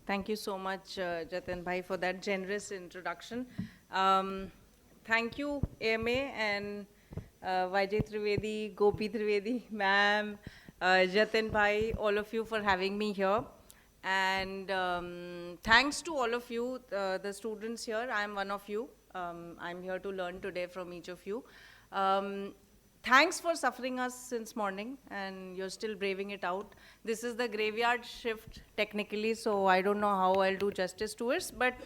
Thank you so much, Jatin Bhai, for that generous introduction. Thank you, AMA and Vijay Trivedi, Gopi Trivedi, ma'am, Jatin Bhai, all of you for having me here. And thanks to all of you, the students here. I'm one of you. I'm here to learn today from each of you. Thanks for suffering us since morning, and you're still braving it out. This is the graveyard shift technically, so I don't know how I'll do justice to it. But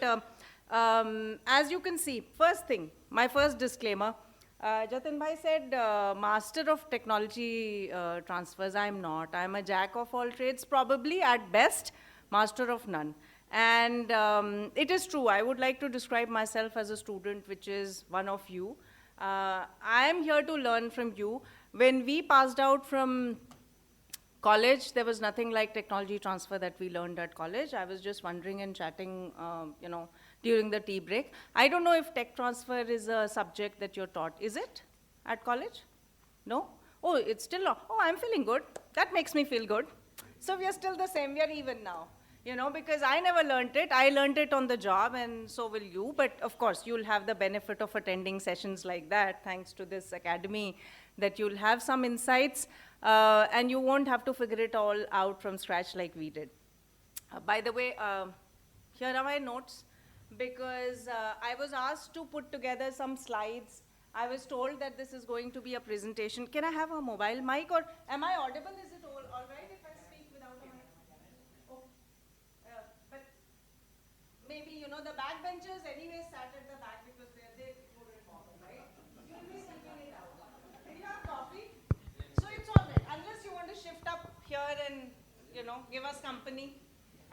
as you can see, first thing, my first disclaimer, Jatin Bhai said, master of technology transfers. I'm not. I'm a jack of all trades, probably at best, master of none. And it is true. I would like to describe myself as a student, which is one of you. I am here to learn from you. When we passed out from college, there was nothing like technology transfer that we learned at college. I was just wondering and chatting, during the tea break. I don't know if tech transfer is a subject that you're taught. Is it at college? No? Oh, it's still not. Oh, I'm feeling good. That makes me feel good. So we are still the same. We are even now. Because I never learned it. I learned it on the job, and so will you. But of course, you'll have the benefit of attending sessions like that, thanks to this academy, that you'll have some insights, and you won't have to figure it all out from scratch like we did. By the way, here are my notes, because I was asked to put together some slides. I was told that this is going to be a presentation. Can I have a mobile mic, or am I audible? Is it all right if I speak without a mic? know, the backbenchers anyway sat at the back because they couldn't walk, right? You'll be sleeping it out. Did you have coffee? So it's all right. Unless you want to shift up here and, you know, give us company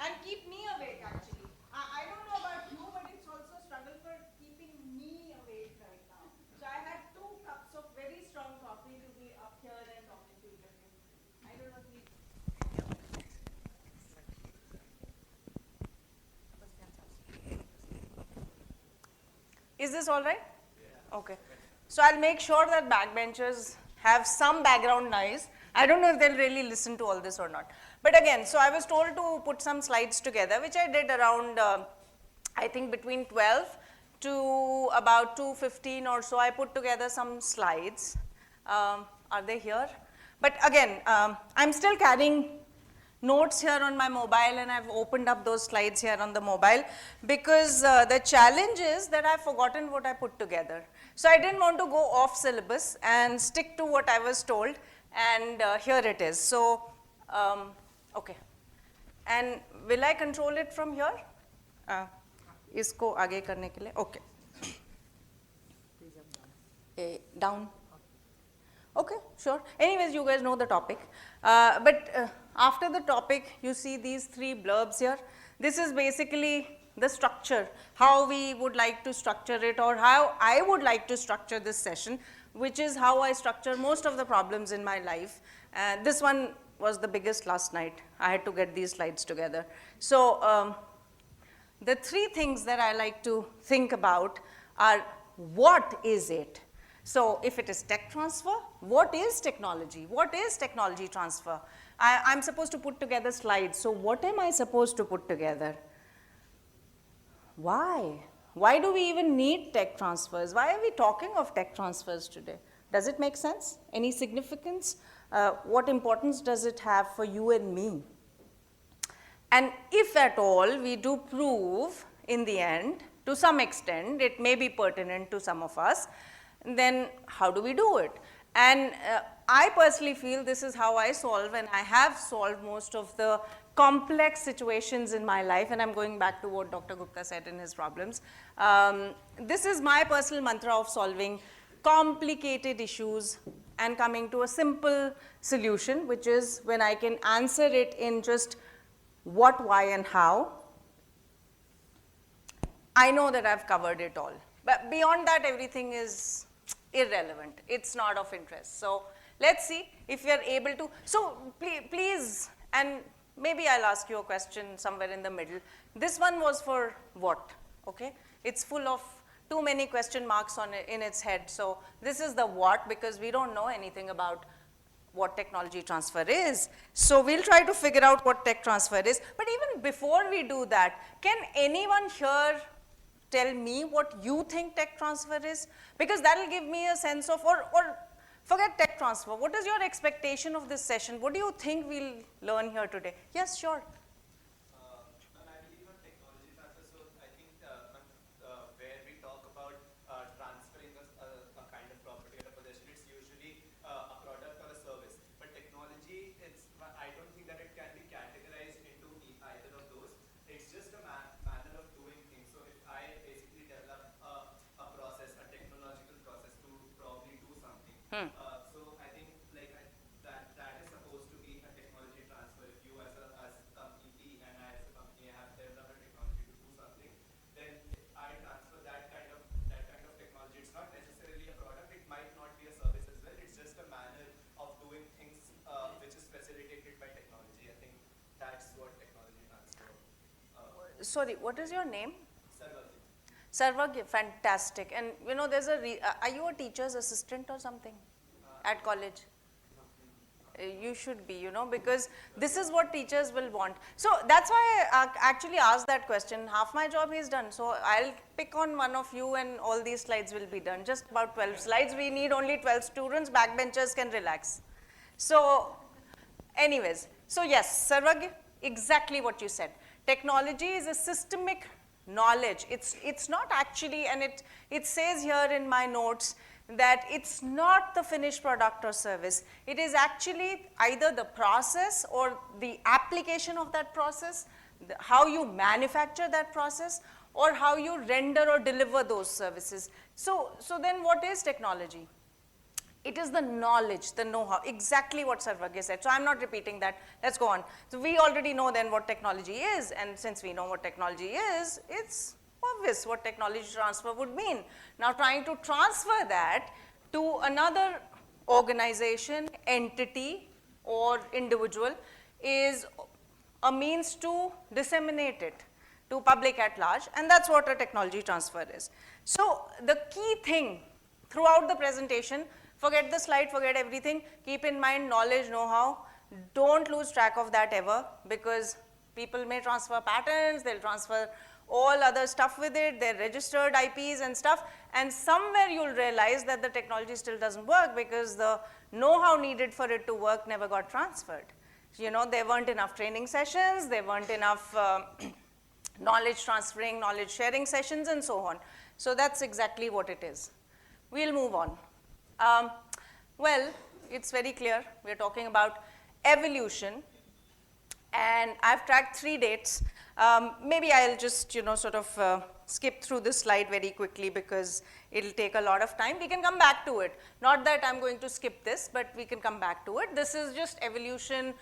and keep me awake actually. I don't know about you, but it's also a struggle for keeping me awake right now. So I had 2 cups of very strong coffee to be up here and talking to you. I don't know if you. Is this all right? Yeah. Okay. So I'll make sure that backbenchers have some background noise. I don't know if they'll really listen to all this or not. But again, so I was told to put some slides together, which I did around, I think between 12 to about 2:15 or so. I put together some slides. Are they here? But again, I'm still carrying notes here on my mobile, and I've opened up those slides here on the mobile because the challenge is that I've forgotten what I put together. So I didn't want to go off syllabus and stick to what I was told, and here it is. So, okay. And will I control it from here? Isko aage karne ke liye? Okay. Down. Okay, sure. Anyways, you guys know the topic. But after the topic, you see these 3 blurbs here. This is basically the structure, how we would like to structure it, or how I would like to structure this session, which is how I structure most of the problems in my life. This one was the biggest last night. I had to get these slides together. So the 3 things that I like to think about are, what is it? So if it is tech transfer, what is technology? What is technology transfer? I'm supposed to put together slides. So what am I supposed to put together? Why? Why do we even need tech transfers? Why are we talking of tech transfers today? Does it make sense? Any significance? What importance does it have for you and me? And if at all we do prove in the end, to some extent, it may be pertinent to some of us, then how do we do it? And I personally feel this is how I solve, and I have solved most of the complex situations in my life, and I'm going back to what Dr. Gupta said in his problems. This is my personal mantra of solving complicated issues and coming to a simple solution, which is when I can answer it in just what, why, and how. I know that I've covered it all. But beyond that, everything is irrelevant. It's not of interest. So let's see if we are able to. So please, and maybe I'll ask you a question somewhere in the middle. This one was for what? Okay? It's full of too many question marks on it, in its head. So this is the what, because we don't know anything about what technology transfer is. So we'll try to figure out what tech transfer is. But even before we do that, can anyone here tell me what you think tech transfer is? Because that will give me a sense of, or forget tech transfer. What is your expectation of this session? What do you think we'll learn here today? Yes, sure.
I believe on technology transfer, so I think where we talk about transferring a kind of property or a possession, it's usually a product or a service. But technology, I don't think that it can be categorized into either of those. It's just a manner of doing things. So if I basically develop a process, a technological process to probably do something, so I think like that is supposed to be a technology transfer. If you as a company B and I as a company have developed a technology to do something, then I transfer that kind of technology. It's not necessarily a product. It might not be a service as well. It's just a manner of doing things which is facilitated by technology. I think that's what technology transfer.
Sorry, what is your name?
Sarvagya.
Sarvagya, fantastic. And you know, there's are you a teacher's assistant or something at college? You should be, you know, because this is what teachers will want. So that's why I actually asked that question. Half my job is done. So I'll pick on one of you and all these slides will be done. Just about 12 slides. We need only 12 students. Backbenchers can relax. So anyways, so yes, Sarvagya, exactly what you said. Technology is a systemic knowledge. It's not actually, and it says here in my notes that it's not the finished product or service. It is actually either the process or the application of that process, how you manufacture that process, or how you render or deliver those services. So then what is technology? It is the knowledge, the know-how, exactly what Sarvagya said. So I'm not repeating that. Let's go on. So we already know then what technology is, and since we know what technology is, it's obvious what technology transfer would mean. Now trying to transfer that to another organization, entity, or individual is a means to disseminate it to public at large, and that's what a technology transfer is. So the key thing throughout the presentation, forget the slide, forget everything, keep in mind knowledge, know-how. Don't lose track of that ever, because people may transfer patents, they'll transfer all other stuff with it, their registered IPs and stuff, and somewhere you'll realize that the technology still doesn't work because the know-how needed for it to work never got transferred. You know, there weren't enough training sessions, there weren't enough knowledge transferring, knowledge sharing sessions, and so on. So that's exactly what it is. We'll move on. Well, it's very clear. We're talking about evolution, and I've tracked 3 dates. Maybe I'll just, sort of skip through this slide very quickly because it'll take a lot of time. We can come back to it. Not that I'm going to skip this, but we can come back to it. This is just evolution,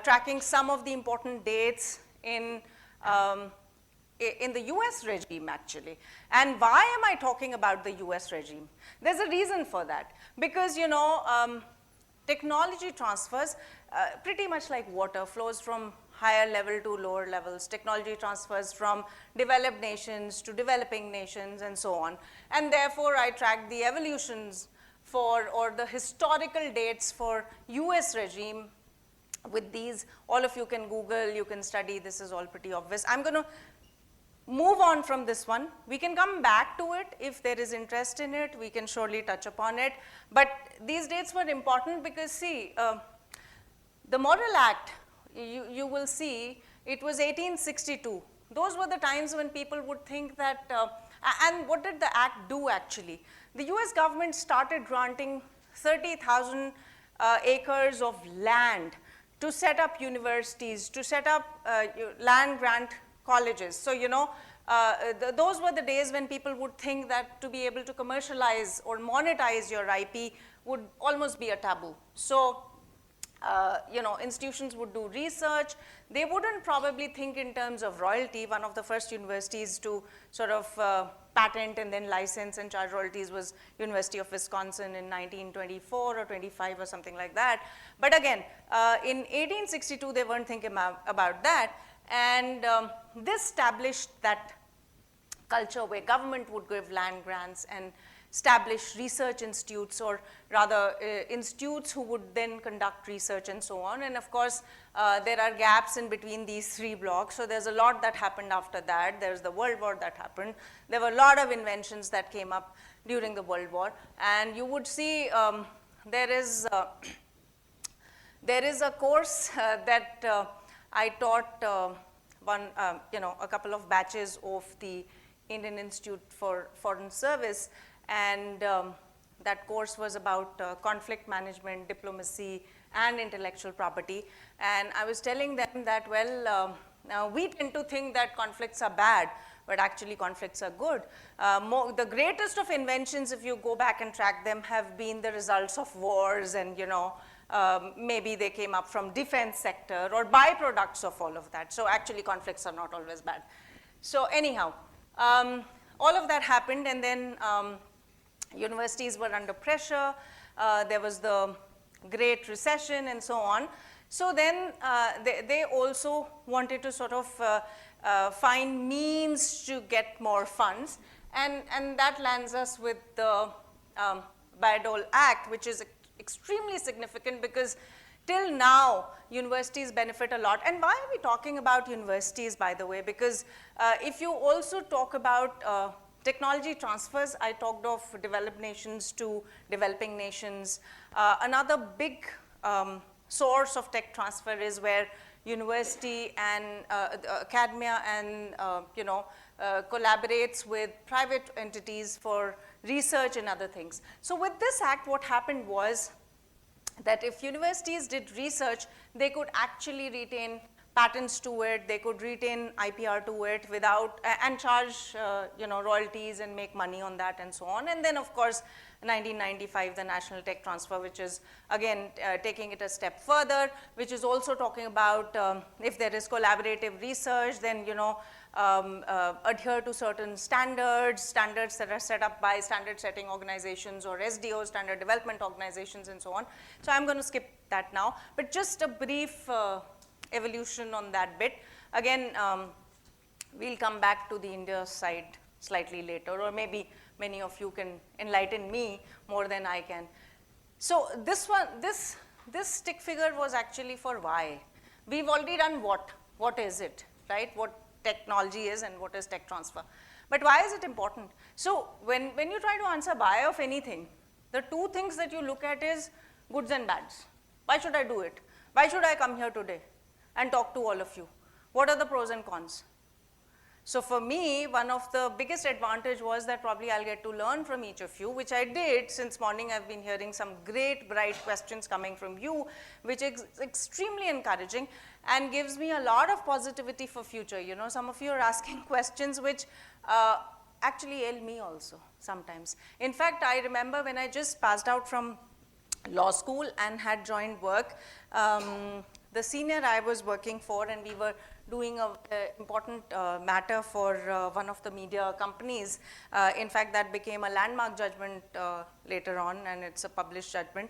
tracking some of the important dates in the US regime, actually. And why am I talking about the US regime? There's a reason for that. Because, technology transfers, pretty much like water, flows from higher level to lower levels. Technology transfers from developed nations to developing nations and so on. And therefore, I tracked the evolutions or the historical dates for US regime with these. All of you can Google, you can study, this is all pretty obvious. I'm going to move on from this one. We can come back to it if there is interest in it. We can surely touch upon it. But these dates were important because, see, the Model Act, you will see, it was 1862. Those were the times when people would think that, and what did the act do actually? The US government started granting 30,000 acres of land to set up universities, to set up land grant colleges. So, those were the days when people would think that to be able to commercialize or monetize your IP would almost be a taboo. So, institutions would do research. They wouldn't probably think in terms of royalty. One of the first universities to sort of patent and then license and charge royalties was University of Wisconsin in 1924 or 25 or something like that. But again, in 1862, they weren't thinking about that. And this established that culture where government would give land grants and establish research institutes, or rather institutes who would then conduct research and so on. And of course, there are gaps in between these 3 blocks. So there's a lot that happened after that. There's the World War that happened. There were a lot of inventions that came up during the World War. And you would see there is a course that I taught a couple of batches of the Indian Institute for Foreign Service, and that course was about conflict management, diplomacy, and intellectual property. And I was telling them that, well, now we tend to think that conflicts are bad, but actually conflicts are good. The greatest of inventions, if you go back and track them, have been the results of wars, and maybe they came up from defense sector or byproducts of all of that. So actually conflicts are not always bad. So anyhow, all of that happened, and then universities were under pressure. There was the Great Recession and so on. So then they also wanted to sort of find means to get more funds, and that lands us with the Bayh-Dole Act, which is extremely significant because till now, universities benefit a lot. And why are we talking about universities, by the way? Because if you also talk about technology transfers, I talked of developed nations to developing nations. Another big source of tech transfer is where university and academia and collaborates with private entities for research and other things. So with this act, what happened was that if universities did research, they could actually retain patents to it, they could retain IPR to it without, and charge, royalties and make money on that and so on. And then of course, 1995, the National Tech Transfer, which is again taking it a step further, which is also talking about if there is collaborative research, then adhere to certain standards that are set up by standard setting organizations or SDOs, standard development organizations and so on. So I'm going to skip that now, but just a brief evolution on that bit. Again, we'll come back to the India side slightly later, or maybe many of you can enlighten me more than I can. So this stick figure was actually for why. We've already done what is it, right? What technology is and what is tech transfer. But why is it important? So when you try to answer why of anything, the two things that you look at is goods and bads. Why should I do it? Why should I come here today and talk to all of you? What are the pros and cons? So for me, one of the biggest advantage was that probably I'll get to learn from each of you, which I did. Since morning I've been hearing some great bright questions coming from you, which is extremely encouraging and gives me a lot of positivity for future. Some of you are asking questions which actually ail me also sometimes. In fact, I remember when I just passed out from law school and had joined work, the senior I was working for, and we were doing an important matter for one of the media companies. In fact, that became a landmark judgment later on, and it's a published judgment.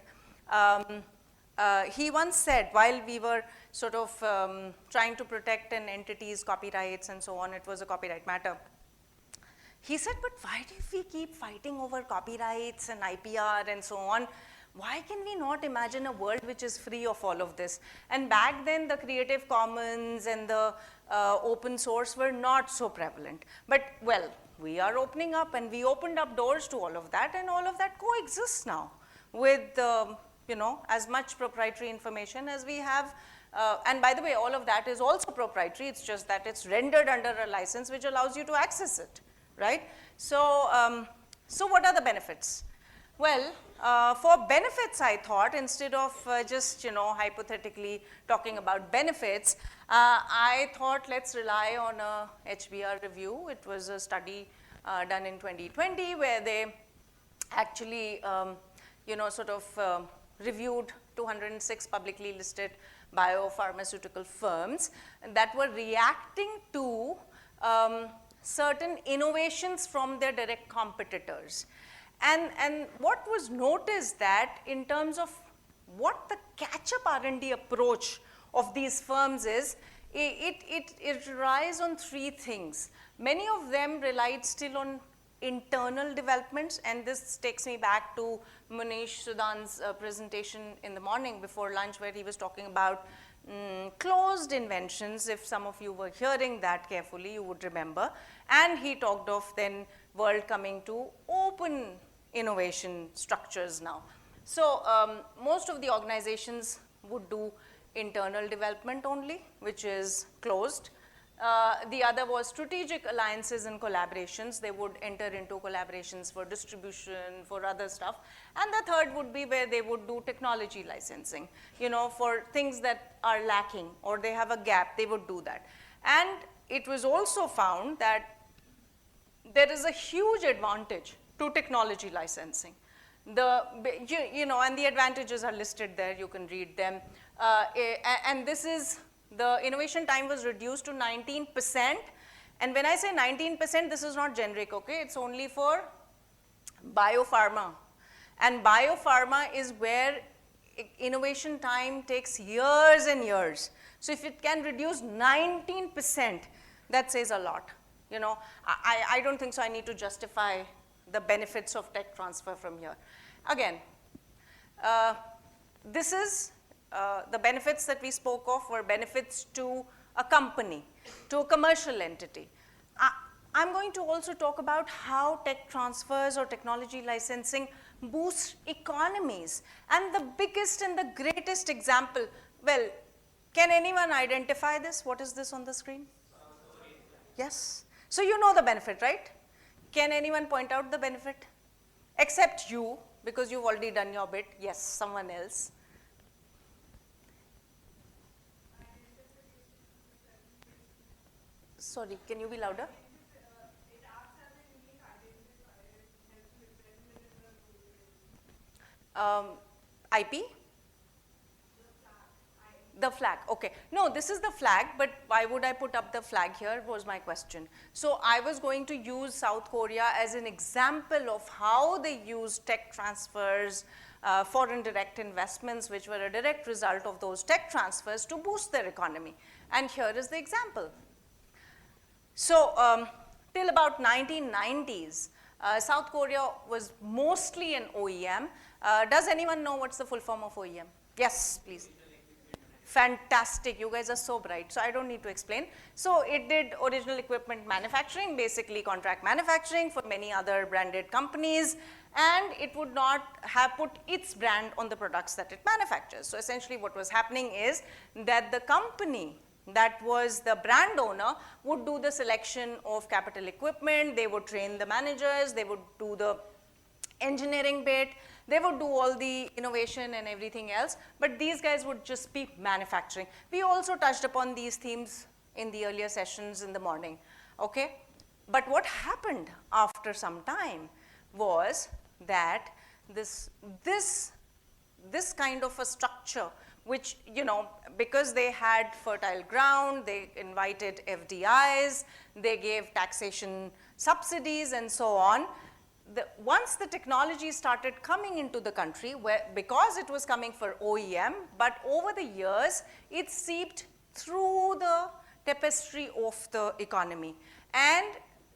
He once said, while we were sort of trying to protect an entity's copyrights and so on, it was a copyright matter. He said, but why do we keep fighting over copyrights and IPR and so on? Why can we not imagine a world which is free of all of this? And back then, the Creative Commons and the open source were not so prevalent. But well, we are opening up, and we opened up doors to all of that, and all of that coexists now with as much proprietary information as we have. And by the way, all of that is also proprietary. It's just that it's rendered under a license which allows you to access it, right? So, so what are the benefits? Well, for benefits, I thought, instead of just, hypothetically talking about benefits, I thought let's rely on a HBR review. It was a study done in 2020 where they actually, reviewed 206 publicly listed biopharmaceutical firms that were reacting to certain innovations from their direct competitors. And what was noticed that in terms of what the catch-up R&D approach of these firms is, it relies on three things. Many of them relied still on internal developments, and this takes me back to Munish Sudan's presentation in the morning before lunch, where he was talking about closed inventions. If some of you were hearing that carefully, you would remember. And he talked of then world coming to open innovation structures now. So most of the organizations would do internal development only, which is closed. The other was strategic alliances and collaborations. They would enter into collaborations for distribution, for other stuff. And the third would be where they would do technology licensing, for things that are lacking or they have a gap, they would do that. And it was also found that there is a huge advantage to technology licensing. And the advantages are listed there, you can read them. And this is, the innovation time was reduced to 19%. And when I say 19%, this is not generic, okay? It's only for biopharma. And biopharma is where innovation time takes years and years. So if it can reduce 19%, that says a lot. I don't think so I need to justify the benefits of tech transfer from here. Again, this is the benefits that we spoke of were benefits to a company, to a commercial entity. I'm going to also talk about how tech transfers or technology licensing boosts economies. And the biggest and the greatest example, well, can anyone identify this? What is this on the screen? Yes. So you know the benefit, right? Can anyone point out the benefit? Except you, because you've already done your bit. Yes, someone else. Sorry, can you be louder? IP? The flag, okay. No, this is the flag, but why would I put up the flag here was my question. So I was going to use South Korea as an example of how they use tech transfers, foreign direct investments, which were a direct result of those tech transfers to boost their economy. And here is the example. So till about 1990s, South Korea was mostly an OEM. Does anyone know what's the full form of OEM? Yes, please. Fantastic, you guys are so bright, so I don't need to explain. So it did original equipment manufacturing, basically contract manufacturing for many other branded companies, and it would not have put its brand on the products that it manufactures. So essentially what was happening is that the company that was the brand owner would do the selection of capital equipment, they would train the managers, they would do the engineering bit, they would do all the innovation and everything else, but these guys would just be manufacturing. We also touched upon these themes in the earlier sessions in the morning, okay? But what happened after some time was that this kind of a structure, which, you know, because they had fertile ground, they invited FDIs, they gave taxation subsidies and so on. Once the technology started coming into the country, because it was coming for OEM, but over the years, it seeped through the tapestry of the economy. And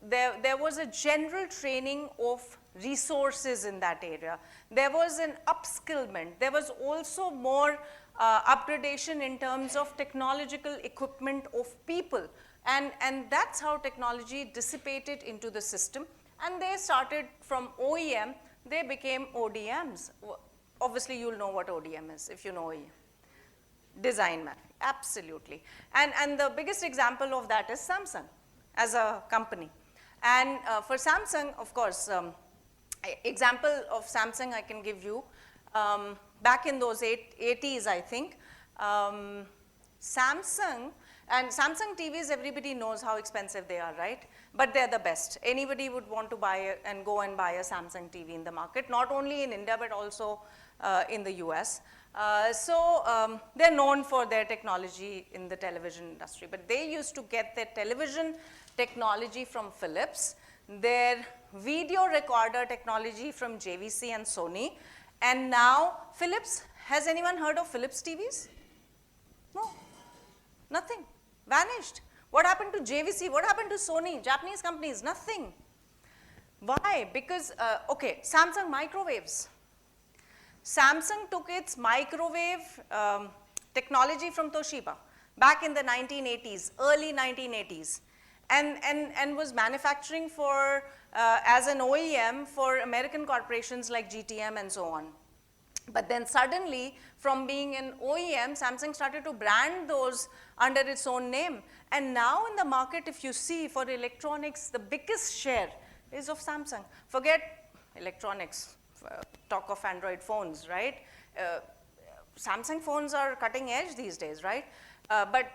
there was a general training of resources in that area. There was an upskillment. There was also more upgradation in terms of technological equipment of people. And that's how technology dissipated into the system. And they started from OEM, they became ODMs. Obviously, you'll know what ODM is if you know OEM. Design man, absolutely. And the biggest example of that is Samsung as a company. And for Samsung, of course, example of Samsung I can give you, back in those 80s, I think, Samsung, and Samsung TVs, everybody knows how expensive they are, right? But they're the best. Anybody would want to buy and go and buy a Samsung TV in the market, not only in India, but also in the US. So they're known for their technology in the television industry, but they used to get their television technology from Philips, their video recorder technology from JVC and Sony, and now Philips. Has anyone heard of Philips TVs? No, nothing, vanished. What happened to JVC? What happened to Sony? Japanese companies, nothing. Why? Because, okay, Samsung microwaves. Samsung took its microwave technology from Toshiba back in the 1980s, early 1980s, and was manufacturing for, as an OEM for American corporations like GTM and so on. But then suddenly, from being an OEM, Samsung started to brand those under its own name. And now in the market, if you see for electronics, the biggest share is of Samsung. Forget electronics, talk of Android phones, right? Samsung phones are cutting edge these days, right? But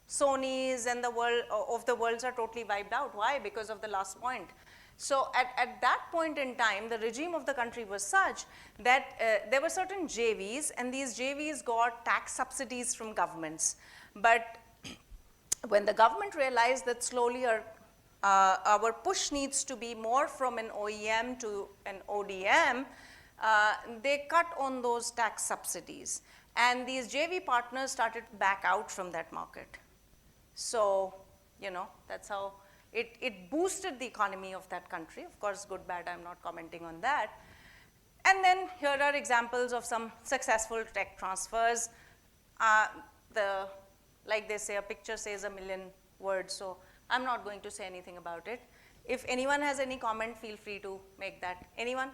Sony's and the worlds are totally wiped out. Why? Because of the last point. So at that point in time, the regime of the country was such that there were certain JVs, and these JVs got tax subsidies from governments. But when the government realized that slowly our push needs to be more from an OEM to an ODM, they cut on those tax subsidies. And these JV partners started to back out from that market. So, you know, that's how it boosted the economy of that country. Of course, good, bad, I'm not commenting on that. And then here are examples of some successful tech transfers. Like they say, a picture says a million words, so I'm not going to say anything about it. If anyone has any comment, feel free to make that. Anyone?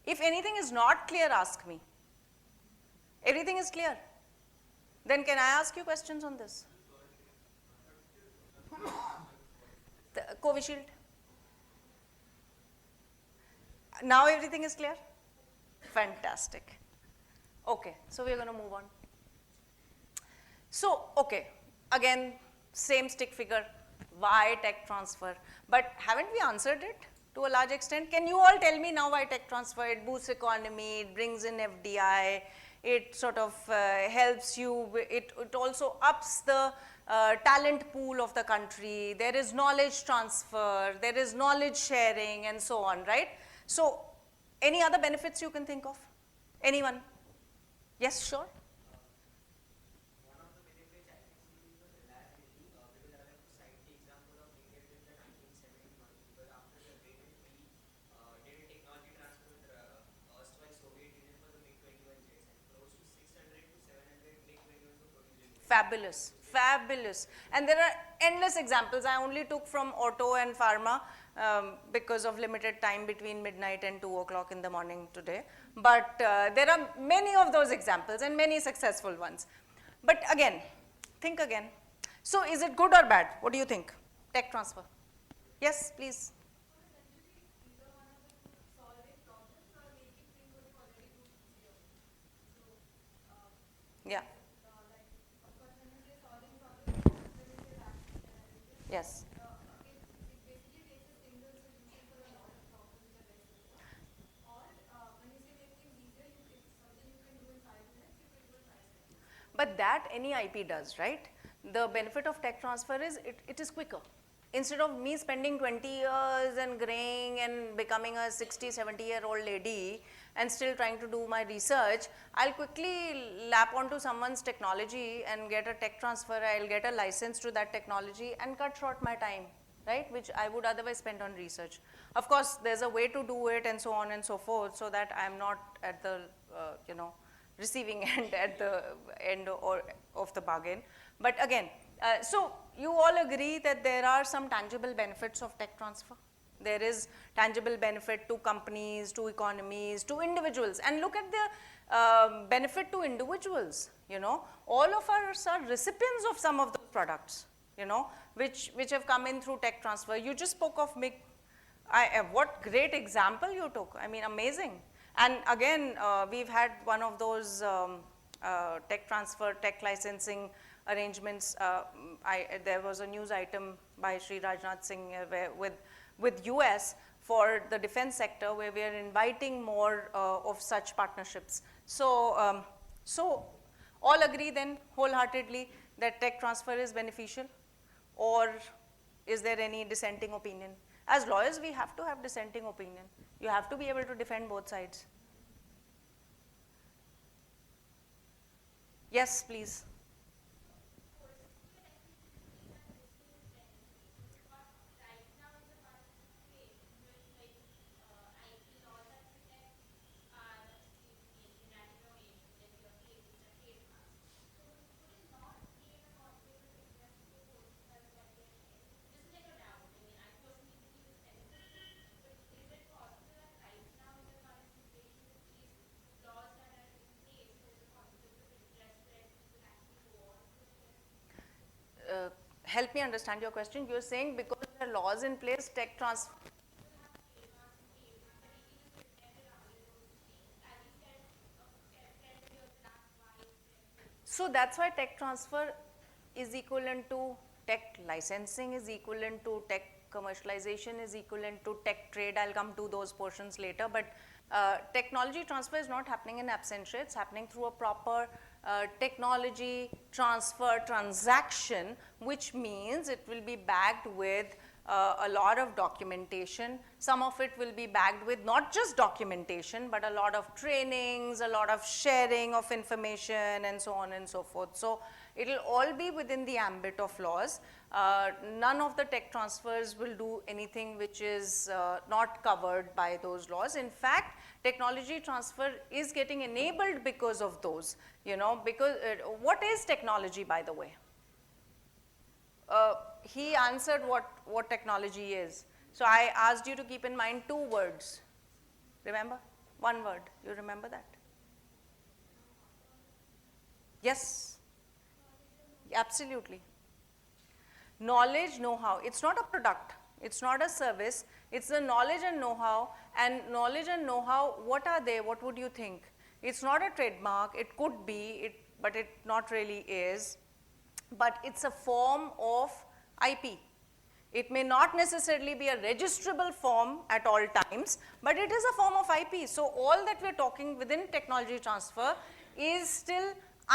If anything is not clear, ask me. Everything is clear? Then can I ask you questions on this? The Covishield. Now everything is clear? Fantastic. Okay, so we're going to move on. So, okay, again, same stick figure, why tech transfer? But haven't we answered it to a large extent? Can you all tell me now why tech transfer? It boosts economy, it brings in FDI, it sort of helps you, it also ups the talent pool of the country, there is knowledge transfer, there is knowledge sharing and so on, right? So any other benefits you can think of? Anyone? Yes, sure. Fabulous, fabulous. And there are endless examples. I only took from auto and pharma because of limited time between midnight and 2 o'clock in the morning today. But there are many of those examples and many successful ones. But again, think again. So is it good or bad? What do you think? Tech transfer. Yes, please. Yeah. Yes. But that any IP does, right? The benefit of tech transfer is it is quicker. Instead of me spending 20 years and graying and becoming a 60, 70-year-old lady and still trying to do my research, I'll quickly lap onto someone's technology and get a tech transfer, I'll get a license to that technology and cut short my time, right? Which I would otherwise spend on research. Of course, there's a way to do it and so on and so forth so that I'm not at the, receiving end at the end of the bargain. But again, so you all agree that there are some tangible benefits of tech transfer. There is tangible benefit to companies, to economies, to individuals. And look at the benefit to individuals, All of us are recipients of some of the products, which have come in through tech transfer. You just spoke of MIG. What great example you took. I mean, amazing. And again, we've had one of those tech transfer, tech licensing arrangements. There was a news item by Sri Rajnath Singh with US for the defense sector where we are inviting more of such partnerships. So, so all agree then wholeheartedly that tech transfer is beneficial, or is there any dissenting opinion? As lawyers, we have to have dissenting opinion. You have to be able to defend both sides. Yes, please. Help me understand your question. You're saying because there are laws in place, tech transfer. So that's why tech transfer is equivalent to tech licensing, is equivalent to tech commercialization, is equivalent to tech trade. I'll come to those portions later. But technology transfer is not happening in absentia. It's happening through a proper technology transfer transaction, which means it will be backed with a lot of documentation. Some of it will be backed with not just documentation, but a lot of trainings, a lot of sharing of information, and so on and so forth. So it will all be within the ambit of laws. None of the tech transfers will do anything which is not covered by those laws. In fact, technology transfer is getting enabled because of those, because what is technology, by the way? He answered what technology is. So I asked you to keep in mind 2 words. Remember? 1 word. You remember that? Yes. Absolutely. Knowledge, know-how. It's not a product. It's not a service. It's the knowledge and know-how. And knowledge and know-how, what are they? What would you think? It's not a trademark. It could be, but it not really is. but it's a form of IP. It may not necessarily be a registrable form at all times, but it is a form of IP. So all that we're talking within technology transfer is still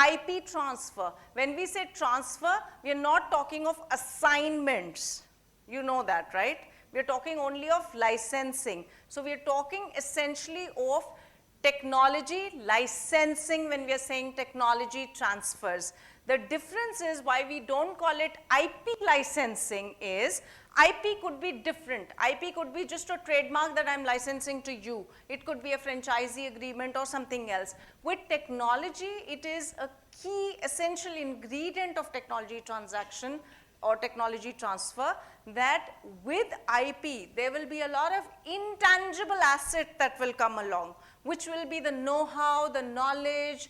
IP transfer. When we say transfer, we are not talking of assignments. You know that, right? We are talking only of licensing. So we are talking essentially of technology licensing when we are saying technology transfers. The difference is why we don't call it IP licensing is IP could be different. IP could be just a trademark that I'm licensing to you. It could be a franchisee agreement or something else. With technology, it is a key essential ingredient of technology transaction or technology transfer that with IP, there will be a lot of intangible asset that will come along, which will be the know-how, the knowledge,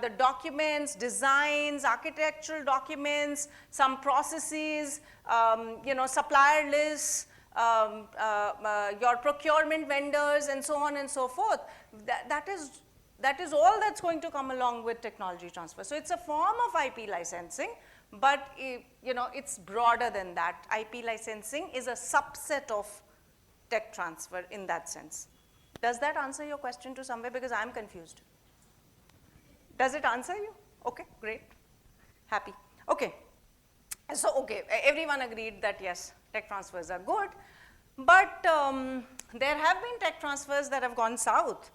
the documents, designs, architectural documents, some processes, supplier lists, your procurement vendors, and so on and so forth. That is all that's going to come along with technology transfer. So it's a form of IP licensing, but it's broader than that. IP licensing is a subset of tech transfer in that sense. Does that answer your question to somewhere? Because I'm confused. Does it answer you? Okay, great. Happy. Okay. So, okay, everyone agreed that yes, tech transfers are good, but there have been tech transfers that have gone south.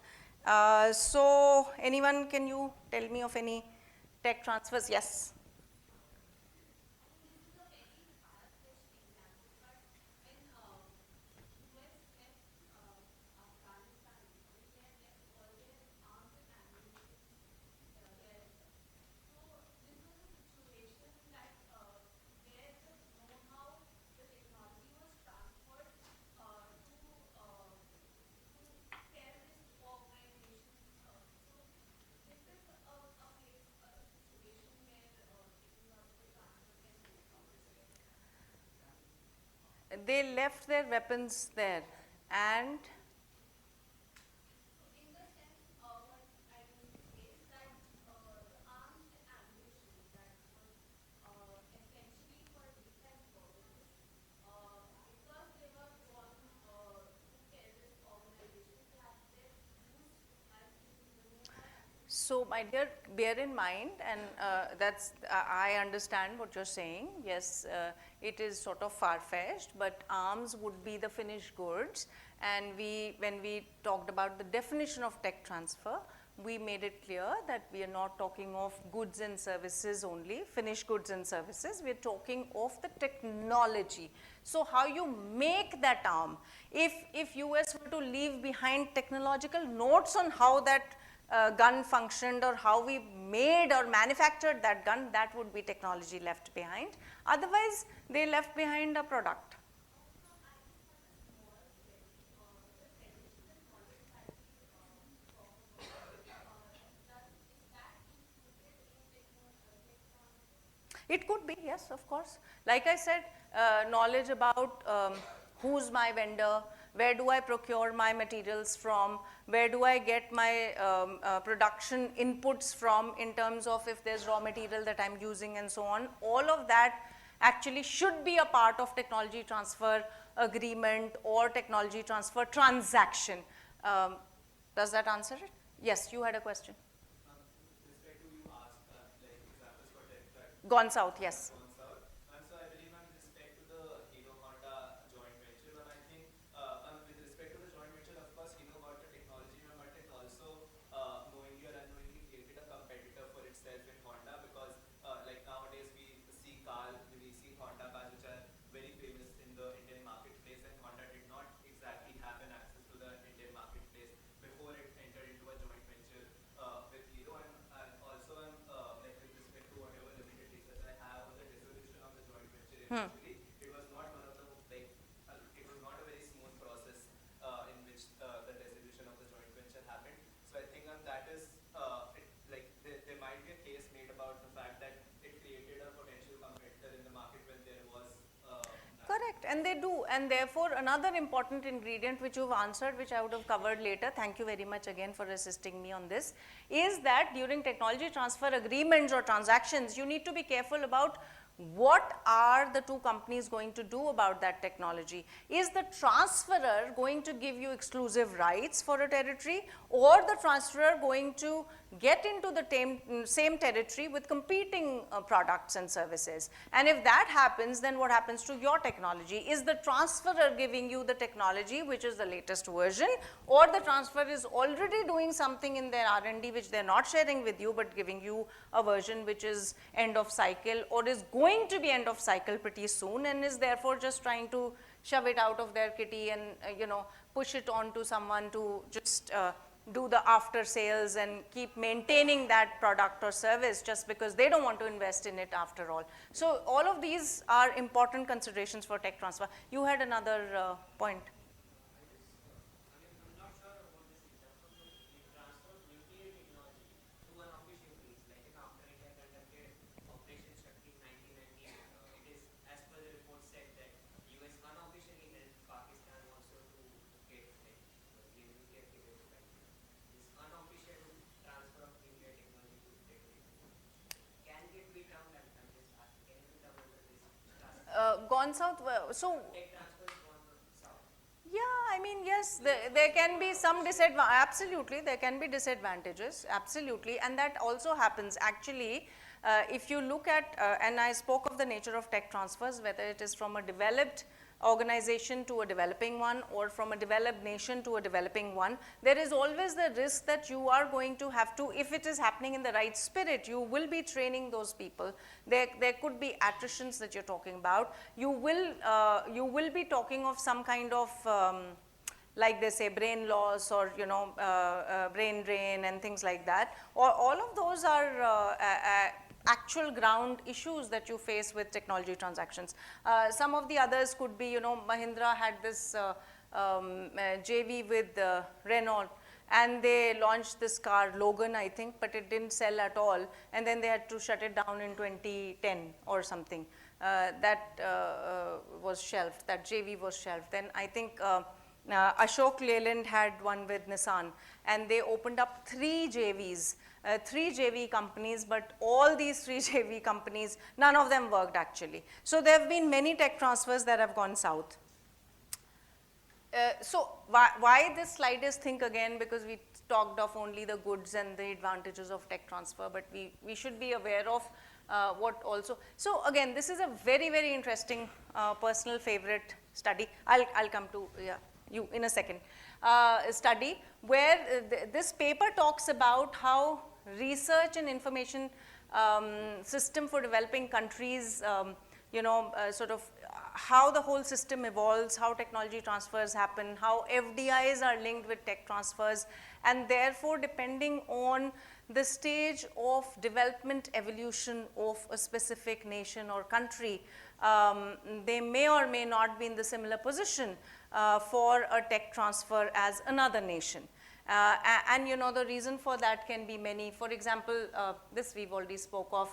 So, anyone, can you tell me of any tech transfers? Yes. They left their weapons there, and so, my dear, bear in mind, and I understand what you're saying. Yes, it is sort of far-fetched, but arms would be the finished goods. And when we talked about the definition of tech transfer, we made it clear that we are not talking of goods and services only, finished goods and services. We're talking of the technology. So how you make that arm. If US were to leave behind technological notes on how that gun functioned or how we made or manufactured that gun, that would be technology left behind. Otherwise, they left behind a product. It could be, yes, of course. Like I said, knowledge about who's my vendor, where do I procure my materials from, where do I get my production inputs from in terms of if there's raw material that I'm using and so on. All of that actually should be a part of technology transfer agreement or technology transfer transaction. Does that answer it? Yes, you had a question. Gone south, yes.
So I believe with respect to the Hero Honda joint venture, but I think with respect to the joint venture, of course, Hero got the technology, but it also knowingly or unknowingly created a competitor for itself in Honda because like nowadays we see Honda cars which are very famous in the Indian marketplace, and Honda did not exactly have an access to the Indian marketplace before it entered into a joint venture with Hero. And also like with respect to whatever limited research I have on the dissolution of the joint venture eventually, it was not one of the it was not a very smooth process in which the dissolution of the joint venture happened. So I think that is there might be a case made about the fact that it created a potential competitor in the market when there was
correct, and they do. And therefore, another important ingredient which you've answered, which I would have covered later, thank you very much again for assisting me on this, is that during technology transfer agreements or transactions, you need to be careful about what are the two companies going to do about that technology. Is the transferor going to give you exclusive rights for a territory, or the transferor going to get into the same territory with competing products and services? And if that happens, then what happens to your technology? Is the transferor giving you the technology which is the latest version, or the transferor is already doing something in their R&D which they're not sharing with you but giving you a version which is end of cycle or is going to be end of cycle pretty soon, and is therefore just trying to shove it out of their kitty and push it on to someone to just do the after sales and keep maintaining that product or service just because they don't want to invest in it after all. So all of these are important considerations for tech transfer. You had another point. Gone south, so yeah, I mean, yes, there can be some absolutely, there can be disadvantages, absolutely, and that also happens. Actually, if you look at, and I spoke of the nature of tech transfers, whether it is from a developed organization to a developing one or from a developed nation to a developing one, there is always the risk that you are going to have to, if it is happening in the right spirit, you will be training those people. There could be attritions that you're talking about. You will be talking of some kind of like they say brain loss or brain drain and things like that. Or all of those are actual ground issues that you face with technology transactions. Some of the others could be, Mahindra had this JV with Renault, and they launched this car, Logan, I think, but it didn't sell at all, and then they had to shut it down in 2010 or something. That was shelved, that JV was shelved. Then I think Ashok Leyland had one with Nissan, and they opened up 3 JVs. 3 JV companies, but all these 3 JV companies, none of them worked actually. So there have been many tech transfers that have gone south. So why this slide is think again, because we talked of only the goods and the advantages of tech transfer, but we should be aware of what also. So again, this is a very, very interesting personal favorite study. I'll come to you in a second. Study where this paper talks about how research and information system for developing countries, sort of how the whole system evolves, how technology transfers happen, how FDIs are linked with tech transfers, and therefore depending on the stage of development evolution of a specific nation or country, they may or may not be in the similar position for a tech transfer as another nation. And the reason for that can be many. For example, this we've already spoke of.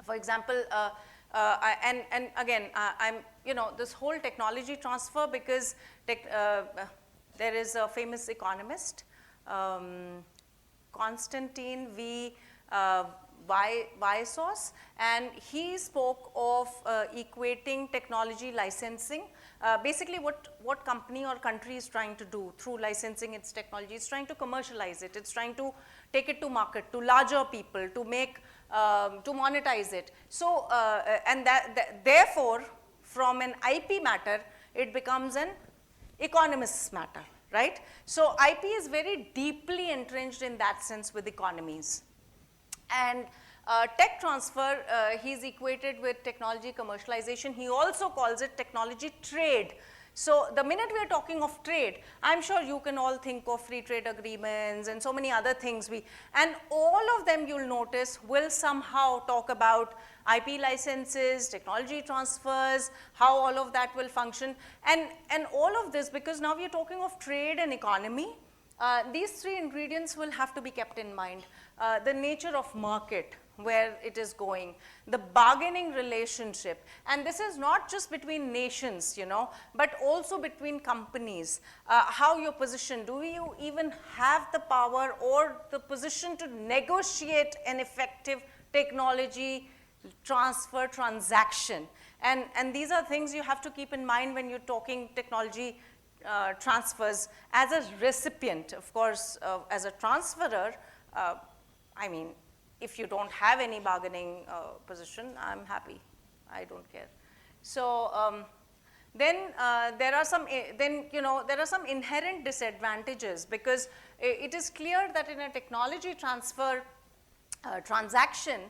For example, and again, I'm, this whole technology transfer, because there is a famous economist, Konstantin V. Vyssos, and he spoke of equating technology licensing. Basically what company or country is trying to do through licensing its technology, it's trying to commercialize it, it's trying to take it to market, to larger people, to make, to monetize it. So, and therefore, from an IP matter, it becomes an economist's matter, right? So IP is very deeply entrenched in that sense with economies. And tech transfer, he's equated with technology commercialization. He also calls it technology trade. So the minute we are talking of trade, I'm sure you can all think of free trade agreements and so many other things. And all of them, you'll notice, will somehow talk about IP licenses, technology transfers, how all of that will function. And all of this, because now we are talking of trade and economy, these 3 ingredients will have to be kept in mind. The nature of market, where it is going, the bargaining relationship, and this is not just between nations, you know, but also between companies, how you're positioned. Do you even have the power or the position to negotiate an effective technology transfer transaction? And these are things you have to keep in mind when you're talking technology transfers. As a recipient, of course, as a transferer, I mean, if you don't have any bargaining position, I'm happy. I don't care. So then there are some there are some inherent disadvantages, because it is clear that in a technology transfer transaction,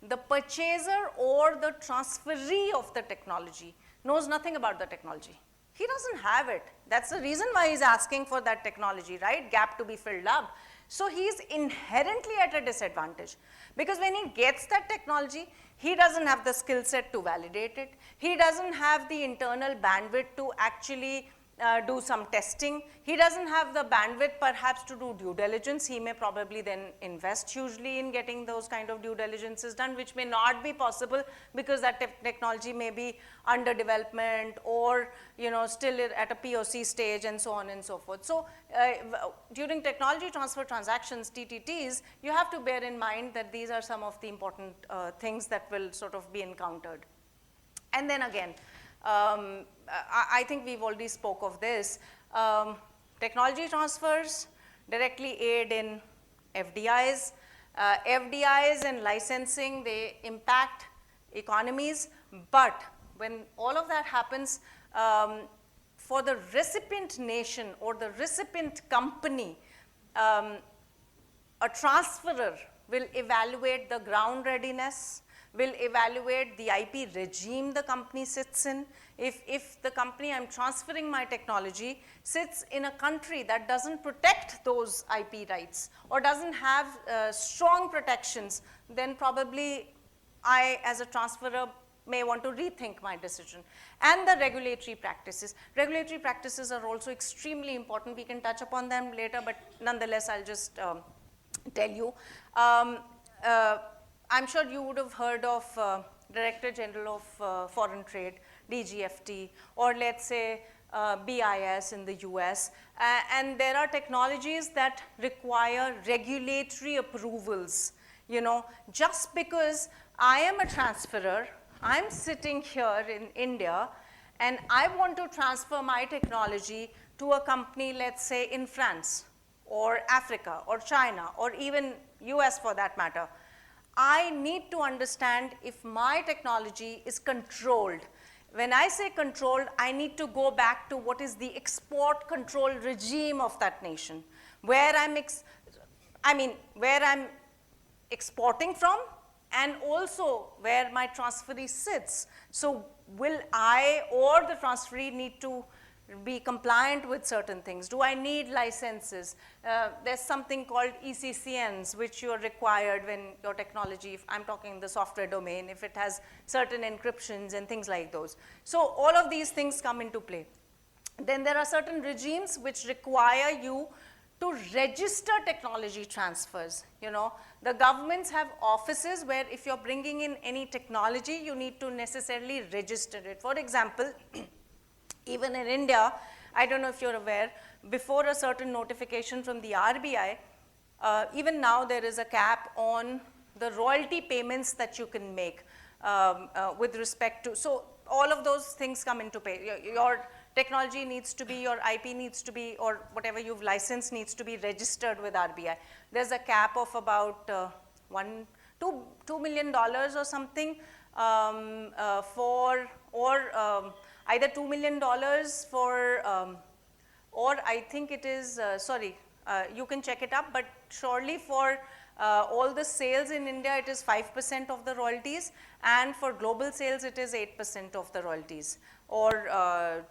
the purchaser or the transferee of the technology knows nothing about the technology. He doesn't have it. That's the reason why he's asking for that technology, right? Gap to be filled up. So he's inherently at a disadvantage, because when he gets that technology, he doesn't have the skill set to validate it. He doesn't have the internal bandwidth to actually do some testing. He doesn't have the bandwidth perhaps to do due diligence. He may probably then invest hugely in getting those kind of due diligences done, which may not be possible because that technology may be under development or, you know, still at a POC stage and so on and so forth. So during technology transfer transactions, TTTs, you have to bear in mind that these are some of the important things that will sort of be encountered. And then again, I think we've already spoke of this. Technology transfers directly aid in FDIs. FDIs and licensing, they impact economies, but when all of that happens, for the recipient nation or the recipient company, a transferor will evaluate the ground readiness, will evaluate the IP regime the company sits in. If the company I'm transferring my technology sits in a country that doesn't protect those IP rights or doesn't have strong protections, then probably I, as a transferor, may want to rethink my decision. And the regulatory practices. Regulatory practices are also extremely important. We can touch upon them later, but nonetheless, I'll just tell you. I'm sure you would have heard of Director General of Foreign Trade, DGFT, or let's say BIS in the US. And there are technologies that require regulatory approvals. You know, just because I am a transferor, I'm sitting here in India, and I want to transfer my technology to a company, let's say in France, or Africa, or China, or even US for that matter. I need to understand if my technology is controlled. When I say controlled, I need to go back to what is the export control regime of that nation, where I'm exporting from, and also where my transferee sits. So will I or the transferee need to be compliant with certain things? Do I need licenses? There's something called ECCNs, which you're required when your technology, if I'm talking the software domain, if it has certain encryptions and things like those. So all of these things come into play. Then there are certain regimes which require you to register technology transfers. You know, the governments have offices where if you're bringing in any technology, you need to necessarily register it. For example, even in India, I don't know if you're aware, before a certain notification from the RBI, even now there is a cap on the royalty payments that you can make with respect to, so all of those things come into play. Your technology needs to be, your IP needs to be, or whatever you've licensed needs to be registered with RBI. There's a cap of about $2 million or something either $2 million for, or I think it is, you can check it up, but surely for all the sales in India, it is 5% of the royalties, and for global sales, it is 8% of the royalties, or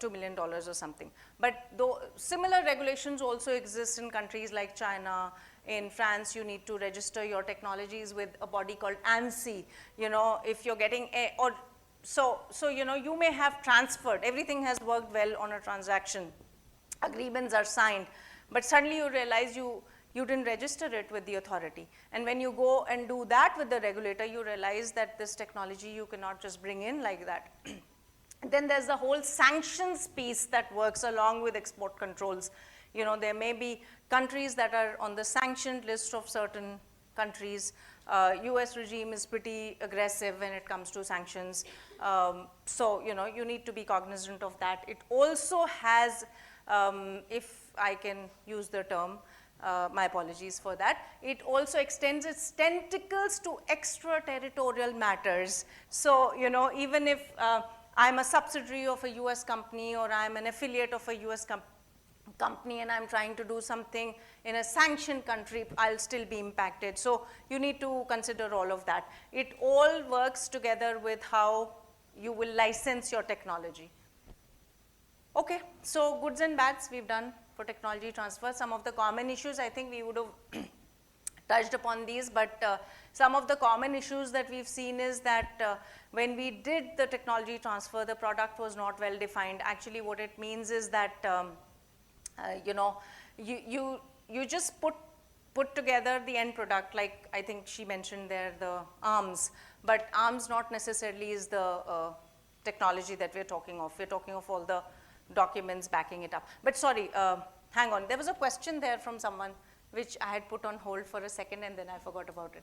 $2 million or something. But though similar regulations also exist in countries like China. In France, you need to register your technologies with a body called ANSI. You know, if you're getting so you know, you may have transferred, everything has worked well on a transaction, agreements are signed, but suddenly you realize you you didn't register it with the authority. And when you go and do that with the regulator, you realize that this technology you cannot just bring in like that. Then there's the whole sanctions piece that works along with export controls. You know, there may be countries that are on the sanctioned list of certain countries. US regime is pretty aggressive when it comes to sanctions. So, you know, you need to be cognizant of that. It also has, if I can use the term, my apologies for that, it also extends its tentacles to extraterritorial matters. So, you know, even if I'm a subsidiary of a US company or I'm an affiliate of a US company and I'm trying to do something in a sanctioned country, I'll still be impacted. So you need to consider all of that. It all works together with how you will license your technology. Okay, so goods and bads we've done for technology transfer. Some of the common issues, I think we would have touched upon these, but some of the common issues that we've seen is that when we did the technology transfer, the product was not well defined. Actually, what it means is that you know, you just put together the end product, like I think she mentioned there, the ARMS, but ARMS not necessarily is the technology that we're talking of. We're talking of all the documents backing it up. But sorry, hang on, there was a question there from someone which I had put on hold for a second and then I forgot about it.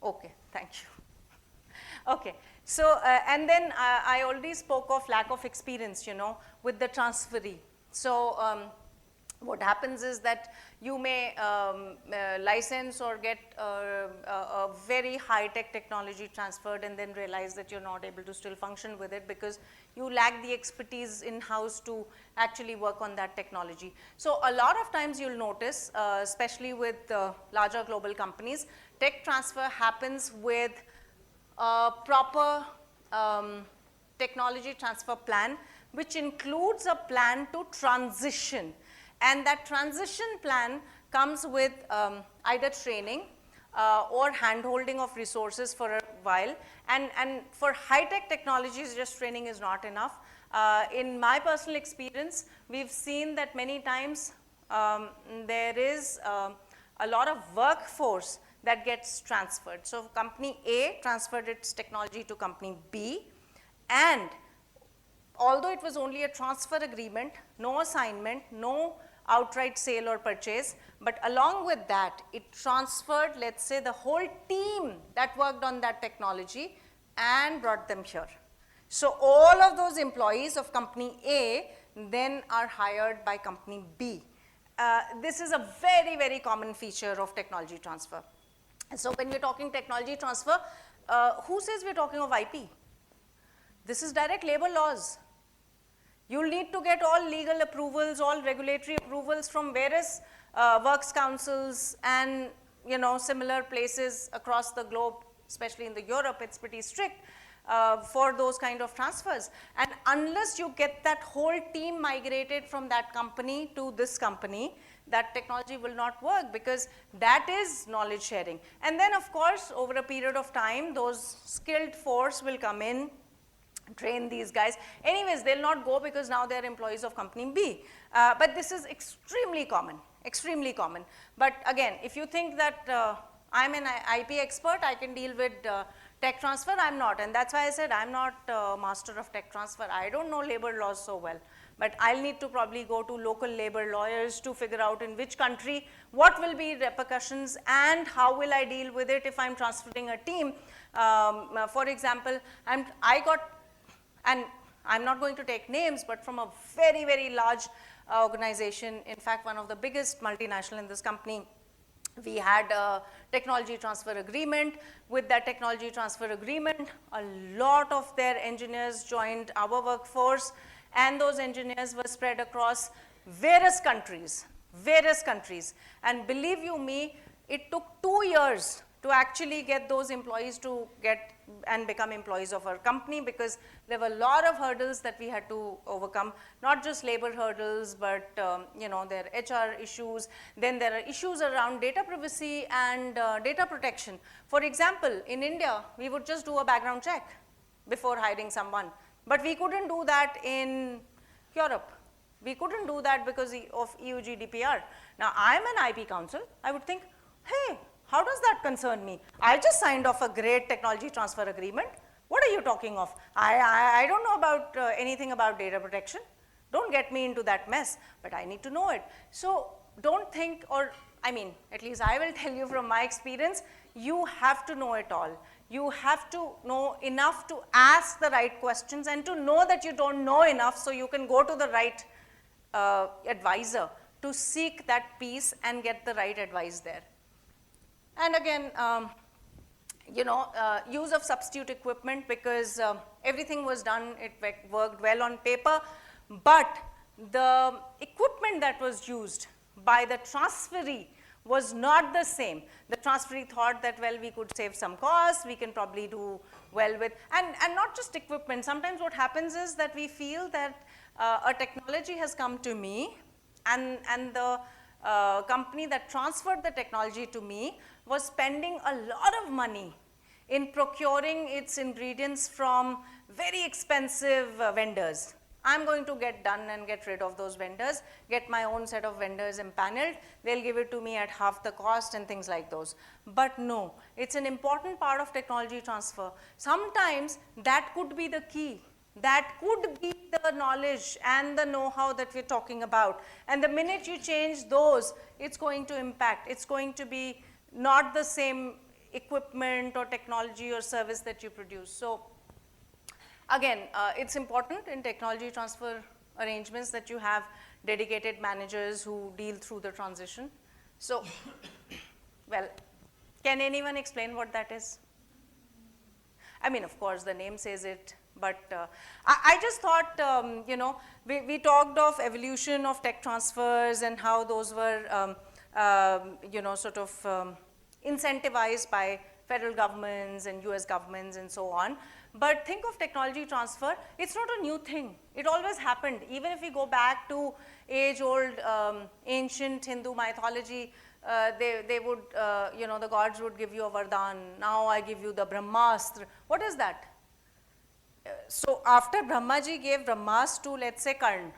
Okay, thank you. Okay, so and then I already spoke of lack of experience, you know, with the transferee. So what happens is that you may license or get a very high-tech technology transferred and then realize that you're not able to still function with it because you lack the expertise in-house to actually work on that technology. So a lot of times you'll notice, especially with larger global companies, tech transfer happens with a proper technology transfer plan, which includes a plan to transition. And that transition plan comes with either training or hand-holding of resources for a while. And for high-tech technologies, just training is not enough. In my personal experience, we've seen that many times there is a lot of workforce that gets transferred. So company A transferred its technology to company B, and although it was only a transfer agreement, no assignment, no outright sale or purchase, but along with that, it transferred, let's say, the whole team that worked on that technology and brought them here. So all of those employees of company A then are hired by company B. This is a very, very common feature of technology transfer. So when we're talking technology transfer, who says we're talking of IP? This is direct labor laws. You'll need to get all legal approvals, all regulatory approvals from various works councils and, you know, similar places across the globe, especially in the Europe, it's pretty strict for those kind of transfers. And unless you get that whole team migrated from that company to this company, that technology will not work because that is knowledge sharing. And then of course, over a period of time, those skilled force will come in, train these guys. Anyways, they'll not go because now they're employees of company B. But this is extremely common, extremely common. But again, if you think that I'm an IP expert, I can deal with tech transfer, I'm not. And that's why I said I'm not a master of tech transfer. I don't know labor laws so well. But I'll need to probably go to local labor lawyers to figure out in which country, what will be repercussions and how will I deal with it if I'm transferring a team. For example, I got, and I'm not going to take names, but from a very, very large organization, in fact, one of the biggest multinational in this company, we had a technology transfer agreement. With that technology transfer agreement, a lot of their engineers joined our workforce, and those engineers were spread across various countries. And believe you me, it took 2 years to actually get those employees to get and become employees of our company because there were a lot of hurdles that we had to overcome, not just labor hurdles, but you know, there are HR issues. Then there are issues around data privacy and data protection. For example, in India, we would just do a background check before hiring someone. But we couldn't do that in Europe. We couldn't do that because of EU GDPR. Now, I'm an IP counsel. I would think, hey, how does that concern me? I just signed off a great technology transfer agreement. What are you talking of? I don't know about anything about data protection. Don't get me into that mess, but I need to know it. So don't think, or I mean, at least I will tell you from my experience, you have to know it all. You have to know enough to ask the right questions and to know that you don't know enough so you can go to the right advisor to seek that peace and get the right advice there. And again, use of substitute equipment, because everything was done, it worked well on paper, but the equipment that was used by the transferee was not the same. The transferee thought that, well, we could save some costs, we can probably do well with, and not just equipment. Sometimes what happens is that we feel that a technology has come to me, and the company that transferred the technology to me was spending a lot of money in procuring its ingredients from very expensive vendors. I'm going to get done and get rid of those vendors, get my own set of vendors empaneled, they'll give it to me at half the cost and things like those. But no, it's an important part of technology transfer. Sometimes that could be the key. That could be the knowledge and the know-how that we're talking about. And the minute you change those, it's going to impact. It's going to be not the same equipment or technology or service that you produce. So again, it's important in technology transfer arrangements that you have dedicated managers who deal through the transition. So, well, can anyone explain what that is? I mean, of course, the name says it, but I just thought, we talked of evolution of tech transfers and how those were, incentivized by federal governments and US governments and so on. But think of technology transfer, it's not a new thing. It always happened. Even if we go back to age-old ancient Hindu mythology, they would, the gods would give you a vardhan. Now I give you the Brahmastra. What is that? So after Brahmaji gave Brahmastra to, let's say, Karna,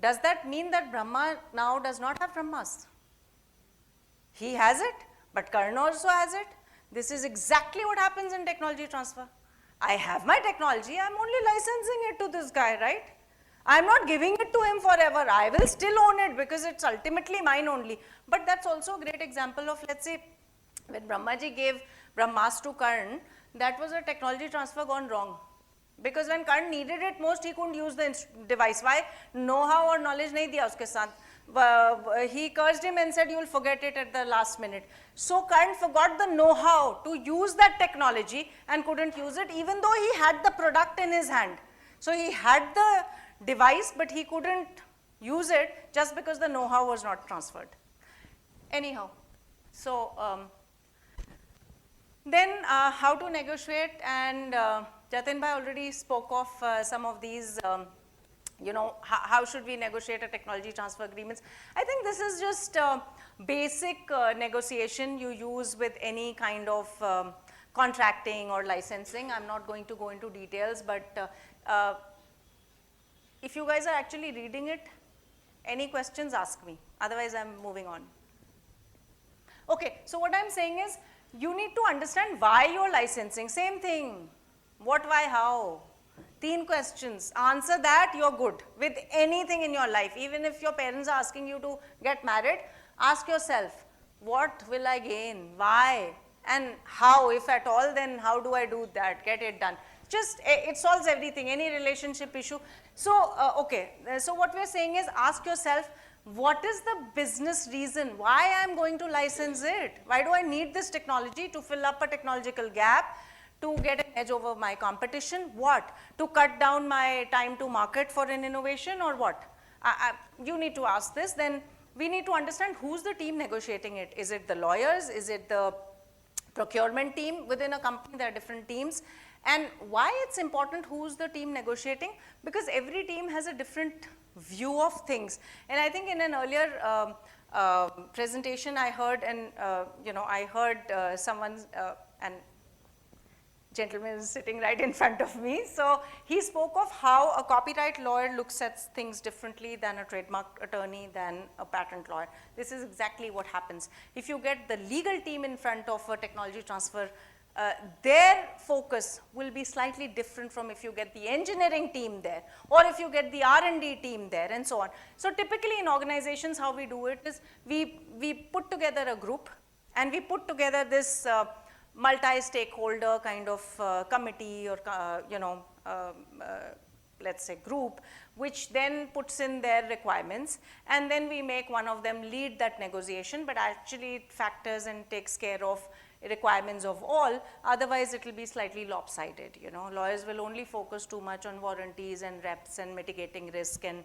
does that mean that Brahma now does not have Brahmastra? He has it, but Karna also has it. This is exactly what happens in technology transfer. I have my technology, I'm only licensing it to this guy, right? I'm not giving it to him forever. I will still own it because it's ultimately mine only. But that's also a great example of, let's say, when Brahmaji gave Brahmastra to Karna, that was a technology transfer gone wrong. Because when Karna needed it most, he couldn't use the device. Why? Know-how or knowledge nahi diya uske saath. He cursed him and said, you will forget it at the last minute. So Karna forgot the know-how to use that technology and couldn't use it, even though he had the product in his hand. So he had the device, but he couldn't use it just because the know-how was not transferred. Anyhow, so then how to negotiate, and Jatin bhai already spoke of some of these how should we negotiate a technology transfer agreements. I think this is just basic negotiation you use with any kind of contracting or licensing. I'm not going to go into details, but if you guys are actually reading it, any questions, ask me. Otherwise, I'm moving on. Okay, so what I'm saying is, you need to understand why you're licensing. Same thing. What, why, how? 3 questions. Answer that, you're good with anything in your life. Even if your parents are asking you to get married, ask yourself, what will I gain? Why? And how, if at all, then how do I do that? Get it done. Just, it solves everything, any relationship issue. So, okay, so what we're saying is, ask yourself, what is the business reason why I'm going to license it? Why do I need this technology? To fill up a technological gap? To get an edge over my competition? What? To cut down my time to market for an innovation, or what? You need to ask this. Then we need to understand who's the team negotiating it. Is it the lawyers? Is it the procurement team? Within a company, there are different teams. And why it's important who's the team negotiating? Because every team has a different view of things. And I think in an earlier presentation I heard, and I heard someone, and gentleman is sitting right in front of me. So he spoke of how a copyright lawyer looks at things differently than a trademark attorney, than a patent lawyer. This is exactly what happens. If you get the legal team in front of a technology transfer, their focus will be slightly different from if you get the engineering team there, or if you get the R&D team there, and so on. So typically in organizations, how we do it is we put together a group, and we put together this multi-stakeholder kind of committee, or let's say group, which then puts in their requirements, and then we make one of them lead that negotiation, but actually it factors and takes care of requirements of all. Otherwise it will be slightly lopsided. Lawyers will only focus too much on warranties and reps and mitigating risk and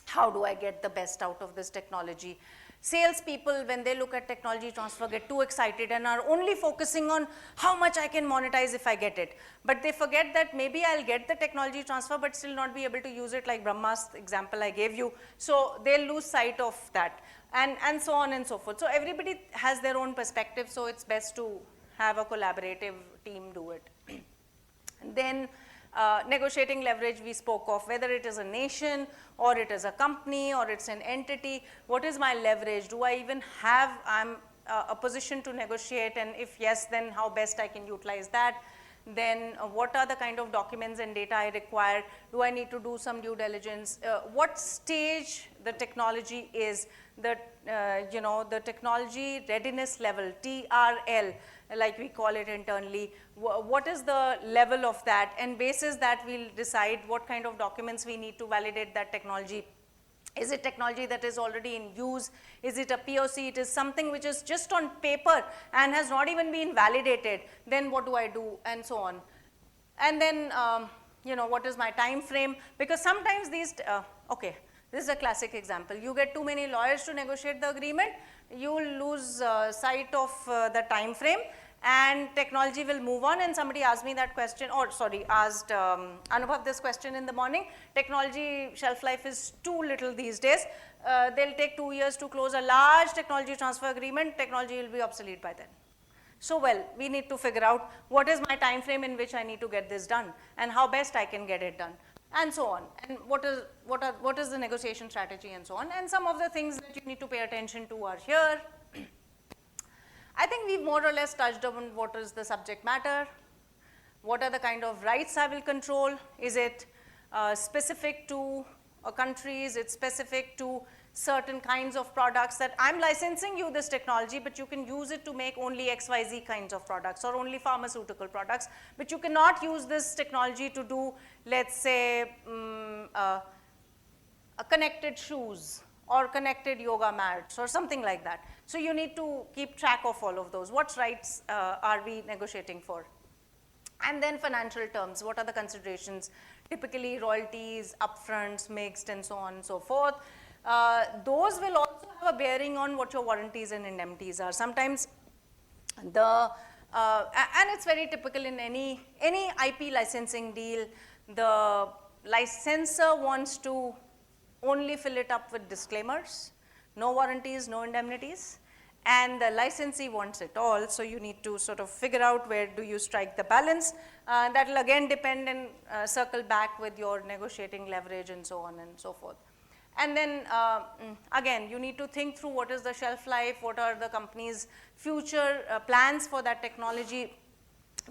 how do I get the best out of this technology. Salespeople, when they look at technology transfer, get too excited and are only focusing on how much I can monetize if I get it. But they forget that maybe I'll get the technology transfer but still not be able to use it, like Brahma's example I gave you. So they'll lose sight of that, and so on and so forth. So everybody has their own perspective, so it's best to have a collaborative team do it. And then negotiating leverage we spoke of, whether it is a nation or it is a company or it's an entity. What is my leverage? Do I even have a position to negotiate, and if yes, then how best I can utilize that? Then what are the kind of documents and data I require? Do I need to do some due diligence? What stage the technology is, the technology readiness level, TRL, like we call it internally. What is the level of that? And basis that we'll decide what kind of documents we need to validate that technology. Is it technology that is already in use? Is it a POC? It is something which is just on paper and has not even been validated. Then what do I do? And so on. And then, what is my time frame? Because sometimes these, okay, this is a classic example. You get too many lawyers to negotiate the agreement, you will lose sight of the time frame, and technology will move on. And somebody asked me that question, asked Anubhav this question in the morning. Technology shelf life is too little these days. They'll take 2 years to close a large technology transfer agreement. Technology will be obsolete by then. So well, we need to figure out what is my time frame in which I need to get this done, and how best I can get it done, and so on. And what is the negotiation strategy, and so on. And some of the things that you need to pay attention to are here. I think we've more or less touched on what is the subject matter, what are the kind of rights I will control. Is it specific to a country? Is it specific to certain kinds of products that I'm licensing you this technology, but you can use it to make only XYZ kinds of products or only pharmaceutical products, but you cannot use this technology to do, let's say, connected shoes or connected yoga mats or something like that. So you need to keep track of all of those. What rights are we negotiating for? And then financial terms, what are the considerations? Typically royalties, upfronts, mixed, and so on and so forth. Those will also have a bearing on what your warranties and indemnities are. Sometimes and it's very typical in any IP licensing deal, the licensor wants to only fill it up with disclaimers, no warranties, no indemnities, and the licensee wants it all. So you need to sort of figure out where do you strike the balance. That will again depend and circle back with your negotiating leverage and so on and so forth. And then again, you need to think through what is the shelf life, what are the company's future plans for that technology.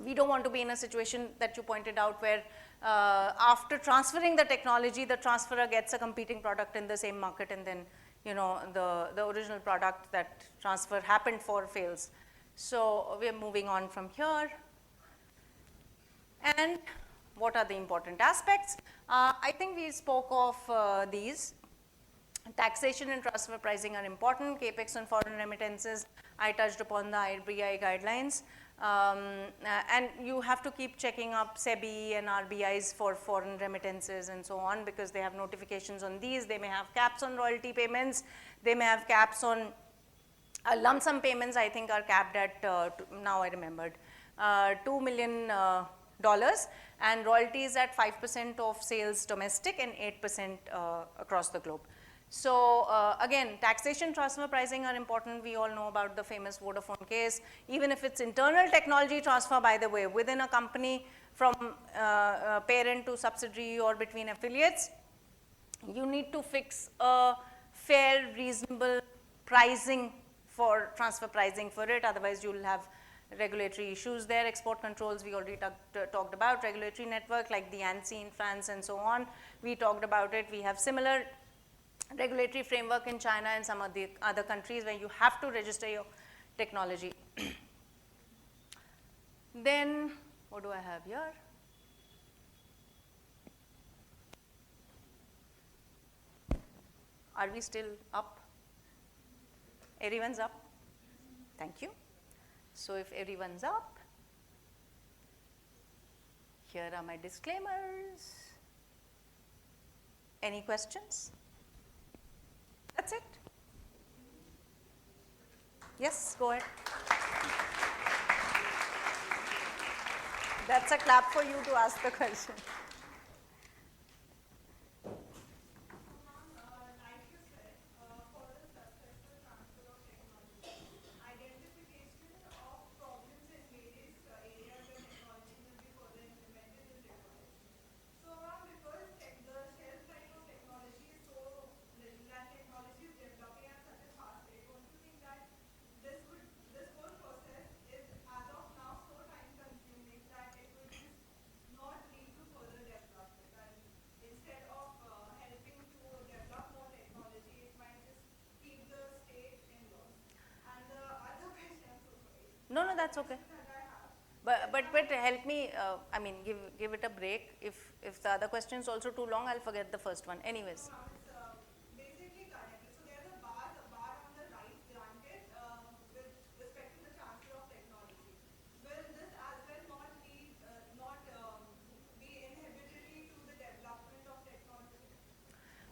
We don't want to be in a situation that you pointed out where after transferring the technology, the transferor gets a competing product in the same market, and then the original product that transfer happened for fails. So we are moving on from here. And what are the important aspects? I think we spoke of these. Taxation and transfer pricing are important. Capex on foreign remittances, I touched upon the RBI guidelines. And you have to keep checking up SEBI and RBIs for foreign remittances and so on, because they have notifications on these. They may have caps on royalty payments. They may have caps on lump sum payments. I think are capped at, now I remembered, $2 million, and royalties at 5% of sales domestic and 8% across the globe. So again, taxation, transfer pricing are important. We all know about the famous Vodafone case. Even if it's internal technology transfer, by the way, within a company from parent to subsidiary or between affiliates, you need to fix a fair, reasonable pricing for transfer pricing for it. Otherwise, you'll have regulatory issues there. Export controls, we already talked about. Regulatory network like the ANSI in France and so on. We talked about it. We have similar regulatory framework in China and some of the other countries where you have to register your technology. Then, what do I have here? Are we still up? Everyone's up? Thank you. So if everyone's up, here are my disclaimers. Any questions? That's it. Yes, go ahead. That's a clap for you to ask the question. No, no, that's okay. But help me, I mean, give it a break. If the other question is also too long, I'll forget the first one. Anyways.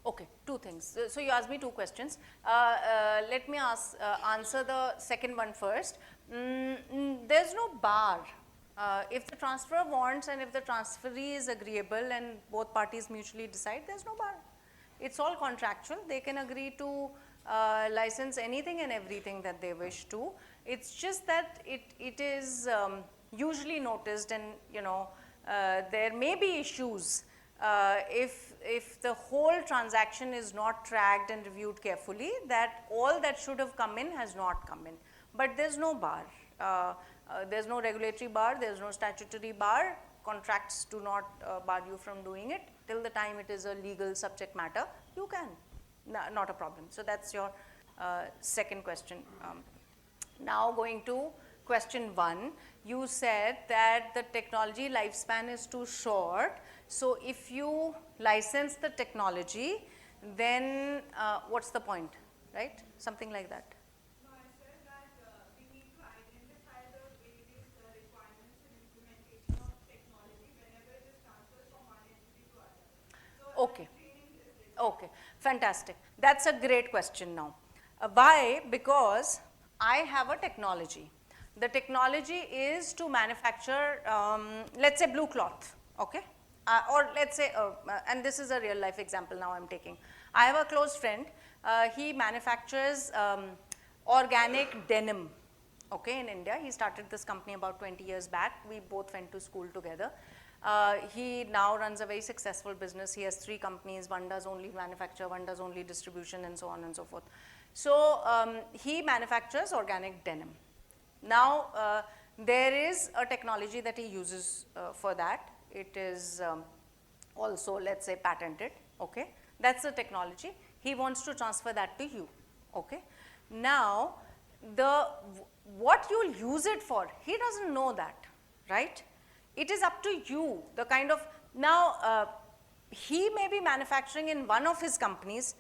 Okay, two things. So you asked me two questions. Let me answer the second one first. There's no bar. If the transfer wants and if the transferee is agreeable and both parties mutually decide, there's no bar. It's all contractual. They can agree to license anything and everything that they wish to. It's just that it is usually noticed, and you know there may be issues if the whole transaction is not tracked and reviewed carefully, that all that should have come in has not come in. But there's no bar. There's no regulatory bar, there's no statutory bar. Contracts do not bar you from doing it. Till the time it is a legal subject matter, you can. Not a problem. So that's your second question. Now going to question one, you said that the technology lifespan is too short. So if you license the technology, then what's the point, right? Something like that.
No, I said that we need to identify the various requirements and implementation of technology whenever it is transferred from one entity to other. So
okay. Okay, fantastic. That's a great question now. Why? Because I have a technology. The technology is to manufacture, let's say, blue cloth, okay? Or let's say, and this is a real life example now I'm taking. I have a close friend, he manufactures organic denim, okay, in India. He started this company about 20 years back. We both went to school together. He now runs a very successful business. He has 3 companies. One does only manufacture, one does only distribution, and so on and so forth. So he manufactures organic denim. Now there is a technology that he uses for that. It is also, let's say, patented, okay. That's the technology. He wants to transfer that to you, okay. Now what you'll use it for, he doesn't know that, right? It is up to you, the kind of, now he may be manufacturing in one of his companies,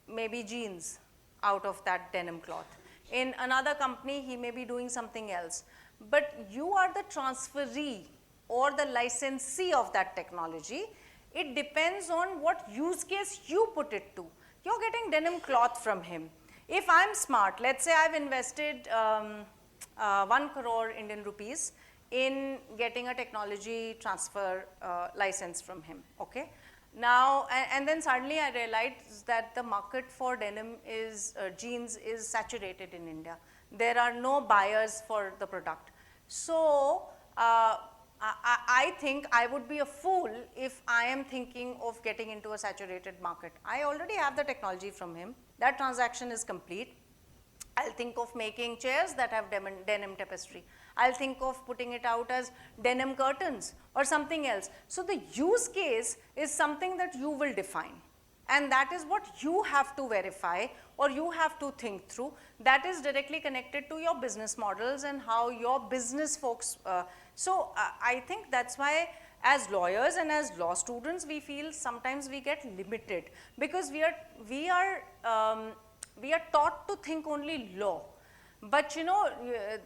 maybe jeans out of that denim cloth. In another company, he may be doing something else. But you are the transferee or the licensee of that technology. It depends on what use case you put it to. You're getting denim cloth from him. If I'm smart, let's say I've invested 1 crore Indian rupees in getting a technology transfer license from him, okay. Now, and then suddenly I realized that the market for denim is, jeans is saturated in India. There are no buyers for the product. So, I think I would be a fool if I am thinking of getting into a saturated market. I already have the technology from him. That transaction is complete. I'll think of making chairs that have denim tapestry. I'll think of putting it out as denim curtains or something else. So the use case is something that you will define. And that is what you have to verify or you have to think through. That is directly connected to your business models and how your business folks. I think that's why as lawyers and as law students, we feel sometimes we get limited because we are taught to think only law. But you know,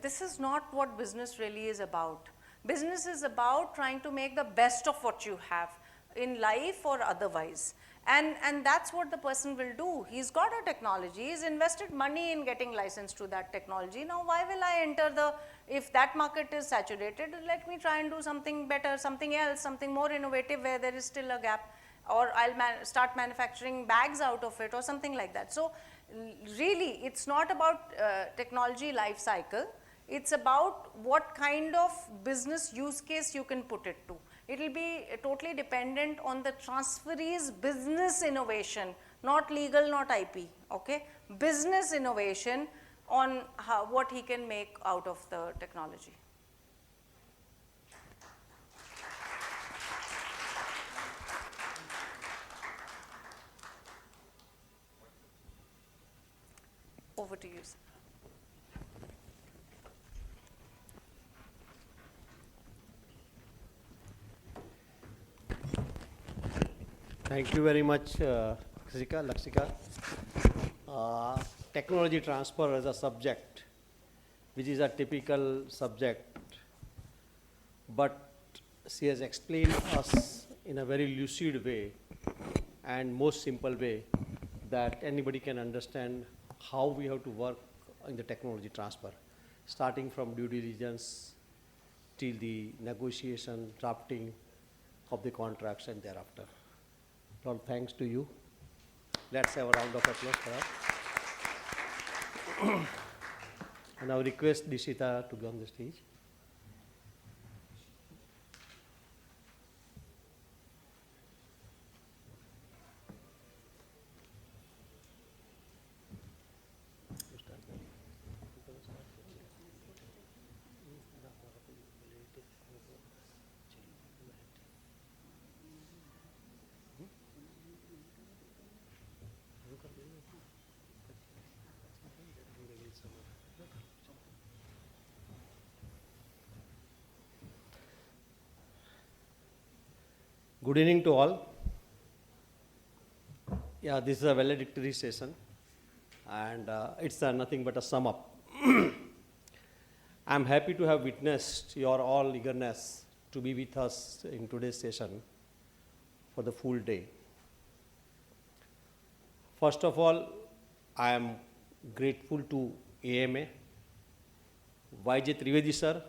this is not what business really is about. Business is about trying to make the best of what you have in life or otherwise. And that's what the person will do. He's got a technology, he's invested money in getting license to that technology. Now why will I enter if that market is saturated, let me try and do something better, something else, something more innovative where there is still a gap, or I'll start manufacturing bags out of it or something like that. So really, it's not about technology life cycle. It's about what kind of business use case you can put it to. It will be totally dependent on the transferee's business innovation, not legal, not IP, okay? Business innovation on what he can make out of the technology. Over to you, sir.
Thank you very much, Lakshika. Technology transfer as a subject, which is a typical subject, but she has explained us in a very lucid way and most simple way that anybody can understand how we have to work in the technology transfer, starting from due diligence till the negotiation, drafting of the contracts and thereafter. Lord, thanks to you. Let's have a round of applause for her. And I will request Dishita to be on the stage. Good evening to all. Yeah, this is a valedictory session, and it's nothing but a sum up. I'm happy to have witnessed your all eagerness to be with us in today's session for the full day. First of all, I am grateful to AMA, YJ Trivedi sir,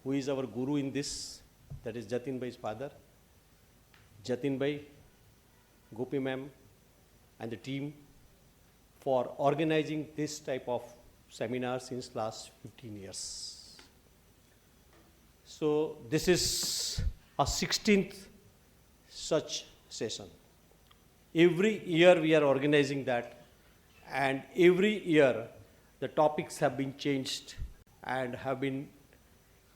who is our guru in this, that is Jatin Bhai's father, Jatin Bhai, Gopi ma'am, and the team for organizing this type of seminar since last 15 years. So this is a 16th such session. Every year we are organizing that, and every year the topics have been changed and have been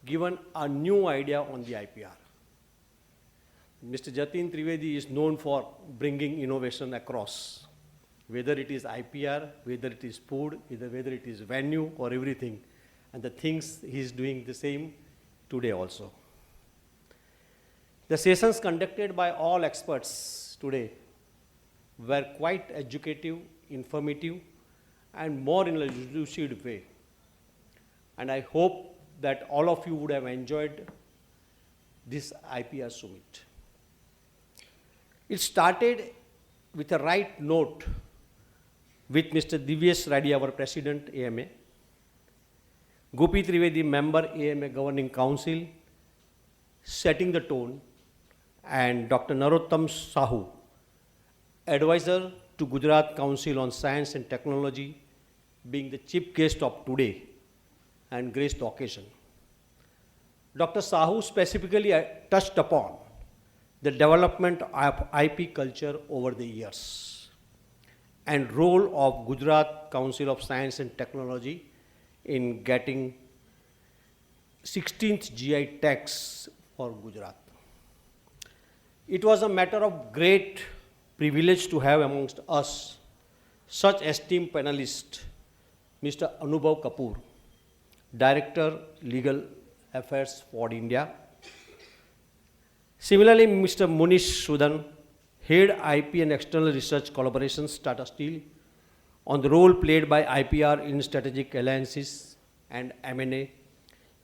given a new idea on the IPR. Mr. Jatin Trivedi is known for bringing innovation across, whether it is IPR, whether it is food, whether it is venue or everything. And the things he is doing the same today also. The sessions conducted by all experts today were quite educative, informative, and more in a lucid way. And I hope that all of you would have enjoyed this IPR Summit. It started with a right note with Mr. Divyesh Reddy, our President, AMA, Gopi Trivedi, member, AMA Governing Council, setting the tone, and Dr. Narottam Sahu, advisor to Gujarat Council on Science and Technology, being the chief guest of today and graced the occasion. Dr. Sahu specifically touched upon the development of IP culture over the years and role of Gujarat Council of Science and Technology in getting 16th GI tax for Gujarat. It was a matter of great privilege to have amongst us such esteemed panelist, Mr. Anubhav Kapoor, Director, Legal Affairs for India. Similarly, Mr. Munish Sudan, Head IP and External Research Collaborations, Tata Steel, on the role played by IPR in strategic alliances and M&A,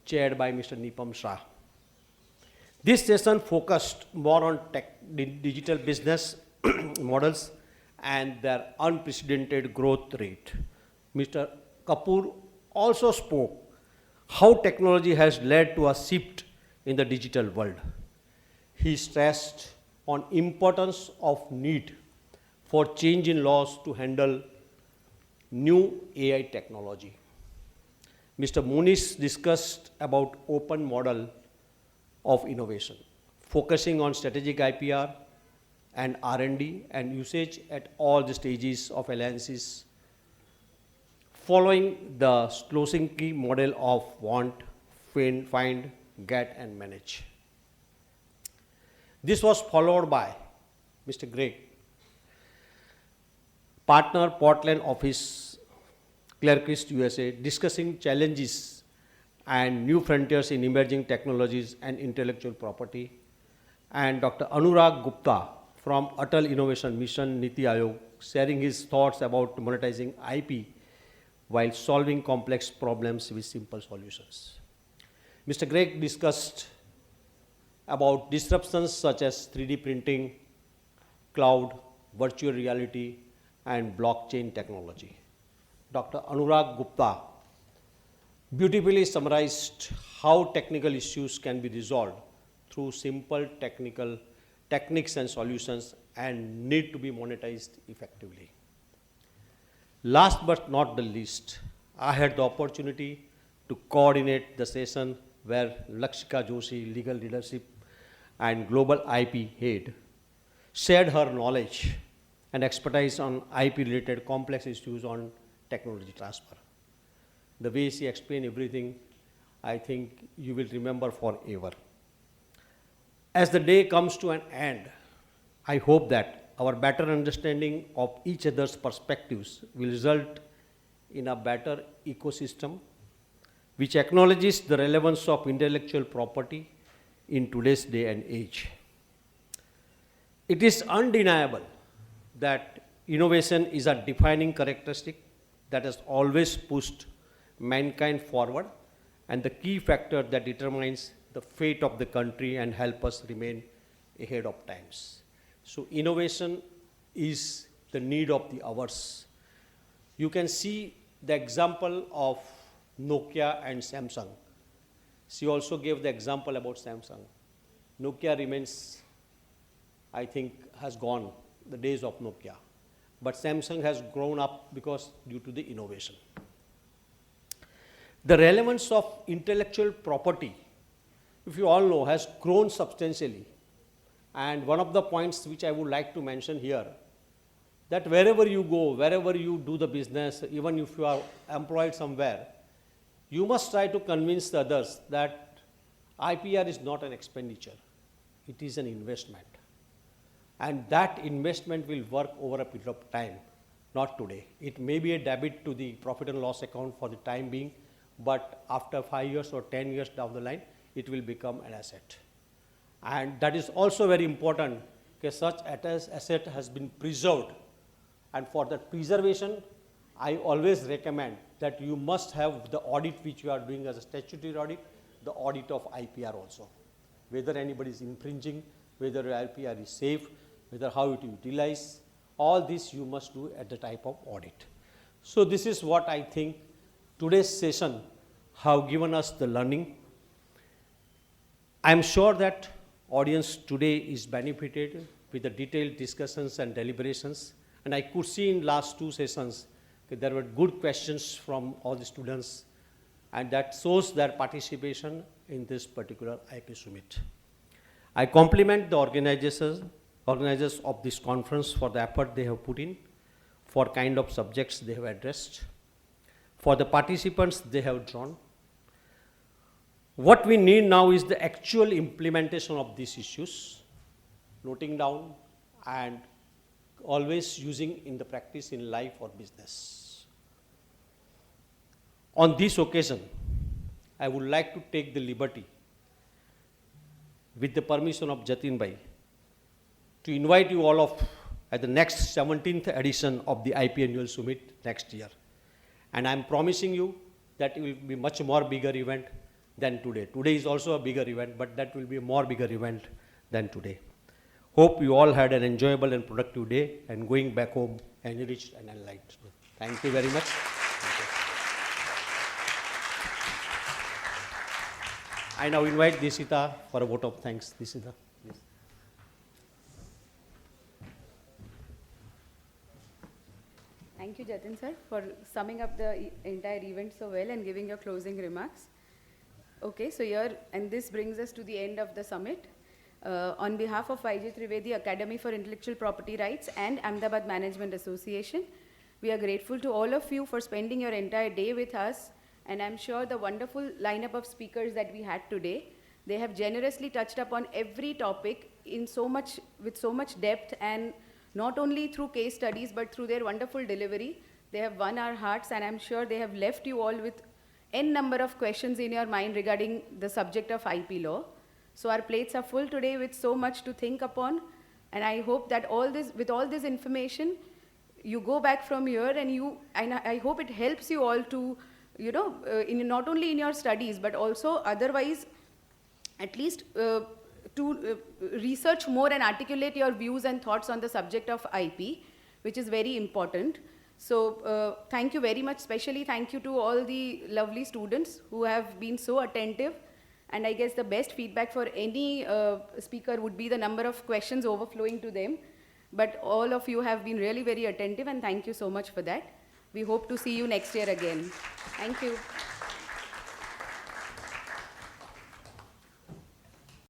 chaired by Mr. Nipam Shah. This session focused more on digital business models and their unprecedented growth rate. Mr. Kapoor also spoke how technology has led to a shift in the digital world. He stressed on importance of need for change in laws to handle new AI technology. Mr. Munish discussed about open model of innovation, focusing on strategic IPR and R&D and usage at all the stages of alliances, following the Slosinki model of want, find, get, and manage. This was followed by Mr. Greg, partner Portland office, Clearquist USA, discussing challenges and new frontiers in emerging technologies and intellectual property, and Dr. Anurag Gupta from Atal Innovation Mission Niti Aayog, sharing his thoughts about monetizing IP while solving complex problems with simple solutions. Mr. Greg discussed about disruptions such as 3D printing, cloud, virtual reality, and blockchain technology. Dr. Anurag Gupta beautifully summarized how technical issues can be resolved through simple techniques and solutions and need to be monetized effectively. Last but not the least, I had the opportunity to coordinate the session where Lakshika Joshi, legal leadership and global IP head, shared her knowledge and expertise on IP-related complex issues on technology transfer. The way she explained everything, I think you will remember forever. As the day comes to an end, I hope that our better understanding of each other's perspectives will result in a better ecosystem which acknowledges the relevance of intellectual property in today's day and age. It is undeniable that innovation is a defining characteristic that has always pushed mankind forward and the key factor that determines the fate of the country and help us remain ahead of times. So innovation is the need of the hours. You can see the example of Nokia and Samsung. She also gave the example about Samsung. Nokia remains, I think, has gone, the days of Nokia. But Samsung has grown up because due to the innovation. The relevance of intellectual property, if you all know, has grown substantially. And one of the points which I would like to mention here, that wherever you go, wherever you do the business, even if you are employed somewhere, you must try to convince the others that IPR is not an expenditure, it is an investment. And that investment will work over a period of time, not today. It may be a debit to the profit and loss account for the time being, but after 5 years or 10 years down the line, it will become an asset. And that is also very important because such asset has been preserved. And for that preservation, I always recommend that you must have the audit which you are doing as a statutory audit, the audit of IPR also. Whether anybody is infringing, whether IPR is safe, whether how it is utilized, all this you must do at the type of audit. So this is what I think today's session have given us the learning. I am sure that audience today is benefited with the detailed discussions and deliberations. And I could see in last two sessions that there were good questions from all the students, and that shows their participation in this particular IP Summit. I compliment the organizers of this conference for the effort they have put in, for kind of subjects they have addressed, for the participants they have drawn. What we need now is the actual implementation of these issues, noting down and always using in the practice in life or business. On this occasion, I would like to take the liberty, with the permission of Jatin Bhai, to invite you all at the next 17th edition of the IP Annual Summit next year. And I'm promising you that it will be much more bigger event than today. Today is also a bigger event, but that will be a more bigger event than today. Hope you all had an enjoyable and productive day and going back home enriched and enlightened. Thank you very much. I now invite Disita for a vote of thanks. Disita, please.
Thank you, Jatin sir, for summing up the entire event so well and giving your closing remarks. Okay, so and this brings us to the end of the summit. On behalf of YJ Trivedi Academy for Intellectual Property Rights and Ahmedabad Management Association, we are grateful to all of you for spending your entire day with us, and I'm sure the wonderful lineup of speakers that we had today, they have generously touched upon every topic with so much depth, and not only through case studies but through their wonderful delivery. They have won our hearts, and I'm sure they have left you all with n number of questions in your mind regarding the subject of IP law. So our plates are full today with so much to think upon, and I hope that with all this information, you go back from here and I hope it helps you all to, not only in your studies but also otherwise, at least to research more and articulate your views and thoughts on the subject of IP, which is very important. So thank you very much. Especially thank you to all the lovely students who have been so attentive. And I guess the best feedback for any speaker would be the number of questions overflowing to them. But all of you have been really very attentive, and thank you so much for that. We hope to see you next year again. Thank you.